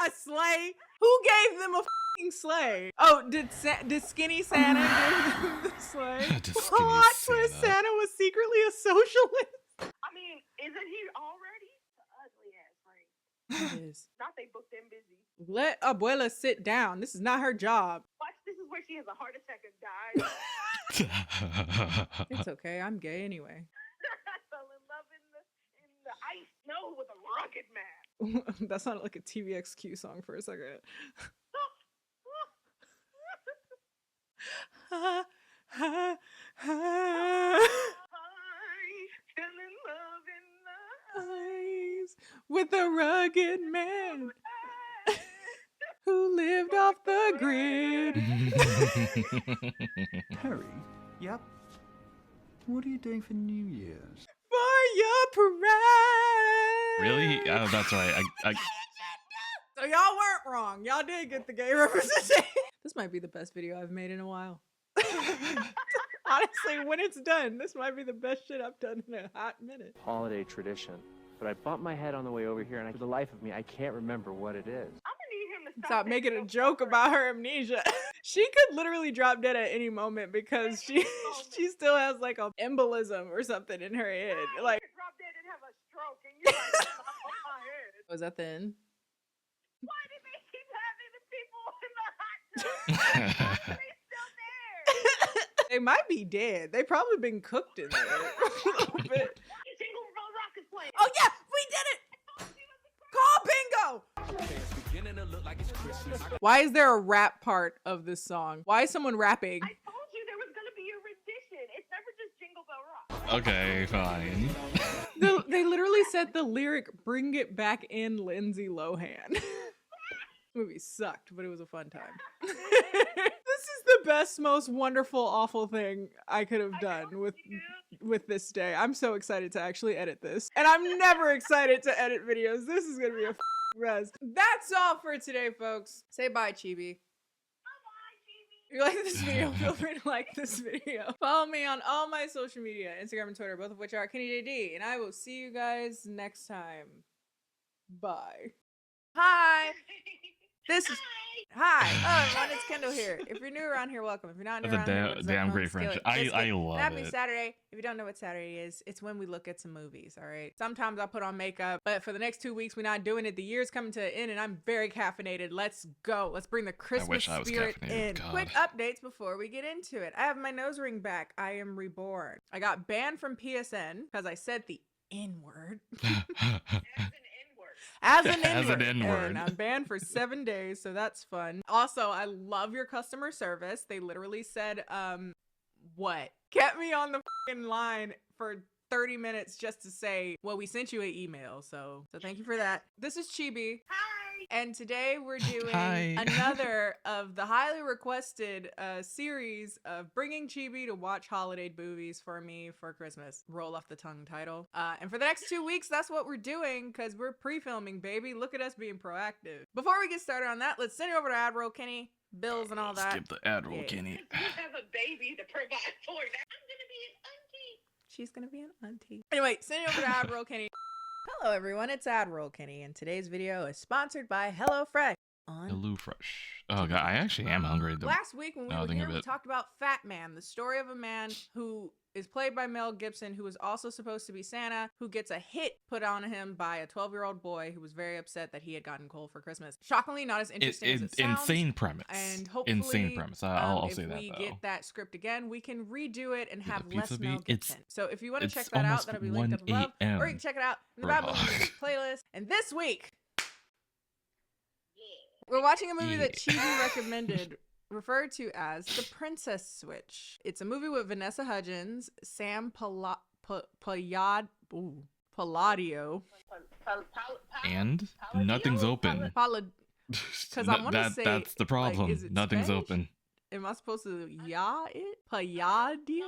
a sleigh? Who gave them a sleigh? Oh, did Skinny Santa give them the sleigh? Plot twist, Santa was secretly a socialist. I mean, isn't he already? The ugly ass ring. It is. Not they booked them busy. Let Abuela sit down. This is not her job. Watch, this is where she has a heart attack and dies. It's okay. I'm gay anyway. I fell in love in the ice snow with a rocket man. That sounded like a TVXQ song for a second. I fell in love in the ice with a rugged man who lived off the grid. Harry? Yep. What are you doing for New Year's? For your parade. Really? Oh, that's right. So y'all weren't wrong. Y'all did get the gay representation. This might be the best video I've made in a while. Honestly, when it's done, this might be the best shit I've done in a hot minute. Holiday tradition. But I bumped my head on the way over here, and for the life of me, I can't remember what it is. I'm gonna need him to Stop making a joke about her amnesia. She could literally drop dead at any moment because she still has like a embolism or something in her head. Like, drop dead and have a stroke, and you're like, oh my head. was that the end? Why did they keep having the people in the hot tub? Why are they still there? They might be dead. They probably been cooked in there a little bit. Rock is playing. Oh yeah, we did it! Call bingo! Okay, it's beginning to look Why is there a rap part of this song? Why is someone rapping? I told you there was gonna be a rendition. It's never just Jingle Bell Rock. Okay, fine. They literally said the lyric, "Bring it back in, Lindsay Lohan." Movie sucked, but it was a fun time. This is the best, most wonderful, awful thing I could have done with this day. I'm so excited to actually edit this. And I'm never excited to edit videos. This is gonna be a rest. That's all for today, folks. Say bye, Chibi. If you like this video, feel free to like this video. Follow me on all my social media, Instagram and Twitter, both of which are KennyJD, and I will see you guys next time. Bye. Hi. This is hi. Oh, everyone, it's Kendall here. If you're new around here, welcome. If you're not new That's around here, a damn great friendship. I love Happy it. Saturday. If you don't know what Saturday is, it's when we look at some movies, all right? Sometimes I put on makeup, but for the next 2 weeks, we're not doing it. The year's coming to an end, and I'm very caffeinated. Let's go. Let's bring the Christmas spirit in. God. Quick updates before we get into it. I have my nose ring back. I am reborn. I got banned from PSN because I said the N-word. As an N-word. And I'm banned for 7 days, so that's fun. Also, I love your customer service. They literally said, what? Kept me on the fucking line for 30 minutes just to say, well, we sent you an email, so thank you for that. This is Chibi. Hi! And today we're doing another of the highly requested series of bringing Chibi to watch holiday movies for me for Christmas. Roll off the tongue title. And for the next 2 weeks, that's what we're doing because we're pre-filming, baby. Look at us being proactive. Before we get started on that, let's send it over to Admiral Kenny, bills and all that. Skip the Admiral Kenny. You have a baby to provide for. I'm gonna be an auntie. She's gonna be an auntie. Anyway, send it over to Admiral Kenny. Hello everyone, it's Admiral Kenny, and today's video is sponsored by HelloFresh. HelloFresh. Oh god, I actually am hungry. Last week when we were here, we talked about Fat Man, the story of a man who is played by Mel Gibson, who is also supposed to be Santa, who gets a hit put on him by a 12-year-old boy who was very upset that he had gotten coal for Christmas. Shockingly, not as interesting as it sounds. Insane premise. And hopefully, insane premise. I'll say that, if we though. get that script again, we can redo it and have less pizza Mel beat? Gibson. So if you want to check that out, almost that'll be linked up above. 1 Or you can check it out in the Bad Movie playlist. And this week, we're watching a movie that Chibi recommended, referred to as The Princess Switch. It's a movie with Vanessa Hudgens, Sam Palladio. And nothing's open. Because I want to say, that's the problem. Like, nothing's Spanish? Open. Am I supposed to it? Palladio?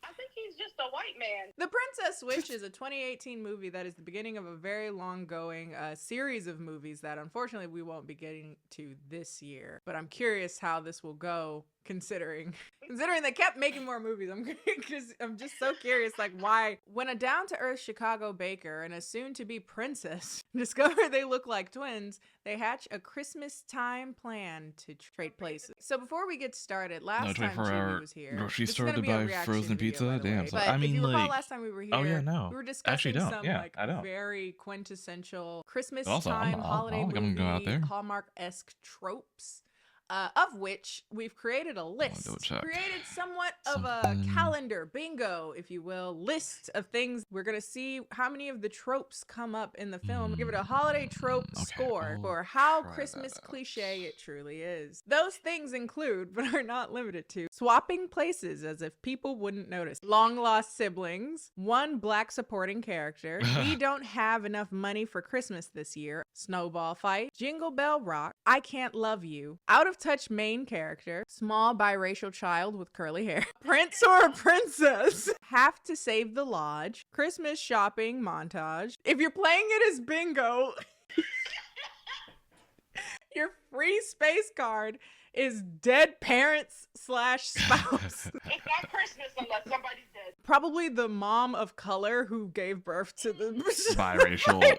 I think he's just a white man. The Princess Switch is a 2018 movie that is the beginning of a very long-going series of movies that unfortunately we won't be getting to this year. But I'm curious how this will go, considering they kept making more movies. I'm just so curious, like, why when a down-to-earth Chicago baker and a soon-to-be princess discover they look like twins, they hatch a Christmas time plan to trade places. So before we get started, last time Chibi was here, grocery this is store gonna to be a buy reaction frozen video, pizza. by the Damn, way. so, But I mean, if you recall, like, last time we were here, oh yeah, no, we were discussing don't. some Yeah, like I don't. very quintessential Christmas Also, time holiday I'm gonna go out movie there. Hallmark-esque tropes. Of which we've created a list, created somewhat of a calendar, bingo, if you will, list of things. We're going to see how many of the tropes come up in the film. Give it a holiday trope score for how Christmas cliche it truly is. Those things include, but are not limited to, swapping places as if people wouldn't notice, long-lost siblings, one black supporting character, we don't have enough money for Christmas this year, snowball fight, Jingle Bell Rock, I Can't Love You, out of touch main character, small biracial child with curly hair, prince or a princess, have to save the lodge, Christmas shopping montage. If you're playing it as bingo, your free space card is dead parents / spouse. It's not Christmas unless somebody's dead. Probably the mom of color who gave birth to the biracial curly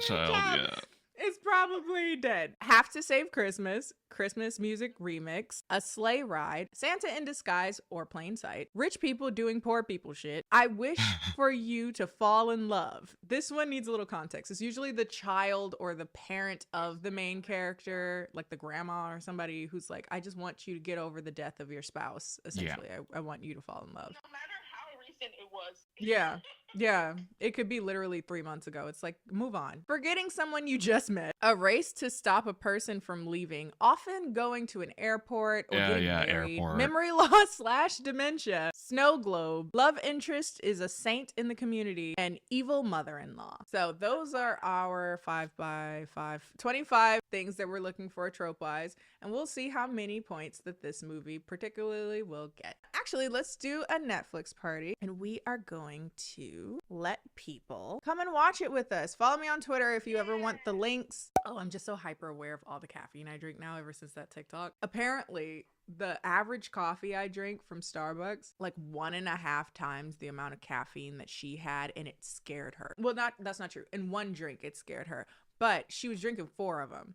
child, child. yeah. Is probably dead. Have to Save Christmas, Christmas music remix, a sleigh ride, Santa in disguise or plain sight, rich people doing poor people shit, I wish for you to fall in love. This one needs a little context. It's usually the child or the parent of the main character, like the grandma or somebody who's like, I just want you to get over the death of your spouse, essentially. I want you to fall in love. No matter how instant it was. Yeah. Yeah, it could be literally 3 months ago. It's like, move on. Forgetting someone you just met. A race to stop a person from leaving, often going to an airport or getting married. Airport. Memory loss / dementia. Snow globe. Love interest is a saint in the community. And evil mother-in-law. So those are our 5x5, 25 things that we're looking for trope-wise. And we'll see how many points that this movie particularly will get. Actually, let's do a Netflix party. And we are going to let people come and watch it with us. Follow me on Twitter if you ever want the links. Oh, I'm just so hyper aware of all the caffeine I drink now ever since that TikTok. Apparently, the average coffee I drink from Starbucks, like 1.5 times the amount of caffeine that she had, and it scared her. Well, that's not true. In one drink, it scared her. But she was drinking 4 of them.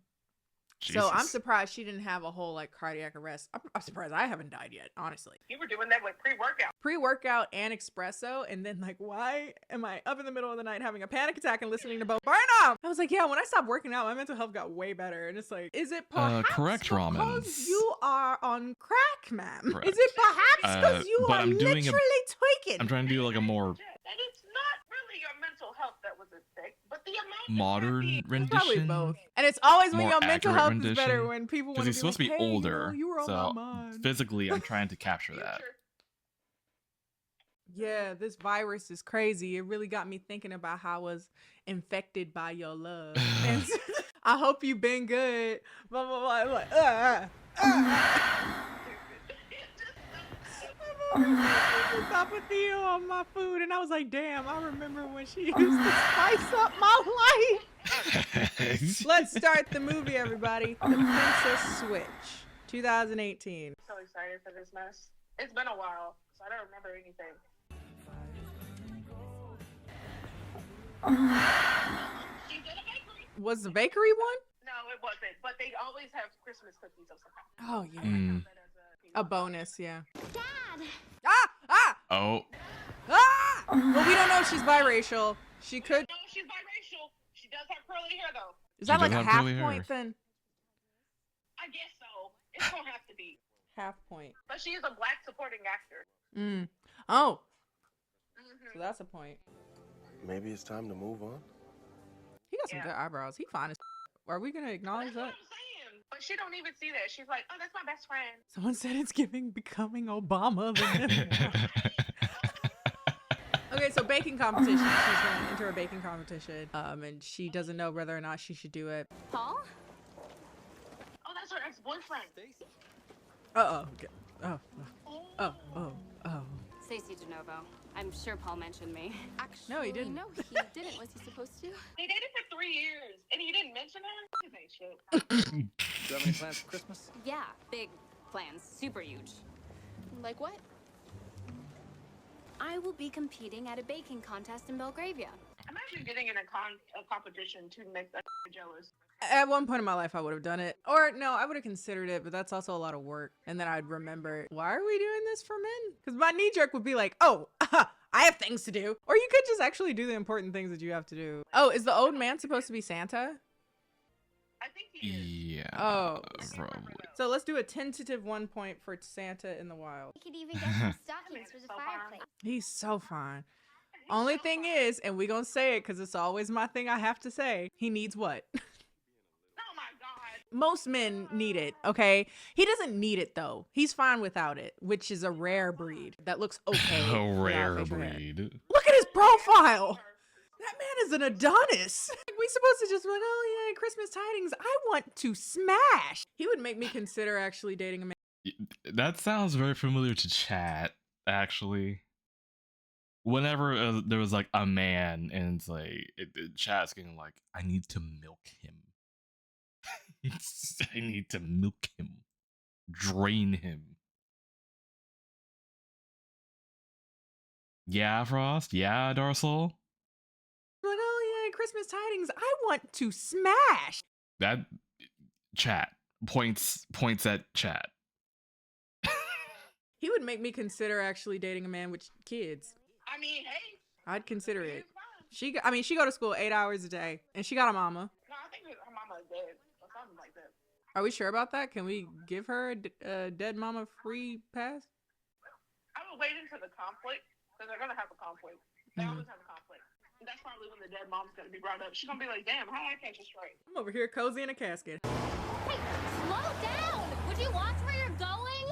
Jesus. So I'm surprised she didn't have a whole like cardiac arrest. I'm surprised I haven't died yet, honestly. You were doing that with pre-workout. Pre-workout and espresso, and then like, why am I up in the middle of the night having a panic attack and listening to Bo Burnham? I was like, yeah, when I stopped working out, my mental health got way better. And it's like, is it perhaps correct, because Ramens. you are on crack, ma'am? Correct. Is it perhaps because you but are I'm doing literally tweaking? I'm trying to do like a more And it's not really your mental health that was at stake, but the amount modern Probably rendition. both. And it's always when More your mental accurate health rendition. is better when people want Because to he's be supposed like, to be hey, older, you were on so my mind. physically I'm trying to capture that. Yeah, this virus is crazy. It really got me thinking about how I was infected by your love. And I hope you've been good. Blah, blah, blah. Like, Tapatio on my food, and I was like, damn, I remember when she used to spice up my life. Let's start the movie, everybody. The Princess Switch, 2018. so excited for this mess. It's been a while, so I don't remember anything. She's in a bakery. Was the bakery one? No, it wasn't. But they always have Christmas cookies of some kind. Oh, yeah. A bonus, yeah. Dad! Oh. Well, we don't know if she's biracial. She could. No, she's biracial. She does have curly hair, though. Is that She like does a have half curly hair. point then? I guess so. It's gonna have to be. Half point. But she is a black supporting actor. Mm. Oh. So that's a point. Maybe it's time to move on. He got some good eyebrows. He fine as. Are we gonna acknowledge that? But she don't even see that. She's like, oh, that's my best friend. Someone said it's giving becoming Obama. Okay, so baking competition. She's gonna enter a baking competition. And she doesn't know whether or not she should do it. Paul? Oh, that's her ex-boyfriend. Uh-oh. Okay. Oh. Stacey DeNovo. I'm sure Paul mentioned me. Actually, No, he didn't. No, he didn't. Was he supposed to? They dated for 3 years, and he didn't mention her? This ain't shit. Do you have any plans for Christmas? Yeah, big plans. Super huge. Like what? I will be competing at a baking contest in Belgravia. Imagine getting in a competition to make that jealous. At one point in my life, I would have done it. Or no, I would have considered it, but that's also a lot of work. And then I'd remember, why are we doing this for men? Because my knee jerk would be like, oh, I have things to do. Or you could just actually do the important things that you have to do. Oh, is the old man supposed to be Santa? I think he is. Yeah. Oh. Probably. So let's do a tentative 1 point for Santa in the wild. We could even get some stockings for the fireplace. He's so fine. Only thing is, and we gonna say it because it's always my thing I have to say, he needs what? Most men need it, okay? He doesn't need it though. He's fine without it, which is a rare breed that looks okay. A without rare facial hair. breed. Look at his profile. That man is an Adonis. We supposed to just be like, oh yeah, Christmas tidings. I want to smash. He would make me consider actually dating a man. That sounds very familiar to chat, actually. Whenever there was like a man and it's like chat's getting like, I need to milk him. I need to milk him. Drain him. Yeah, Frost? Yeah, Darsal? Like, oh yeah, Christmas tidings. I want to smash. That chat points at chat. He would make me consider actually dating a man with kids. I mean, hey. I'd consider it. She go to school 8 hours a day, and she got a mama. No, I think her mama is dead or something like that. Are we sure about that? Can we give her a dead mama free pass? I would wait until the conflict Because they're gonna have a conflict. They always have a conflict. And that's probably when the dead mom's gonna be brought up. She's gonna be like, damn, how did I catch this straight? I'm over here cozy in a casket. Hey, slow down! Would you watch where you're going?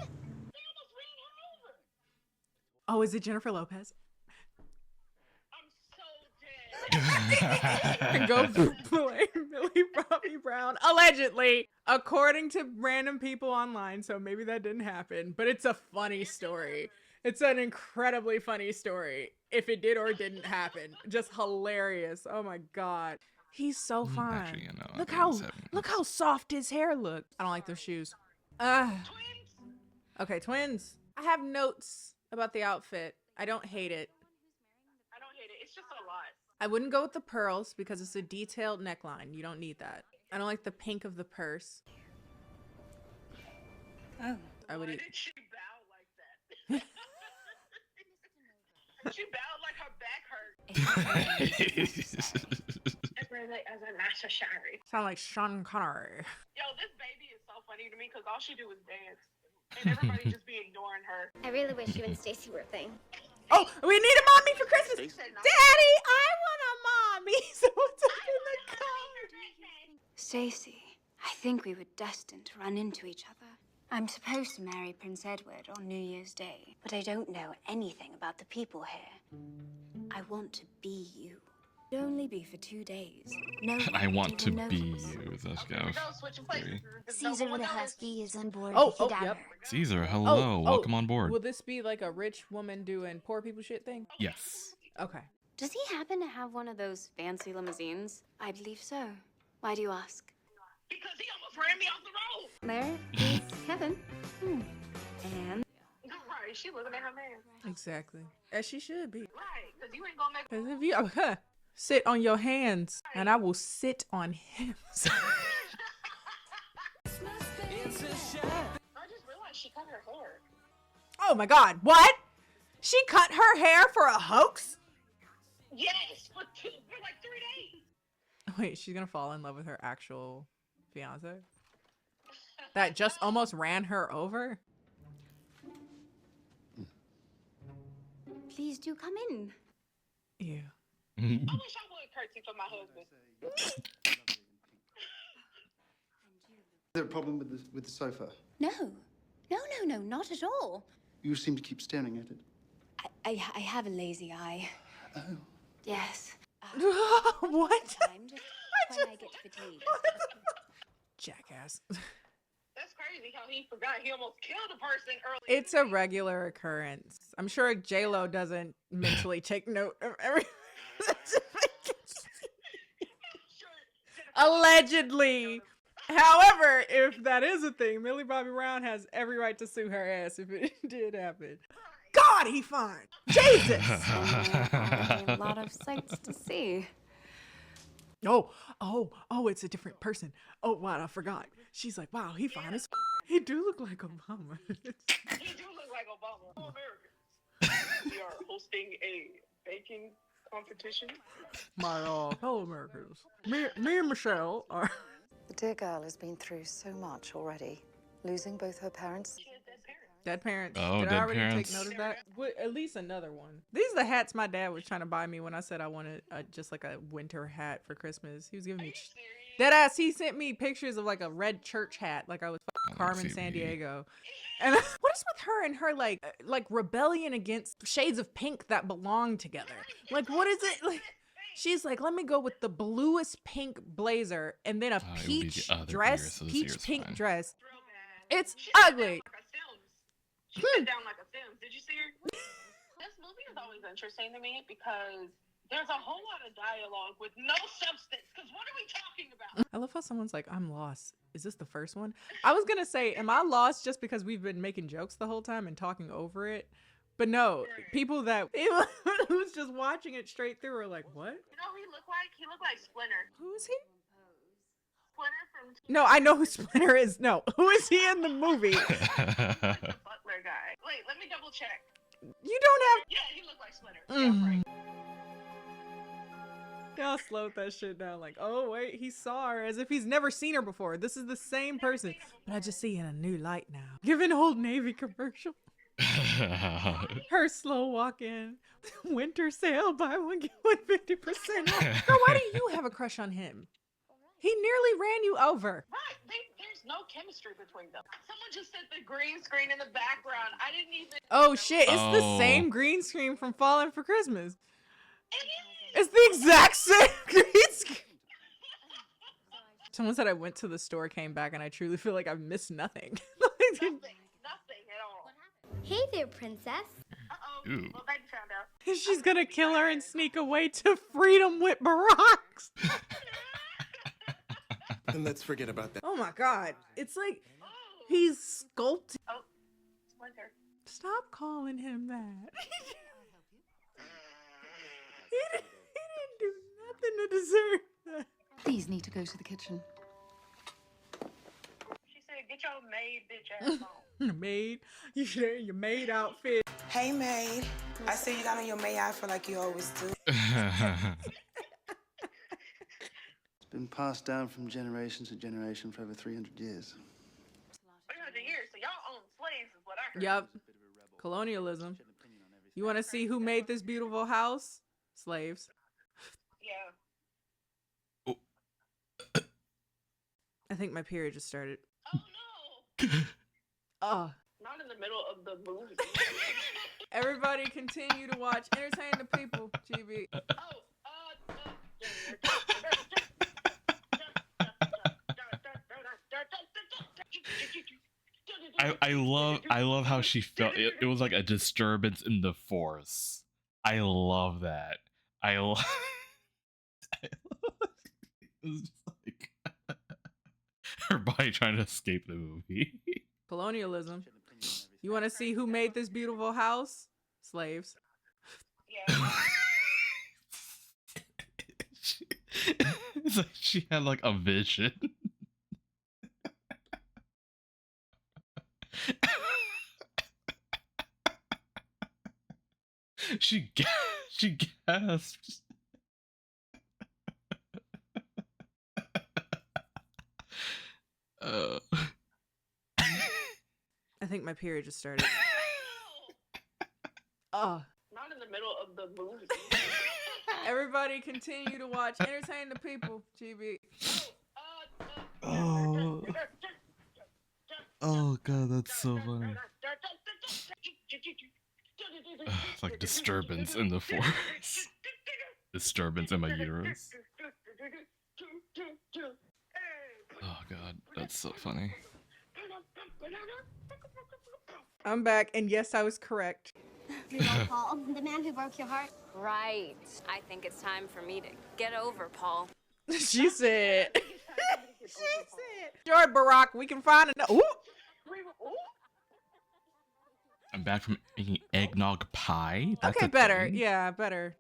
They almost ran her over. Oh, is it Jennifer Lopez? I'm so dead. Go play Millie Bobby Brown. Allegedly, according to random people online, so maybe that didn't happen, but it's a funny story. It's an incredibly funny story. If it did or didn't happen. Just hilarious. Oh my god. He's so fine. Actually, you know, Look how soft his hair looked. I don't like those shoes. Okay, twins. I have notes about the outfit. I don't hate it. I don't hate it. It's just a lot. I wouldn't go with the pearls because it's a detailed neckline. You don't need that. I don't like the pink of the purse. Oh. I would Why eat. did she bow like that? She bowed like her back hurt. As a master shari. Sound like Sean Connery. Yo, this baby is so funny to me because all she do is dance. And everybody just be ignoring her. I really wish you and Stacy were a thing. Oh, we need a mommy for Christmas. Daddy, I want a mommy. So what's up in the card? Stacy, I think we were destined to run into each other. I'm supposed to marry Prince Edward on New Year's Day, but I don't know anything about the people here. I want to be you. It'd only be for 2 days. No I one want to will be notice. you. Let's go. Caesar the Husky is on board Oh, with the dagger. yep. Caesar, hello. Welcome on board. Will this be like a rich woman doing poor people shit thing? Yes. Okay. Does he happen to have one of those fancy limousines? I believe so. Why do you ask? Because he almost ran me off the road. There is Kevin. And Right, she looking at her man. Exactly. As she should be. Right, because you ain't gonna make. Because if you sit on your hands, and I will sit on him. I just realized she cut her hair. Oh my god, what? She cut her hair for a hoax? Yes, for like 3 days. Wait, she's gonna fall in love with her actual fiance? That just almost ran her over? please do come in. Yeah. I wish I would curtsy for my husband. Is there a problem with the sofa? No, not at all. You seem to keep staring at it. I have a lazy eye. Oh. Yes. What? Time, just when I get fatigued. Jackass. That's crazy how he forgot he almost killed a person earlier. It's a regular occurrence. I'm sure J-Lo doesn't mentally take note of everything. Allegedly. However, if that is a thing, Millie Bobby Brown has every right to sue her ass if it did happen. God, he fine. Jesus. A lot of sights to see. Oh, it's a different person. Oh, wow, I forgot. She's like, wow, he fine as he do look like Obama. He do look like Obama. Hello, Americans. We are hosting a baking competition. My fellow Americans. Me and Michelle are... The dear girl has been through so much already, losing both her parents. Dead parents. Oh, Did dead I already parents. take note of that? At least another one. These are the hats my dad was trying to buy me when I said I wanted just like a winter hat for Christmas. He was giving me deadass. He sent me pictures of like a red church hat, like I was Carmen Sandiego. And what is with her and her like rebellion against shades of pink that belong together? Like, what is it like? She's like, let me go with the bluest pink blazer and then a peach dress, peach pink dress. It's ugly. She sit down like a Sims. Did you see her? This movie is always interesting to me because there's a whole lot of dialogue with no substance. Because what are we talking about? I love how someone's like, I'm lost. Is this the first one? I was going to say, am I lost just because we've been making jokes the whole time and talking over it? But no, people who's just watching it straight through are like, what? You know who he looked like? He looked like Splinter. Who is he? Splinter from... No, I know who Splinter is. No, who is he in the movie? The butler guy. Wait, let me double check. You don't have... Yeah, he looked like Splinter. Yeah, right. Y'all slowed that shit down like, oh wait, he saw her as if he's never seen her before. This is the same person, but I just see in a new light now. Give an Old Navy commercial. Her slow walk in. Winter sale, buy one, get one 50% off. Girl, why do you have a crush on him? He nearly ran you over. Right, there's no chemistry between them. Someone just set the green screen in the background. I didn't even. Oh shit, it's the same green screen from Falling for Christmas. It's the exact same green screen. Someone said I went to the store, came back, and I truly feel like I've missed nothing. Nothing at all. Hey there, princess. Ooh. Well, baby found out. She's gonna kill her and sneak away to freedom with Barack's. And let's forget about that. Oh my god. It's like he's sculpted. Oh, Splinter. Stop calling him that. He didn't do nothing to deserve that. These need to go to the kitchen. She said, "Get your maid bitch ass on." Your maid? You should wear your maid outfit. Hey, maid. I see you got on your maid outfit like you always do. It's been passed down from generation to generation for over 300 years. 300 years, so y'all own slaves is what I heard. Yep. Colonialism. You want to see who made this beautiful house? Slaves. Yeah. I think my period just started. Oh no. Not in the middle of the movie. Everybody continue to watch. Entertain the people, GB. I love how she felt. It was like a disturbance in the force. I love that. I love. It was just like her body trying to escape the movie. Colonialism. You want to see who made this beautiful house? Slaves. Yeah. It's like she had like a vision. She gasped. I think my period just started. Not in the middle of the movie. Everybody continue to watch. Entertain the people, GB. Oh god, that's so funny. It's like disturbance in the force. Disturbance in my uterus. Oh god, that's so funny. I'm back, and yes, I was correct. Paul, the man who broke your heart. Right. I think it's time for me to get over Paul. She said. She said. Sure, Barack, we can find another. Ooh. I'm back from eating eggnog pie. That's Okay, a better. thing? Yeah, better.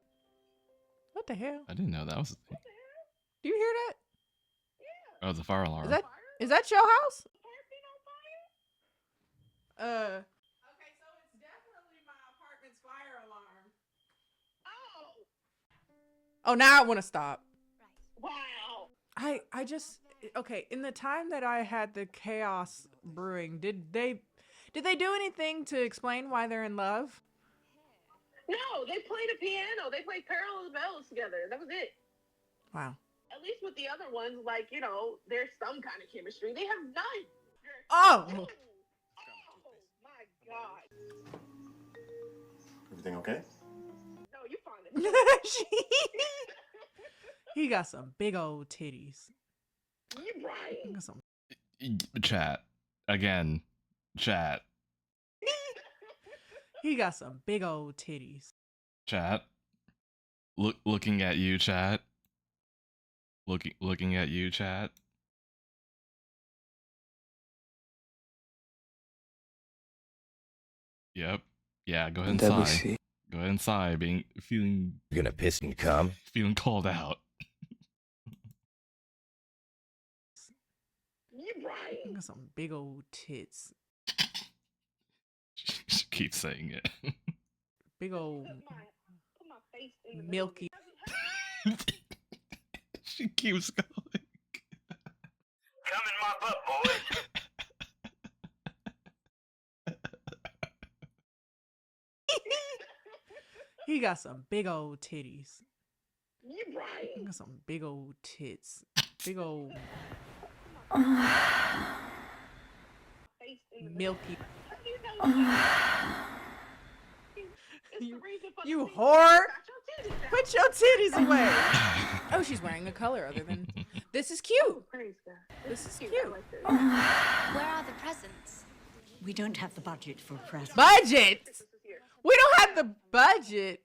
What the hell? I didn't know that was a thing. Do you hear that? Oh, it's a fire alarm. Is that your house? Okay, so it's definitely my apartment's fire alarm. Oh, now I want to stop. Wow. I just okay, in the time that I had the chaos brewing, did they do anything to explain why they're in love? No, they played a piano. They played Carol of the Bells together. That was it. Wow. At least with the other ones, like, you know, there's some kind of chemistry. They have none. Oh! Oh my god. Everything okay? No, you found it. He got some big old titties. You're right. He got some. Chat. Again. Chat. He got some big old titties. Chat. Looking at you, chat. Looking at you, chat. Yep. Yeah, go ahead and sigh. Go ahead and sigh, feeling You're gonna piss and come? feeling called out. You're right. He got some big old tits. She keeps saying it. Big old Put my face in the milky. She keeps going. Come and mop up, boys. got some big old titties. You right. He got some big old tits. Big old milky. You whore! Put your titties away. Oh, she's wearing a color other than. This is cute. This is cute. Where are the presents? We don't have the budget for a present. Budget? We don't have the budget.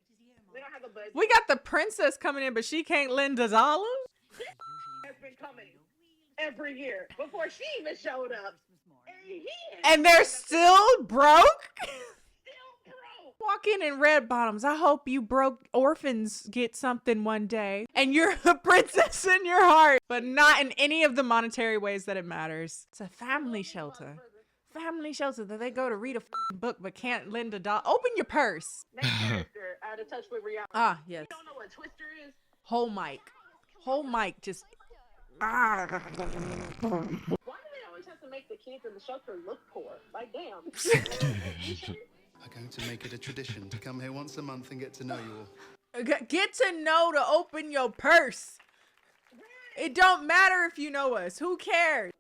We don't have a budget. We got the princess coming in, but she can't lend us dollars. Has been coming every year before she even showed up. And they're still broke? Walk in red bottoms. I hope you broke orphans get something one day. And you're a princess in your heart, but not in any of the monetary ways that it matters. It's a family shelter. Family shelter that they go to read a book but can't lend a dollar. Open your purse. Next character out of touch with reality. Ah, yes. You don't know what Twister is? Whole mic. Whole mic just. Why do they always have to make the kids in the shelter look poor? Like, damn. I'm going to make it a tradition to come here once a month and get to know you all. Get to know to open your purse. It don't matter if you know us. Who cares?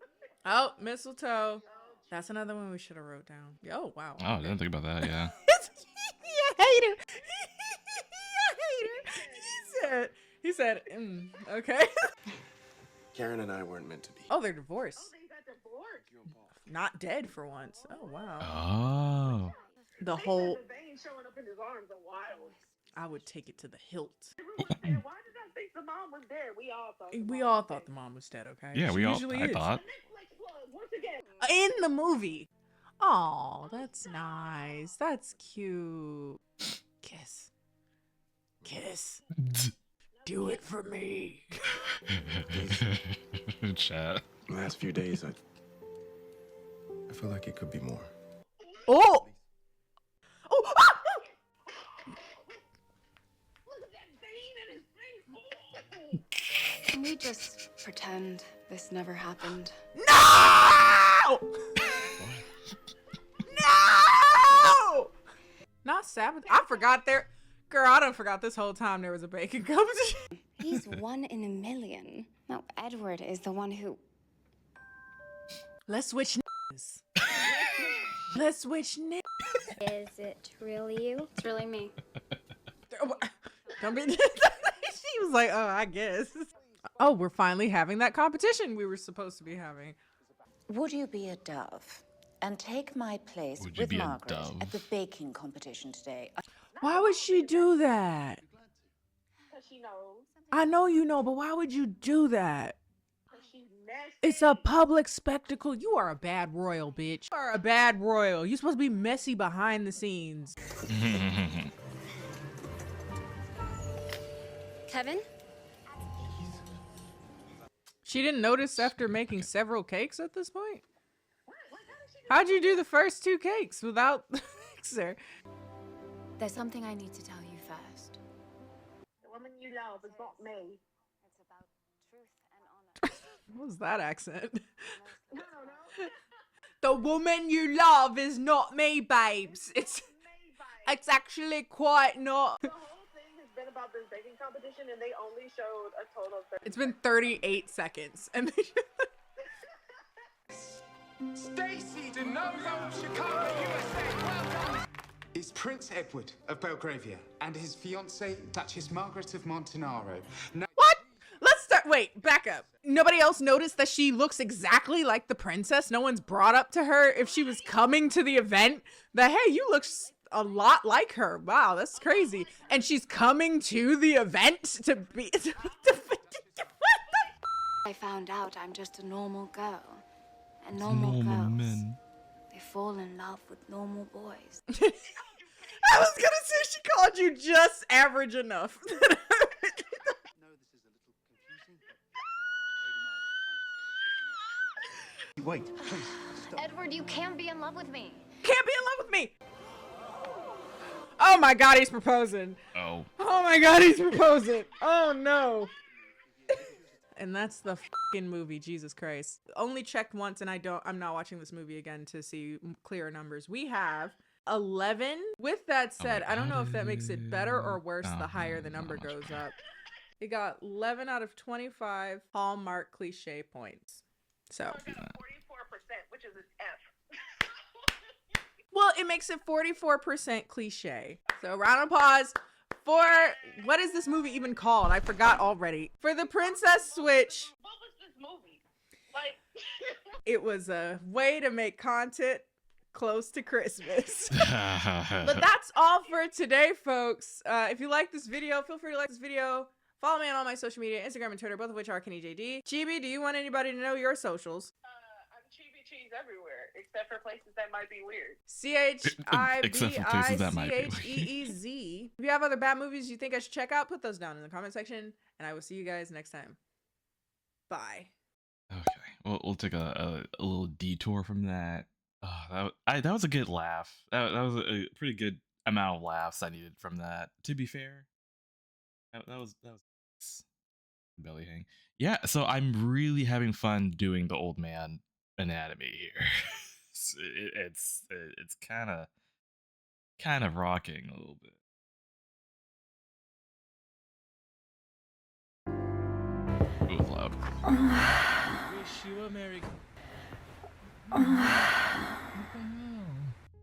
Oh, mistletoe. That's another one we should have wrote down. Oh, wow. Oh, I didn't think about that, yeah. You hater. You hater. He said, okay. Karen and I weren't meant to be. Oh, they're divorced. Oh, they got divorced. Not dead for once. Oh, wow. Oh. The whole. The vein showing up in his arms are wild. I would take it to the hilt. Why did I think the mom was dead? We all thought the mom was dead, okay? Yeah, She I usually thought. Once again. In the movie. Oh, that's nice. That's cute. Kiss. Kiss. Do it for me. Chat. Last few days, I feel like it could be more. Oh! Oh! Ah! Can we just pretend this never happened? No! No! Not Sabbath. I forgot there. Girl, I done forgot this whole time there was a baking competition. He's one in a million. No, Edward is the one who... Let's switch n***s. Let's switch n***s. Is it really you? It's really me. Don't be... She was like, oh, I guess. Oh, we're finally having that competition we were supposed to be having. Would you be a dove and take my place Would you with be a Margaret dove? at the baking competition today? Why would she do that? Because she knows. I know you know, but why would you do that? She's nasty. It's a public spectacle. You are a bad royal, bitch. You are a bad royal. You're supposed to be messy behind the scenes. Kevin? She didn't notice after making several cakes at this point? How'd you do the first 2 cakes without the mixer? There's something I need to tell you first. The woman you love is not me. It's about truth and honor. What was that accent? No, no. The woman you love is not me, babes. It's actually quite not. The whole thing has been about this baking competition, and they only showed a total of 30. It's been 38 seconds. And Stacy DeNovo, Chicago, USA. Well done. Is Prince Edward of Belgravia and his fiancée, Duchess Margaret of Montenaro. Now what? Let's start. Wait, back up. Nobody else noticed that she looks exactly like the princess? No one's brought up to her if she was coming to the event that, hey, you look a lot like her. Wow, that's crazy. And she's coming to the event to be... I found out I'm just a normal girl. And normal girls, men. they fall in love with normal boys. I was gonna say she called you just average enough. Wait, please. Stop. Edward, you can't be in love with me. Can't be in love with me. Oh my God, he's proposing. Oh. Oh my God, he's proposing. Oh no. And that's the fucking movie, Jesus Christ. Only checked once and I'm not watching this movie again to see clearer numbers. We have 11. With that said, I don't know if that makes it better or worse the higher the number goes up. It got 11 out of 25 Hallmark cliche points. So 44%, which is an F. well, it makes it 44% cliche. So round of applause for, what is this movie even called? I forgot already. For the Princess Switch. What was this movie? Like, it was a way to make content close to Christmas. But that's all for today, folks. If you like this video, feel free to like this video. Follow me on all my social media, Instagram and Twitter, both of which are KennyJD. Chibi, do you want anybody to know your socials? I'm Chibi Cheese everywhere, except for places that might be weird. CHIBICHEEZ. If you have other bad movies you think I should check out, put those down in the comment section, and I will see you guys next time. Bye. Okay, we'll take a little detour from that. That was a good laugh. That was a pretty good amount of laughs I needed from that. To be fair, that was belly hang. Yeah, so I'm really having fun doing the old man anatomy here. it's kind of rocking a little bit. It was loud. Wish you a merry.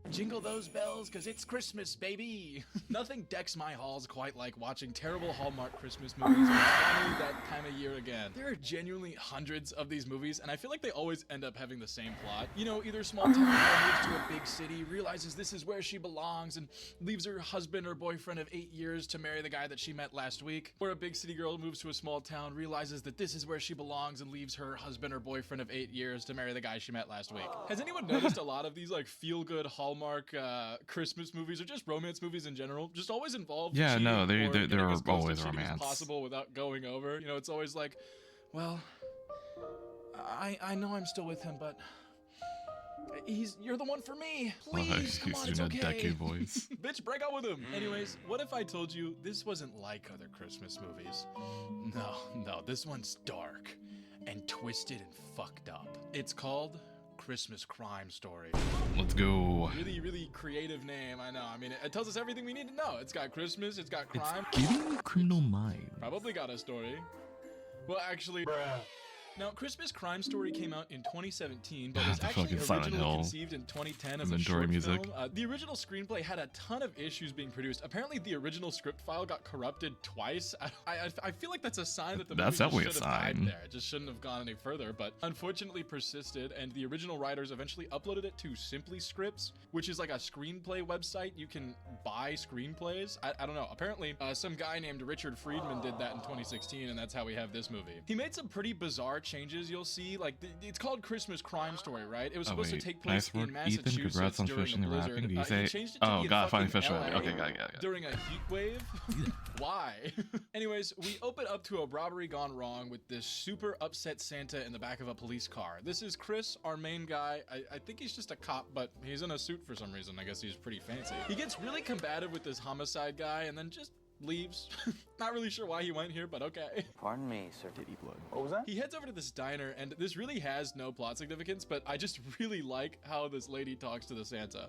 Jingle those bells, cause it's Christmas, baby! Nothing decks my halls quite like watching terrible Hallmark Christmas movies, and it's finally that time of year again. There are genuinely hundreds of these movies, and I feel like they always end up having the same plot. You know, either small town girl moves to a big city, realizes this is where she belongs, and leaves her husband or boyfriend of 8 years to marry the guy that she met last week. Or a big city girl moves to a small town, realizes that this is where she belongs, and leaves her husband or boyfriend of 8 years to marry the guy she met last week. Has anyone noticed a lot of these like feel-good Hallmark Christmas movies or just romance movies in general just always involve they're as close always to romance as possible without going over? You know, it's always like, well, I know I'm still with him, but you're the one for me. Please, come on, it's okay. Deku voice. Bitch, break up with him. Anyways, what if I told you this wasn't like other Christmas movies? No, this one's dark and twisted and fucked up. It's called Christmas Crime Story. Let's go. Really, really creative name, I know. I mean, it tells us everything we need to know. It's got Christmas, it's got crime. It's giving me Criminal Minds. Probably got a story. Well, actually, now, Christmas Crime Story came out in 2017, but was actually originally conceived in 2010 as a short film. The original screenplay had a ton of issues being produced. Apparently, the original script file got corrupted twice. I feel like that's a sign that the movie should have died there. It just shouldn't have gone any further, but unfortunately persisted, and the original writers eventually uploaded it to Simply Scripts, which is like a screenplay website. You can buy screenplays. I don't know. Apparently, some guy named Richard Friedman did that in 2016, and that's how we have this movie. He made some pretty bizarre changes. You'll see, like, it's called Christmas Crime Story, right? It was supposed to take place in Massachusetts. Ethan, congrats on finishing the rapping. Do you say? Oh God, finally finished it. Okay, got it. During a heat wave? Why? Anyways, we open up to a robbery gone wrong with this super upset Santa in the back of a police car. This is Chris, our main guy. I think he's just a cop, but he's in a suit for some reason. I guess he's pretty fancy. He gets really combative with this homicide guy and then just leaves. Not really sure why he went here, but okay. Pardon me, sir. Diddy blood. What was that? He heads over to this diner, and this really has no plot significance, but I just really like how this lady talks to the Santa.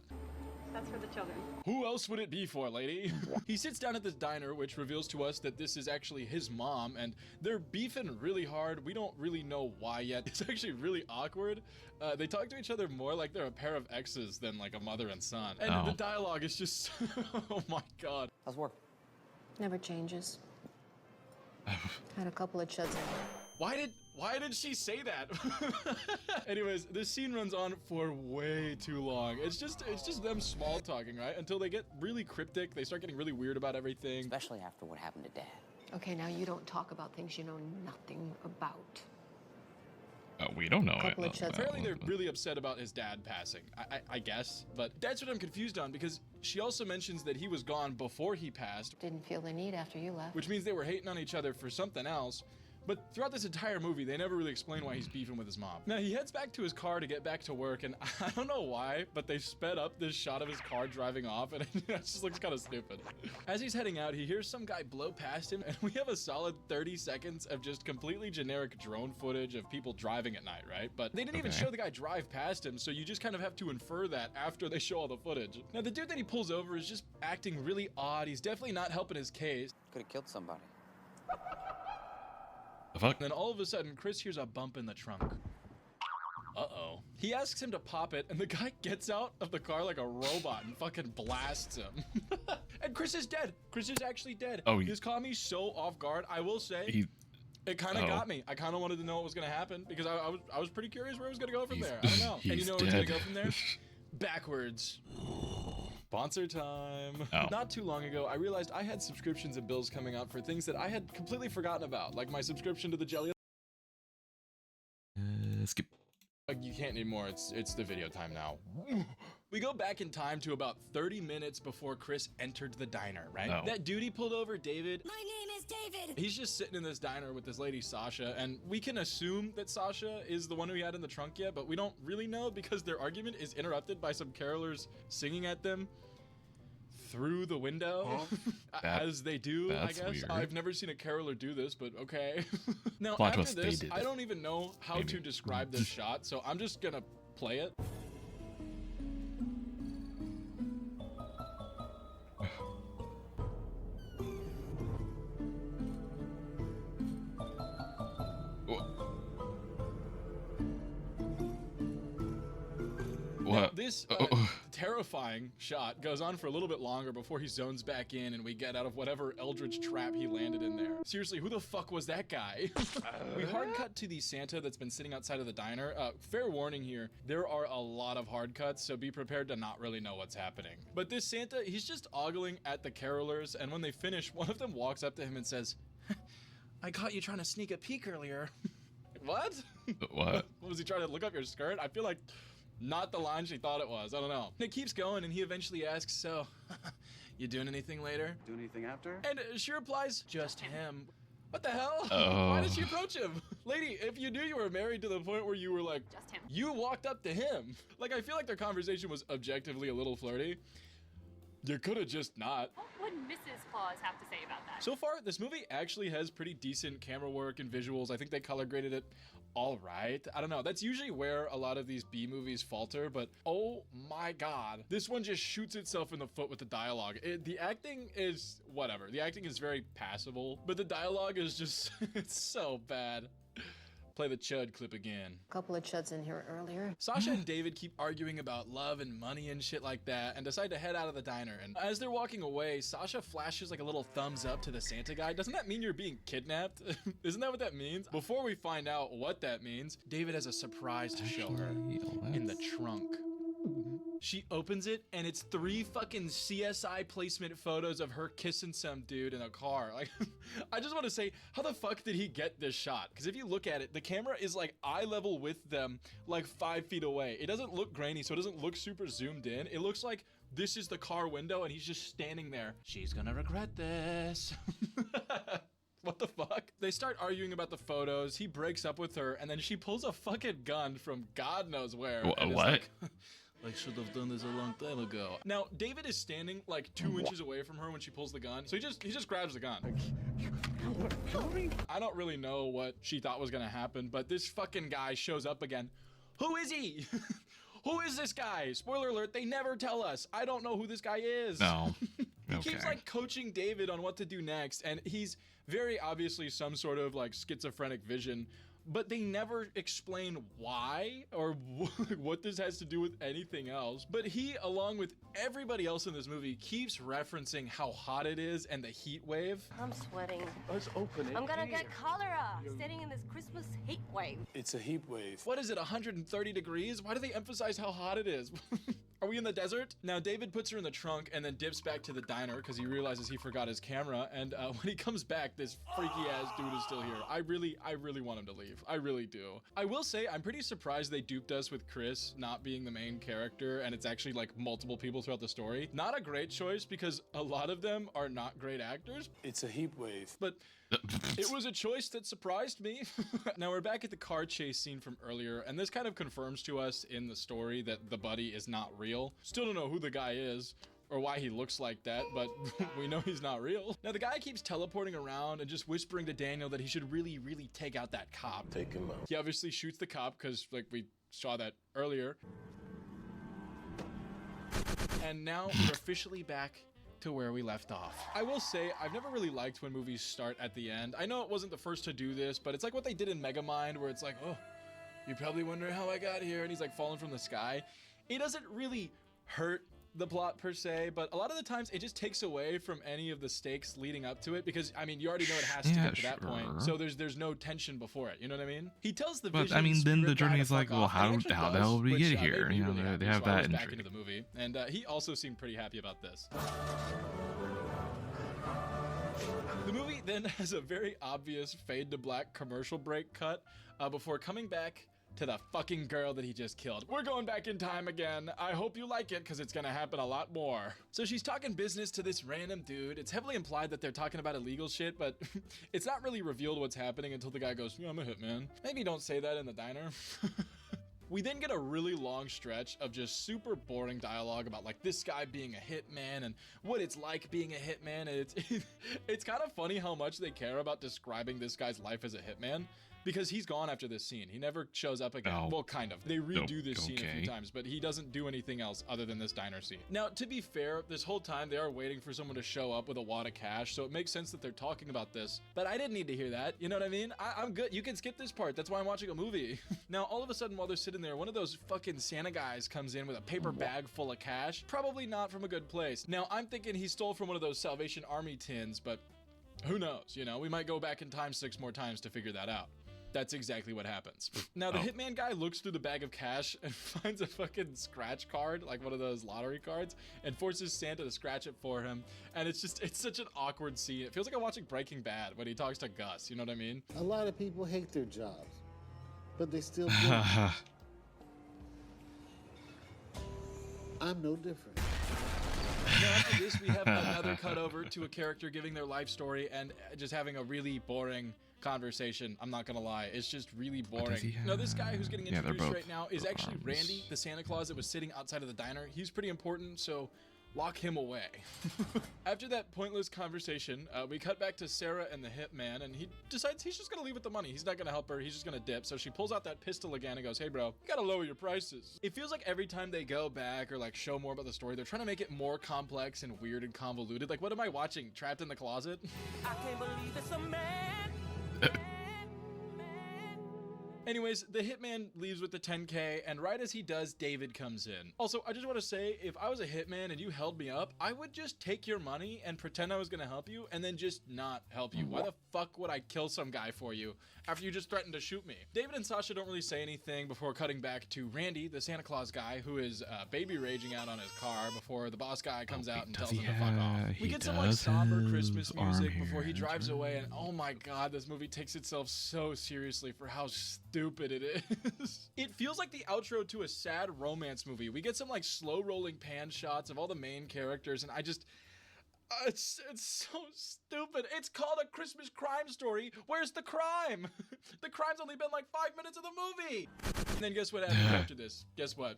That's for the children. Who else would it be for, lady? He sits down at this diner, which reveals to us that this is actually his mom, and they're beefing really hard. We don't really know why yet. It's actually really awkward. They talk to each other more like they're a pair of exes than like a mother and son. And the dialogue is just, oh my God. How's work? Never changes. Had a couple of chuds in it. Why did she say that? Anyways, this scene runs on for way too long. It's just them small talking, right? Until they get really cryptic, they start getting really weird about everything. Especially after what happened to Dad. Okay, now you don't talk about things you know nothing about. We don't know it. Apparently they're really upset about his dad passing, I guess. But that's what I'm confused on, because she also mentions that he was gone before he passed. Didn't feel the need after you left. Which means they were hating on each other for something else. But throughout this entire movie, they never really explain why he's beefing with his mom. Now, he heads back to his car to get back to work, and I don't know why, but they sped up this shot of his car driving off, and it just looks kind of stupid. As he's heading out, he hears some guy blow past him, and we have a solid 30 seconds of just completely generic drone footage of people driving at night, right? But they didn't even show the guy drive past him, so you just kind of have to infer that after they show all the footage. Now, the dude that he pulls over is just acting really odd. He's definitely not helping his case. Could have killed somebody. The fuck? And then all of a sudden, Chris hears a bump in the trunk. Uh-oh. He asks him to pop it, and the guy gets out of the car like a robot and fucking blasts him. And Chris is dead. Chris is actually dead. Oh, This caught me so off guard. I will say, it kind of got me. I kind of wanted to know what was going to happen because I was pretty curious where it was going to go from there. I don't know. And you know where it's going to go from there? Backwards. Sponsor time. Not too long ago, I realized I had subscriptions and bills coming out for things that I had completely forgotten about, like my subscription to the Jelly. Skip. You can't need more. It's the video time now. We go back in time to about 30 minutes before Chris entered the diner, right? Oh. That dude he pulled over, David. My name is David. He's just sitting in this diner with this lady, Sasha, and we can assume that Sasha is the one who he had in the trunk yet, but we don't really know because their argument is interrupted by some carolers singing at them through the window, as they do, I guess. Weird. I've never seen a caroler do this, but okay. Now, Plot after this, twist, I don't even know how to describe this shot, so I'm just gonna play it. Now, this terrifying shot goes on for a little bit longer before he zones back in and we get out of whatever eldritch trap he landed in there. Seriously, who the fuck was that guy? We hard cut to the Santa that's been sitting outside of the diner. Fair warning here, there are a lot of hard cuts, so be prepared to not really know what's happening. But this Santa, he's just ogling at the carolers, and when they finish, one of them walks up to him and says, "I caught you trying to sneak a peek earlier." What? What? Was he trying to look up your skirt? I feel like not the line she thought it was. I don't know. It keeps going, and he eventually asks, "So, you doing anything later?" Do anything after? And she replies, "Just him." What the hell? Oh. Why did she approach him? Lady, if you knew you were married to the point where you were like, just him, you walked up to him. Like, I feel like their conversation was objectively a little flirty. You could have just not. What would Mrs. Claus have to say about that? So far, this movie actually has pretty decent camera work and visuals. I think they color graded it all right. I don't know. That's usually where a lot of these B movies falter, but oh my god. This one just shoots itself in the foot with the dialogue. The acting is whatever. The acting is very passable, but the dialogue is just, it's so bad. Play the Chud clip again. A couple of chuds in here earlier. Sasha and David keep arguing about love and money and shit like that and decide to head out of the diner. And as they're walking away, Sasha flashes like a little thumbs up to the Santa guy. Doesn't that mean you're being kidnapped? Isn't that what that means? Before we find out what that means, David has a surprise to show her in the trunk. She opens it and it's 3 fucking CSI placement photos of her kissing some dude in a car. Like, I just want to say, how the fuck did he get this shot? Because if you look at it, the camera is like eye level with them, like 5 feet away. It doesn't look grainy, so it doesn't look super zoomed in. It looks like this is the car window and he's just standing there. She's gonna regret this. What the fuck? They start arguing about the photos. He breaks up with her and then she pulls a fucking gun from God knows where. What? I should have done this a long time ago. Now, David is standing like 2 inches away from her when she pulls the gun. So he just grabs the gun. I don't really know what she thought was gonna happen, but this fucking guy shows up again. Who is he? Who is this guy? Spoiler alert, they never tell us. I don't know who this guy is. No. He keeps like coaching David on what to do next, and he's very obviously some sort of like schizophrenic vision, but they never explain why or what this has to do with anything else. But he, along with everybody else in this movie, keeps referencing how hot it is and the heat wave. I'm sweating. Let's open it. I'm gonna get cholera standing in this Christmas heat wave. It's a heat wave. What is it, 130 degrees? Why do they emphasize how hot it is? Are we in the desert? Now, David puts her in the trunk and then dips back to the diner because he realizes he forgot his camera. And when he comes back, this freaky ass dude is still here. I really want him to leave. I really do. I will say, I'm pretty surprised they duped us with Chris not being the main character and it's actually like multiple people throughout the story. Not a great choice because a lot of them are not great actors. It's a heat wave. But It was a choice that surprised me. Now we're back at the car chase scene from earlier, and this kind of confirms to us in the story that the buddy is not real. Still don't know who the guy is or why he looks like that, but we know he's not real. Now the guy keeps teleporting around and just whispering to Daniel that he should really take out that cop. Take him out. He obviously shoots the cop because like we saw that earlier. And now we're officially back to where we left off. I will say, I've never really liked when movies start at the end. I know it wasn't the first to do this, but it's like what they did in Megamind, where it's like, oh, you probably wonder how I got here, and he's like falling from the sky. It doesn't really hurt the plot per se, but a lot of the times it just takes away from any of the stakes leading up to it, because I mean you already know it has to get to that point, so there's no tension before it, you know what I mean? He tells the but I mean then the journey is like, well, how the hell did we get here? You know, they have that intrigue. Back into the movie, and he also seemed pretty happy about this. The movie then has a very obvious fade to black commercial break cut before coming back to the fucking girl that he just killed. We're going back in time again. I hope you like it, because it's gonna happen a lot more. So she's talking business to this random dude. It's heavily implied that they're talking about illegal shit, but it's not really revealed what's happening until the guy goes, yeah, I'm a hitman. Maybe don't say that in the diner. We then get a really long stretch of just super boring dialogue about like this guy being a hitman and what it's like being a hitman. And it's kind of funny how much they care about describing this guy's life as a hitman, because he's gone after this scene. He never shows up again. Oh. Well, kind of. They redo this scene a few times, but he doesn't do anything else other than this diner scene. Now, to be fair, this whole time they are waiting for someone to show up with a wad of cash, so it makes sense that they're talking about this, but I didn't need to hear that. You know what I mean? I'm good. You can skip this part. That's why I'm watching a movie. Now, all of a sudden, while they're sitting there, one of those fucking Santa guys comes in with a paper bag full of cash, probably not from a good place. Now, I'm thinking he stole from one of those Salvation Army tins, but who knows? You know, we might go back in time 6 more times to figure that out. That's exactly what happens. Now, the hitman guy looks through the bag of cash and finds a fucking scratch card, like one of those lottery cards, and forces Santa to scratch it for him. And it's such an awkward scene. It feels like I'm watching Breaking Bad when he talks to Gus, you know what I mean? A lot of people hate their jobs, but they still do. I'm no different. Now after this, we have another cut over to a character giving their life story and just having a really boring conversation. I'm not gonna lie, it's just really boring. Now this guy who's getting introduced right now is actually Randy, the Santa Claus that was sitting outside of the diner. He's pretty important, so lock him away. After that pointless conversation, we cut back to Sarah and the hitman, and he decides he's just gonna leave with the money. He's not gonna help her, he's just gonna dip. So she pulls out that pistol again and goes, hey bro, you gotta lower your prices. It feels like every time they go back or like show more about the story, they're trying to make it more complex and weird and convoluted. Like, what am I watching? Trapped in the Closet? I can't believe it's a man. Anyways, the hitman leaves with the 10K, and right as he does, David comes in. Also, I just want to say, if I was a hitman and you held me up, I would just take your money and pretend I was going to help you, and then just not help you. Why the fuck would I kill some guy for you after you just threatened to shoot me? David and Sasha don't really say anything before cutting back to Randy, the Santa Claus guy, who is baby raging out on his car before the boss guy comes out and tells him to fuck off. We get some like somber Christmas music before he drives away, and oh my god, this movie takes itself so seriously for how stupid it is. It feels like the outro to a sad romance movie. We get some like slow rolling pan shots of all the main characters, and I just it's so stupid. It's called A Christmas Crime Story. Where's the crime? The crime's only been like 5 minutes of the movie. And then guess what happens after this? Guess what?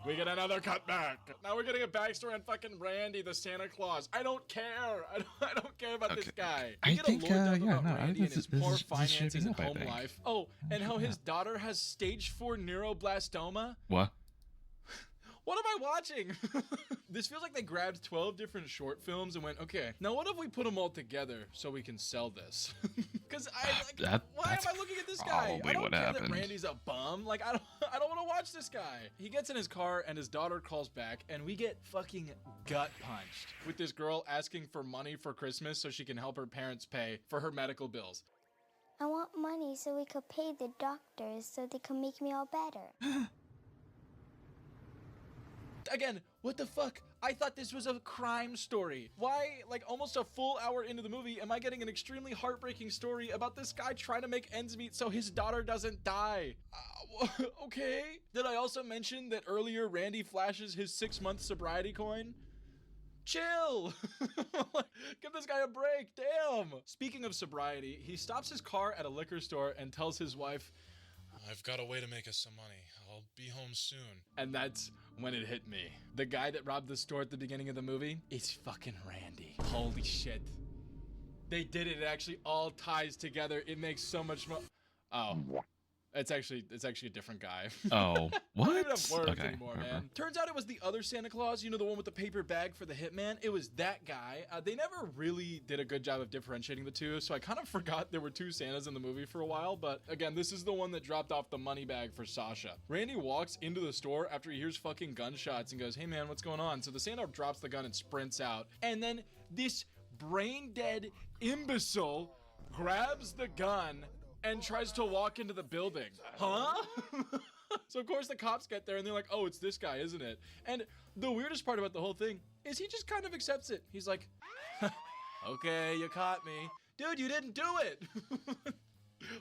We get another cutback. Now we're getting a backstory on fucking Randy, the Santa Claus. I don't care. I don't care about this guy. We get a lore dump about Randy and his poor finances and home life. Oh, and how his daughter has stage 4 neuroblastoma. What? What am I watching? This feels like they grabbed 12 different short films and went, okay, now what if we put them all together so we can sell this? Because why am I looking at this guy? I don't care that Randy's a bum. Like, I don't want to watch this guy. He gets in his car and his daughter calls back, and we get fucking gut punched with this girl asking for money for Christmas so she can help her parents pay for her medical bills. I want money so we could pay the doctors so they can make me all better. Again, what the fuck? I thought this was a crime story. Why, like almost a full hour into the movie, am I getting an extremely heartbreaking story about this guy trying to make ends meet so his daughter doesn't die? Okay. Did I also mention that earlier Randy flashes his 6-month sobriety coin? chill. Give this guy a break. Damn. Speaking of sobriety, he stops his car at a liquor store and tells his wife, I've got a way to make us some money. I'll be home soon. and that's when it hit me. The guy that robbed the store at the beginning of the movie is fucking Randy. Holy shit. They did it. It actually all ties together. It makes so much more. Oh. It's actually a different guy. Oh, what? I don't even have words Okay, anymore, whatever. man. Turns out it was the other Santa Claus, you know, the one with the paper bag for the hitman. It was that guy. They never really did a good job of differentiating the two, so I kind of forgot there were two Santas in the movie for a while. But again, this is the one that dropped off the money bag for Sasha. Randy walks into the store after he hears fucking gunshots and goes, hey man, what's going on? So the Santa drops the gun and sprints out. And then this brain-dead imbecile grabs the gun and tries to walk into the building. Huh? So of course the cops get there and they're like, oh, it's this guy, isn't it? And the weirdest part about the whole thing is he just kind of accepts it. He's like, okay, you caught me. Dude, you didn't do it.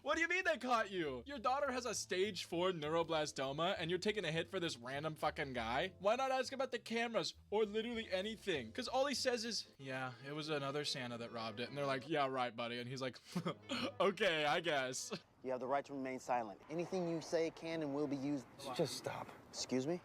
What do you mean they caught you? Your daughter has a stage 4 neuroblastoma and you're taking a hit for this random fucking guy? Why not ask about the cameras or literally anything? Because all he says is, yeah, it was another Santa that robbed it. And they're like, yeah, right, buddy. And he's like, okay, I guess. You have the right to remain silent. Anything you say can and will be used. Just stop. Excuse me?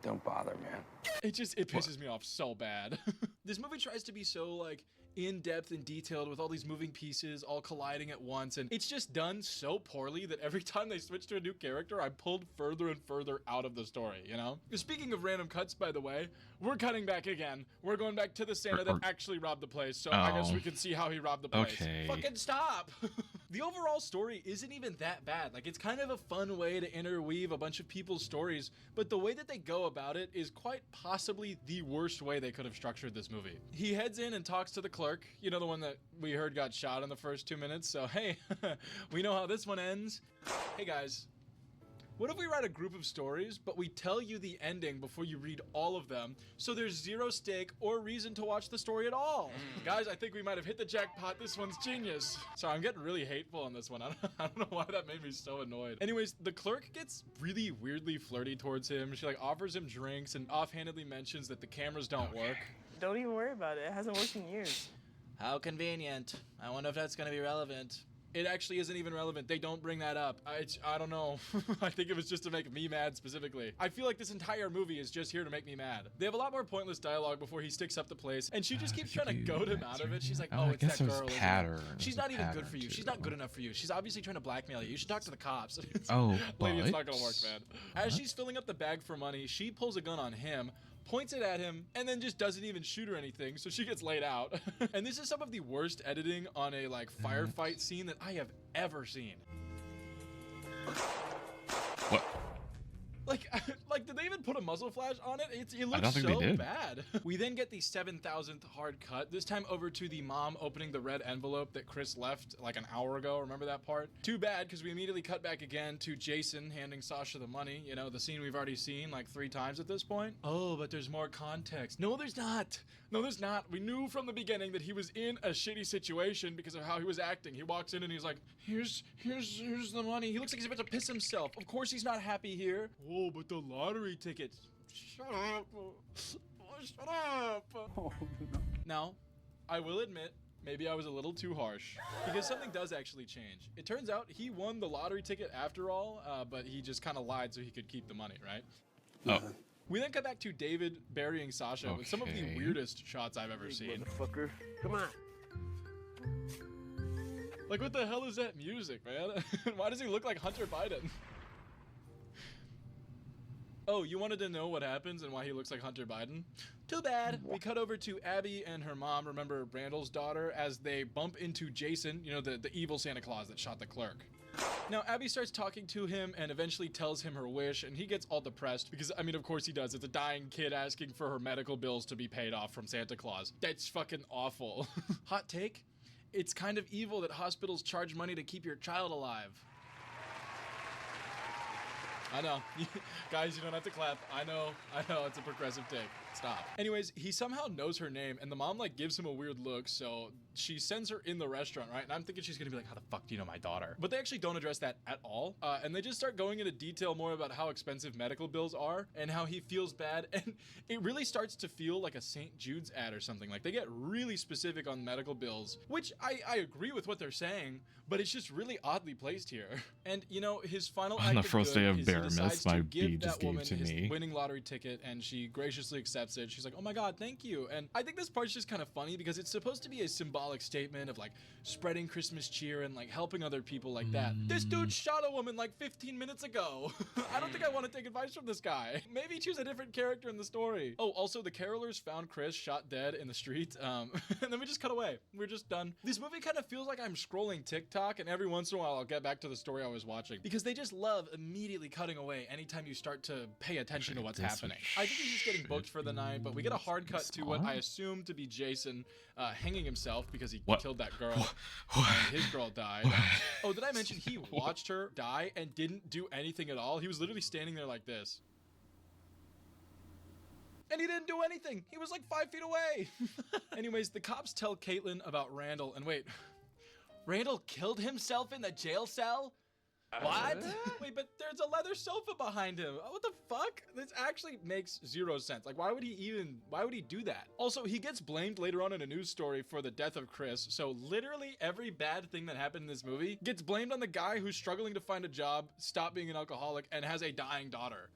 Don't bother, man. It pisses me off so bad. This movie tries to be so like in-depth and detailed with all these moving pieces all colliding at once, and it's just done so poorly that every time they switch to a new character, I'm pulled further and further out of the story, you know? Speaking of random cuts, by the way, we're cutting back again. We're going back to the Santa that actually robbed the place, so I guess we can see how he robbed the place. Okay. Fucking stop! The overall story isn't even that bad. Like, it's kind of a fun way to interweave a bunch of people's stories, but the way that they go about it is quite possibly the worst way they could have structured this movie. He heads in and talks to the clerk, you know, the one that we heard got shot in the first 2 minutes, so hey, we know how this one ends. Hey guys, what if we write a group of stories, but we tell you the ending before you read all of them, so there's zero stake or reason to watch the story at all? Guys, I think we might have hit the jackpot. This one's genius. Sorry, I'm getting really hateful on this one. I don't know why that made me so annoyed. Anyways, the clerk gets really weirdly flirty towards him. She like offers him drinks and offhandedly mentions that the cameras don't work. Don't even worry about it. It hasn't worked in years. How convenient. I wonder if that's gonna be relevant. It actually isn't even relevant. They don't bring that up. I don't know. I think it was just to make me mad specifically. I feel like this entire movie is just here to make me mad. They have a lot more pointless dialogue before he sticks up the place, and she just keeps trying to goad him out of it. She's like, oh, it's that girl. She's not even good for you. She's not good enough for you. She's obviously trying to blackmail you. You should talk to the cops. Oh, lady, it's not gonna work, man. As she's filling up the bag for money, she pulls a gun on him, points it at him, and then just doesn't even shoot or anything, so she gets laid out. And this is some of the worst editing on a like firefight scene that I have ever seen. What? Like, did they even put a muzzle flash on it? It I looks don't think so they did. bad. We then get the 7,000th hard cut, this time over to the mom opening the red envelope that Chris left like an hour ago. Remember that part? Too bad, because we immediately cut back again to Jason handing Sasha the money. You know, the scene we've already seen like 3 times at this point. Oh, but there's more context. No, there's not. No, there's not. We knew from the beginning that he was in a shitty situation because of how he was acting. He walks in and he's like, here's the money. He looks like he's about to piss himself. Of course he's not happy here. Oh, but the lottery tickets. Shut up. Oh, shut up. Oh, no. Now, I will admit, maybe I was a little too harsh, because something does actually change. It turns out he won the lottery ticket after all, but he just kind of lied so he could keep the money, right? Oh. We then cut back to David burying Sasha with some of the weirdest shots I've ever seen. Motherfucker, come on. Like, what the hell is that music, man? Why does he look like Hunter Biden? Oh, you wanted to know what happens and why he looks like Hunter Biden? Too bad. We cut over to Abby and her mom, remember Randall's daughter, as they bump into Jason, you know, the evil Santa Claus that shot the clerk. Now, Abby starts talking to him and eventually tells him her wish, and he gets all depressed because, I mean, of course he does. It's a dying kid asking for her medical bills to be paid off from Santa Claus. That's fucking awful. Hot take? It's kind of evil that hospitals charge money to keep your child alive. I know. Guys, you don't have to clap. I know, it's a progressive take. Stop. Anyways, he somehow knows her name, and the mom like gives him a weird look, so she sends her in the restaurant, right? And I'm thinking she's gonna be like, how the fuck do you know my daughter? But they actually don't address that at all. And they just start going into detail more about how expensive medical bills are and how he feels bad. And it really starts to feel like a St. Jude's ad or something. Like they get really specific on medical bills, which I agree with what they're saying, but it's just really oddly placed here. And you know, his final On act the of first good day of is he Bear decides Miss, to my give bee that just gave woman to his me. winning lottery ticket, and she graciously accepts it. She's like, oh my god, thank you. And I think this part's just kind of funny because it's supposed to be a symbolic statement of like spreading Christmas cheer and like helping other people like that. This dude shot a woman like 15 minutes ago. I don't think I want to take advice from this guy. Maybe choose a different character in the story. Oh, also the carolers found Chris shot dead in the street. And then we just cut away. We're just done. This movie kind of feels like I'm scrolling TikTok, and every once in a while I'll get back to the story I was watching because they just love immediately cutting away anytime you start to pay attention to what's happening. I think he's just getting booked for the night, but we get a hard cut to what I assume to be Jason hanging himself because he killed that girl and his girl died. Oh, did I mention he watched her die and didn't do anything at all? He was literally standing there like this. And he didn't do anything. He was like 5 feet away. Anyways, the cops tell Caitlin about Randall, and wait, Randall killed himself in the jail cell? What? Wait, but there's a leather sofa behind him. What the fuck? This actually makes zero sense. Like, why would he do that? Also, he gets blamed later on in a news story for the death of Chris. So literally every bad thing that happened in this movie gets blamed on the guy who's struggling to find a job, stop being an alcoholic, and has a dying daughter.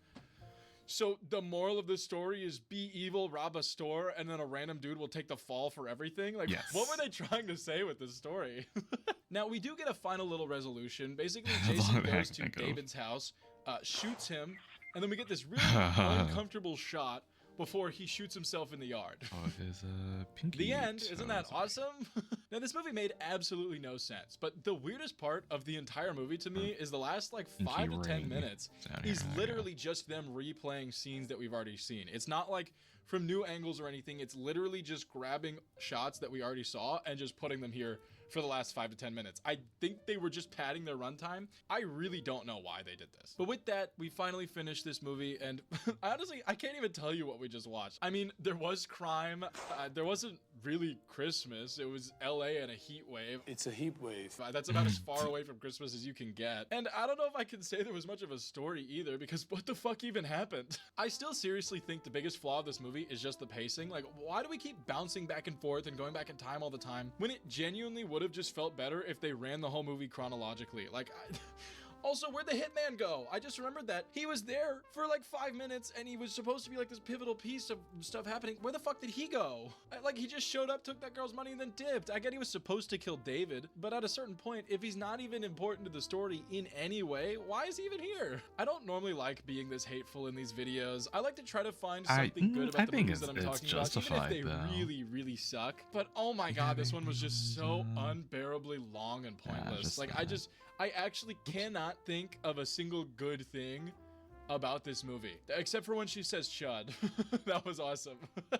So the moral of this story is be evil, rob a store, and then a random dude will take the fall for everything? Like, what were they trying to say with this story? Now, we do get a final little resolution. Basically, Jason goes to David's house, shoots him, and then we get this really uncomfortable shot before he shoots himself in the yard. Oh, there's a pinky. The end. Isn't that awesome? Now, this movie made absolutely no sense, but the weirdest part of the entire movie to me is the last like 5 to 10 minutes is literally just them replaying scenes that we've already seen. It's not like from new angles or anything. It's literally just grabbing shots that we already saw and just putting them here for the last 5 to 10 minutes. I think they were just padding their runtime. I really don't know why they did this. But with that, we finally finished this movie, and honestly, I can't even tell you what we just watched. I mean, there was crime. There wasn't really Christmas. It was LA and a heat wave. It's a heat wave. That's about as far away from Christmas as you can get. And I don't know if I can say there was much of a story either, because what the fuck even happened? I still seriously think the biggest flaw of this movie is just the pacing. Like, why do we keep bouncing back and forth and going back in time all the time when it genuinely would have just felt better if they ran the whole movie chronologically? Like, also, where'd the hitman go? I just remembered that he was there for like 5 minutes and he was supposed to be like this pivotal piece of stuff happening. Where the fuck did he go? Like, he just showed up, took that girl's money, and then dipped. I get he was supposed to kill David, but at a certain point, if he's not even important to the story in any way, why is he even here? I don't normally like being this hateful in these videos. I like to try to find something good about the movies that I'm talking about, even if they really, really suck. But oh my god, this one was just so unbearably long and pointless. I actually cannot think of a single good thing about this movie, except for when she says chud. That was awesome.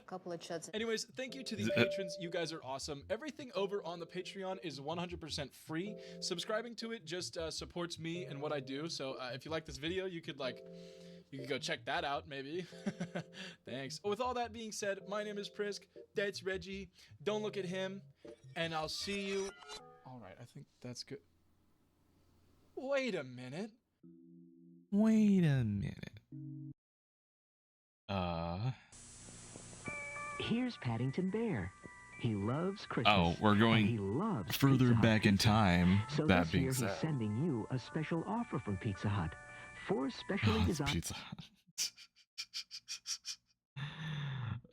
Couple of chuds. Anyways, thank you to the patrons. You guys are awesome. Everything over on the Patreon is 100% free. Subscribing to it just supports me and what I do. So if you like this video, you could go check that out, maybe. Thanks. With all that being said, my name is Prisk. That's Reggie. Don't look at him. And I'll see you. All right, I think that's good. Wait a minute. Here's Paddington Bear. He loves Christmas. Oh, we're going further back in time. So that being he's said, sending you a special offer from Pizza Hut. 4 specially designed. Pizza Hut.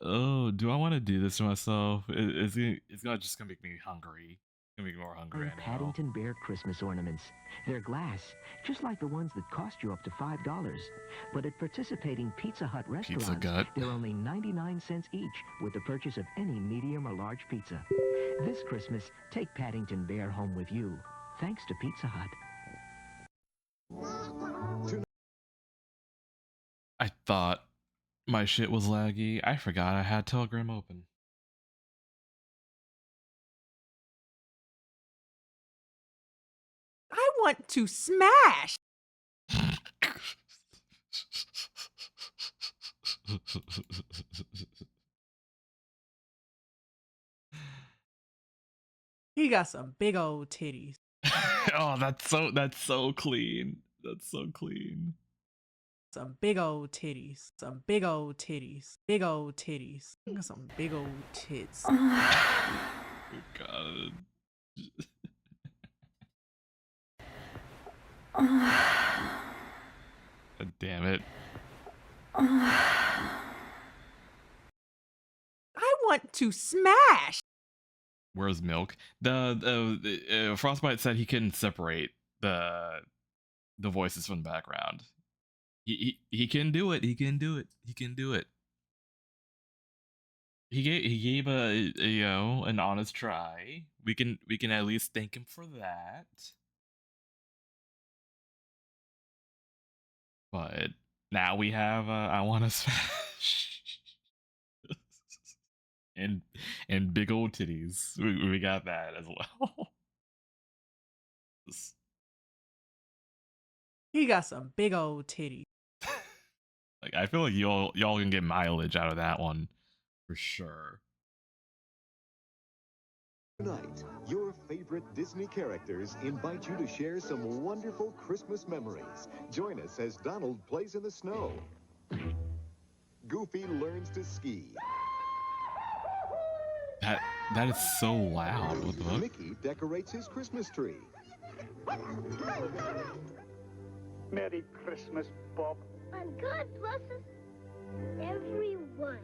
Oh, do I want to do this to myself? It's just gonna make me hungry. Gonna make me more hungry. Paddington Bear Christmas ornaments. They're glass, just like the ones that cost you up to $5. But at participating Pizza Hut restaurants, they're only 99 cents each with the purchase of any medium or large pizza. This Christmas, take Paddington Bear home with you, thanks to Pizza Hut. I thought my shit was laggy. I forgot I had Telegram open. I want to smash. He got some big old titties. Oh, that's so clean. That's so clean. Some big old titties. Some big old titties. Big old titties. He got some big old tits. Oh, God. God damn it. I want to smash. Where's Milk? The Frostbite said he couldn't separate the voices from the background. He can do it. He can do it. He can do it. He gave a an honest try. We can at least thank him for that. But now we have I want to smash and big old titties. We got that as well. He got some big old titties. Like I feel like y'all can get mileage out of that one for sure. Tonight, your favorite Disney characters invite you to share some wonderful Christmas memories. Join us as Donald plays in the snow. Goofy learns to ski. That is so loud. What the fuck? Mickey decorates his Christmas tree. Merry Christmas, Bob. And God blesses everyone.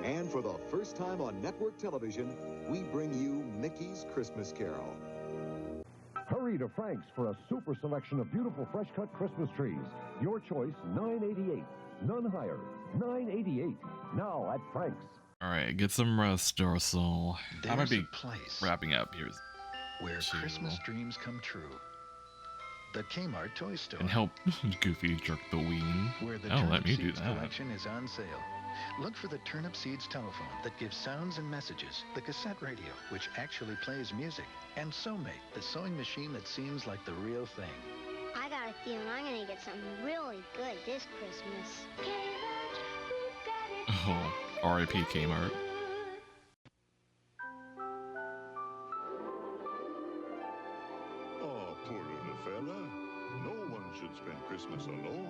And for the first time on network television, we bring you Mickey's Christmas Carol. Hurry to Frank's for a super selection of beautiful fresh-cut Christmas trees. Your choice, $9.88. None higher, $9.88. Now at Frank's. All right, get some rest, Darcel. I might be wrapping up here. Where Christmas dreams come true. The Kmart Toy Store. And help Goofy jerk the ween. Where the Oh, let me do Seeds that. collection is on sale. Look for the Turnip Seeds telephone that gives sounds and messages, the cassette radio, which actually plays music, and SewMate, the sewing machine that seems like the real thing. I got a feeling I'm gonna get something really good this Christmas. Oh, R.I.P. Kmart. Oh, poor little fella. No one should spend Christmas alone.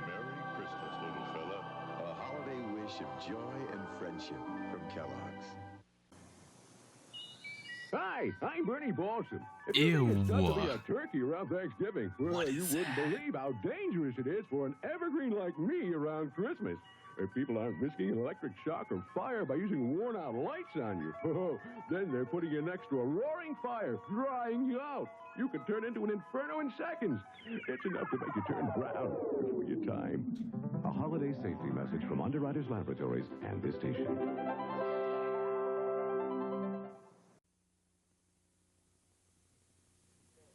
Merry Christmas, little fella. A holiday wish of joy and friendship from Kellogg's. Hi, I'm Bernie Balsam. If Ew. you think it's tough to be a turkey around Thanksgiving, well, you wouldn't believe how dangerous it is for an evergreen like me around Christmas. If people aren't risking an electric shock or fire by using worn-out lights on you, then they're putting you next to a roaring fire, drying you out. You could turn into an inferno in seconds. It's enough to make you turn brown before your time. A holiday safety message from Underwriters Laboratories and this station.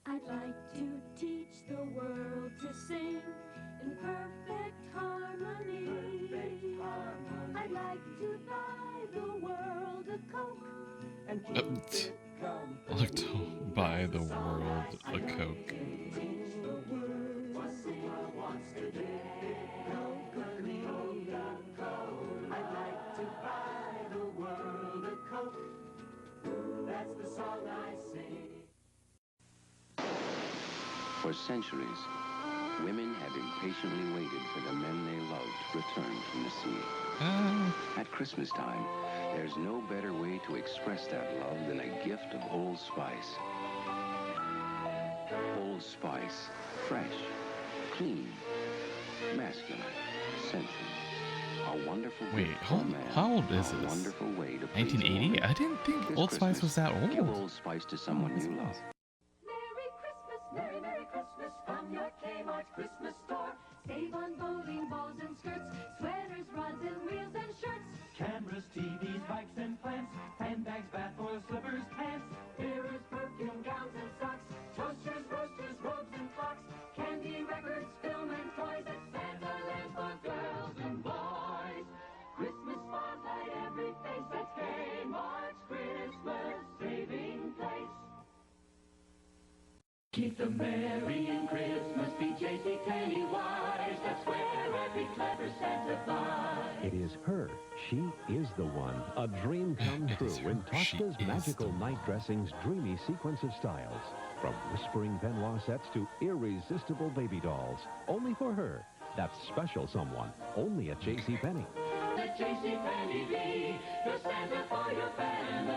I'd like to teach the world to sing in perfect harmony. I'd like to buy the world a Coke and keep it coming. I'd like to buy the world a Coke. I'd like to buy the world a Coke. That's the song I sing. For centuries, women have impatiently waited for the men they loved to return from the sea. At Christmas time, there's no better way to express that love than a gift of Old Spice. Old Spice. Fresh, clean, masculine, sensual. A wonderful Wait, gift for a man. how old is A this? wonderful way to please a 1980? woman. I didn't think This Old Spice was that Christmas, Give old. Old Spice to someone you love. Merry, Merry Christmas from your Kmart Christmas store. Save on bowling balls and skirts, sweaters, rods and reels and shirts. Cameras, TVs, bikes and plants, handbags, bath oil, slippers, pants, mirrors, perfume, gowns and socks, toasters, roasters, robes and clocks, candy, records, film and toys at Santa Land for girls and boys. Christmas spotlight every face that's gay. Keep the merry in Christmas, be JCPenney wise. That's where every clever Santa buys. It is her. She is the one. A dream come true in Tosca's magical night dressing's dreamy sequence of styles. From whispering peignoir sets to irresistible baby dolls. Only for her. That special someone. Only at JCPenney. Let JCPenney be the Santa for your family.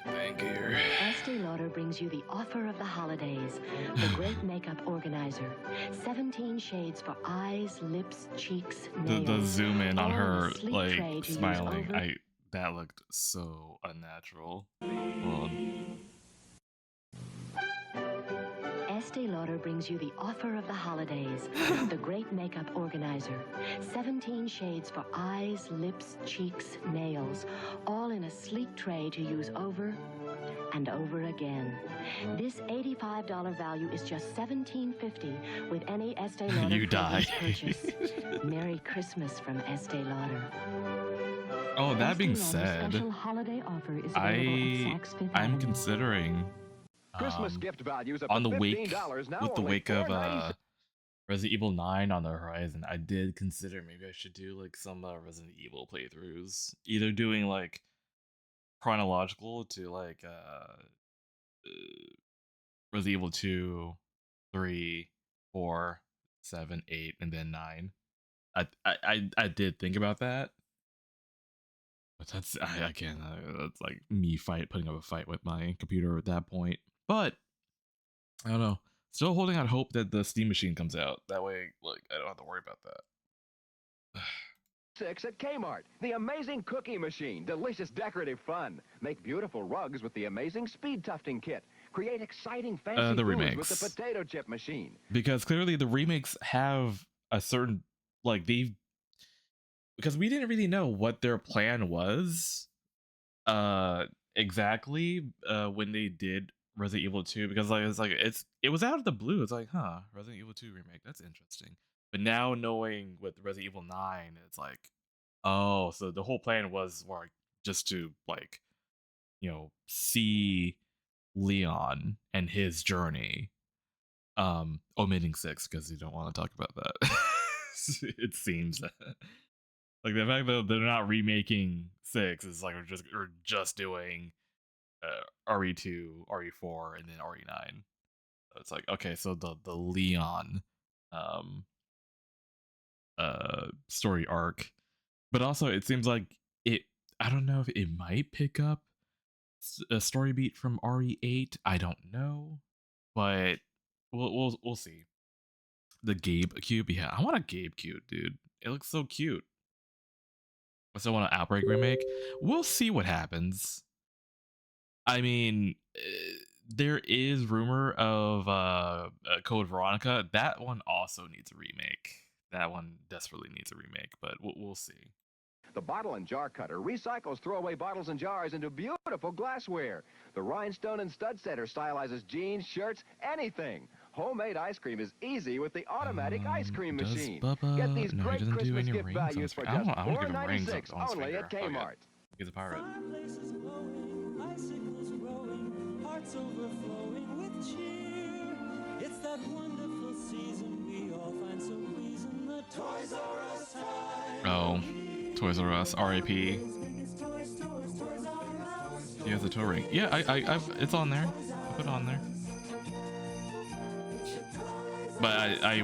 Thank you. Estee Lauder brings you the offer of the holidays. The great makeup organizer. 17 shades for eyes, lips, cheeks, nails. The zoom in on her, like, smiling. That looked so unnatural. Estee Lauder brings you the offer of the holidays. The great makeup organizer. 17 shades for eyes, lips, cheeks, nails. All in a sleek tray to use over and over again. This $85 value is just $17.50 with any Estee Lauder You die. purchase. Merry Christmas from Estee Lauder. Oh, that being Estee Lauder's said, special holiday offer is available at Saks Fifth I'm Avenue. considering Christmas gift values up on the to wake $15 now with the only wake of $4.97. Resident Evil 9 on the horizon. I did consider maybe I should do like some Resident Evil playthroughs, either doing like chronological to like Resident Evil 2, 3, 4, 7, 8, and then 9. I did think about that. But that's again, that's like me putting up a fight with my computer at that point. But I don't know. Still holding out hope that the Steam machine comes out. That way, like, I don't have to worry about that. 6 at Kmart. The amazing cookie machine. Delicious decorative fun. Make beautiful rugs with the amazing speed tufting kit. Create exciting fancy The foods remakes. with the potato chip machine. Because clearly the remakes have a certain, like, because we didn't really know what their plan was exactly when they did Resident Evil 2, because it was out of the blue. It's like, huh, Resident Evil 2 remake, that's interesting. But now knowing with Resident Evil 9, it's like, oh, so the whole plan was like just to, like, you know, see Leon and his journey. Omitting 6 because you don't want to talk about that. It seems that, like, the fact that they're not remaking 6 is like we're just doing RE2, RE4, and then RE9. So it's like, okay, so the Leon story arc, but also it seems like I don't know if it might pick up a story beat from RE8. I don't know, but we'll see. The Gabe cube, yeah, I want a Gabe cube, dude. It looks so cute. I still want an Outbreak remake. We'll see what happens. I mean, there is rumor of Code Veronica. That one also needs a remake. That one desperately needs a remake, but we'll see. The bottle and jar cutter recycles throwaway bottles and jars into beautiful glassware. The rhinestone and stud setter stylizes jeans, shirts, anything. Homemade ice cream is easy with the automatic ice cream machine. Bubba? Get these No, he great doesn't do Christmas any gift rings on values his for finger. just I want to give him rings $4.96 on his only finger. at Kmart. He's a pirate. Icicles growing, hearts overflowing with cheer. It's that wonderful season we all find so pleasing. The Toys R Us time. Oh, Toys R Us, R.I.P. He has a toe ring. Yeah, I've it's on there. I put it on there. But I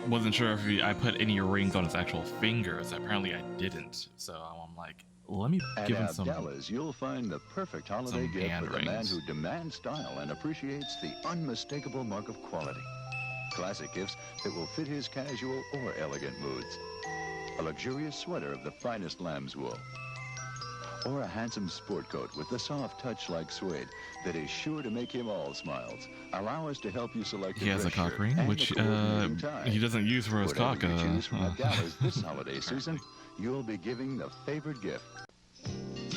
wasn't sure if I put any rings on his actual fingers. Apparently I didn't. So I'm like, let me give him some. At Abdalla's, you'll find the perfect holiday gift for the man who demands style and appreciates the unmistakable mark of quality. Classic gifts that will fit his casual or elegant moods. A luxurious sweater of the finest lamb's wool. Or a handsome sport coat with the soft touch like suede that is sure to make him all smiles. Allow us to help you select He has a cock ring, which he doesn't use for his cock. Choose from Abdalla's this holiday season, you'll be giving the favorite gift.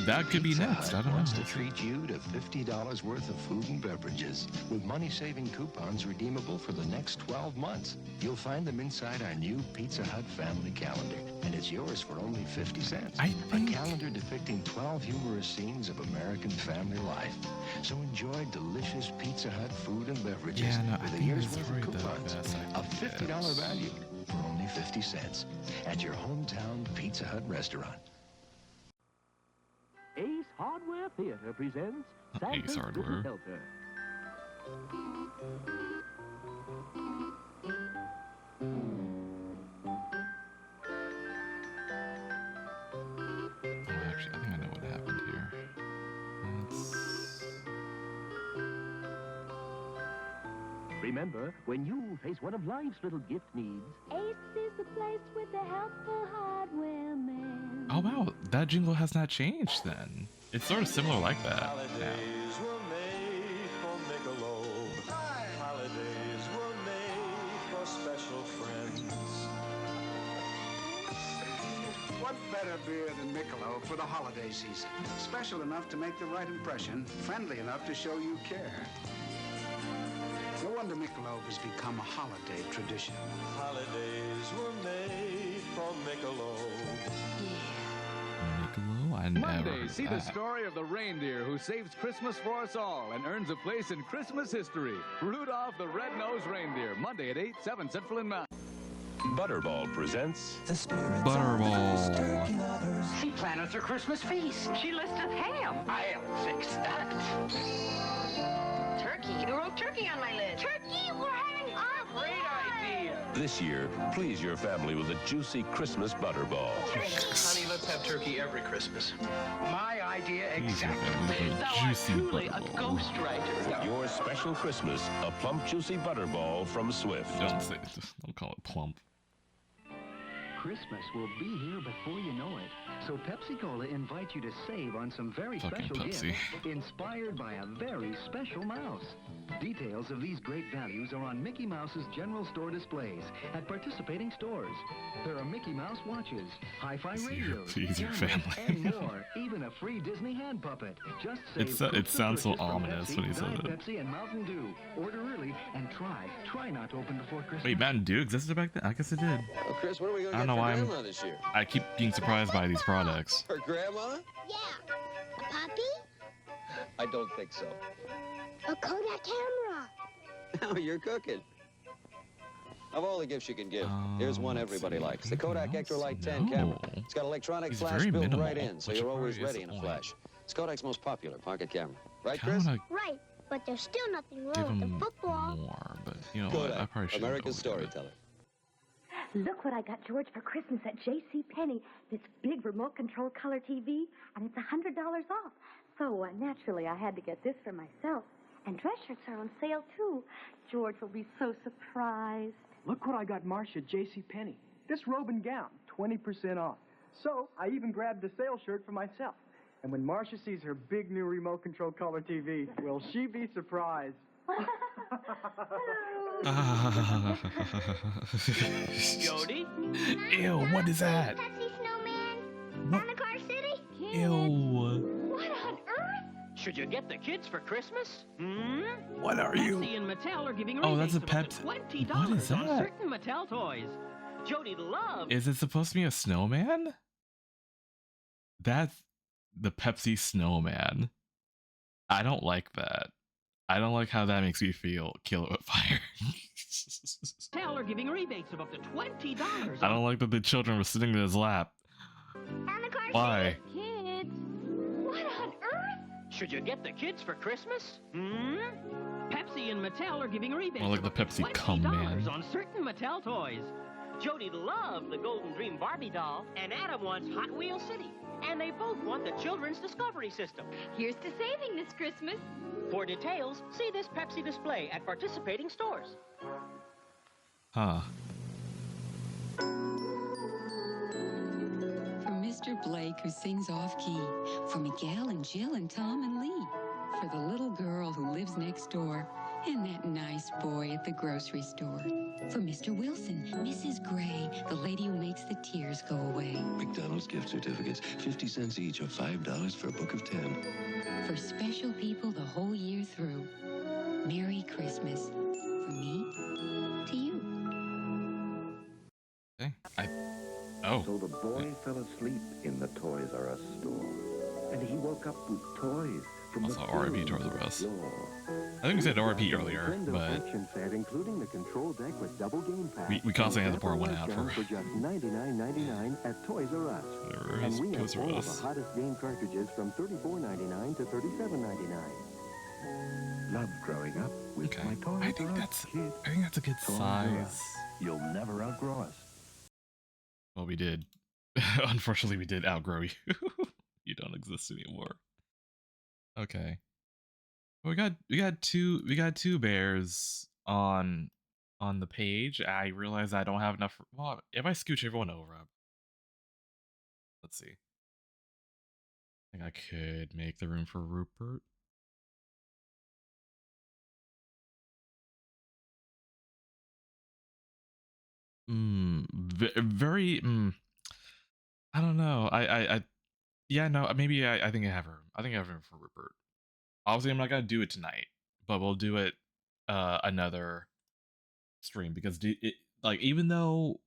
that could be Pizza next. Hut I don't wants know. to treat you to $50 worth of food and beverages with money-saving coupons redeemable for the next 12 months. You'll find them inside our new Pizza Hut family calendar, and it's yours for only 50 cents. A calendar depicting 12 humorous scenes of American family life. So enjoy delicious Pizza Hut food and beverages with a year's worth of coupons. A $50 value for only 50 cents at your hometown Pizza Hut restaurant. Ace Hardware Theater presents Ace Hardware. Helper. Actually, I think I know what happened here. Remember, when you face one of life's little gift needs, Ace is the place with the helpful hardware man. Oh wow, that jingle has not changed then. It's sort of similar like that. Holidays were made for Michelob. Holidays were made for special friends. What better beer than Michelob for the holiday season? Special enough to make the right impression, friendly enough to show you care. No wonder Michelob has become a holiday tradition. Holidays were made for Michelob. I never Monday, heard see that. the story of the reindeer who saves Christmas for us all and earns a place in Christmas history. Rudolph the Red-Nosed Reindeer, Monday at 8, 7 Central and Mountain. Butterball presents The Spirit. Butterball. She planneth her Christmas feast. She listeth ham. I'll fix that. Turkey. You wrote turkey on my list. Turkey? We're having a great idea. this year. Please your family with a juicy Christmas Butterball. Honey, let's have turkey every Christmas. My idea exactly. Thou art truly a ghostwriter. Your special Christmas, a plump, juicy Butterball from Swift. Don't call it plump. Christmas will be here before you know it. So Pepsi-Cola invites you to save on some very Fucking special Pepsi. gifts inspired by a very special mouse. Details of these great values are on Mickey Mouse's general store displays at participating stores. There are Mickey Mouse watches, hi-fi radios, Please your cameras, family. and more. Even a free Disney hand puppet. Just save It sounds so purchase from ominous Pepsi, when he said Diet it. Pepsi and Mountain Dew. Order early and try not to open before Christmas. Wait, Mountain Dew existed back then? I guess it did. Oh, Chris, what are we going I to don't get know for why Grandma this year? I keep being surprised by these products. Her grandma? Yeah. A puppy? I don't think so. A Kodak camera. Now you're cooking. Of all the gifts you can give, here's one everybody likes. The Kodak Extralight 10 camera. It's got electronic It's flash very built minimal, right in, so which you're always probably is ready in the a point. flash. It's Kodak's most popular pocket camera. Right, Chris? Right, but there's still nothing Give wrong with him the football. more, but you know what? I Kodak, probably should. American storyteller. Look what I got George for Christmas at JCPenney. This big remote control color TV, and it's $100 off. So naturally, I had to get this for myself. And dress shirts are on sale too. George will be so surprised. Look what I got Marcia at JCPenney. This robe and gown, 20% off. So I even grabbed the sale shirt for myself. And when Marcia sees her big new remote control color TV, will she be surprised? Jody? Ew, what is that? Pepsi snowman? What? Anacar City? Ew. What on earth? Should you get the kids for Christmas? What are you? Pepsi and Mattel are giving Oh, that's rebates a of up to Pepsi. $20 What is on that? certain Mattel toys. Jody loves. Is it supposed to be a snowman? That's the Pepsi snowman. I don't like that. I don't like how that makes me feel. Kill it with fire. Mattel are giving rebates of up to $20. I don't like that the children were sitting in his lap. Anacar Why? Kids, what on earth? Should you get the kids for Christmas? Pepsi and Mattel are giving rebates More like of the up to Pepsi cum man. $20 on certain Mattel toys. Jody loved the Golden Dream Barbie doll, and Adam wants Hot Wheel City. And they both want the Children's Discovery System. Here's to saving this Christmas. For details, see this Pepsi display at participating stores. Huh. For Mr. Blake, who sings off-key. For Miguel and Jill and Tom and Lee. For the little girl who lives next door. And that nice boy at the grocery store. For Mr. Wilson, Mrs. Gray, the lady who makes the tears go away. McDonald's gift certificates, 50 cents each, or $5 for a book of 10. For special people the whole year through. Merry Christmas. From me to you. Okay. So the boy fell asleep in the Toys R Us store, and he woke up with toys from Also, the RIP Toys R Us. I think we said RIP earlier, but including the control deck with double game pack. we constantly have to pour one out for just $99.99 at Toys R Us. And we have all the hottest game cartridges from $34.99 to $37.99. Love growing up with my Toys I think that's a good size. You'll never outgrow us. Well, we did. Unfortunately, we did outgrow you. You don't exist anymore. Okay. We got two bears on the page. I realize I don't have enough. Well, if I scooch everyone over, let's see. I think I could make the room for Rupert. Very. I don't know. Yeah, no. Maybe I think I have room. I think I have room for Rupert. Obviously, I'm not gonna do it tonight, but we'll do it another stream because like even though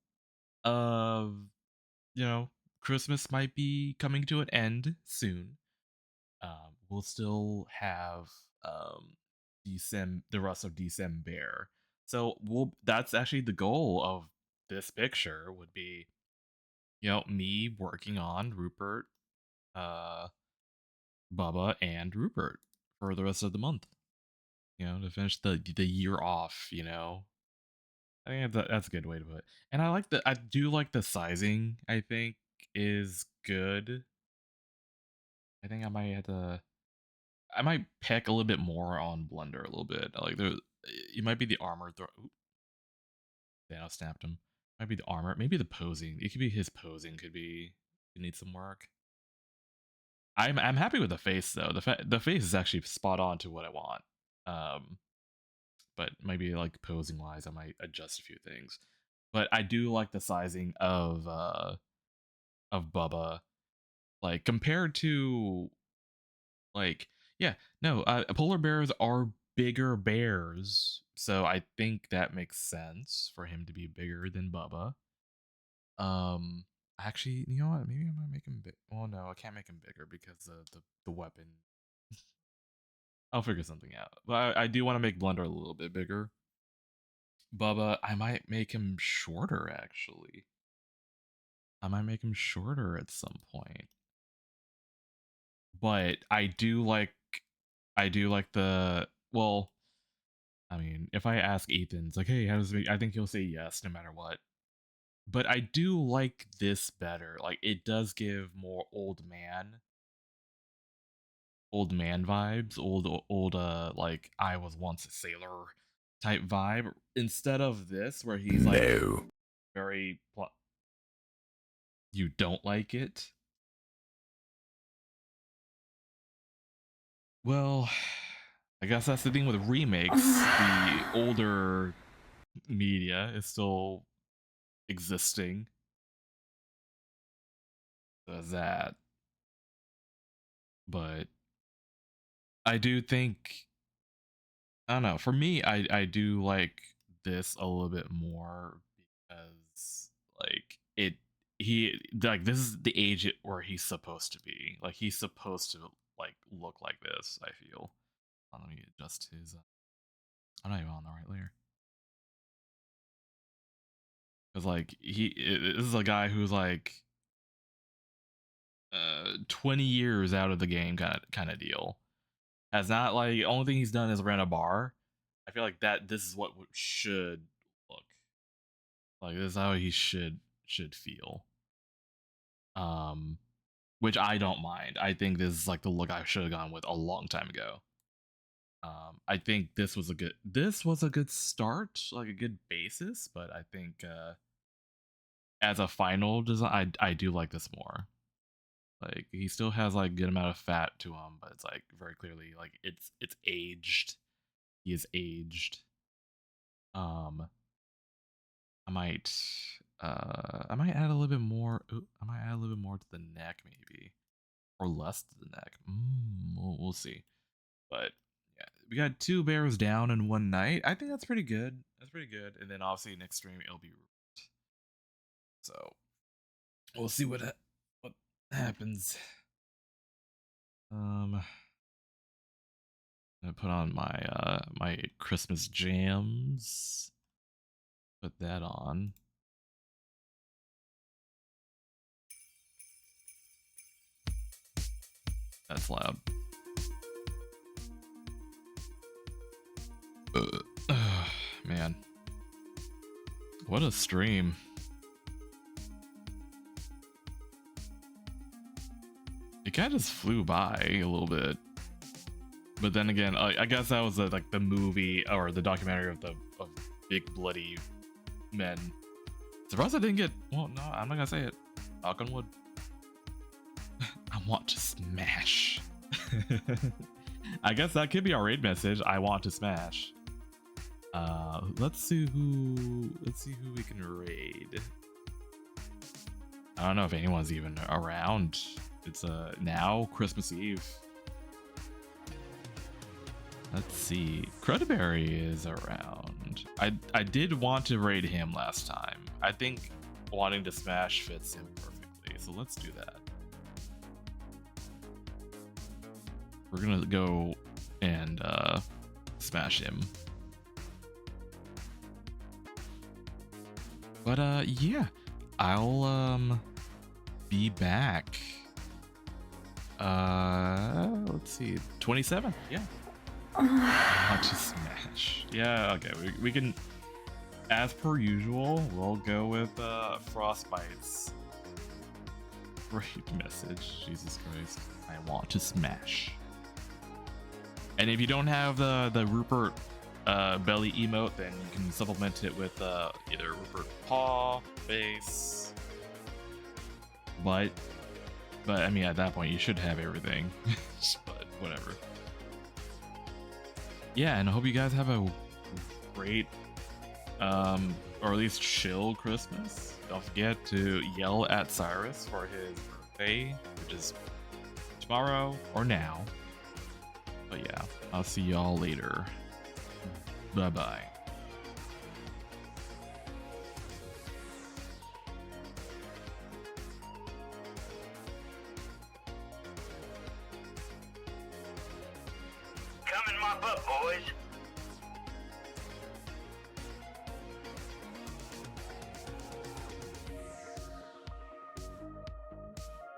you know, Christmas might be coming to an end soon, we'll still have the rest of December. So that's actually the goal of this picture would be, you know, me working on Rupert, Bubba, and Rupert for the rest of the month. You know, to finish the year off. You know, I think that's a good way to put it. And I do like the sizing. I think is good. I think I might peck a little bit more on Blunder a little bit. Like it might be the armor throw. Thanos snapped him. Might be the armor. Maybe the posing. It could be his posing. Could need some work. I'm happy with the face though. The face is actually spot on to what I want. But maybe like posing wise, I might adjust a few things. But I do like the sizing of Bubba, like compared to like polar bears are bigger bears, so I think that makes sense for him to be bigger than Bubba. Actually, you know what? Maybe I might make him big. Well, no, I can't make him bigger because the weapon. I'll figure something out. But I do want to make Blunder a little bit bigger. Bubba, I might make him shorter, actually. I might make him shorter at some point. But I do like the, well, I mean, if I ask Ethan, it's like, hey, how does it make, I think he'll say yes no matter what. But I do like this better. Like, it does give more old man vibes, old like I was once a sailor type vibe, instead of this where he's like very you don't like it. Well, I guess that's the thing with remakes. The older media is still existing. Does that. But I do think, I don't know, for me, I do like this a little bit more because like this is the age where he's supposed to be. Like he's supposed to like look like this, I feel. Let me adjust his I'm not even on the right layer. Because like this is a guy who's like 20 years out of the game kind of deal. Has not, like, the only thing he's done is ran a bar. I feel like this is what should look like. This is how he should feel. Which I don't mind. I think this is like the look I should have gone with a long time ago. I think this was a good start, like a good basis, but I think as a final design, I do like this more. Like he still has like good amount of fat to him, but it's like very clearly like it's aged, he is aged. I might add a little bit more. Ooh, I might add a little bit more to the neck, maybe, or less to the neck. We'll see. But yeah, we got 2 bears down in one night. I think that's pretty good. That's pretty good. And then obviously next stream it'll be Rupert. So we'll see what happens. I'm gonna put on my my Christmas jams. Put that on. That's loud. Man, what a stream. It kind of just flew by a little bit, but then again, I guess that was like the movie or the documentary of big bloody men. Surprised I didn't get. Well, no, I'm not gonna say it. Knock on wood. I want to smash. I guess that could be our raid message. I want to smash. Let's see who we can raid. I don't know if anyone's even around. It's now Christmas Eve. Let's see. Crudberry is around. I did want to raid him last time. I think wanting to smash fits him perfectly. So let's do that. We're gonna go and smash him. But yeah, I'll be back. Let's see, 27. Yeah. I want to smash. Yeah. Okay. We can, as per usual, we'll go with Frostbite's great message. Jesus Christ! I want to smash. And if you don't have the Rupert belly emote, then you can supplement it with either Rupert paw, face, butt. But I mean, at that point, you should have everything. But whatever. Yeah, and I hope you guys have a great, or at least chill Christmas. Don't forget to yell at Cyrus for his birthday, which is tomorrow or now. But yeah, I'll see y'all later. Bye-bye. Come and mop up, boys.